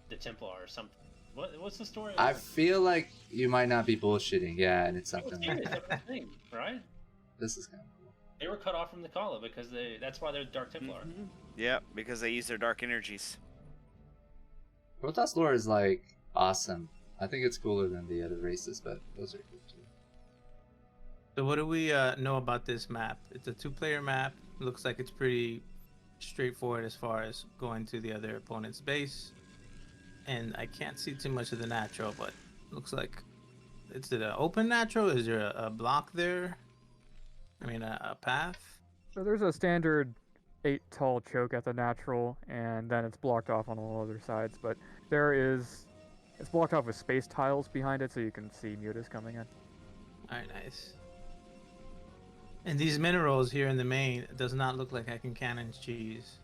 the Templar or something. What's the story? I feel like you might not be bullshitting. Yeah, and it's It was something serious, like that's the thing, right? this is kind of cool. They were cut off from the Khala because that's why they're Dark Templar. Yep, because they use their dark energies. Protoss lore is like awesome. I think it's cooler than the other races, but those are cool too. So what do we know about this map? It's a 2-player map. Looks like it's pretty straightforward as far as going to the other opponent's base. And I can't see too much of the natural, but looks like it's an open natural. Is there a block there? I mean, a path? So there's a standard 8 tall choke at the natural, and then it's blocked off on all other sides. But it's blocked off with space tiles behind it, so you can see mutas coming in. All right, nice. And these minerals here in the main, it does not look like I can cannon cheese.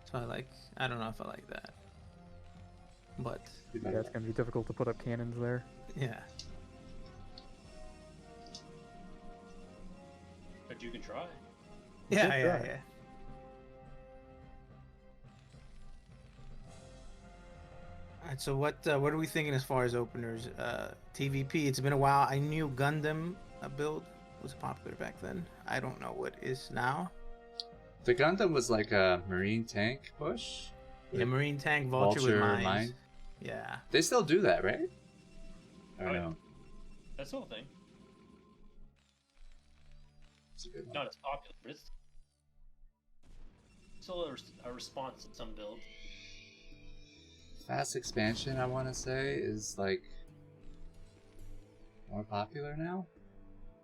So I don't know if I like that. But Yeah, it's gonna be difficult to put up cannons there. yeah. But you can try. Yeah. Alright, so what are we thinking as far as openers? TVP, it's been a while. I knew Gundam build was popular back then. I don't know what is now. The Gundam was like a marine tank push. Yeah, marine tank, vulture with mines. mine. Yeah. They still do that, right? I don't Oh, yeah. know. That's the whole thing. It's a good one. Not as popular, but it's still a response to some builds. Fast expansion, I want to say, is like more popular now.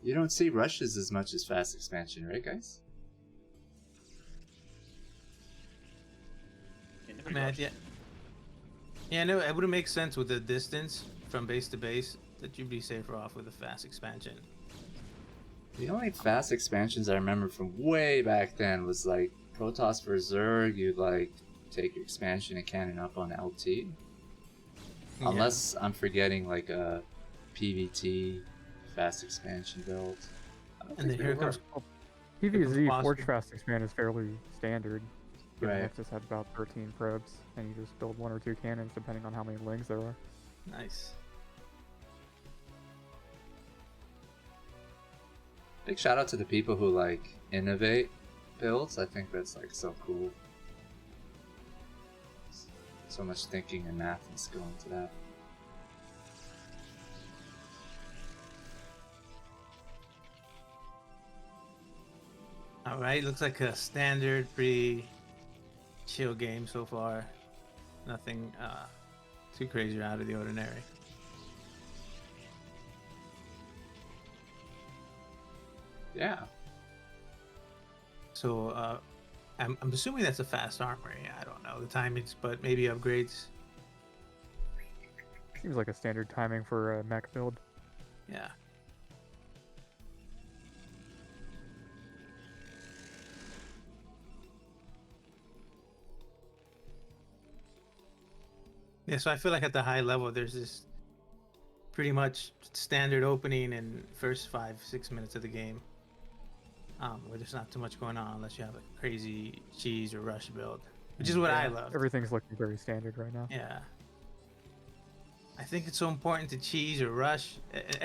You don't see rushes as much as fast expansion, right, guys? I mean, yeah, no, it would make sense with the distance from base to base that you'd be safer off with a fast expansion. The only fast expansions I remember from way back then was like Protoss for Zerg. You'd like take your expansion and cannon up on LT. Yeah. Unless I'm forgetting like a PVT fast expansion build. I don't And think then here there comes were. PvZ Boston. Forge Fast Expand is fairly standard. Right. Nexus had about 13 probes, and you just build 1 or 2 cannons depending on how many lings there are. nice. Big shout out to the people who like innovate builds. I think that's like so cool. So much thinking and math is going into that. All right, looks like a standard, pretty chill game so far. Nothing too crazy or out of the ordinary. Yeah. So I'm assuming that's a fast armory. I don't know the timings, but maybe upgrades. Seems like a standard timing for a mech build. Yeah. Yeah, so I feel like at the high level, there's this pretty much standard opening in first 5-6 minutes of the game, where there's not too much going on unless you have a crazy cheese or rush build, which is what I love. Everything's looking very standard right now. Yeah. I think it's so important to cheese or rush.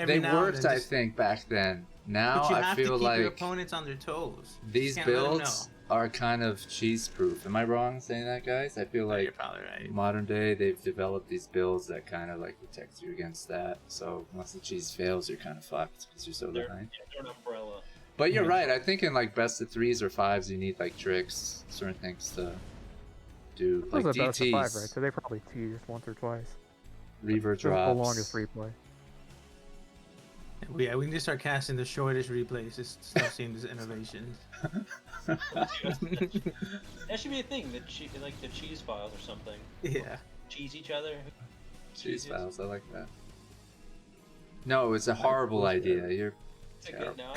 They worked, I think, back then. Now but you I have feel to keep like your opponents on their toes. You these can't let 'em builds are kind of cheese proof. Am I wrong saying that, guys? I feel know. like You're probably right. modern day they've developed these builds that kind of like protect you against that. So once the cheese fails, you're kind of fucked because you're so behind. They're an umbrella. But you're Yeah. right. I think in like best of 3s or 5s, you need like tricks, certain things to do, It like was a best of 5, right? DTs, So they probably teased once or twice. reaver This is the drops. longest replay. Yeah, we need to start casting the shortest replays. Just start seeing these innovations. That should be a thing. Like the cheese files or something. Yeah. Cheese each other. Cheese files, I like that. No, it's a horrible idea. You're It's a good now.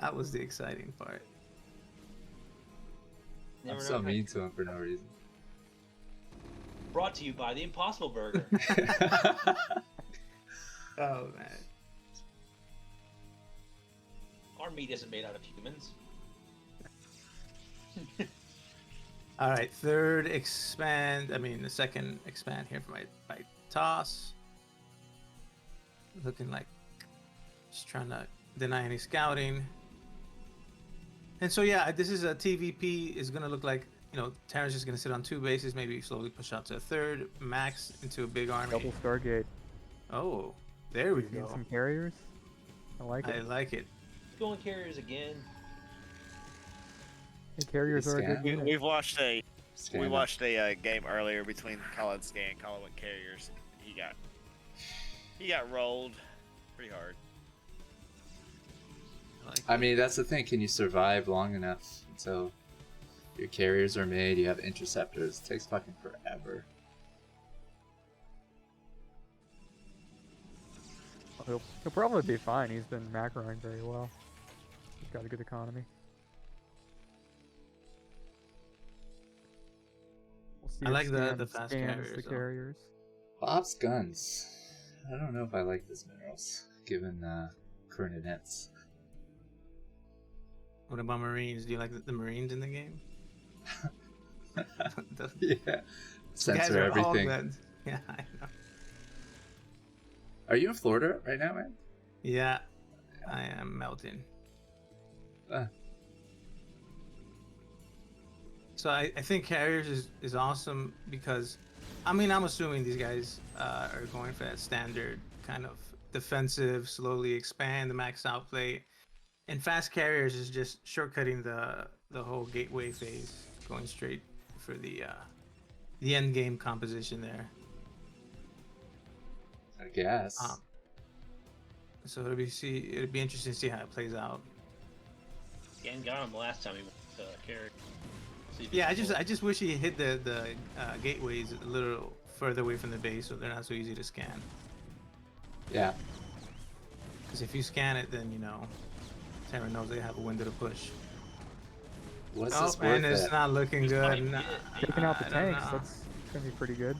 That was the exciting part. I'm so mean to him for no reason. Brought to you by the Impossible Burger. Oh man. Our meat isn't made out of humans. All right, third expand. I mean, the second expand here for my toss. Looking like just trying to deny any scouting. And so yeah, this is a TVP. Is gonna look like, you know, Terran's just gonna sit on 2 bases, maybe slowly push out to a third, max into a big army. Double Stargate. Oh, there we He's getting go. some carriers. I like I it. like it. Going carriers again. The carriers are a good Scan. unit. We've watched a Scan we it. watched a game earlier between Khala and Scan. Khala went carriers. He got rolled pretty hard. I mean, that's the thing. Can you survive long enough until your carriers are made? You have interceptors. It takes fucking forever. He'll probably be fine. He's been macroing very well. He's got a good economy. We'll see I if like the Scan fast scans carriers, the though. carriers. Bob's guns. I don't know if I like this minerals, given current events. What about Marines? Do you like the Marines in the game? The Yeah. guys Censor are all everything. good. Yeah, I know. Are you in Florida right now, man? Yeah, I am melting. Ah. So I think carriers is awesome because, I mean, I'm assuming these guys are going for that standard kind of defensive, slowly expand the max outplay, and fast carriers is just shortcutting the whole gateway phase, going straight for the end game composition there. I guess. So it'll be interesting to see how it plays out. Scan got him last time he went carry. See if he Yeah, can I just wish he hit the gateways a little further away from the base, so they're not so easy to scan. Yeah. Because if you scan it, then, you know, Terran knows they have a window to push. What's Oh, this man, worth? it's At? not looking This good. might be Nah, it. Taking out the I don't tanks, know. that's gonna be pretty good.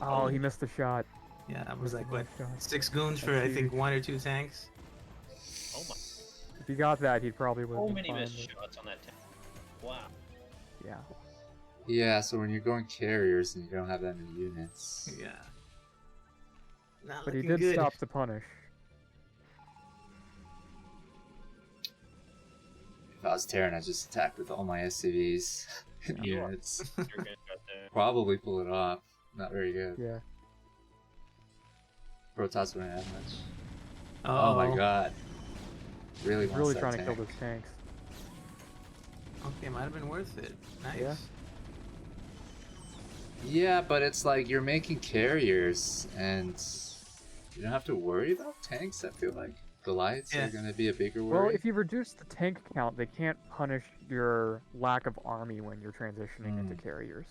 Oh, he missed the shot. Yeah, I was Missed like, the what, shot. 6 goons for, That's I think, huge. 1 or 2 tanks? Oh my! If he got that, he probably would So have many been missed fine. shots on that tank. Wow. Yeah. Yeah, so when you're going carriers and you don't have that many units. Yeah. Not But he looking did good. stop to punish. If I was Terran, I'd just attack with all my SCVs and Yeah. units. You're good right there. Probably pull it off. Not very good. Yeah. Protoss wouldn't have much. Oh, Oh my god. Really He's wants really that trying tank. to kill those tanks. Okay, might have been worth it. Nice. Yeah. Yeah, but it's like you're making carriers and you don't have to worry about tanks, I feel like. Goliaths Yeah. are going to be a bigger worry. Well, if you reduce the tank count, they can't punish your lack of army when you're transitioning into carriers.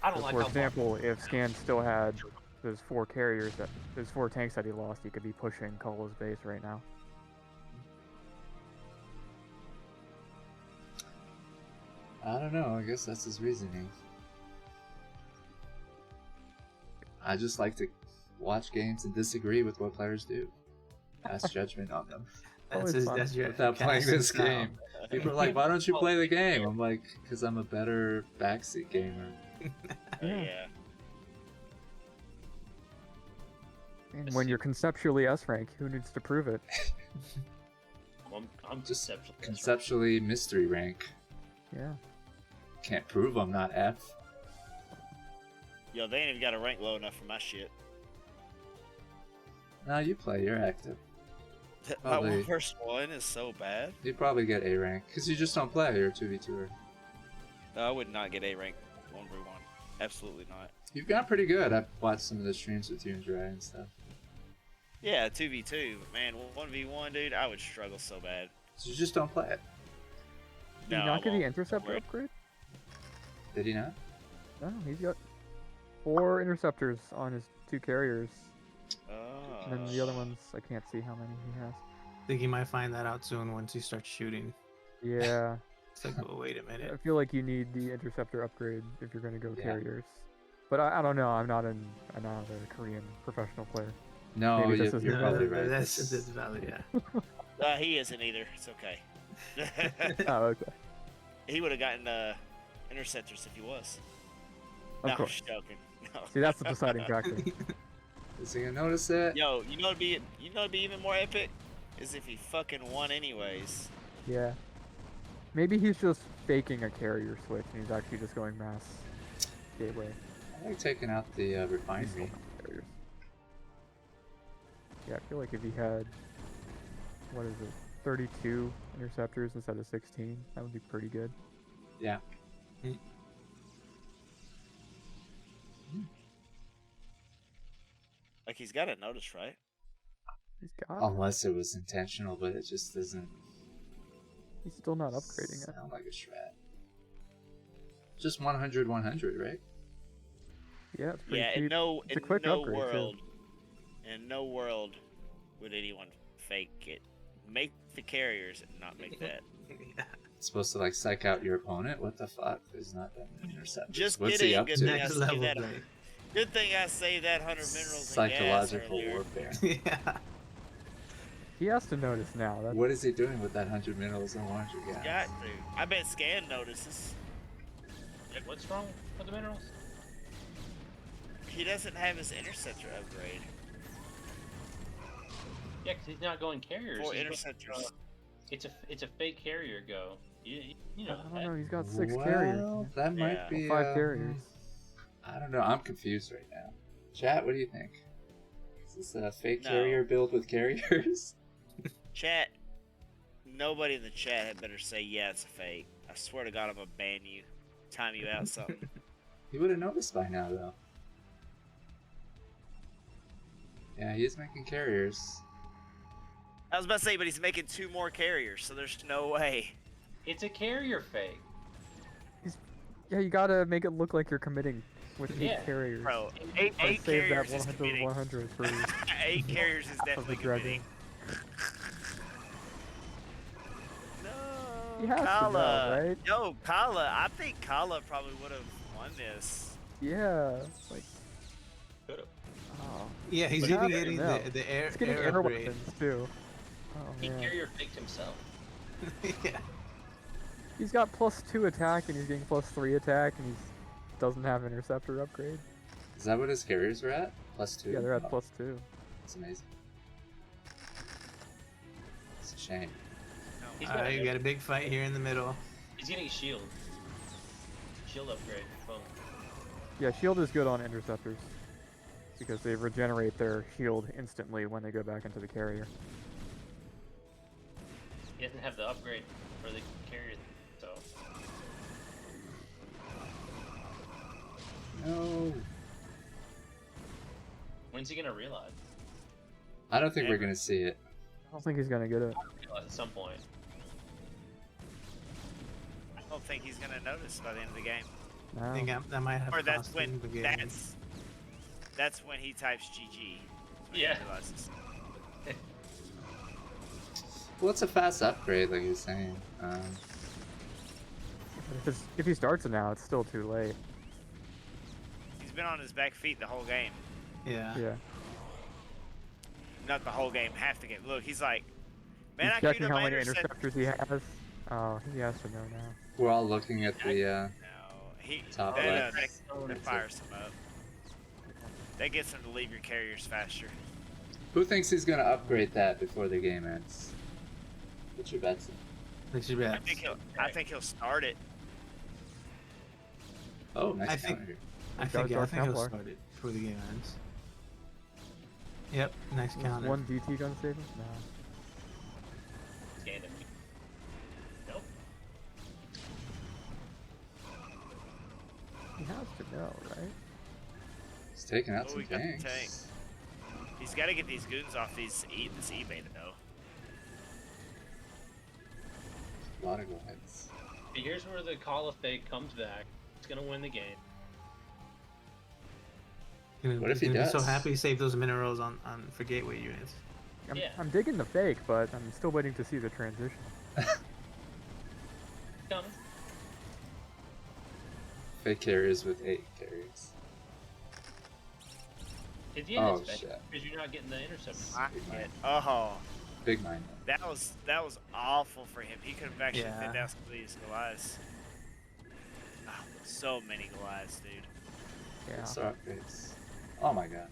I don't So like for how example, if Scan still had those 4 carriers, those 4 tanks that he lost, he could be pushing Khala's base right now. I don't know, I guess that's his reasoning. I just like to watch games and disagree with what players do. Pass judgment on them. Always fun. That's your Without playing casting this style. game. People are like, why don't you play the game? I'm like, because I'm a better backseat gamer. Yeah. And when you're conceptually S rank, who needs to prove it? I'm Just conceptual. conceptually mystery rank. Yeah. Can't prove I'm not F. Yo, they ain't even got a rank low enough for my shit. No, you play, you're active. My Probably. worst one is so bad. You probably get A rank, because you just don't play, you're a 2v2er. No, I would not get A rank 1v1. Absolutely not. You've gotten pretty good. I've watched some of the streams with you and Dre and stuff. Yeah, 2v2, but man, 1v1, dude, I would struggle so bad. So you just don't play it. Did No, he not I get the won't. interceptor Wait. upgrade? Did he not? No, he's got 4 interceptors on his 2 carriers. Oh. And then the other ones, I can't see how many he has. I think you might find that out soon once he starts shooting. Yeah. It's like, oh, wait a I minute. feel like you need the interceptor upgrade if you're going to go Yeah. carriers. But I don't know. I'm not a Korean professional player. No, Maybe you're, this isn't you're probably valid. right. That's This- valid, yeah. He isn't either. It's okay. Oh, okay. He would have gotten interceptors if he was. Of No, I'm course. just joking. No. See, that's the deciding factor. Is he gonna notice it? Yo, you know it'd be even more epic is if he fucking won anyways. Yeah. Maybe he's just faking a carrier switch and he's actually just going mass gateway. I like taking out the He's still refinery. not carriers. Yeah, I feel like if he had, what is it, 32 interceptors instead of 16, that would be pretty good. Yeah. Like he's got it noticed, right? He's got it. Unless it was intentional, but it just doesn't He's still not upgrading it. sound like a strat. Just 100, 100, right? Yeah, it's pretty Yeah, cheap. in no It's a quick upgrade, too. in no world would anyone fake it. Make the carriers and not make that. It's supposed to like psych out your opponent. What the fuck? There's not that many interceptors. Just What's kidding. he up Good to? thing I Next saved level that. play. Good thing I saved that 100 minerals Psychological and gas earlier. warfare. Yeah. He has to notice now. That's, What is he doing with that 100 minerals and 100 gas? Got to. I bet Scan notices. Like, what's wrong with the minerals? He doesn't have his interceptor upgrade. Yeah, because he's not going carriers. 4 he's going, interceptors. it's a fake carrier go. You know I don't that. know, he's got 6 Well, carriers. that might Yeah. be 5 carriers. I don't know. I'm confused right now. Chat, what do you think? Is this a fake No. carrier build with carriers? Chat. Nobody in the chat had better say, yeah, it's a fake. I swear to God, I'm gonna ban you. Time you out something. He would have noticed by now, though. Yeah, he is making carriers. I was about to say, but he's making 2 more carriers, so there's no way. It's a carrier fake. Yeah, you gotta make it look like you're committing with 8 Yeah, carriers. Bro, I'd 8 save that carriers is 100 committing. 100 for 8 carriers is of the definitely dragon. committing. He No, has to Khala. know, right? Yo, Khala. I think Khala probably would have won this. Yeah, like, Could've. oh. Yeah, he's But even how- getting no. the air, He's getting air air upgrade. weapons, too. Oh, He man. carrier faked himself. Yeah. He's got +2 attack, and he's getting +3 attack, and he doesn't have interceptor upgrade. Is that what his carriers are at? +2? Yeah, they're at Oh, +2. That's amazing. It's a shame. He's All got right, you got a big fight here in the middle. He's getting shield. Shield upgrade. Boom. Yeah, shield is good on interceptors because they regenerate their shield instantly when they go back into the carrier. He doesn't have the upgrade for the carrier, so No. when's he gonna realize? I don't think we're gonna see it. I don't think he's gonna get it. Realize at some point. I don't think he's gonna notice by the end of the game. No. I think that might have Or that's cost when him the game. that's when he types GG. When Yeah. He realizes. Well, it's a fast upgrade, like you're saying. If he starts it now, it's still too late. He's been on his back feet the whole game. Yeah. Yeah. Not the whole game, half the game. Look, he's like, man, He's I queued checking up how my many interceptors. interceptors he has. Oh, he has to know now. We're all looking at the. No, he Top that, left. that fires him up. That gets him to leave your carriers faster. Who thinks he's gonna upgrade that before the game ends? What's your bets? That's your I bet. think he'll start it. Oh, nice I think- counter here. I Dark think he'll Templar. start it before the game ends. Yep, nice Was counter. one DT gun save him? No. Scanned him. Nope. He has to know, right? He's taking out Oh, some we got the tanks. tank. He's got to get these goons off this eBay though. A lot of go hits. But here's where the Khala fake comes back. He's gonna win the game. What if he He's gonna be so does? happy to save those minerals on for gateway units. Yeah. I'm digging the fake, but I'm still waiting to see the transition. Coming. Fake carriers with 8 carriers. Oh, it's shit. because you're not getting the interceptor. Oh, Big mind. that was awful for him. He could have actually Yeah. thinned out some of these Goliaths. Oh, so many Goliaths, dude. Yeah. Star upgrades. Oh my god.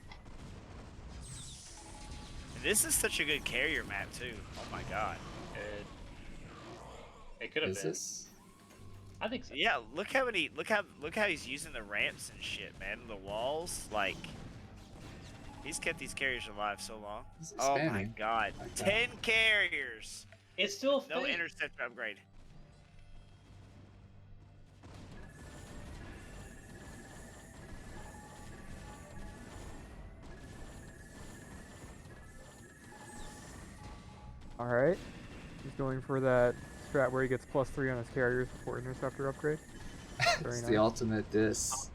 And this is such a good carrier map too. Oh my god. It could have Is been. this? I think so. Yeah, look how he's using the ramps and shit, man. The walls, like he's kept these carriers alive so long. This is Oh my spamming. god. Like 10 carriers. It's still No fake. interceptor upgrade. Alright. He's going for that strat where he gets +3 on his carriers before interceptor upgrade. Very It's nice. the ultimate diss.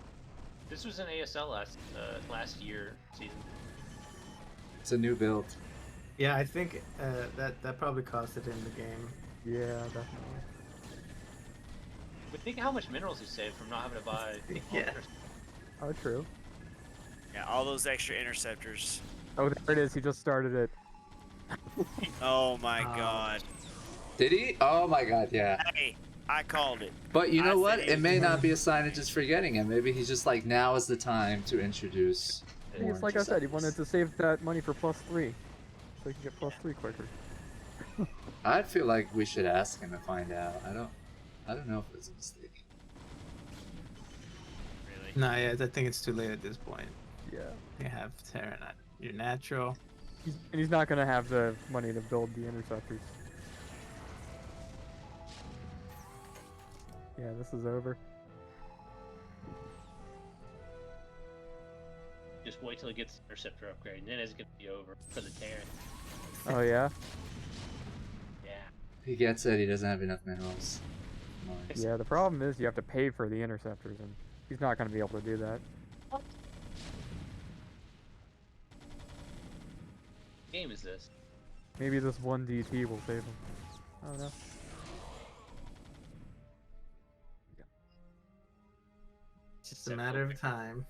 This was in ASL last year season. It's a new build. Yeah, I think that probably costed him the game. Yeah, definitely. But think how much minerals he saved from not having to buy. Yeah. Oh, true. Yeah, all those extra interceptors. Oh, there it is. He just started it. Oh my god. Did he? Oh my god, yeah. Hey, I called it. But you know what? said he It was may gonna- not be a sign of just forgetting him. Maybe he's just like, now is the time to introduce. I think it's more like I said, he interceptors. wanted to save that money for +3. So he can get +3 quicker. I feel like we should ask him to find out. I don't know if it's a mistake. Really? No, yeah, I think it's too late at this point. Yeah. You have Terran at your natural. And he's not going to have the money to build the interceptors. Yeah, this is over. Just wait till he gets the interceptor upgrade, and then it's gonna be over for the Terran. Oh, yeah? Yeah. He gets it. He doesn't have enough minerals. Come on. Yeah, the problem is you have to pay for the interceptors, and he's not going to be able to do that. What game is this? Maybe this one DT will save him. I don't know. It's just a matter of time.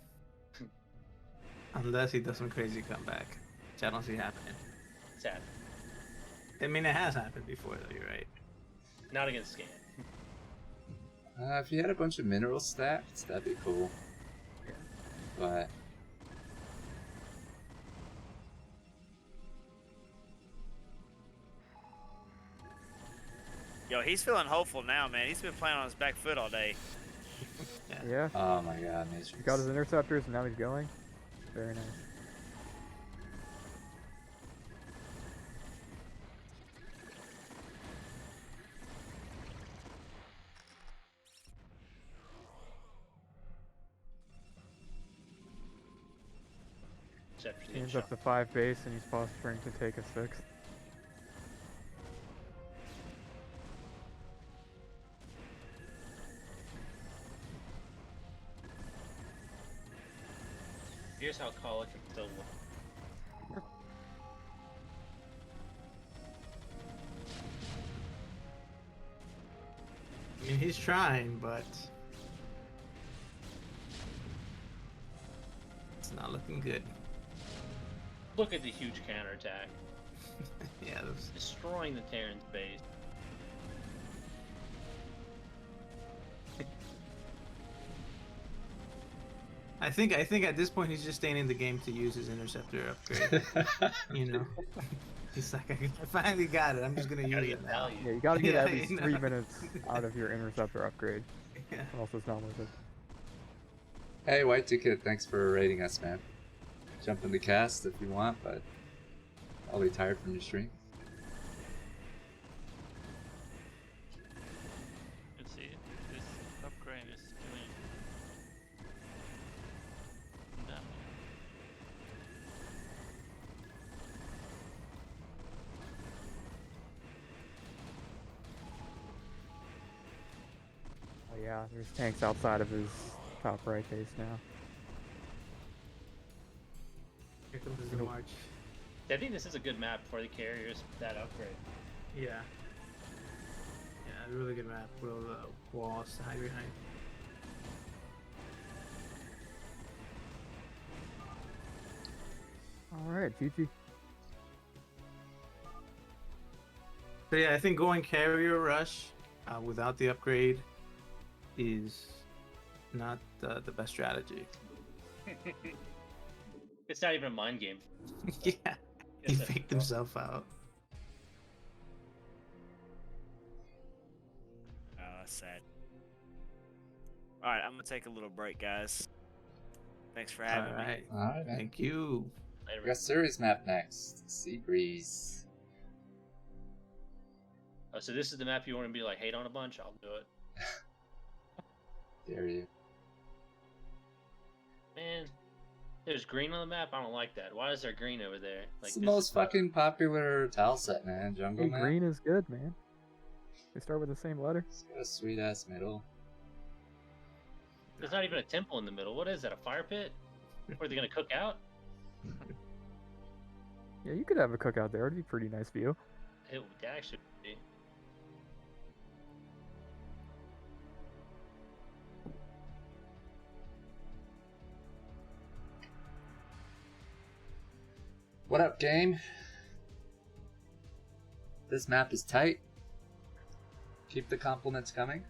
Unless he does some crazy comeback, which I don't see happening. Sad. I mean, it has happened before, though. You're right. Not against Scan. If you had a bunch of minerals stacked, that'd be cool. But Yo, he's feeling hopeful now, man. He's been playing on his back foot all day. Yeah, oh my god, Matrix. he got his interceptors, and now he's going. Very nice. Except for He the ends up to 5 base, and he's posturing to take a 6th. Here's how Khala can still win. I mean, he's trying, but it's not looking good. Look at the huge counterattack. Yeah, those... Destroying the Terran's base. I think at this point he's just staying in the game to use his interceptor upgrade. You know, he's like, I finally got it. I'm just gonna use Gotta it get now. value. Yeah, you gotta get Yeah, at least you 3 know. minutes out of your interceptor upgrade, Yeah. or else it's not worth it. Hey, White Ticket, thanks for rating us, man. Jump in the cast if you want, but I'll be tired from your stream. You see, this upgrade is doing damage. Oh yeah, there's tanks outside of his top right base now. Here comes the march. I think this is a good map for the carriers. That upgrade. Yeah. Yeah, really good map. With walls to hide behind. All right, GG. So yeah, I think going carrier rush without the upgrade is not the best strategy. It's not even a mind game. Yeah, he It's a- faked himself out. Oh, that's sad. All right, I'm gonna take a little break, guys. Thanks for having All me. right, All right, man. thank you. We got series map next. Sea Breeze. Oh, so this is the map you want to be like hate on a bunch? I'll do it. Dare you? Man, there's green on the map. I don't like that. Why is there green over there? Like It's the this most is not- fucking popular tile set, man. Jungle Hey, map. green is good, man. They start with the same letter. It's got a sweet ass middle. There's not even a temple in the middle. What is that? A fire pit? Or are they gonna cook out? Yeah, you could have a cookout there. It'd be a pretty nice view. It would actually be. What up, game? This map is tight. Keep the compliments coming.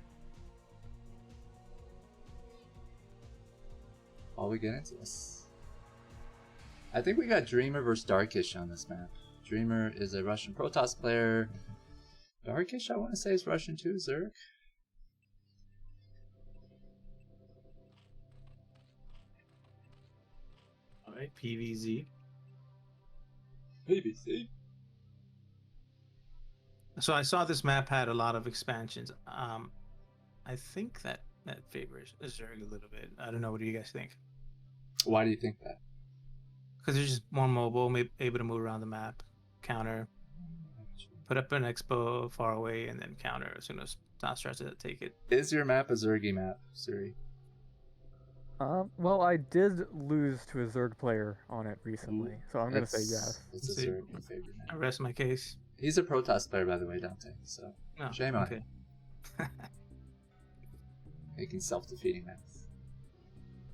While we get into this, I think we got Dreamer versus Darkysh on this map. Dreamer is a Russian Protoss player. Darkysh, I want to say, is Russian too. Zerg. All right, PVZ. BBC. So I saw this map had a lot of expansions. I think that favors Zerg a little bit. I don't know. What do you guys think? Why do you think that? Because they're just more mobile, able to move around the map, counter, put up an expo far away, and then counter as soon as Toss tries to take it. Is your map a Zergy map, Suri? Well, I did lose to a Zerg player on it recently, so I'm gonna say yes. It's a See. Zerg favorite I map. rest my case. He's a Protoss player, by the way, Dante. So No, shame on okay. him. Making self-defeating maps.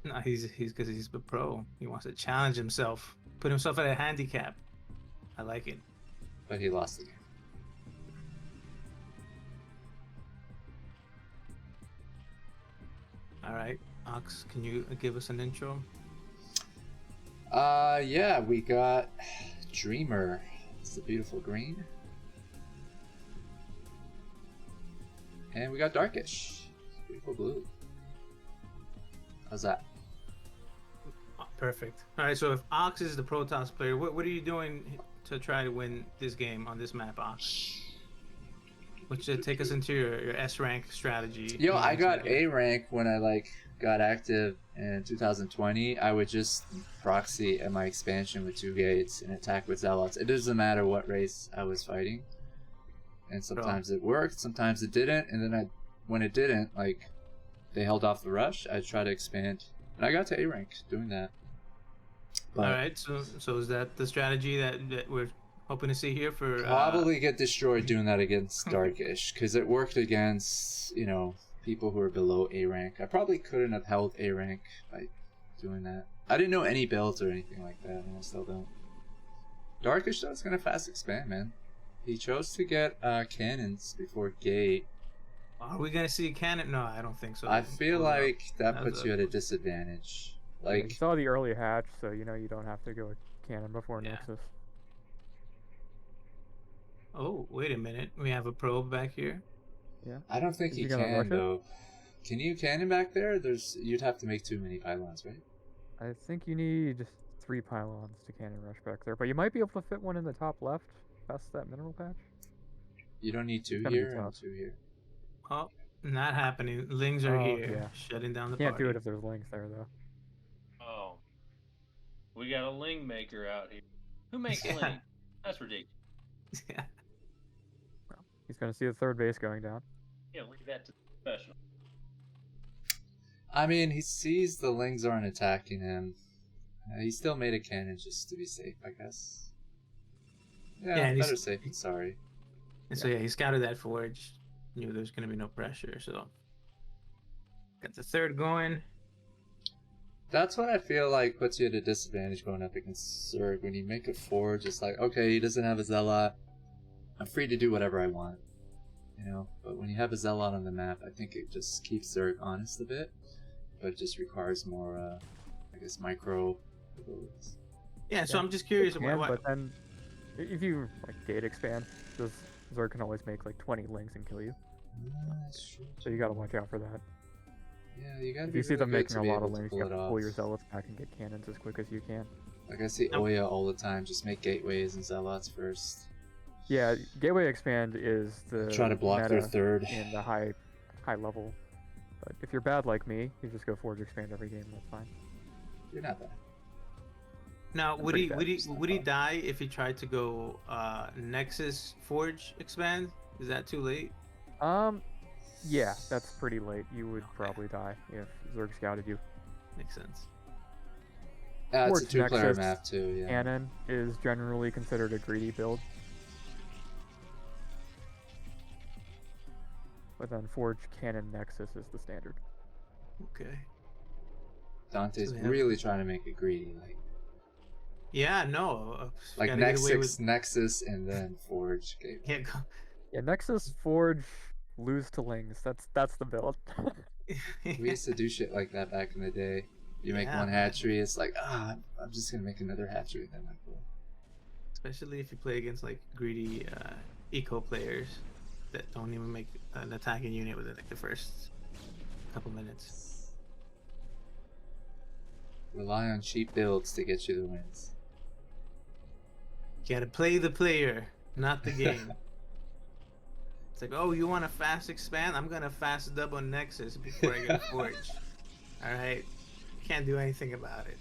No, he's because he's a pro. He wants to challenge himself, put himself at a handicap. I like it. But he lost the game. All right, Ox, can you give us an intro? Yeah, we got Dreamer. It's the beautiful green. And we got Darkysh. Beautiful blue. How's that? Oh, perfect. All right, so if Ox is the Protoss player, what are you doing to try to win this game on this map, Ox? Which should take us into your S rank strategy. Yo, I got A rank when I got active in 2020. I would just proxy at my expansion with 2 gates and attack with zealots. It doesn't matter what race I was fighting. And sometimes it worked, sometimes it didn't, and then when it didn't, they held off the rush, I'd try to expand. And I got to A rank doing that. But all right, so is that the strategy that we're hoping to see here for probably get destroyed doing that against Darkysh, because it worked against, people who are below A rank. I probably couldn't have held A rank by doing that. I didn't know any builds or anything like that, and I still don't. Darkysh, though, is going to fast expand, man. He chose to get cannons before gate. Are we gonna see cannon? No, I don't think so. I feel like that That puts was you at a disadvantage. Yeah, you saw the early hatch, so you don't have to go with cannon before Yeah. Nexus. Oh, wait a minute. We have a probe back here. I don't think Is he he gonna can, rush it? though. Can you cannon back there? You'd have to make too many pylons, right? I think you need 3 pylons to cannon rush back there, but you might be able to fit one in the top left, past that mineral patch. You don't need 2 gonna be here and tough. 2 here. Oh, not happening. Lings are Oh, here, yeah. shutting down the Can't party. do it if there's links there, though. Oh. We got a ling maker out here. Who makes Yeah. ling? That's ridiculous. Yeah. He's gonna see the third base going down. Yeah, leave that to the professional. I mean, he sees the lings aren't attacking him. He still made a cannon just to be safe, I guess. Yeah, Yeah, and he's- better safe than sorry. And so yeah, he scouted that forge. Knew there's gonna be no pressure, so got the third going. That's what I feel like puts you at a disadvantage going up against Zerg. When you make a Forge, it's like, okay, he doesn't have a Zealot. I'm free to do whatever I want. You know? But when you have a Zealot on the map, I think it just keeps Zerg honest a bit. But it just requires more, I guess, micro abilities. Yeah, so I'm just curious It can, but then if you like gate expand, this Zerg can always make like 20 links and kill you. That's true. So you gotta watch out for that. Yeah, you gotta If be you see really them good making to a be lot able of to links, pull you it have to off. pull your zealots back and get cannons as quick as you can. Like I see Oya all the time, just make gateways and zealots first. Yeah, gateway expand is the Try to block their meta third. in the high level. But if you're bad like me, you just go Forge expand every game. That's fine. You're not bad. Now, I'm would pretty he bad. would he It's not would he bad. die if he tried to go Nexus Forge expand? Is that too late? Yeah, that's pretty late. You would probably die if Zerg scouted you. Makes sense. Yeah, it's a Forge two-player Nexus map too. Yeah. Cannon is generally considered a greedy build. But then Forge Cannon Nexus is the standard. Okay. Dante's So they have- really trying to make it greedy, Yeah, no. like gotta get away Nexus, and then Forge gateway. Yeah, go- Yeah, Nexus, Forge, lose to Lings. That's the build. We used to do shit like that back in the day. You make Yeah, one man. hatchery, it's like, I'm just gonna make another hatchery. Then I'm cool. Especially if you play against like greedy eco players that don't even make an attacking unit within like the first couple minutes. Rely on cheap builds to get you the wins. You gotta play the player, not the game. It's like, oh, you want a fast expand? I'm gonna fast double Nexus before I get a Forge. Alright? Can't do anything about it.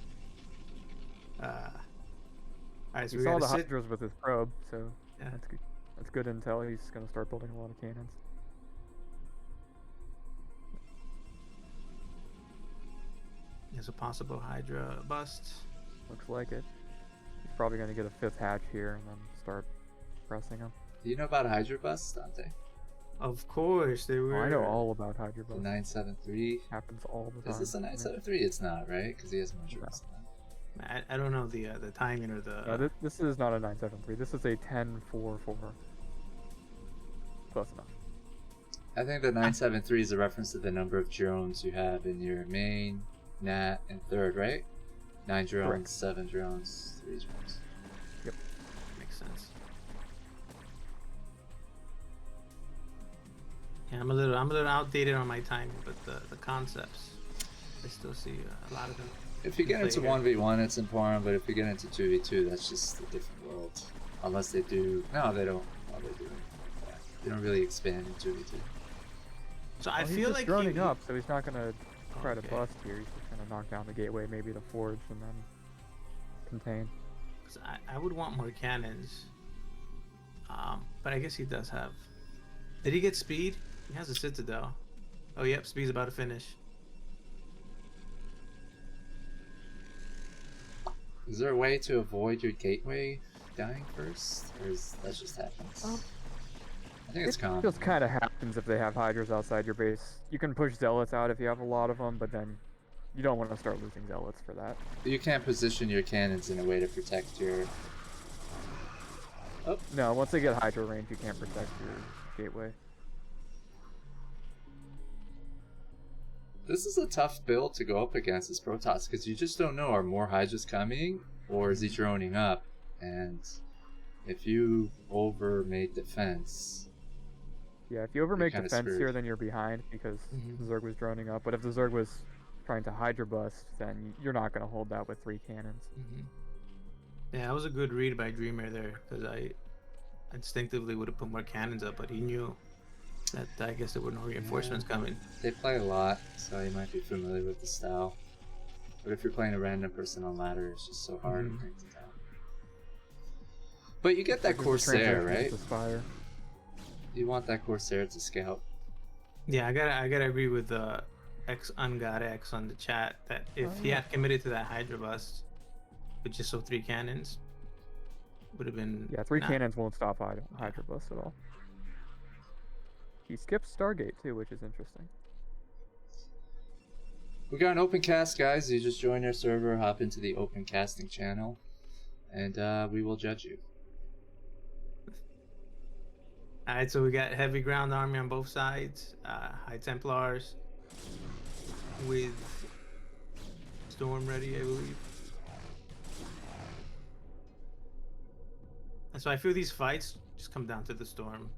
Alright, so We we saw gotta the sit. Hydras with his probe, so Yeah. that's good. That's good intel. He's gonna start building a lot of cannons. There's a possible Hydra bust. Looks like it. He's probably gonna get a 5th hatch here and then start pressing him. Do you know about Hydra Bus, Dante? Of course, they Oh, were. I know all about Hydra The Bus. 973. Happens all the time. Is this a 973? It's not, right? Because he has measurements. I don't know the timing or the. No, this is not a 973. This is a 1044. Close enough. I think the 973 is a reference to the number of drones you have in your main, nat, and third, right? 9 drones, Correct. 7 drones, 3 drones. Makes sense. Yeah, I'm a little outdated on my timing, but the concepts, I still see a lot of them. If you get Play into here. 1v1, it's important, but if you get into 2v2, that's just a different world. Unless they do. No, they don't. No, they do. Yeah. They don't really expand in 2v2. So Well, I he's feel just like droning up, so he's not gonna try Okay. to bust here. He's just gonna knock down the gateway, maybe the Forge, and then contain. 'cause I would want more cannons. But I guess he does have. Did he get speed? He has a Citadel. Oh, yep, speed's about to finish. Is there a way to avoid your gateway dying first? Or is that just happens? I think it's It common. just kind of happens if they have Hydras outside your base. You can push Zealots out if you have a lot of them, but then you don't want to start losing Zealots for that. You can't position your cannons in a way to protect your... No, once they get Hydra range, you can't protect your gateway. This is a tough build to go up against this Protoss, because you just don't know, are more Hydras coming, or is he droning up? And if you overmade defense... Yeah, if you overmake kinda defense here, screwed. then you're behind because Mhm. the Zerg was droning up. But if the Zerg was trying to Hydra bust, then you're not going to hold that with 3 cannons. Yeah, that was a good read by Dreamer there, because I instinctively would have put more cannons up, but he knew that I guess there were no reinforcements coming. They play a lot, so you might be familiar with the style. But if you're playing a random person on ladder, it's just so hard to break it down. But you get that There's a Corsair, translation right? to Spire. You want that Corsair to scout. Yeah, I gotta agree with X Ungod X on the chat that if he had committed to that Hydra bust with just 3 cannons, would have been. Yeah, 3 nah. cannons won't stop Hydra bust at all. He skips Stargate too, which is interesting. We got an open cast, guys. You just join our server, hop into the open casting channel, and we will judge you. All right, so we got heavy ground army on both sides, High Templars with Storm ready, I believe. And so I feel these fights just come down to the Storm.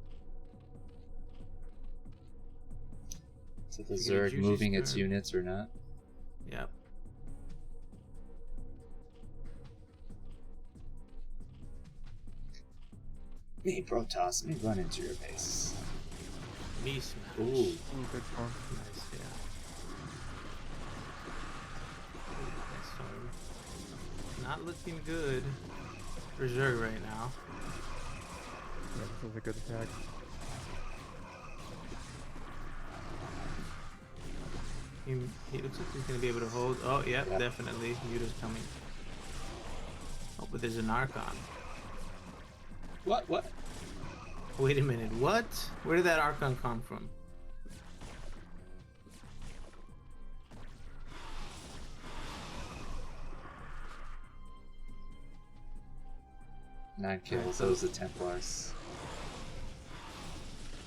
So the You get a Zerg juicy moving its Storm. units or not? Yep. Me, Protoss, me run into your base. Me smash. Ooh. Ooh, good storm. Nice, yeah. That Storm. Not looking good for Zerg right now. Yeah, this is a good attack. He looks like he's gonna be able to hold. Oh, yep, Yeah. definitely. Muta's coming. Oh, but there's an Archon. What? What? Wait a minute, what? Where did that Archon come from? Nine kills. so- Those are Templars.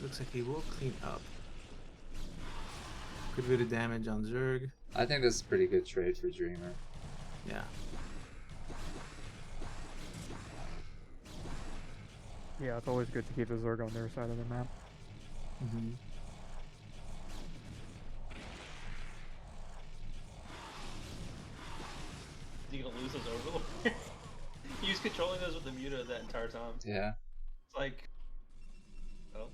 Looks like he will clean up. Good bit of damage on Zerg. I think this is a pretty good trade for Dreamer. Yeah. Yeah, it's always good to keep the Zerg on their side of the map. Mm-hmm. Is he gonna lose those overlords? He was controlling those with the Muta that entire time. Yeah. It's like, oh,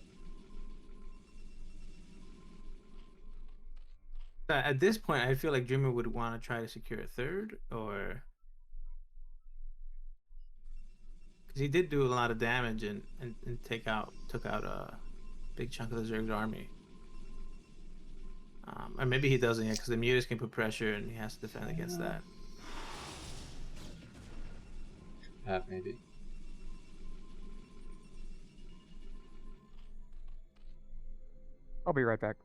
At this point, I feel like Dreamer would want to try to secure a third, or because he did do a lot of damage and took out a big chunk of the Zerg's army. Or maybe he doesn't yet, because the Mutas can put pressure and he has to defend against that. Maybe. I'll be right back.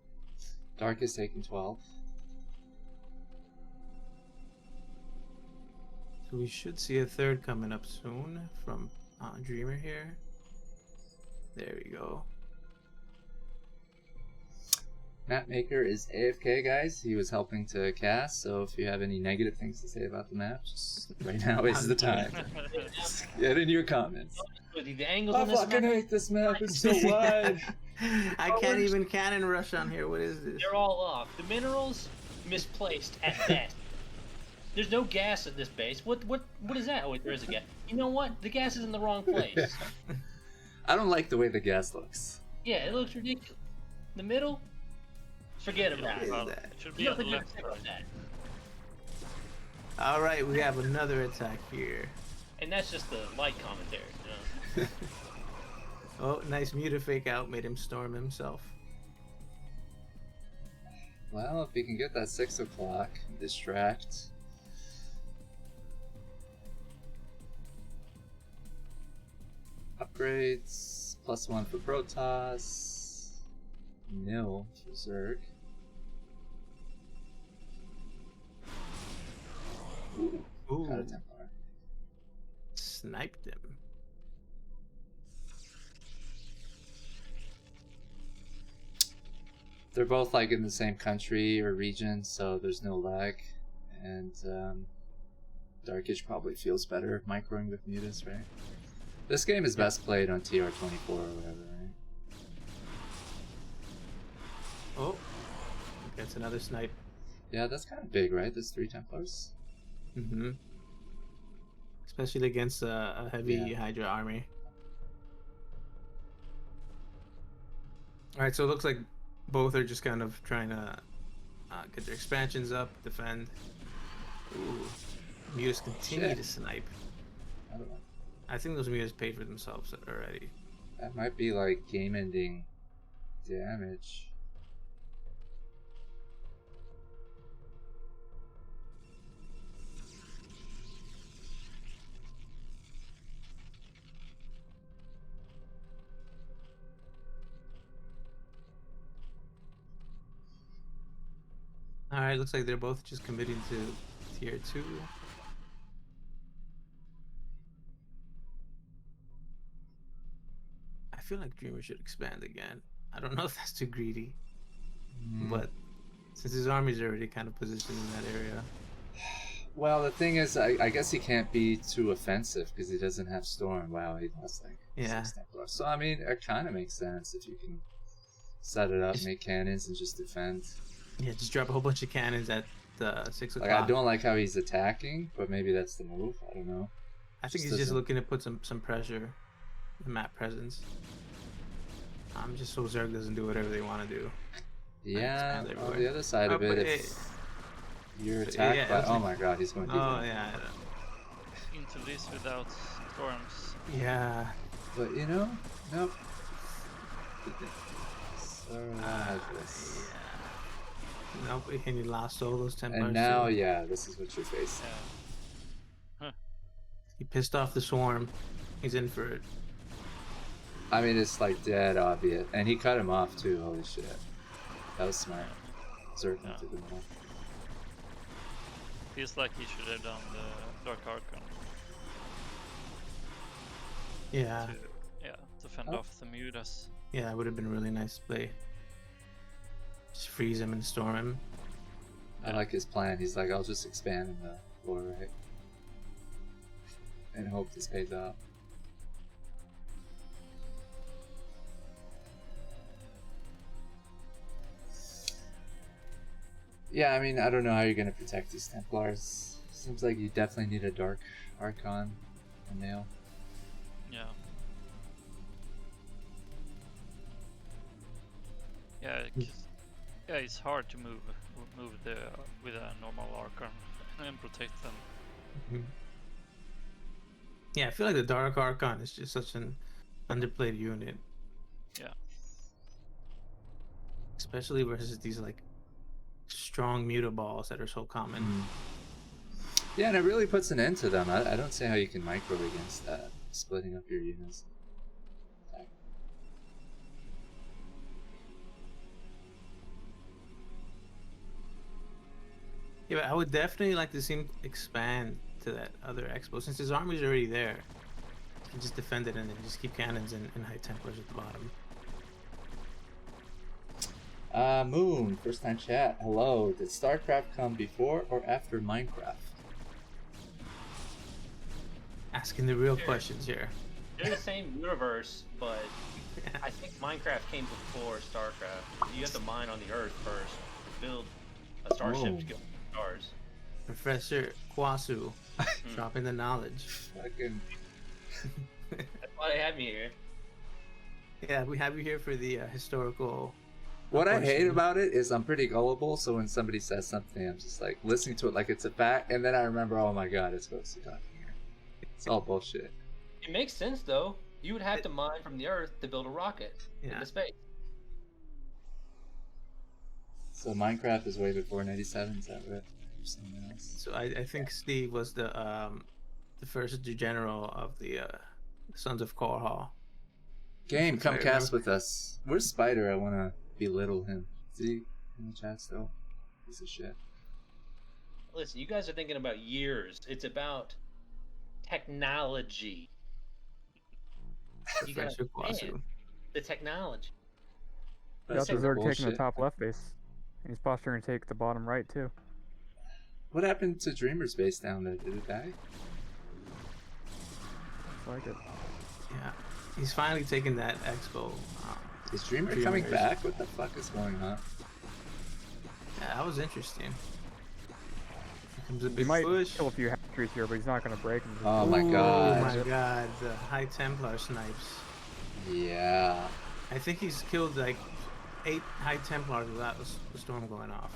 Darkysh taking 12. So we should see a third coming up soon from Dreamer here. There we go. Mapmaker is AFK, guys. He was helping to cast, so if you have any negative things to say about the map, just right now is the time. Get in your comments. the angles I on this fucking map, hate this map. It's so wide. I can't even cannon rush on here. What is this? they're all off. The minerals misplaced at best. There's no gas at this base. What is that? Oh wait, there is a gas. You know what? The gas is in the wrong place. I don't like the way the gas looks. Yeah, it looks ridiculous. The middle, forget about it. What is Well, that? it should be Nothing on to the left say side. about that. All right, we have another attack here. And that's just the light commentary. You know? Oh, nice Muta fake out, made him storm himself. Well, if we can get that 6 o'clock, distract. Upgrades, +1 for Protoss, nil for Zerg. Ooh, Ooh, got a Templar. sniped him. They're both like in the same country or region, so there's no lag. And Darkysh probably feels better microing with Mutas, right? This game is best played on TR24 or whatever, right? Oh, gets another snipe. Yeah, that's kind of big, right? There's 3 Templars. Mm-hmm. Especially against a heavy Yeah. Hydra army. Alright, so it looks like both are just kind of trying to get their expansions up, defend. Ooh. Mutas continue Shit. to snipe. I don't know. I think those Mutas paid for themselves already. That might be like game-ending damage. All right, looks like they're both just committing to tier 2. I feel like Dreamer should expand again. I don't know if that's too greedy, but since his army's already kind of positioned in that area. Well, the thing is, I guess he can't be too offensive because he doesn't have Storm. Wow, he lost like 6 Templars. So, I mean, it kind of makes sense if you can set it up, make cannons, and just defend. Yeah, just drop a whole bunch of cannons at 6 o'clock. Like, I don't like how he's attacking, but maybe that's the move. I don't know. I think he's just looking to put some pressure, the map presence. Just so Zerg doesn't do whatever they want to do. Yeah, on the other side of it, if you're attacked by... Oh my god, he's going to do that. Oh, yeah. Into this without storms. Yeah. But, you know, nope. So, Nope, and he lost all those Templars. And now, yeah, this is what you're facing. Yeah. Huh. He pissed off the Swarm. He's in for it. I mean, it's like dead obvious. And he cut him off too, holy shit. That was smart. Zerg took him off. Feels like he should have done the Dark Archon. Yeah. To fend off the Mutas. Yeah, that would have been a really nice play. Just freeze him and storm him. I like his plan. He's like, I'll just expand in the floor, right? And hope this pays off. Yeah, I mean, I don't know how you're going to protect these Templars. Seems like you definitely need a Dark Archon, a nail. Yeah. Yeah, it's hard to move with a normal Archon and protect them. Mm-hmm. Yeah, I feel like the Dark Archon is just such an underplayed unit. Yeah. Especially versus these like strong mutaballs that are so common. Yeah, and it really puts an end to them. I don't see how you can micro against that, splitting up your units. Yeah, but I would definitely like to see him expand to that other expo since his army's already there. He can just defend it and then just keep cannons and high Templars at the bottom. Moon, first time chat. Hello. Did StarCraft come before or after Minecraft? Asking the real questions here. They're the same universe, but I think Minecraft came before StarCraft. You have to mine on the Earth first to build a starship to go to the stars. Professor Kwasu, dropping the knowledge. Fucking. That's why they had me here. Yeah, we have you here for the historical. What I hate about it is I'm pretty gullible, so when somebody says something, I'm just like listening to it like it's a fact, and then I remember, oh my god, it's supposed to talking here. It's all bullshit. It makes sense though. You would have to mine from the Earth to build a rocket into space. So Minecraft is way before '97, is that right? Or something else? So I think Steve was the first general of the Sons of Korhal. Game, come cast with us. Where's Spider? I want to belittle him. Is he in the chat still? Piece of shit. Listen, you guys are thinking about years. It's about technology. You got the technology. That's the Zerg taking the top left base. And he's posturing to take the bottom right too. What happened to Dreamer's base down there? Did it die? Like it. Yeah. He's finally taking that expo. Is Dreamer coming back? What the fuck is going on? Yeah, that was interesting. Here comes a big He might push. kill a few hatcheries here, but he's not going to break them. Oh my god. Oh my god, the High Templar snipes. Yeah. I think he's killed like 8 High Templars without the storm going off.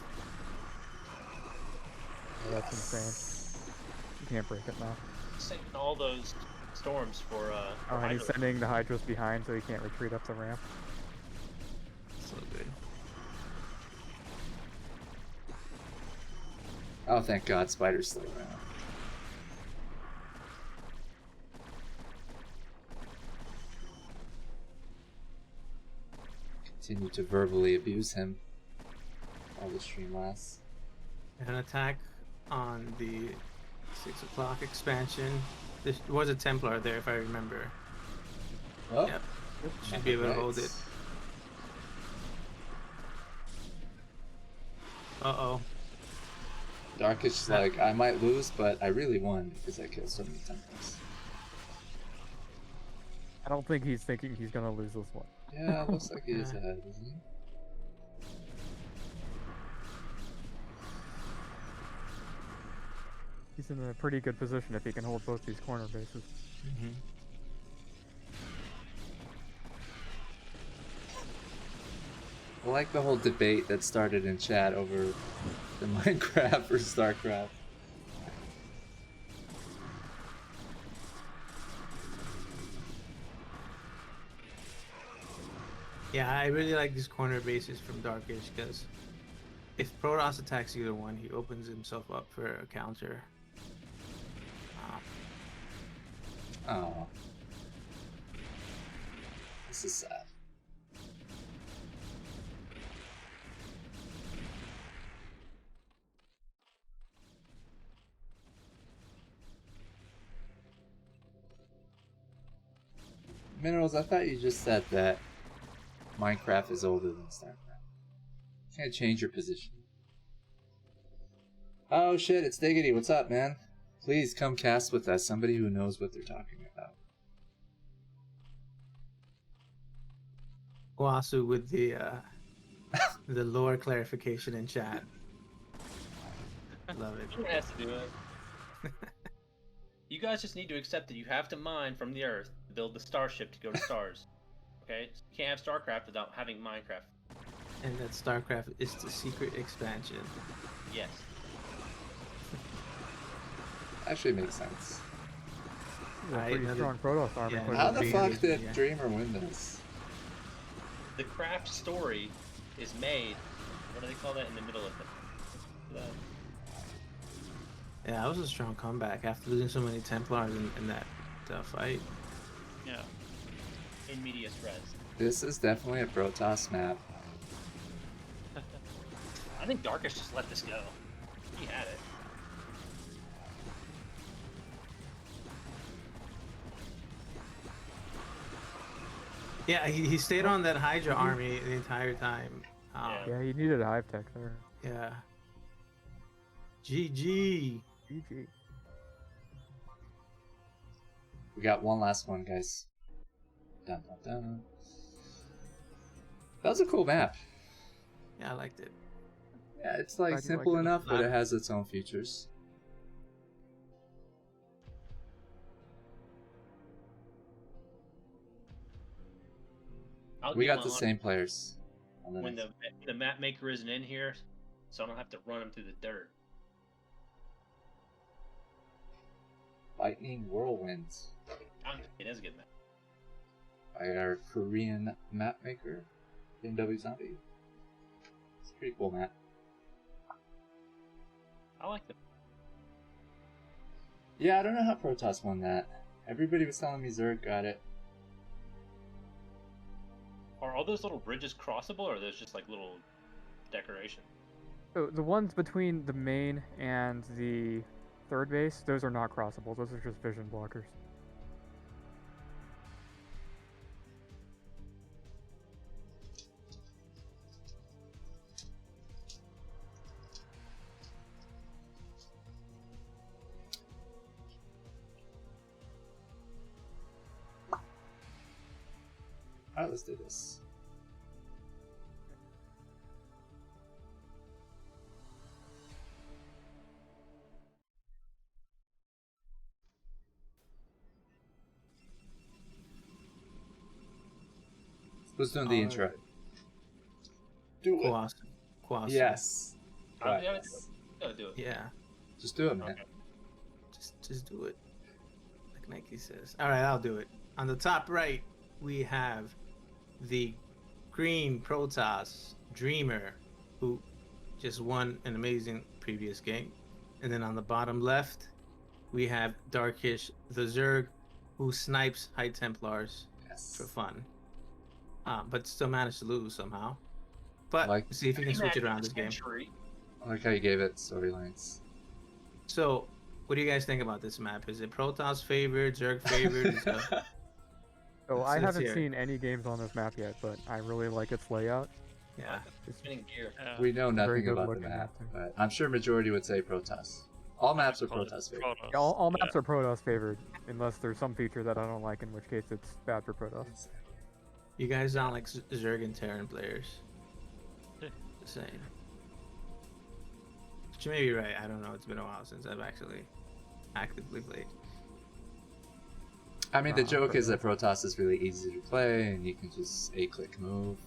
Yeah, that's insane. You can't break it now. Saving all those storms for and he's sending the Hydras behind so he can't retreat up the ramp. So good. Oh, thank God, Spider's still around. Continue to verbally abuse him while the stream lasts. An attack on the 6 o'clock expansion. There was a Templar there, if I remember. Oh, Yep. Should be able to hold it. Uh-oh. Darkysh is like, I might lose, but I really won because I killed so many Templars. I don't think he's thinking he's gonna lose this one. Yeah, looks like he is ahead, isn't he? He's in a pretty good position if he can hold both these corner bases. Mm-hmm. I like the whole debate that started in chat over the Minecraft versus StarCraft. Yeah, I really like these corner bases from Darkysh because if Protoss attacks either one, he opens himself up for a counter. Oh. This is sad. Minerals, I thought you just said that Minecraft is older than StarCraft. You can't change your position. Oh shit, it's Diggity. What's up, man? Please come cast with us. Somebody who knows what they're talking about. Wasu with the lore clarification in chat. Love it. He has to do it. You guys just need to accept that you have to mine from the Earth to build the starship to go to stars. Okay? So you can't have StarCraft without having Minecraft. And that StarCraft is the secret expansion. Yes. Actually makes sense. Right, Pretty another- strong Protoss army. yeah, quite How a the bit. fuck did Yeah. Dreamer win this? The craft story is made. What do they call that in the middle of the? Yeah, that was a strong comeback after losing so many Templars in that fight. Yeah. In medias res. This is definitely a Protoss map. I think Darkysh just let this go. He had it. Yeah, he stayed on that Hydra army the entire time. Yeah, he needed a hive tech there. Yeah. GG. GG. We got one last one, guys. Dun, dun, dun. That was a cool map. Yeah, I liked it. Yeah, it's like I do simple like it. enough, but it has its own features. I'll We give got the my same players. on the when next- the map maker isn't in here, so I don't have to run him through the dirt. Lightning Whirlwind It is a good map. by our Korean map maker, NWMC. It's a pretty cool map. I like them. Yeah, I don't know how Protoss won that. Everybody was telling me Zerg got it. Are all those little bridges crossable, or are those just like little decoration? So the ones between the main and the third base, those are not crossable. Those are just vision blockers. Alright, let's do this. Who's doing the intro? Do it. Quas. Yes. I Right. gotta do it. Yeah. Just do it, man. Okay. Just do it. Like Nike says. All right, I'll do it. On the top right, we have the green Protoss Dreamer, who just won an amazing previous game. And then on the bottom left, we have Darkysh the Zerg, who snipes High Templars Yes. for fun. But still managed to lose somehow. But Like- see if you can switch it around this game. Treachery. I like how you gave it storylines. So, what do you guys think about this map? Is it Protoss favored, Zerg favored? So I let's haven't hear it. seen any games on this map yet, but I really like its layout. Yeah. Spinning gear. We know Very nothing good about the looking map, map, too. but I'm sure majority would say Protoss. All maps are Call it Protoss favored. Protoss. Yeah, all maps are Protoss favored, unless there's some feature that I don't like, in which case it's bad for Protoss. You guys sound like Zerg and Terran players. Yeah. Just saying. But you may be right. I don't know. It's been a while since I've actually actively played. I mean, the joke is that Protoss is really easy to play, and you can just 8-click move.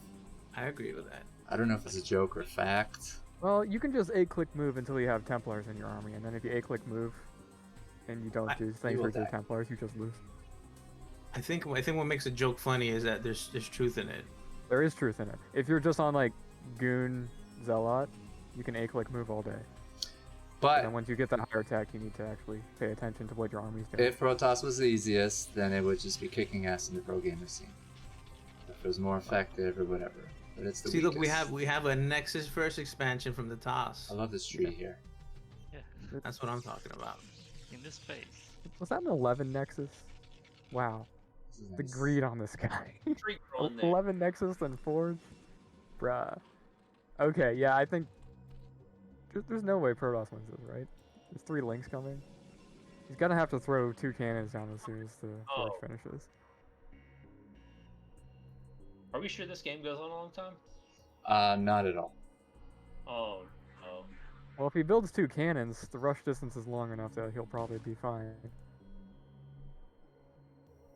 I agree with that. I don't know if it's a joke or fact. Well, you can just 8-click move until you have Templars in your army, and then if you 8-click move and you don't do things will with your die. Templars, you just lose. I think what makes a joke funny is that there's truth in it. There is truth in it. If you're just on like Goon Zealot, you can 8-click move all day. But And once you get that higher attack, you need to actually pay attention to what your army's doing. if Protoss was the easiest, then it would just be kicking ass in the pro gamer scene. If it was more effective or whatever. But it's the See, weakest. look, we have a Nexus first expansion from the TOS. I love this tree here. Yeah. That's what I'm talking about. In this space. Was that an 11 Nexus? Wow. This is The nice. greed on this guy. Tree growing there. 11 Nexus and Forge? Bruh. Okay, yeah, I think... There's no way Protoss wins this, right? There's 3 links coming. He's gonna have to throw 2 cannons down as soon as the Forge finishes. Are we sure this game goes on a long time? Not at all. Oh, no. Well, if he builds 2 cannons, the rush distance is long enough that he'll probably be fine.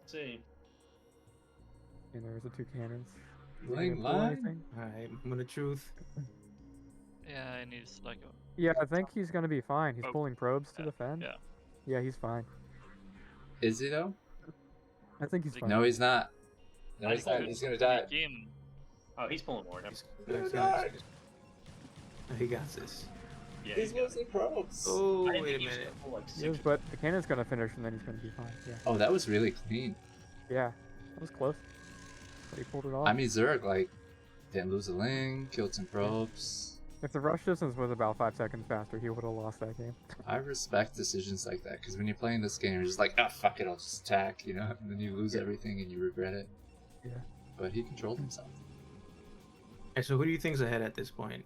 Let's see. And there's the 2 cannons. Is he Line, gonna pull line. anything? Alright, moment of truth. Yeah, it needs like a. Yeah, I think he's gonna be fine. He's Oh, pulling probes to yeah, defend. yeah. Yeah, he's fine. Is he though? I think he's No, fine. No, he's not. No, I he's think not. it's He's gonna die. Sneak in. Oh, he's pulling more. He got this. Yeah, He's losing probes. Oh, I didn't wait a think he was minute. gonna pull like He is, 6. but the cannon's gonna finish and then he's gonna be fine. Yeah. Oh, that was really clean. Yeah. That was close. But he pulled it off. I mean, Zerg, like, didn't lose a link, killed some probes. If the rush distance was about 5 seconds faster, he would have lost that game. I respect decisions like that, because when you're playing this game, you're just like, ah, fuck it, I'll just attack, you know? And then you lose everything and you regret it. Yeah. But he controlled himself. Alright, so who do you think's ahead at this point?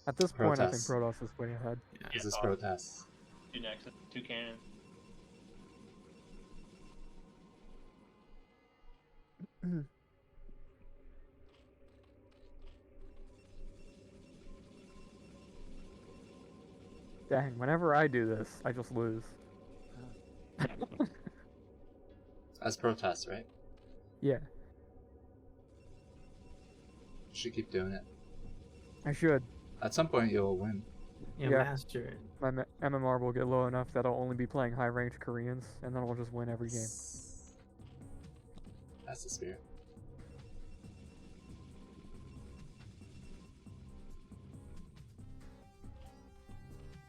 At this point, I think Protoss. Protoss is way ahead. Yeah. Is this Yeah. Protoss? 2 Nexus, 2 cannons. Dang, whenever I do this, I just lose. That's Protoss, right? Yeah, You should keep doing it. I should. At some point, you'll win. Yeah, Yeah. master. My MMR will get low enough that I'll only be playing high-ranked Koreans, and then I'll just win every game. That's the spirit.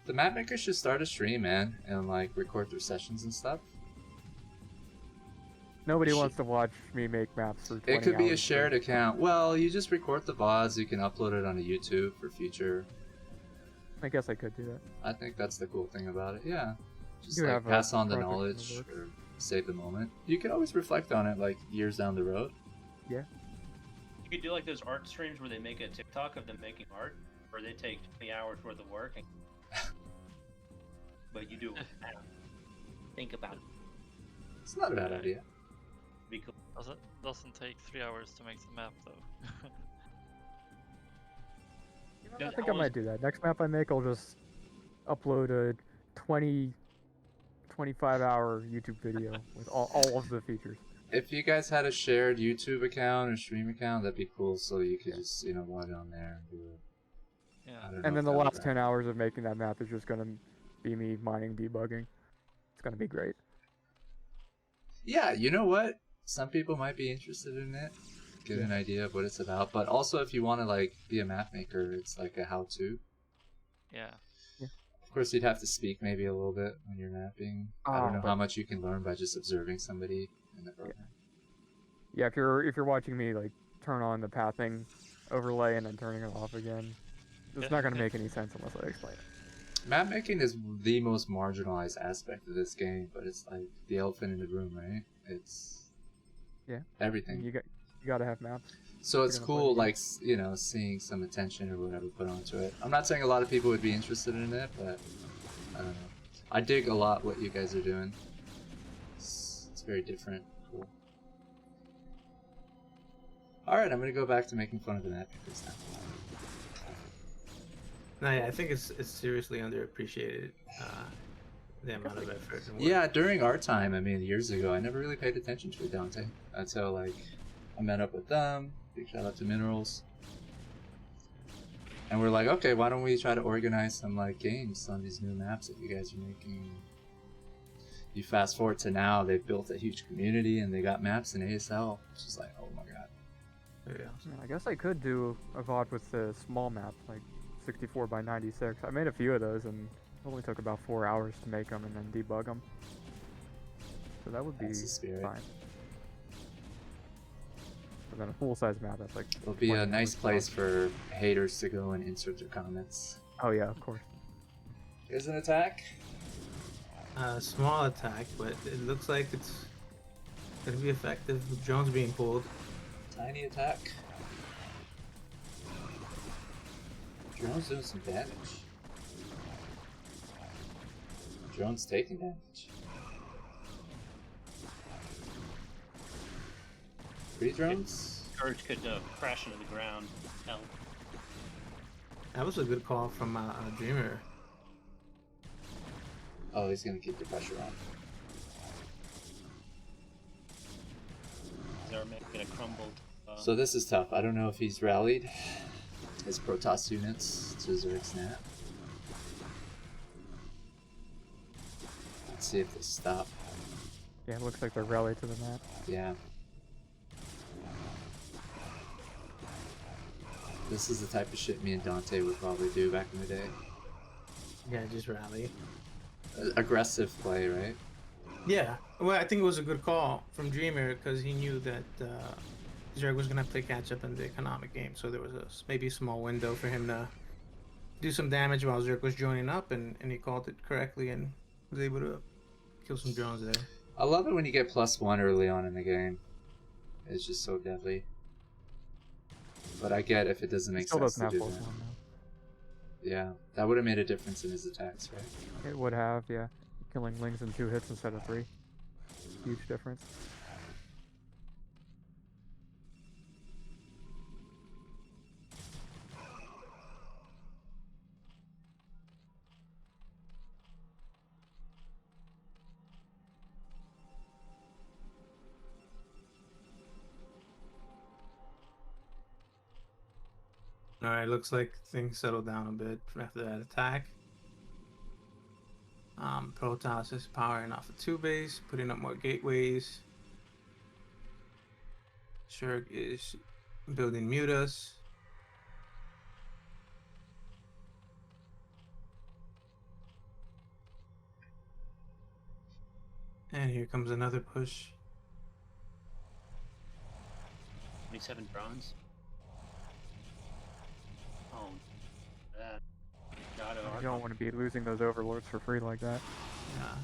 The map maker should start a stream, man, and like record their sessions and stuff. Nobody Shit. wants to watch me make maps for 20 It could be a hours shared straight. account. Well, you just record the VODs, you can upload it onto YouTube for future. I guess I could do that. I think that's the cool thing about it. Yeah, just You like have a pass on the project in the knowledge works. or save the moment. You can always reflect on it like years down the road. You could do like those art streams where they make a TikTok of them making art, where they take 20 hours worth of work, and... but you do it. Think about it. It's not a bad idea. Be cool. Doesn't take 3 hours to make the map though. I think I might do that. Next map I make, I'll just upload a 25-hour YouTube video with all of the features. If you guys had a shared YouTube account or stream account, that'd be cool. So you could just, watch it on there and do it. Yeah. I don't know And then if the that would last work. 10 hours of making that map is just gonna be me mining, debugging. It's gonna be great. Yeah, you know what? Some people might be interested in it. Get an idea of what it's about. But also, if you want to like be a map maker, it's like a how-to. Yeah. Of course, you'd have to speak maybe a little bit when you're mapping. I don't know but- how much you can learn by just observing somebody in the program. Yeah, if you're watching me like turn on the pathing overlay and then turning it off again, It's not going to make any sense unless I explain it. Map making is the most marginalized aspect of this game, but it's like the elephant in the room, right? It's everything. You got to have maps. So it's gonna play cool, the game. like, you know, seeing some attention or whatever put onto it. I'm not saying a lot of people would be interested in it, but I don't know. I dig a lot what you guys are doing. It's very different. Cool. Alright, I'm gonna go back to making fun of the map makers now. No, yeah, I think it's seriously underappreciated. The amount of effort. And work. Yeah, during our time, I mean, years ago, I never really paid attention to Dante until, like, I met up with them. Big shout out to Minerals. And we're like, okay, why don't we try to organize some, like, games on these new maps that you guys are making? You fast forward to now, they've built a huge community and they got maps in ASL. It's just like, oh my god. Very awesome. I guess I could do a VOD with the small map, like 64 by 96. I made a few of those and it only took about 4 hours to make them and then debug them. So that would be That's the spirit. fine. But then a full-size map, that's like... It'll be a 20 nice hours place long. for haters to go and insert their comments. Oh yeah, of course. Here's an attack. Small attack, but it looks like it's gonna be effective with drones being pulled. Tiny attack. Drone's doing some damage. Drone's taking damage. 3 drones? Courage could crash into the ground. Help. That was a good call from Dreamer. Oh, he's gonna keep the pressure on. They're making a crumbled. So this is tough. I don't know if he's rallied his Protoss units to Zerg Snap. Let's see if they stop. Yeah, it looks like they're rallied to the map. Yeah. This is the type of shit me and Dante would probably do back in the day. Yeah, just rally. Aggressive play, right? Yeah, well, I think it was a good call from Dreamer because he knew that Zerg was gonna have to play catch up in the economic game, so there was maybe a small window for him to do some damage while Zerg was joining up, and he called it correctly and was able to kill some drones there. I love it when you get +1 early on in the game. It's just so deadly. But I get if it doesn't make Still sense doesn't to have do that. +1 now. Yeah, that would have made a difference in his attacks, right? It would have, yeah. Killing Lings in 2 hits instead of 3. Huge difference. Alright, looks like things settled down a bit after that attack. Protoss is powering off a 2 base, putting up more gateways. Zerg is building mutas. And here comes another push. 27 drones. Oh, that. You don't want to be losing those overlords for free like that. Yeah.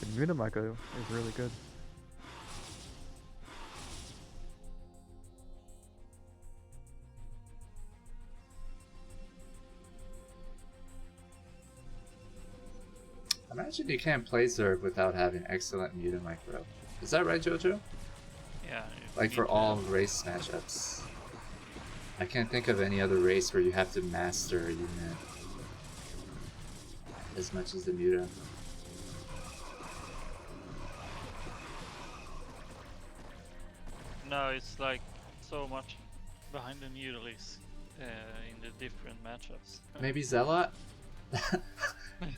The Munimika is really good. Imagine you can't play Zerg without having excellent muta micro. Is that right, Jojo? Yeah. Like for all race matchups. I can't think of any other race where you have to master a unit as much as the muta. No, it's like so much behind the mutilis in the different matchups. Maybe Zealot?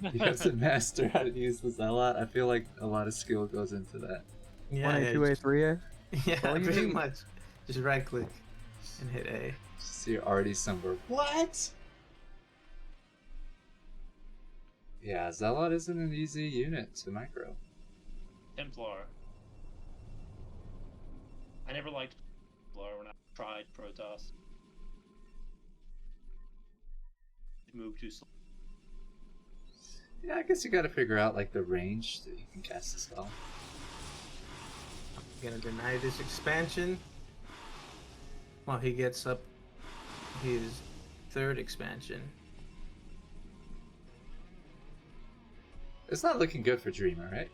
You have to master how to use the Zealot. I feel like a lot of skill goes into that. Yeah, 1A, 2A, 3A? Yeah, all you pretty need. much. Just right click and hit A. So you're already somewhere. What? Yeah, Zealot isn't an easy unit to micro. Templar. I never liked Templar when I tried Protoss. It moved too slow. Yeah, I guess you gotta figure out like the range that you can cast the spell. Gonna deny this expansion while he gets up his third expansion. It's not looking good for Dreamer, right?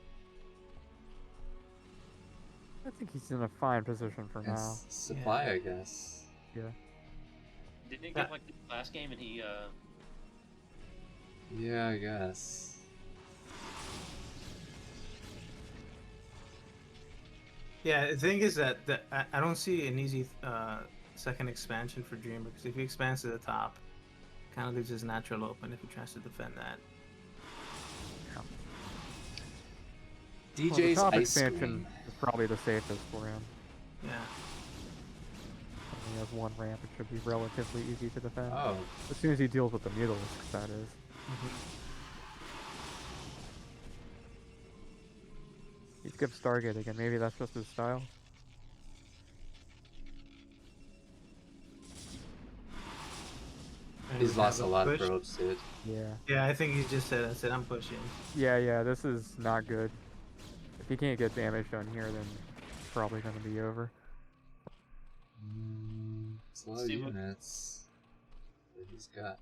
I think he's in a fine position for now. It's supply, Yeah. I guess. Yeah. Didn't it get like the last game and he Yeah, I guess. Yeah, the thing is that I don't see an easy second expansion for Dreamer, because if he expands to the top, kind of leaves his natural open if he tries to defend that. Well, the DJ's top Ice expansion Cream. is probably the safest for him. Yeah. He has one ramp, it should be relatively easy to defend. Oh, As soon as he deals with the Mutalisks, that is. He skips Stargate again, maybe that's just his style. And he's we lost have a lot of push. probes, dude. Yeah. Yeah, I think he just said, I said, I'm pushing. Yeah, this is not good. If he can't get damage done here, then it's probably going to be over. It's a lot of See what- units that he's got.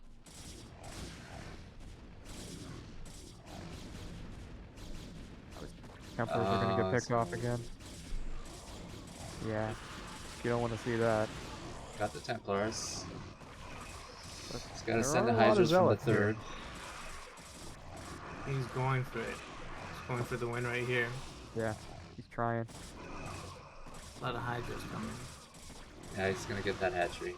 Templars are going to get Oh, picked off again. Yeah. You don't want to see that. Got the Templars. But He's got to there send the are a lot of Hydras from the Zealots here. third. He's going for it. He's going for the win right here. Yeah, he's trying. A lot of Hydras coming. Yeah, he's gonna get that hatchery.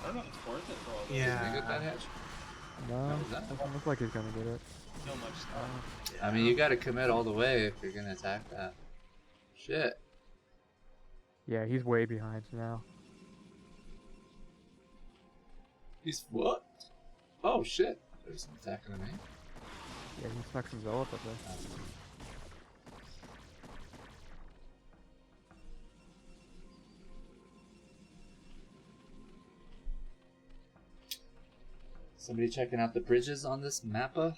I don't know if it's worth it for all this. He's gonna get that Yeah. hatchery. No, What was that? doesn't look like he's going to get it. So much stuff. I mean, you gotta commit all the way if you're gonna attack that. Shit. Yeah, he's way behind now. He's what? Oh shit. There's some attacking on me. Yeah, he snuck some Zealots up there. Somebody checking out the bridges on this mappa?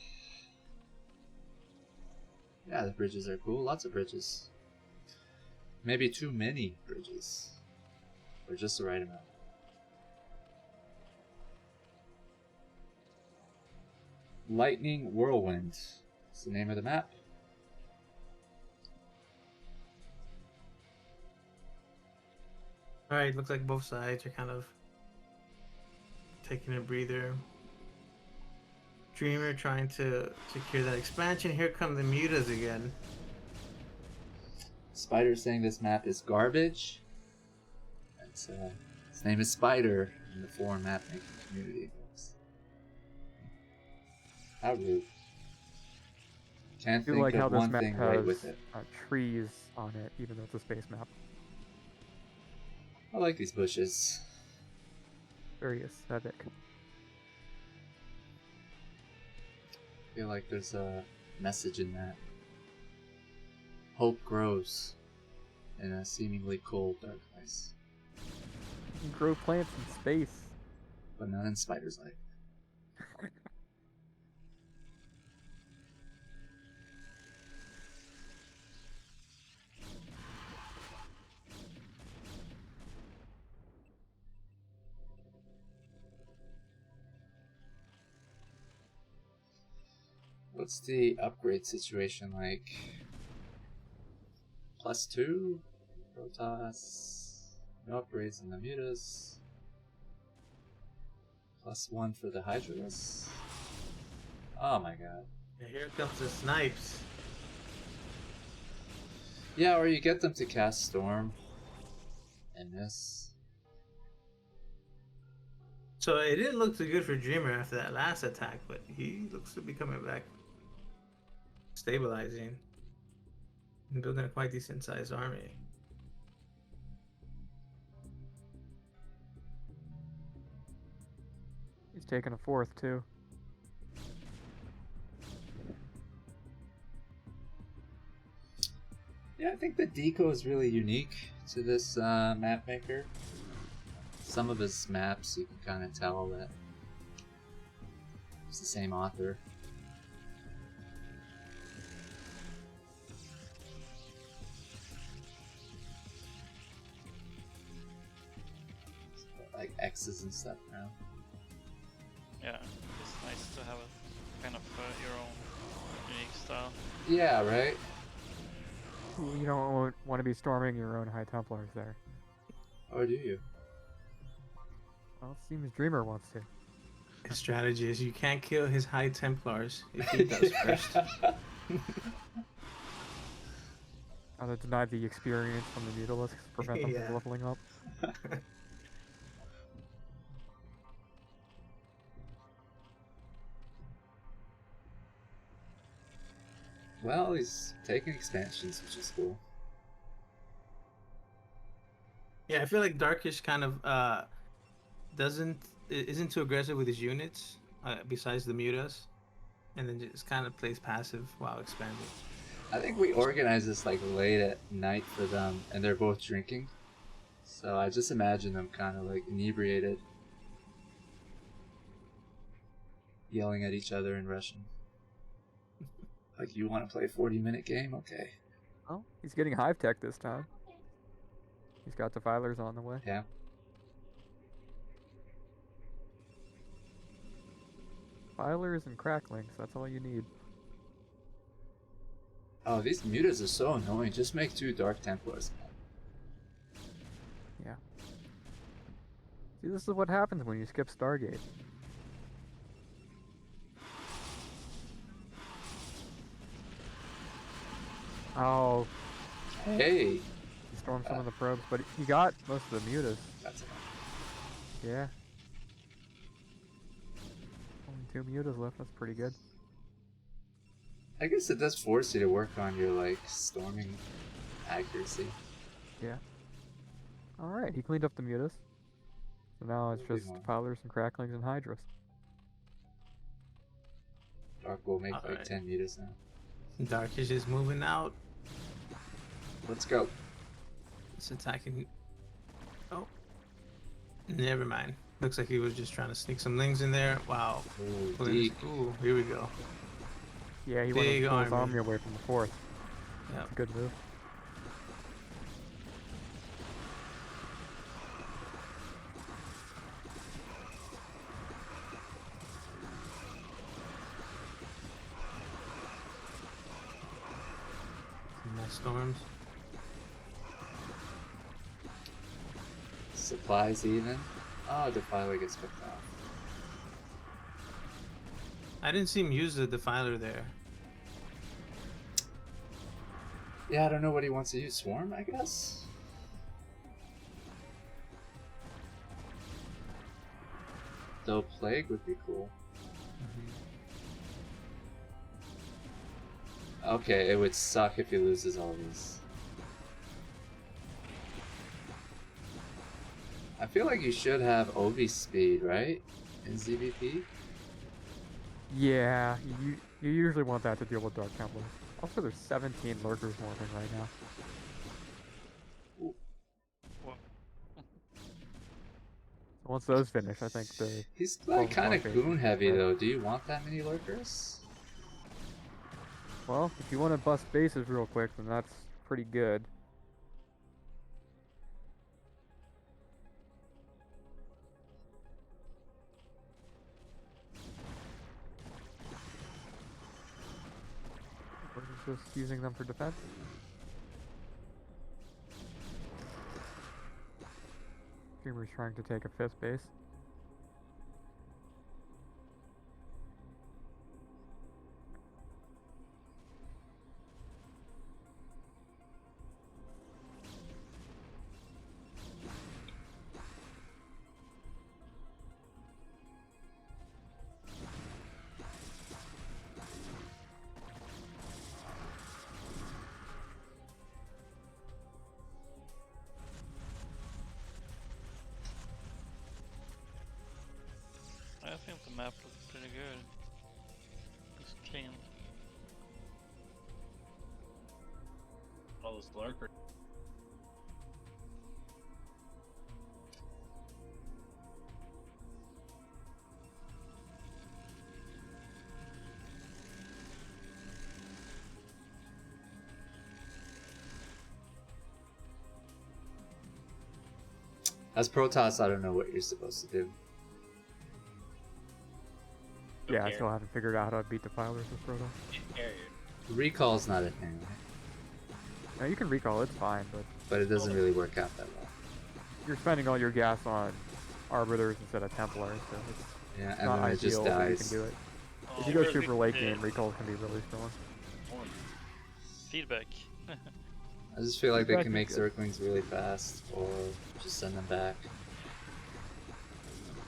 Yeah, the bridges are cool. Lots of bridges. Maybe too many bridges. Or just the right amount. Lightning Whirlwind. That's the name of the map. Alright, looks like both sides are kind of taking a breather. Dreamer trying to secure that expansion. Here come the mutas again. Spider saying this map is garbage. That's, his name is Spider in the foreign map making community. How rude. Can't I do think like how of this one map thing has right with it. trees on it, even though it's a space map. I like these bushes. Very aesthetic. I feel like there's a message in that. Hope grows in a seemingly cold, dark place, You can grow plants in space. but not in Spider's life. What's the upgrade situation like? +2? Protoss. No upgrades in the mutas. +1 for the Hydras. Oh my god. And here comes the snipes. Yeah, or you get them to cast Storm and miss. So it didn't look too good for Dreamer after that last attack, but he looks to be coming back. Stabilizing. And building a quite decent sized army. He's taking a fourth too. Yeah, I think the deco is really unique to this map maker. Some of his maps, you can kind of tell that it's the same author. Like X's and stuff now. Yeah, it's nice to have a kind of your own unique style. Yeah, right? You don't want to be storming your own High Templars there. Or do you? Well, it seems Dreamer wants to. His strategy is you can't kill his High Templars if he does first. How to deny the experience from the Mutalisks, prevent them Yeah. from leveling up. Well, he's taking expansions, which is cool. Yeah, I feel like Darkysh kind of isn't too aggressive with his units, besides the mutas, and then just kind of plays passive while expanding. I think we organized this like late at night for them, and they're both drinking. So I just imagine them kind of like inebriated, yelling at each other in Russian. Like, you want to play a 40-minute game? Okay. Oh, he's getting Hive Tech this time. He's got Defilers on the way. Yeah. Defilers and Cracklings, that's all you need. Oh, these mutas are so annoying. Just make 2 Dark Templars. Yeah. See, this is what happens when you skip Stargate. Oh, Hey! he stormed some of the probes, but he got most of the mutas. That's enough. Yeah. Only 2 mutas left, that's pretty good. I guess it does force you to work on your, like, storming accuracy. Yeah. Alright, he cleaned up the mutas. So now it's just more. Defilers and Cracklings and Hydras. Dark will make like Alright. 10 mutas now. Darkysh is moving out. Let's go. It's attacking. Oh, never mind. Looks like he was just trying to sneak some lings in there. Wow. Ooh, Look at this- deep. Ooh, here we go. Yeah, he Big wanted to pull his army. army away from the 4th. Yep. That's a good move. Some nice storms. Supplies even. Oh, Defiler gets picked off. I didn't see him use the Defiler there. Yeah, I don't know what he wants to use. Swarm, I guess? Though Plague would be cool. Okay, it would suck if he loses all these. I feel like you should have Ovi speed, right? In ZVP? Yeah, you usually want that to deal with Dark Templars. Also, there's 17 lurkers morphing right now. Well, So once those finish, I think the He's like kind of Overclock goon heavy right. though. Do you want that many lurkers? well, if you want to bust bases real quick, then that's pretty good. We're just using them for defense. Dreamer's trying to take a 5th base. I think the map looks pretty good. Looks clean. All those lurkers. As Protoss, I don't know what you're supposed to do. Yeah, I Okay. still haven't figured out how to beat defilers with Proto. Carrier. Recall's not a thing, right? Now you can recall, it's fine, but But it doesn't really work out that well. you're spending all your gas on Arbiters instead of Templars, so it's Yeah, and not then it ideal, just but you can dies. do it. Oh, If you go where's super the- late game, recalls can be really strong. Feedback. I just feel like they Feedback can is make good. Zerglings really fast, or just send them back.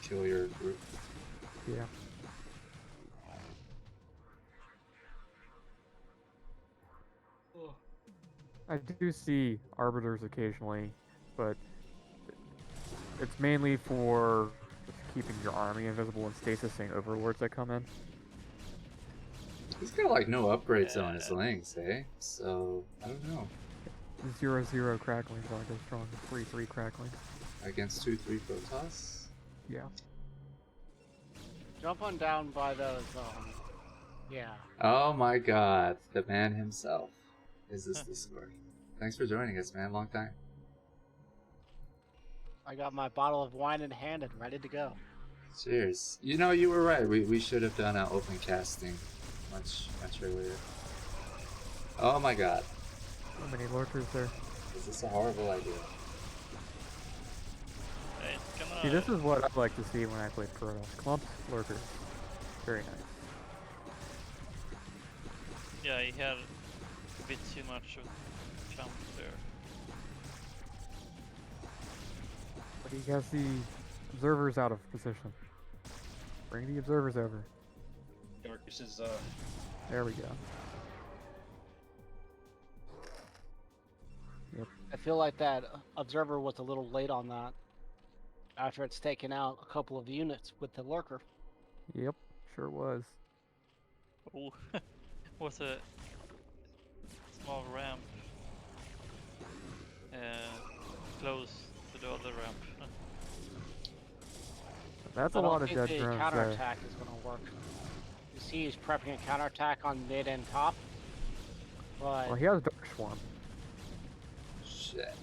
Kill your group. Yeah. I do see Arbiters occasionally, but it's mainly for just keeping your army invisible and stasising overlords that come in. He's got like no upgrades on his Lings, eh? So, I don't know. 0/0 cracklings aren't as strong as 3/3 cracklings. Against 2/3 Protoss? Yeah. Jump on down by those, yeah. Oh my god, the man himself is this Discord. Thanks for joining us, man. Long time. I got my bottle of wine in hand and ready to go. Cheers. You know, you were right. We should have done our open casting much earlier. Oh my god. How many lurkers there? This is a horrible idea. Hey, come on. See, this is what I like to see when I play Protoss. Clumps, lurkers. Very nice. Yeah, he had a bit too much of clump there. But he has the observers out of position. Bring the observers over. Darkysh is There we go. I feel like that observer was a little late on that. After it's taken out a couple of units with the lurker. Yep, sure was. Oh, was a small ramp close to the other ramp. That's I a don't lot of think dead the drones there. counterattack is going to work. You see he's prepping a counterattack on mid and top. But Well, he has Dark Swarm, Shit.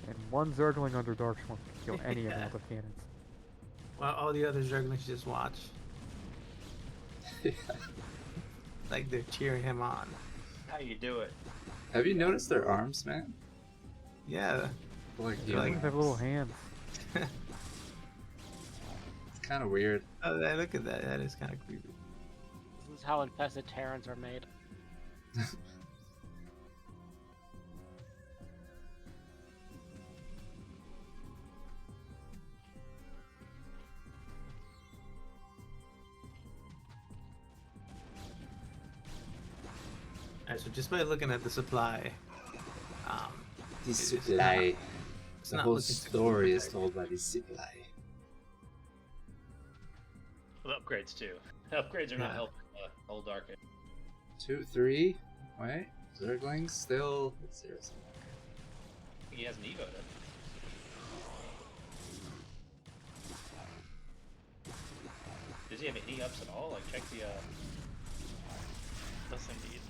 and one Zergling under Dark Swarm can kill any Yeah. amount of cannons. While all the other Zerglings just watch. Like they're cheering him on. how you do it. Have you noticed their arms, man? Yeah. Like, They're like- Zerglings have little hands. it's kind of weird. Oh, look at that. That is kind of creepy. this is how infested Terrans are made. Alright, so just by looking at the supply, The It is supply. it's The not whole looking too story is good. told by the supply. With upgrades too. Upgrades are not Yeah. helping old Darkysh. 2, 3. Wait. Zerglings still. Let's see. I think he has an Evo then. Does he have any ups at all? Like check the Does indeed.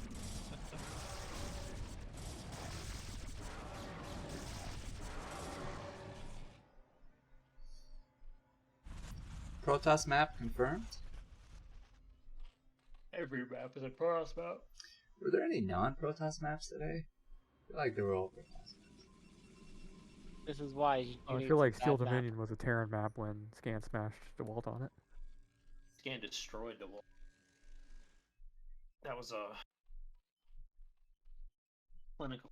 Protoss map confirmed. every map is a Protoss map. Were there any non-Protoss maps today? I feel like they were all Protoss maps. This is why you I need feel like some Steel bad map. Dominion was a Terran map when Scan smashed Dewalt on it. Scan destroyed the wall. That was a clinical.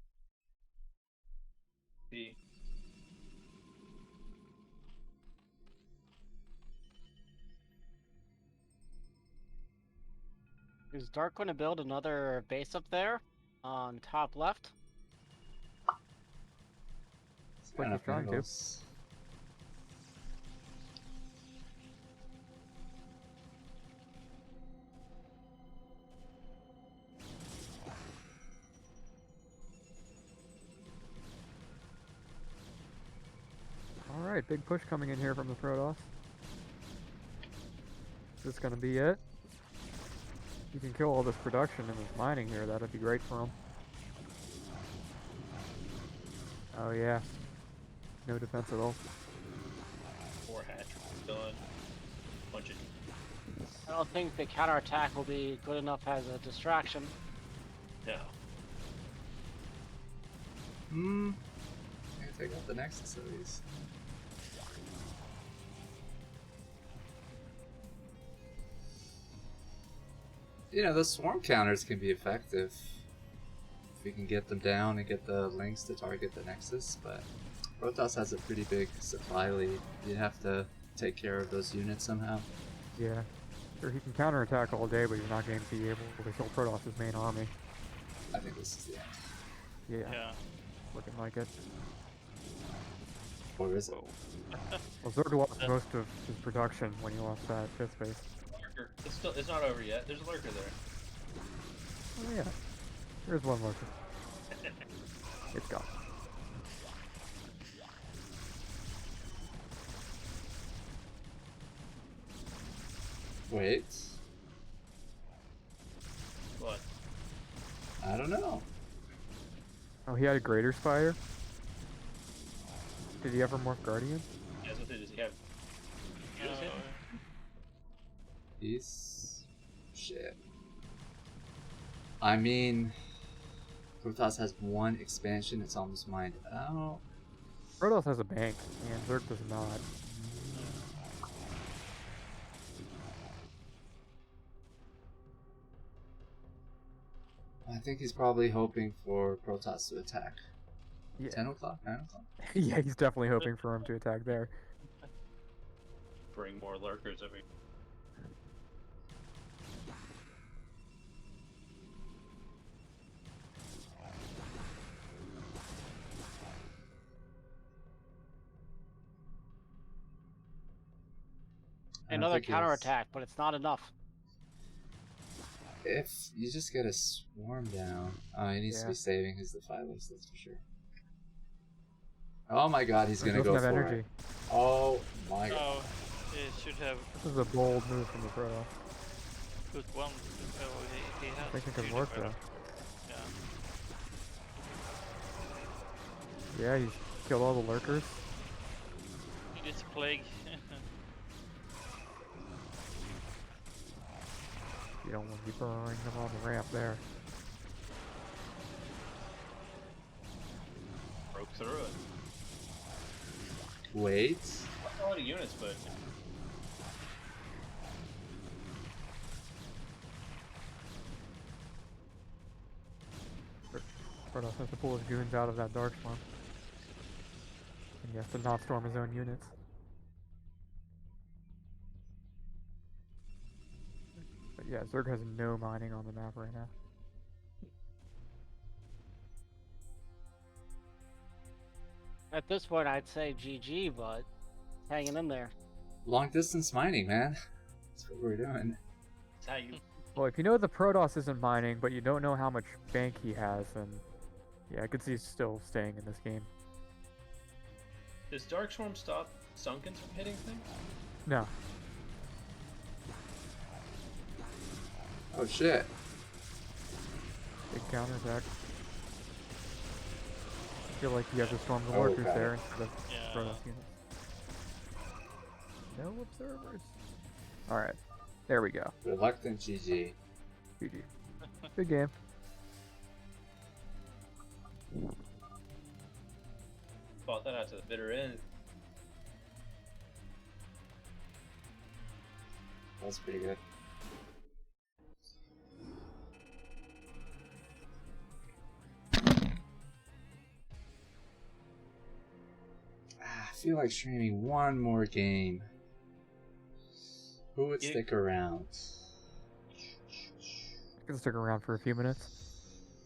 The Is Dark going to build another base up there on top left? It's Like kind he's of trying to. angles. big push coming in here from the Protoss. Is this gonna be it? You can kill all this production and this mining here. That'd be great for him. Oh yeah. No defense at all. 4 hatch done. Bunch of. I don't think the counterattack will be good enough as a distraction. No. I'm gonna take out the Nexus of these. You know, those swarm counters can be effective if we can get them down and get the links to target the Nexus, but Protoss has a pretty big supply lead. You have to take care of those units somehow. Yeah. Sure, he can counterattack all day, but he's not going to be able to kill Protoss' main army. I think this is the end. Yeah. Looking like it. Or is it? Well, Zerg lost most of his production when he lost that 5th base. Lurker. It's not over yet. There's a lurker there. Oh yeah. There's one lurker. It's gone. Wait. What? I don't know. Oh, he had a Greater Spire? Did he ever morph Guardian? Yeah, that's what it is. He have. He's... shit. I mean... Protoss has one expansion, it's almost mined out. Protoss has a bank, and Zerg does not. I think he's probably hoping for Protoss to attack. Yeah. 10 o'clock? 9 o'clock? Yeah, he's definitely hoping for him to attack there. Bring more lurkers every. Another counterattack, but it's not enough. If you just get a swarm down, he needs to be saving his Defilos, that's for sure. Oh my god, he's gonna go for energy. it. Oh my god. Oh, he should have This is a bold move from the Protoss. put one. Oh, he has. I think it can two work different- though. Yeah. Yeah, he's killed all the lurkers. He needs plague. You don't want to be burrowing them on the ramp there. Broke through it. Wait. A lot of units, but. Protoss has to pull his goons out of that dark storm. And he has to not storm his own units. But yeah, Zerg has no mining on the map right now. At this point, I'd say GG, but hanging in there. Long distance mining, man. That's what we're doing. That's how you. Well, if you know the Protoss isn't mining, but you don't know how much bank he has, then yeah, I could see he's still staying in this game. Does Dark Swarm stop Sunkens from hitting things? No. Oh shit. Big counterattack. I feel like you have to storm the Oh, lurkers got it. there instead of Yeah. Protoss units. No observers. Alright. There we go. Reluctant GG. GG. Good game. Fought that out to the bitter end. That's pretty good. I feel like streaming one more game. Who would stick around? I can stick around for a few minutes.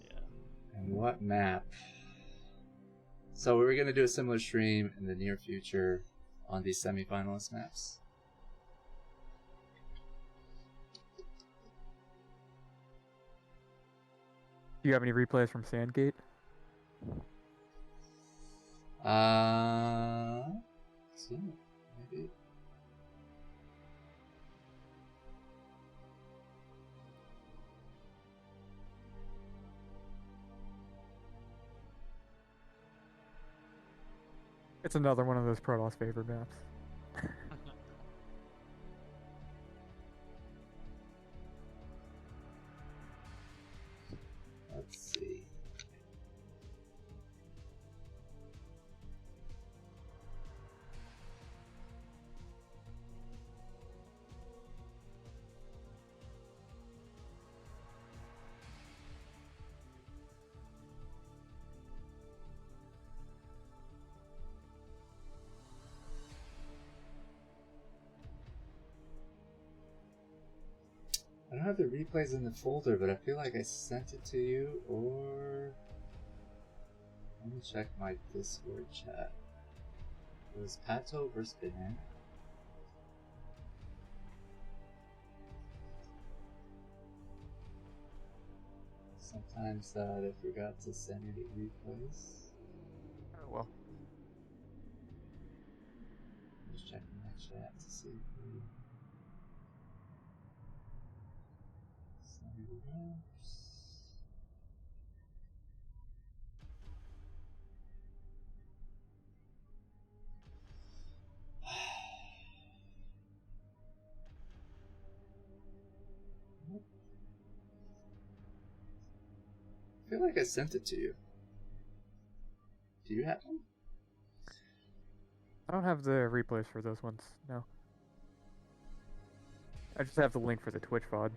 Yeah. And what map? So we're gonna do a similar stream in the near future on these semi-finalist maps. Do you have any replays from Sandgate? seen it. Maybe. It's another one of those Protoss favorite maps. Let's see. I don't have the replays in the folder, but I feel like I sent it to you, or... Let me check my Discord chat. It was Pato versus Banana. Sometimes they forgot to send me the replays. Oh well. I'm just checking my chat to see who sent me the maps. I feel like I sent it to you. Do you have them? I don't have the replays for those ones, no. I just have the link for the Twitch VOD.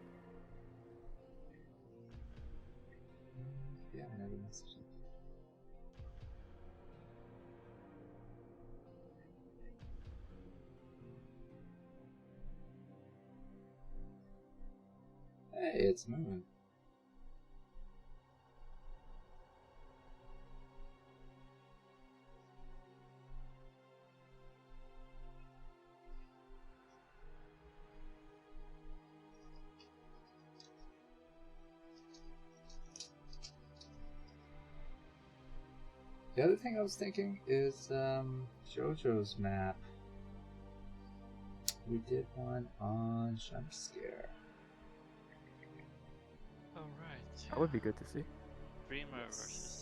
Yeah, I never messaged it. Hey, it's moving. The other thing I was thinking is JoJo's map. We did one on Jump Scare. Alright. That would be good to see. Dreamer versus.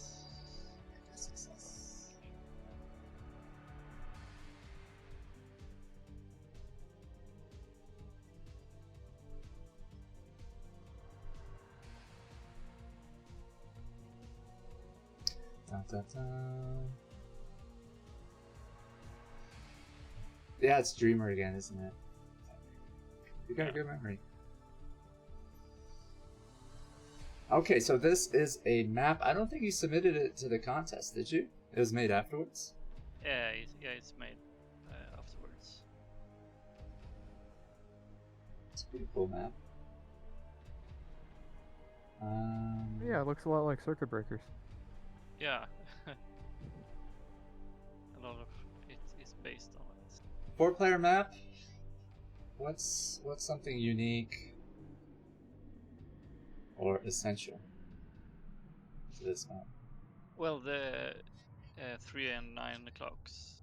Dun, dun, dun. Yeah, it's Dreamer again, isn't it? You got a good memory. Okay, so this is a map. I don't think you submitted it to the contest, did you? It was made afterwards? Yeah, it's made afterwards. It's a pretty cool map. Yeah, it looks a lot like Circuit Breakers. Yeah. A lot of it is based on it. 4-player map. What's something unique or essential to this map? Well, the 3 and 9 o'clocks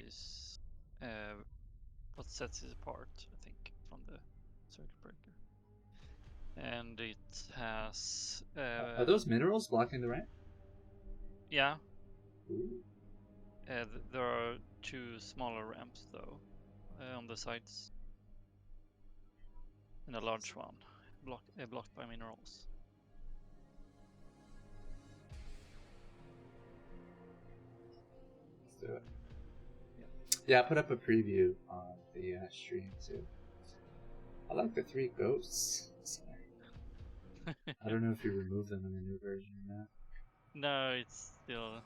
is what sets it apart, I think, from the circuit breaker. And it has Are those minerals blocking the ramp? yeah. Ooh. There are 2 smaller ramps though on the sides, and a large one blocked by minerals. Let's do it. Yeah, I put up a preview on the stream too. I like the 3 ghosts. I don't know if you remove them in the new version or not. No, it's still.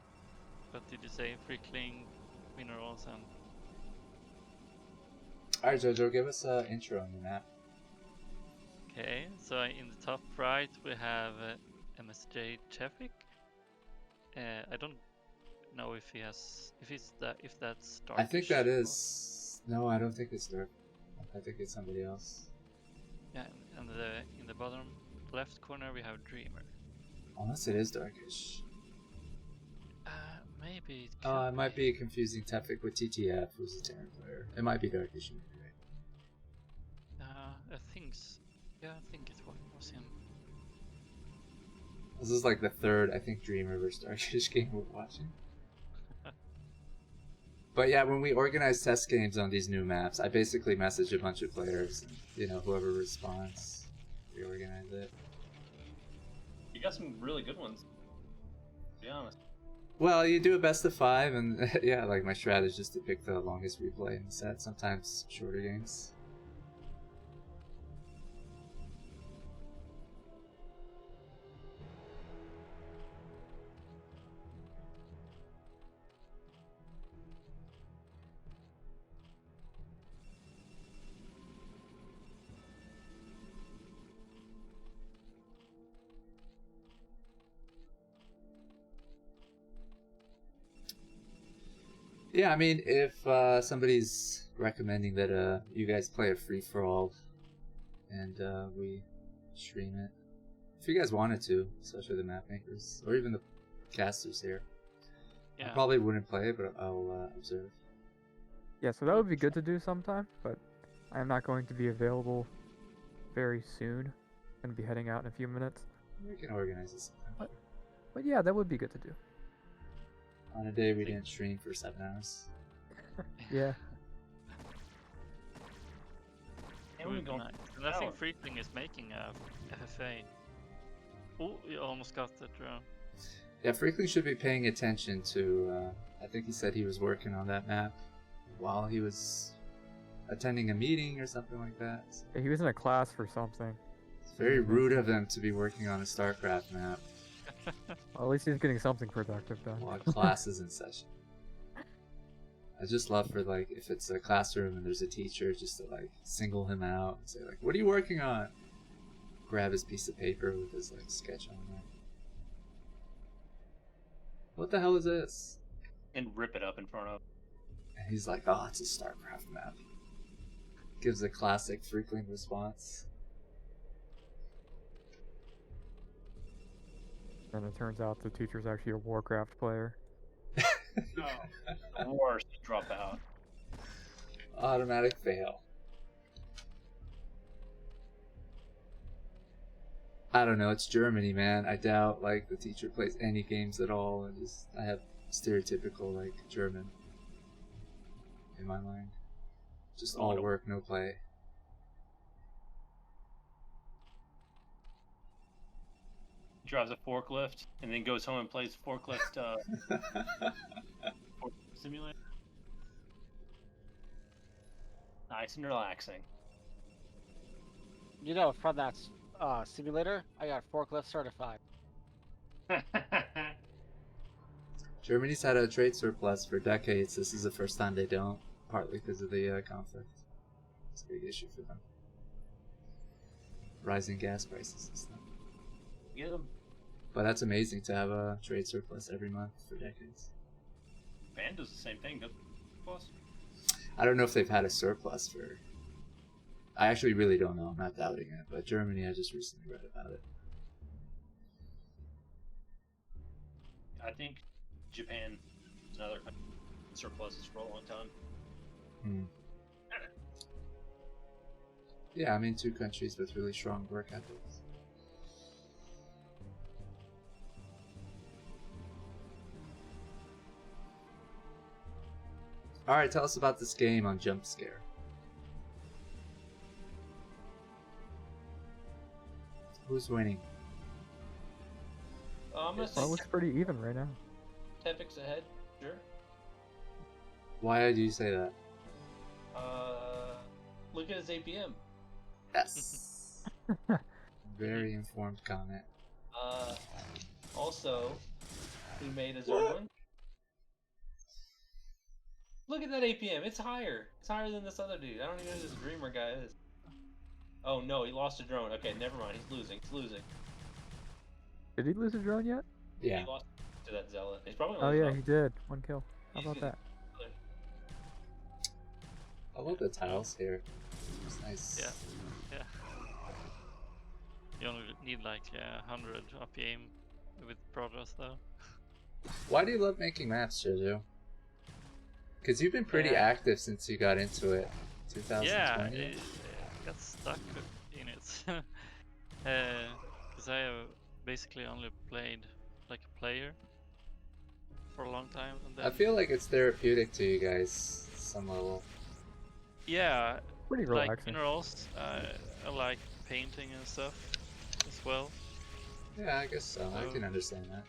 What did you say? Prickling minerals and. Alright, Jojo, give us an intro on the map. Okay, so in the top right we have MSJ Teffik. I don't know if that's Darkysh. I think that is. No, I don't think it's Dark. I think it's somebody else. Yeah, and in the bottom left corner we have Dreamer. Unless it is Darkysh. Maybe. maybe it Oh, could I might be confusing Teffik with TTF, who's a Terran player. It might be Darkysh, right? I think. Yeah, I think it was him. This is like the third, I think, Dreamer versus Darkysh game we're watching. But yeah, when we organize test games on these new maps, I basically message a bunch of players, and, you know, whoever responds, we organize it. You got some really good ones, to be honest. Well, you do a best of 5, and yeah, like my strat is just to pick the longest replay in the set, sometimes shorter games. Yeah, I mean, if somebody's recommending that you guys play a free-for-all and we stream it, if you guys wanted to, especially the map makers, or even the casters here, Yeah. I probably wouldn't play it, but I'll observe. Yeah, so that would be good to do sometime, but I am not going to be available very soon. I'm going to be heading out in a few minutes. We can organize it sometime. But yeah, that would be good to do. On a day we didn't stream for 7 hours. Yeah. And we go. Nice. And I think Freakling is making a FFA. Oh, you almost got the drone. Yeah, Freakling should be paying attention to, I think he said he was working on that map while he was attending a meeting or something like that. Yeah, he was in a class for something. It's very rude of him to be working on a StarCraft map Well, at least he's getting something productive done. while class is in session. I just love for, like, if it's a classroom and there's a teacher, just to, like, single him out and say, like, what are you working on? Grab his piece of paper with his, like, sketch on there. What the hell is this? And rip it up in front of. And he's like, oh, it's a StarCraft map. Gives a classic Freakling response. And it turns out the teacher's actually a Warcraft player. The worst, drop out. Automatic fail. I don't know, it's Germany, man. I doubt, like, the teacher plays any games at all. I have stereotypical, like, German in my mind. Just all work, no play. Drives a forklift and then goes home and plays forklift simulator. Nice and relaxing. You know, from that simulator, I got forklift certified. Germany's had a trade surplus for decades. This is the first time they don't, partly because of the conflict. It's a big issue for them. Rising gas prices and stuff. Get them. But that's amazing to have a trade surplus every month for decades. Japan does the same thing, doesn't it? I don't know if they've had a surplus for... I actually really don't know. I'm not doubting it. But Germany, I just recently read about it. I think Japan is another country with surpluses for a long time. Hmm. Yeah, I mean, 2 countries with really strong work ethics. Alright, tell us about this game on Jump Scare. Who's winning? I'm gonna Well, say it looks pretty even right now. Teffik's ahead, sure. Why do you say that? Look at his APM. Yes. Very informed comment. Also, he made a Whirlwind. Look at that APM. It's higher. It's higher than this other dude. I don't even know who this Dreamer guy is. Oh no, he lost a drone. Okay, never mind. He's losing. He's losing. Did he lose a drone yet? Yeah. He lost to that Zealot. He's probably Oh gonna yeah, lose he did. 1 kill. How about that? I love the tiles here. It's nice. Yeah. You only need like 100 up aim with progress though. Why do you love making maps, Jojo? Because you've been pretty active since you got into it. 2020? Yeah, I got stuck in it. Because I have basically only played like a player for a long time. And then, I feel like it's therapeutic to you guys, some level. yeah, Pretty like relaxing. minerals. I like painting and stuff as well. Yeah, I guess so. I can understand that.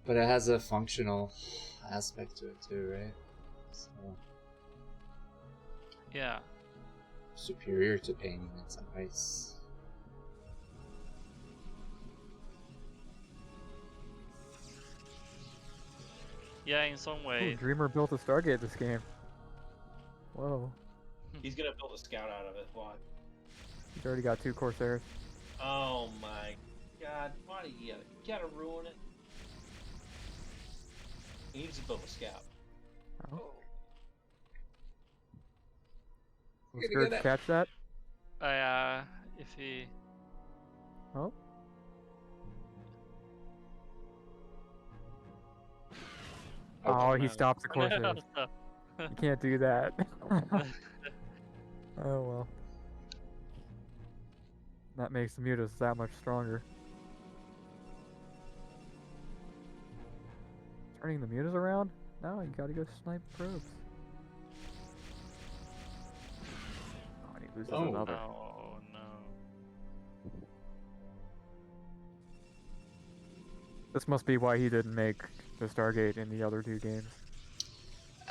But it has a functional aspect to it too, right? So Yeah. superior to painting in some ways. Yeah, in some Ooh, way. Dreamer built a Stargate this game. Whoa. He's gonna build a scout out of it. Why? He's already got 2 Corsairs. Oh my god! Why do you gotta ruin it? He needs to build a scout. Oh. Will Gonna Scourge get it. catch that? If he. Oh. Oh, he no. stopped the Corsairs. No. You can't do that. Oh well. That makes the mutas that much stronger. Turning the mutas around? No, you gotta go snipe probes. Oh, and he loses Oh. another. Oh no. This must be why he didn't make the Stargate in the other 2 games.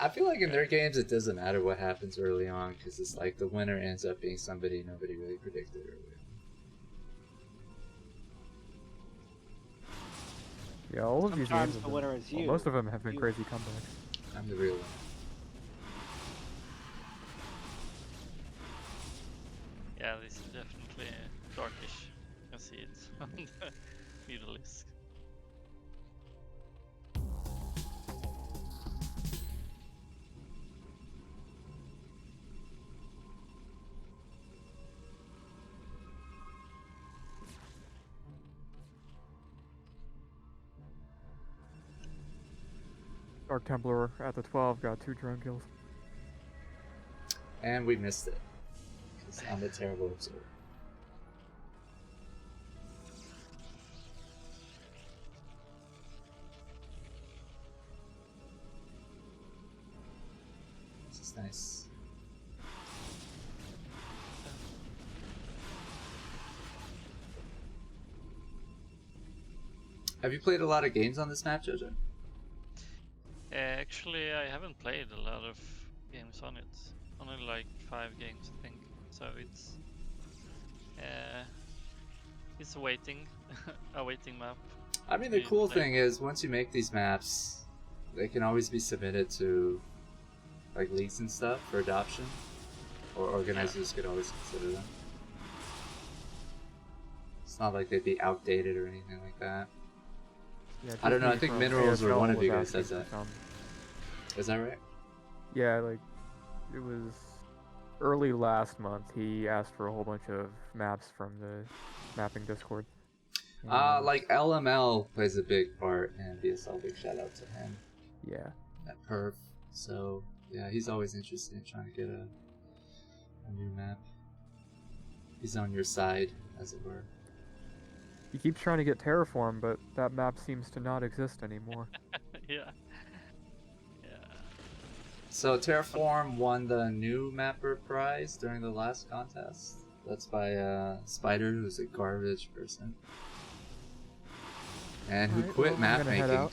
I feel like in their games it doesn't matter what happens early on because it's like the winner ends up being somebody nobody really predicted earlier. Yeah, all of these Sometimes games. the winner is you. Most of them have been You. crazy comebacks. I'm the real one. Yeah, this is definitely Darkysh. You can see it on the middle list. Dark Templar at the 12 got 2 drone kills. And we missed it. Because I'm a terrible observer. This is nice. Have you played a lot of games on this map, Jojo? Actually, I haven't played a lot of games on it. Only like 5 games, I think. So it's a waiting, a waiting map. I mean, the to cool play. thing is, once you make these maps, they can always be submitted to like leagues and stuff for adoption, or organizers could always consider them. It's not like they'd be outdated or anything like that. Yeah, I don't know, I Disney think from Minerals or AFL one of was you guys asking does that. for some. Is that right? Yeah, like it was early last month. He asked for a whole bunch of maps from the mapping Discord. And, Like LML plays a big part, and BSL, big shout out to him. yeah, That perf. So yeah, he's always interested in trying to get a new map. He's on your side, as it were. he keeps trying to get Terraform, but that map seems to not exist anymore. Yeah. So Terraform won the new mapper prize during the last contest. That's by Spider, who's a garbage person. And who Alright, quit well, I'm map gonna head making. out.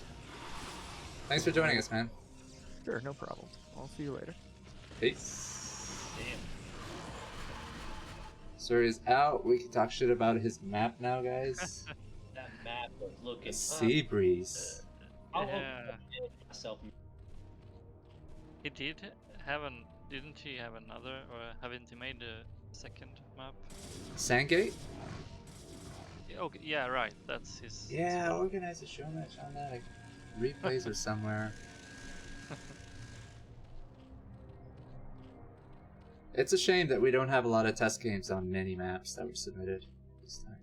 Thanks for joining us, man. Sure, no problem. I'll see you later. Peace. Damn. Sir is out. We can talk shit about his map now, guys. That map was looking. A sea breeze. I'll Yeah. myself. He did have an. Didn't he have another, or haven't he made a second map? Sandgate? Okay, yeah, right. That's his. Yeah, spot. organize a show match on that. Replays are somewhere. It's a shame that we don't have a lot of test games on many maps that were submitted this time.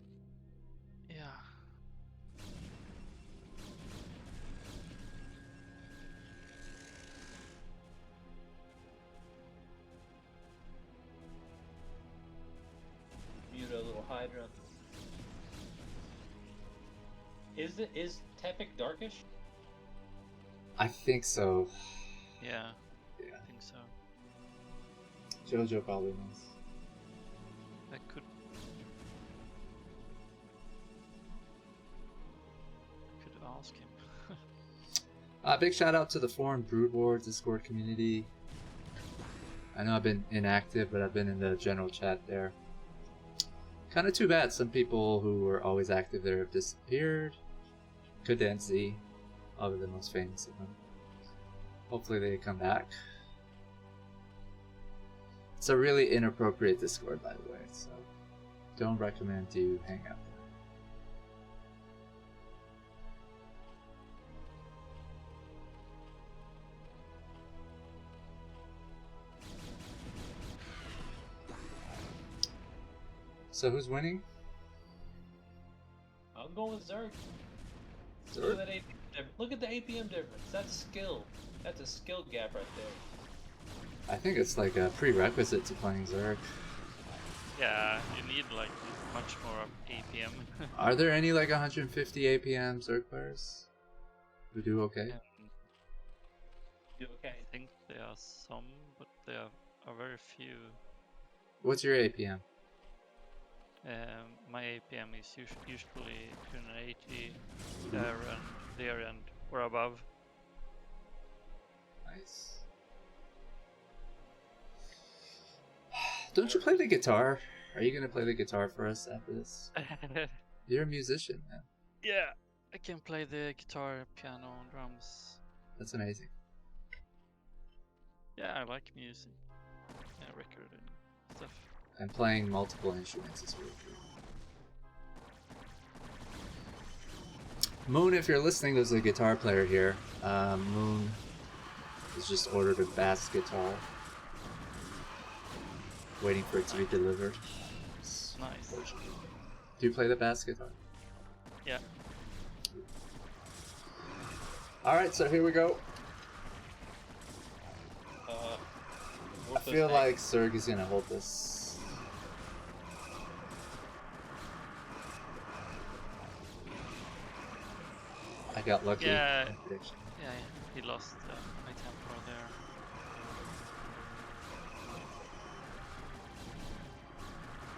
Hydra. Is Teffik Darkysh? I think so. Yeah, Yeah. I think so. JoJo probably knows. I could ask him. Big shout out to the foreign Brood War Discord community. I know I've been inactive, but I've been in the general chat there. Kind of too bad some people who were always active there have disappeared. Cadenzi, probably the most famous of them. Hopefully they come back. It's a really inappropriate Discord, by the way, so don't recommend you hang out there. So who's winning? I'm going with Zerg. Zerg? Look at that APM difference. Look at the APM difference. That's skill. That's a skill gap right there. I think it's like a prerequisite to playing Zerg. Yeah, you need like much more APM. Are there any like 150 APM Zerg players who do okay? You okay? I think there are some, but there are very few. What's your APM? My APM is usually 280 there and or above. Nice. Don't you play the guitar? Are you gonna play the guitar for us after this? You're a musician, man. Yeah, I can play the guitar, piano, and drums. That's amazing. Yeah, I like music, record and stuff. And playing multiple instruments is really cool. Moon, if you're listening, there's a guitar player here. Moon has just ordered a bass guitar. Waiting for it to be delivered. Nice. Do you play the bass guitar? Yeah. Alright, so here we go. I feel like Zerg is gonna hold this. I got lucky. Yeah, yeah, he lost my tempo there.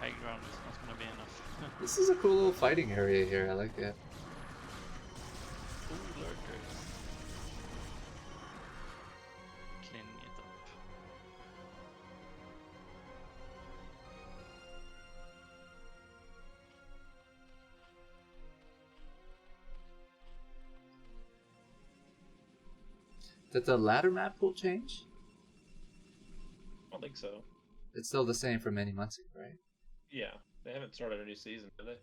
High ground is not gonna be enough. This is a cool little fighting area here. I like it. Ooh, lurkers. Cleaning it up. Did the ladder map pool change? I don't think so. It's still the same from many months ago, right? Yeah, they haven't started a new season, have they?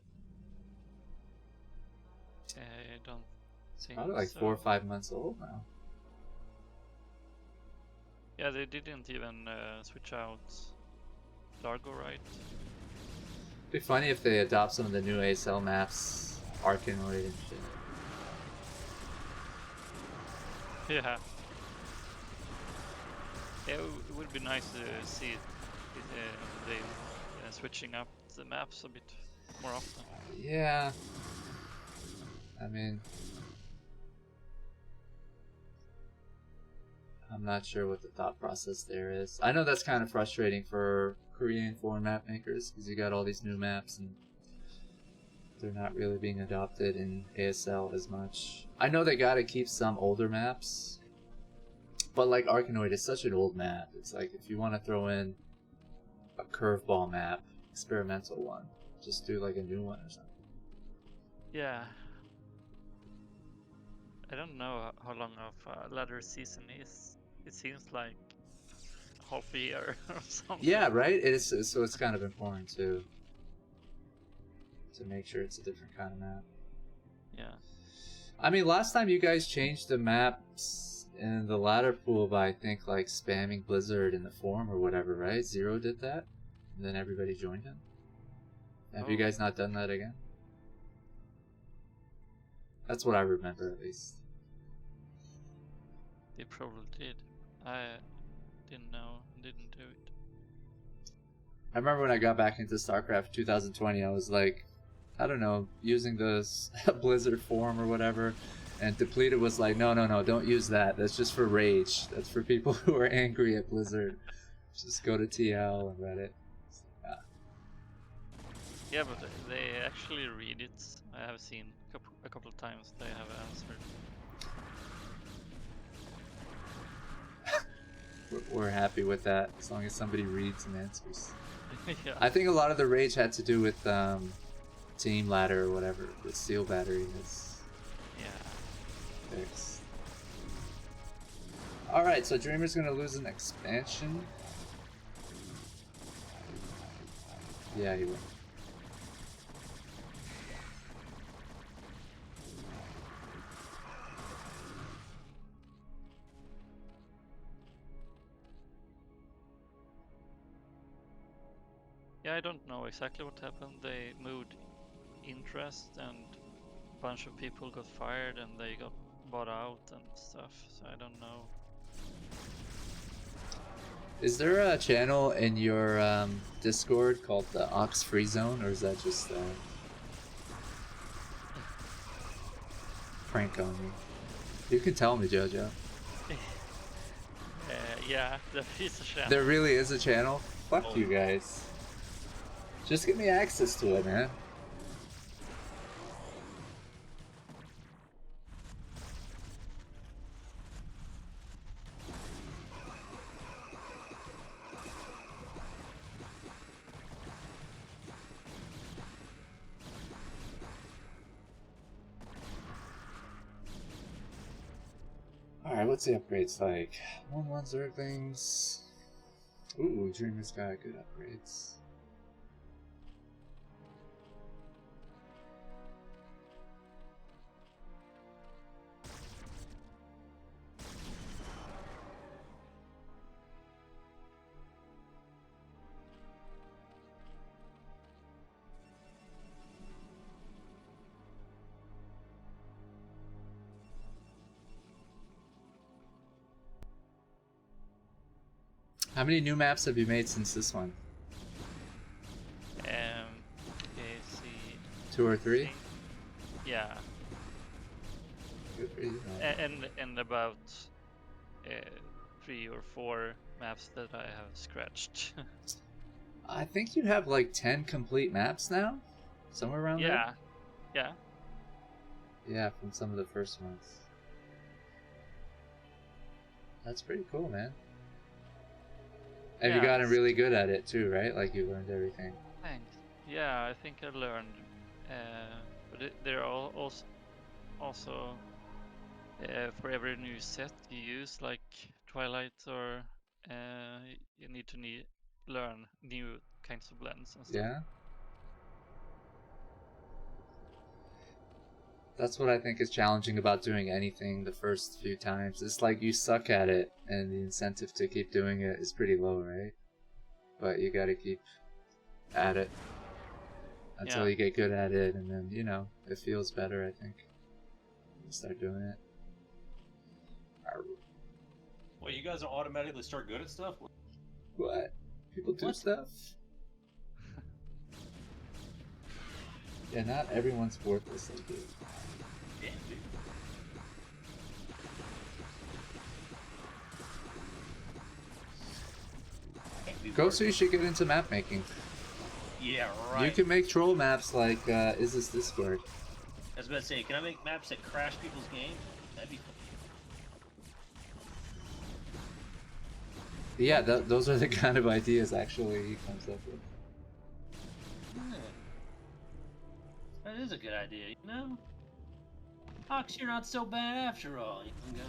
I don't think Probably like so. 4 or 5 months old now. Yeah, they didn't even switch out Largo, right? It'd be funny if they adopt some of the new ASL maps, Arkanoid and shit. Yeah. Yeah, it would be nice to see they switching up the maps a bit more often. Yeah. I mean, I'm not sure what the thought process there is. I know that's kind of frustrating for Korean foreign map makers because you got all these new maps and they're not really being adopted in ASL as much. I know they gotta keep some older maps, but like Arkanoid is such an old map. It's like if you want to throw in a curveball map, experimental one, just do like a new one or something. Yeah. I don't know how long of ladder season is. It seems like half a year or something. Yeah, right? It is, so it's kind of important to make sure it's a different kind of map. Yeah. I mean, last time you guys changed the maps in the ladder pool by, I think, like spamming Blizzard in the forum or whatever, right? Zero did that, and then everybody joined him. Have you guys not done that again? That's what I remember, at least. They probably did. I didn't know, didn't do it. I remember when I got back into StarCraft 2020, I was like, I don't know, using the Blizzard forum or whatever, and Depleted was like, no, don't use that. That's just for rage. That's for people who are angry at Blizzard. Just go to TL and Reddit. Yeah, but they actually read it. I have seen a couple of times they have answered. We're happy with that, as long as somebody reads and answers. Yeah. I think a lot of the rage had to do with Team Ladder or whatever. The steel battery is fixed. Alright, so Dreamer's gonna lose an expansion. Yeah, he will. Yeah, I don't know exactly what happened. They moved interest and a bunch of people got fired and they got bought out and stuff, so I don't know. Is there a channel in your Discord called the Ox Free Zone, or is that just prank on me? You can tell me, JoJo. Yeah, there is a channel. There really is a channel? Fuck you guys. Just give me access to it, man. Alright, what's the upgrades like? 1-1 Zerglings. Ooh, Dreamer's got good upgrades. How many new maps have you made since this one? See. 2 or 3? Yeah. Good for you. And about 3 or 4 maps that I have scratched. I think you have like 10 complete maps now? Somewhere around there? Yeah. Yeah, from some of the first ones. That's pretty cool, man. And you gotten really good at it too, right? Like you learned everything. Thanks. Yeah, I think I learned. But there are also for every new set you use, like Twilight, or you need to learn new kinds of blends and stuff. Yeah. That's what I think is challenging about doing anything the first few times. It's like you suck at it, and the incentive to keep doing it is pretty low, right? But you gotta keep at it until you get good at it, and then, you know, it feels better, I think. You start doing it. Well, you guys don't automatically start good at stuff? What? People do stuff? Yeah, not everyone's worthless like you. Yeah, dude. Ghost, you should get into map making. Yeah, right. You can make troll maps like Is This Discord? I was about to say, can I make maps that crash people's game? That'd be cool. Yeah, those are the kind of ideas actually he comes up with. Yeah. That is a good idea, you know? Ox, you're not so bad after all. You can go.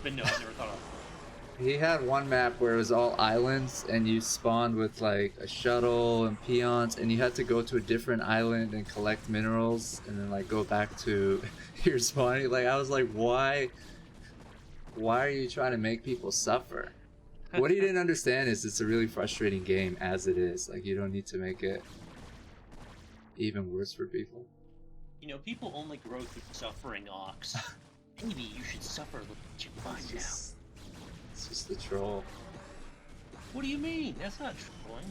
But no, I've never thought of. He had one map where it was all islands, and you spawned with like a shuttle and peons, and you had to go to a different island and collect minerals, and then like go back to your spawning. Like I was like, why are you trying to make people suffer? What he didn't understand is it's a really frustrating game as it is. Like you don't need to make it even worse for people. You know, people only grow through suffering, Ox. Maybe you should suffer a little bit. You find out. It's just the troll. What do you mean? That's not trolling.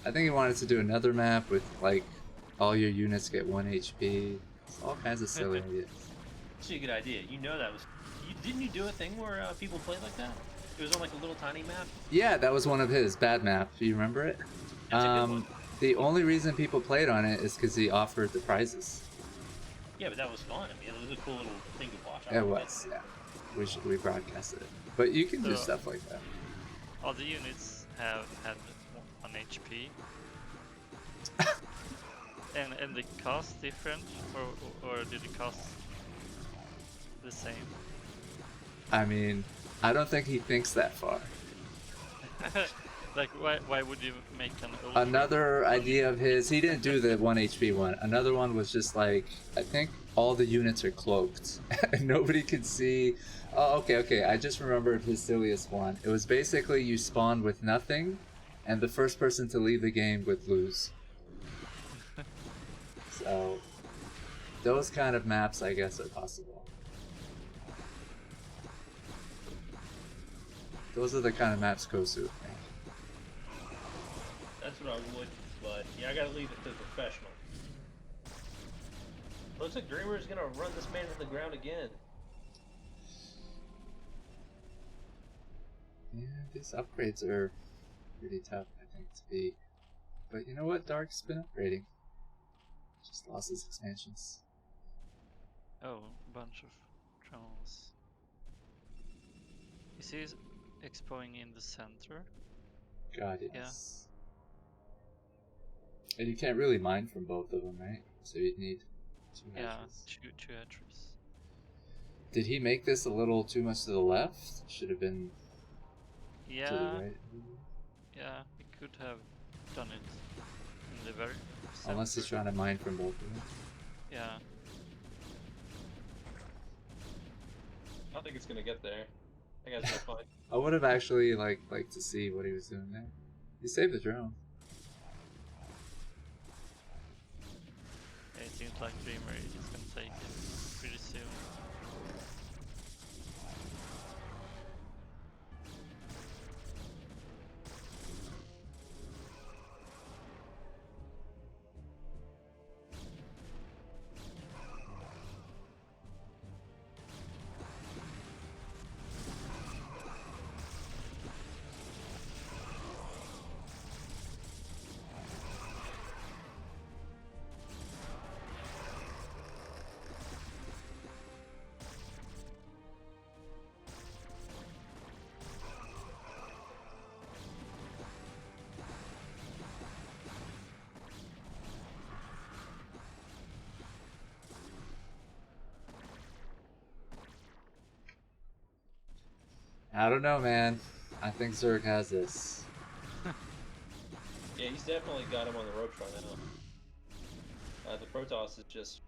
I think he wanted to do another map with like all your units get 1 HP. It's all kinds of silly ideas. It's a good idea. You know that was. Didn't you do a thing where people played like that? It was on like a little tiny map. Yeah, that was one of his bad maps. Do you remember it? That's a good one. The only reason people played on it is because he offered the prizes. Yeah, but that was fun. I mean, it was a cool little thing to watch. It was, yeah. We broadcasted it, but you can do So- stuff like that. All the units have had 1 HP. and the cost different, or did it cost the same? I mean, I don't think he thinks that far. Like, why would you make an ultra? Another idea of his, he didn't do the 1 HP one. Another one was just like, I think all the units are cloaked. And nobody can see. Oh, okay. I just remembered his silliest one. It was basically you spawn with nothing, and the first person to leave the game would lose. So, those kind of maps, I guess, are possible. Those are the kind of maps Kosu would make. That's what I would, but yeah, I gotta leave it to the professional. Looks like Dreamer's gonna run this man to the ground again. Yeah, these upgrades are pretty tough, I think, to beat. But you know what? Dark's been upgrading. Just lost his expansions. Oh, bunch of trolls. Is he expoing in the center? God, yes. And you can't really mine from both of them, right? So you'd need 2 Yeah, hatches. two hatcheries. Did he make this a little too much to the left? Should have been to the Yeah, right. yeah, he could have done it in the very center. Unless he's trying to mine from both of them. Yeah. I think it's gonna get there. I think it's fine. I would have actually liked to see what he was doing there. He saved the drone. It seems like Dreamer is gonna take it pretty soon. I don't know, man. I think Zerg has this. Yeah, he's definitely got him on the ropes right now. The Protoss is just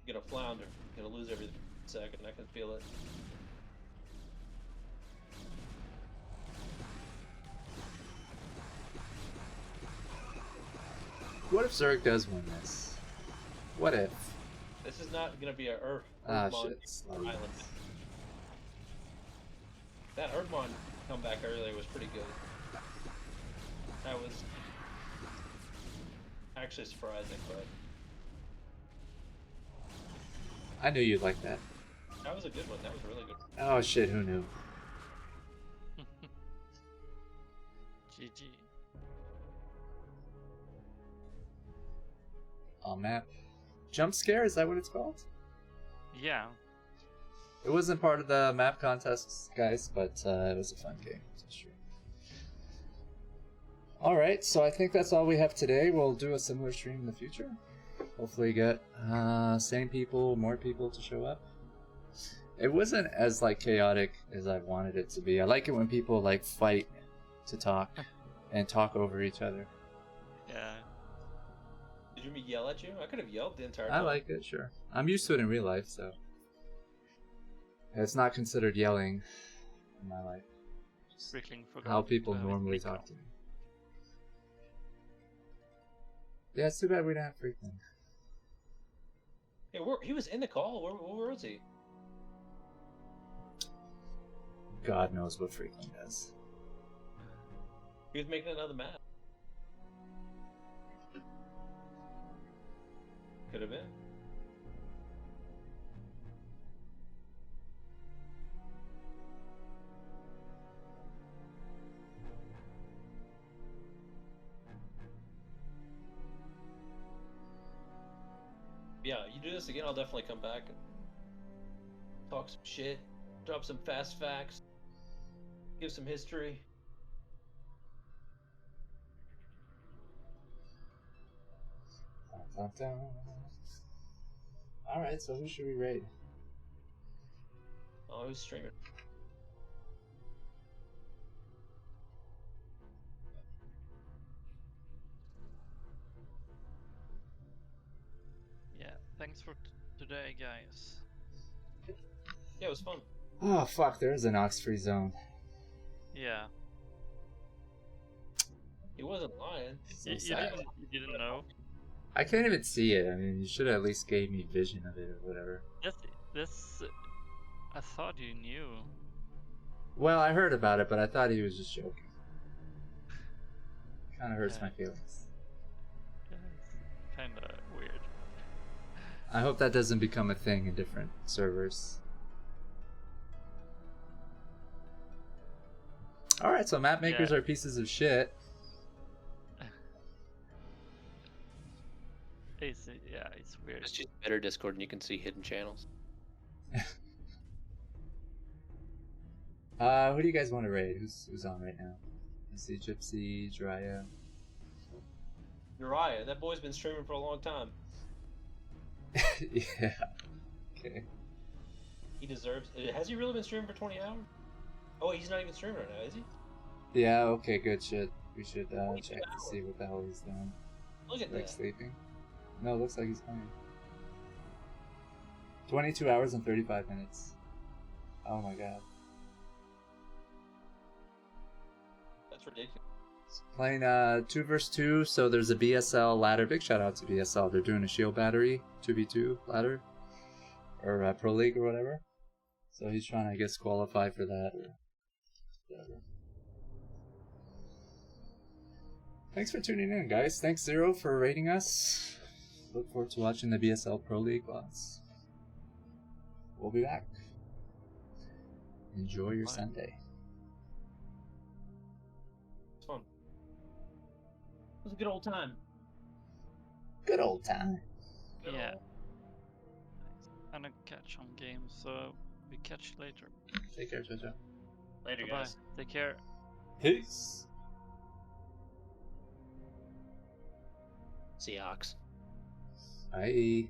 gonna flounder, gonna lose every second. I can feel it. What if Zerg does win this? What if? This is not gonna be a Ah, Herbmon shit. Slow island. That Herbmon comeback earlier was pretty good. That was actually surprising, but I knew you'd like that. that was a good one. That was a really good. Oh shit, who knew? GG. Oh, map. Jump scare, is that what it's called? Yeah. It wasn't part of the map contests, guys, but it was a fun game. That's true. Alright, so I think that's all we have today. We'll do a similar stream in the future. Hopefully get same people, more people to show up. It wasn't as chaotic as I wanted it to be. I like it when people fight to talk and talk over each other. Yeah. Did you mean yell at you? I could have yelled the entire I time. like it, sure. I'm used to it in real life, so it's not considered yelling in my life. Just Rickling forgot how people to have his normally mic talk on. to me. Yeah, it's too bad we don't have Freakling. Hey, he was in the call. Where was he? God knows what Freakling does. He was making another map. Could have been. Yeah, you do this again, I'll definitely come back and talk some shit, drop some fast facts, give some history. Dun, dun, dun. Alright, so who should we raid? Oh, who's streaming? Yeah, thanks for today, guys. Yeah, it was fun. Oh, fuck, there is an Ox-free zone. Yeah. He wasn't lying. So You sad. didn't know? I can't even see it. I mean, you should have at least gave me vision of it or whatever. This I thought you knew. Well, I heard about it, but I thought he was just joking. Kind of hurts my feelings. Yeah, it's kinda weird. I hope that doesn't become a thing in different servers. Alright, so map makers are pieces of shit. It's weird. Just use better Discord and you can see hidden channels. Who do you guys want to raid? Who's on right now? I see Gypsy, Jiraiya. Uriah, that boy's been streaming for a long time. Yeah. Okay. He deserves it. Has he really been streaming for 20 hours? Oh, he's not even streaming right now, is he? Yeah, okay, good shit. We should check to see what the hell he's doing. Look at like that. Sleeping? No, it looks like he's playing. 22 hours and 35 minutes. Oh my god. That's ridiculous. Playing 2 vs 2, so there's a BSL ladder. Big shout out to BSL. They're doing a shield battery 2v2 ladder, or Pro League or whatever. So he's trying to, I guess, qualify for that or whatever. Thanks for tuning in, guys. Thanks Zero for rating us. Look forward to watching the BSL Pro League VODs. We'll be back. Enjoy your Sunday. It's fun. It was a good old time. Good old time. Yeah. I'm gonna catch on games, so we catch you later. Take care, Jojo. Later, Bye-bye. guys. Take care. Peace. Seahawks. Bye.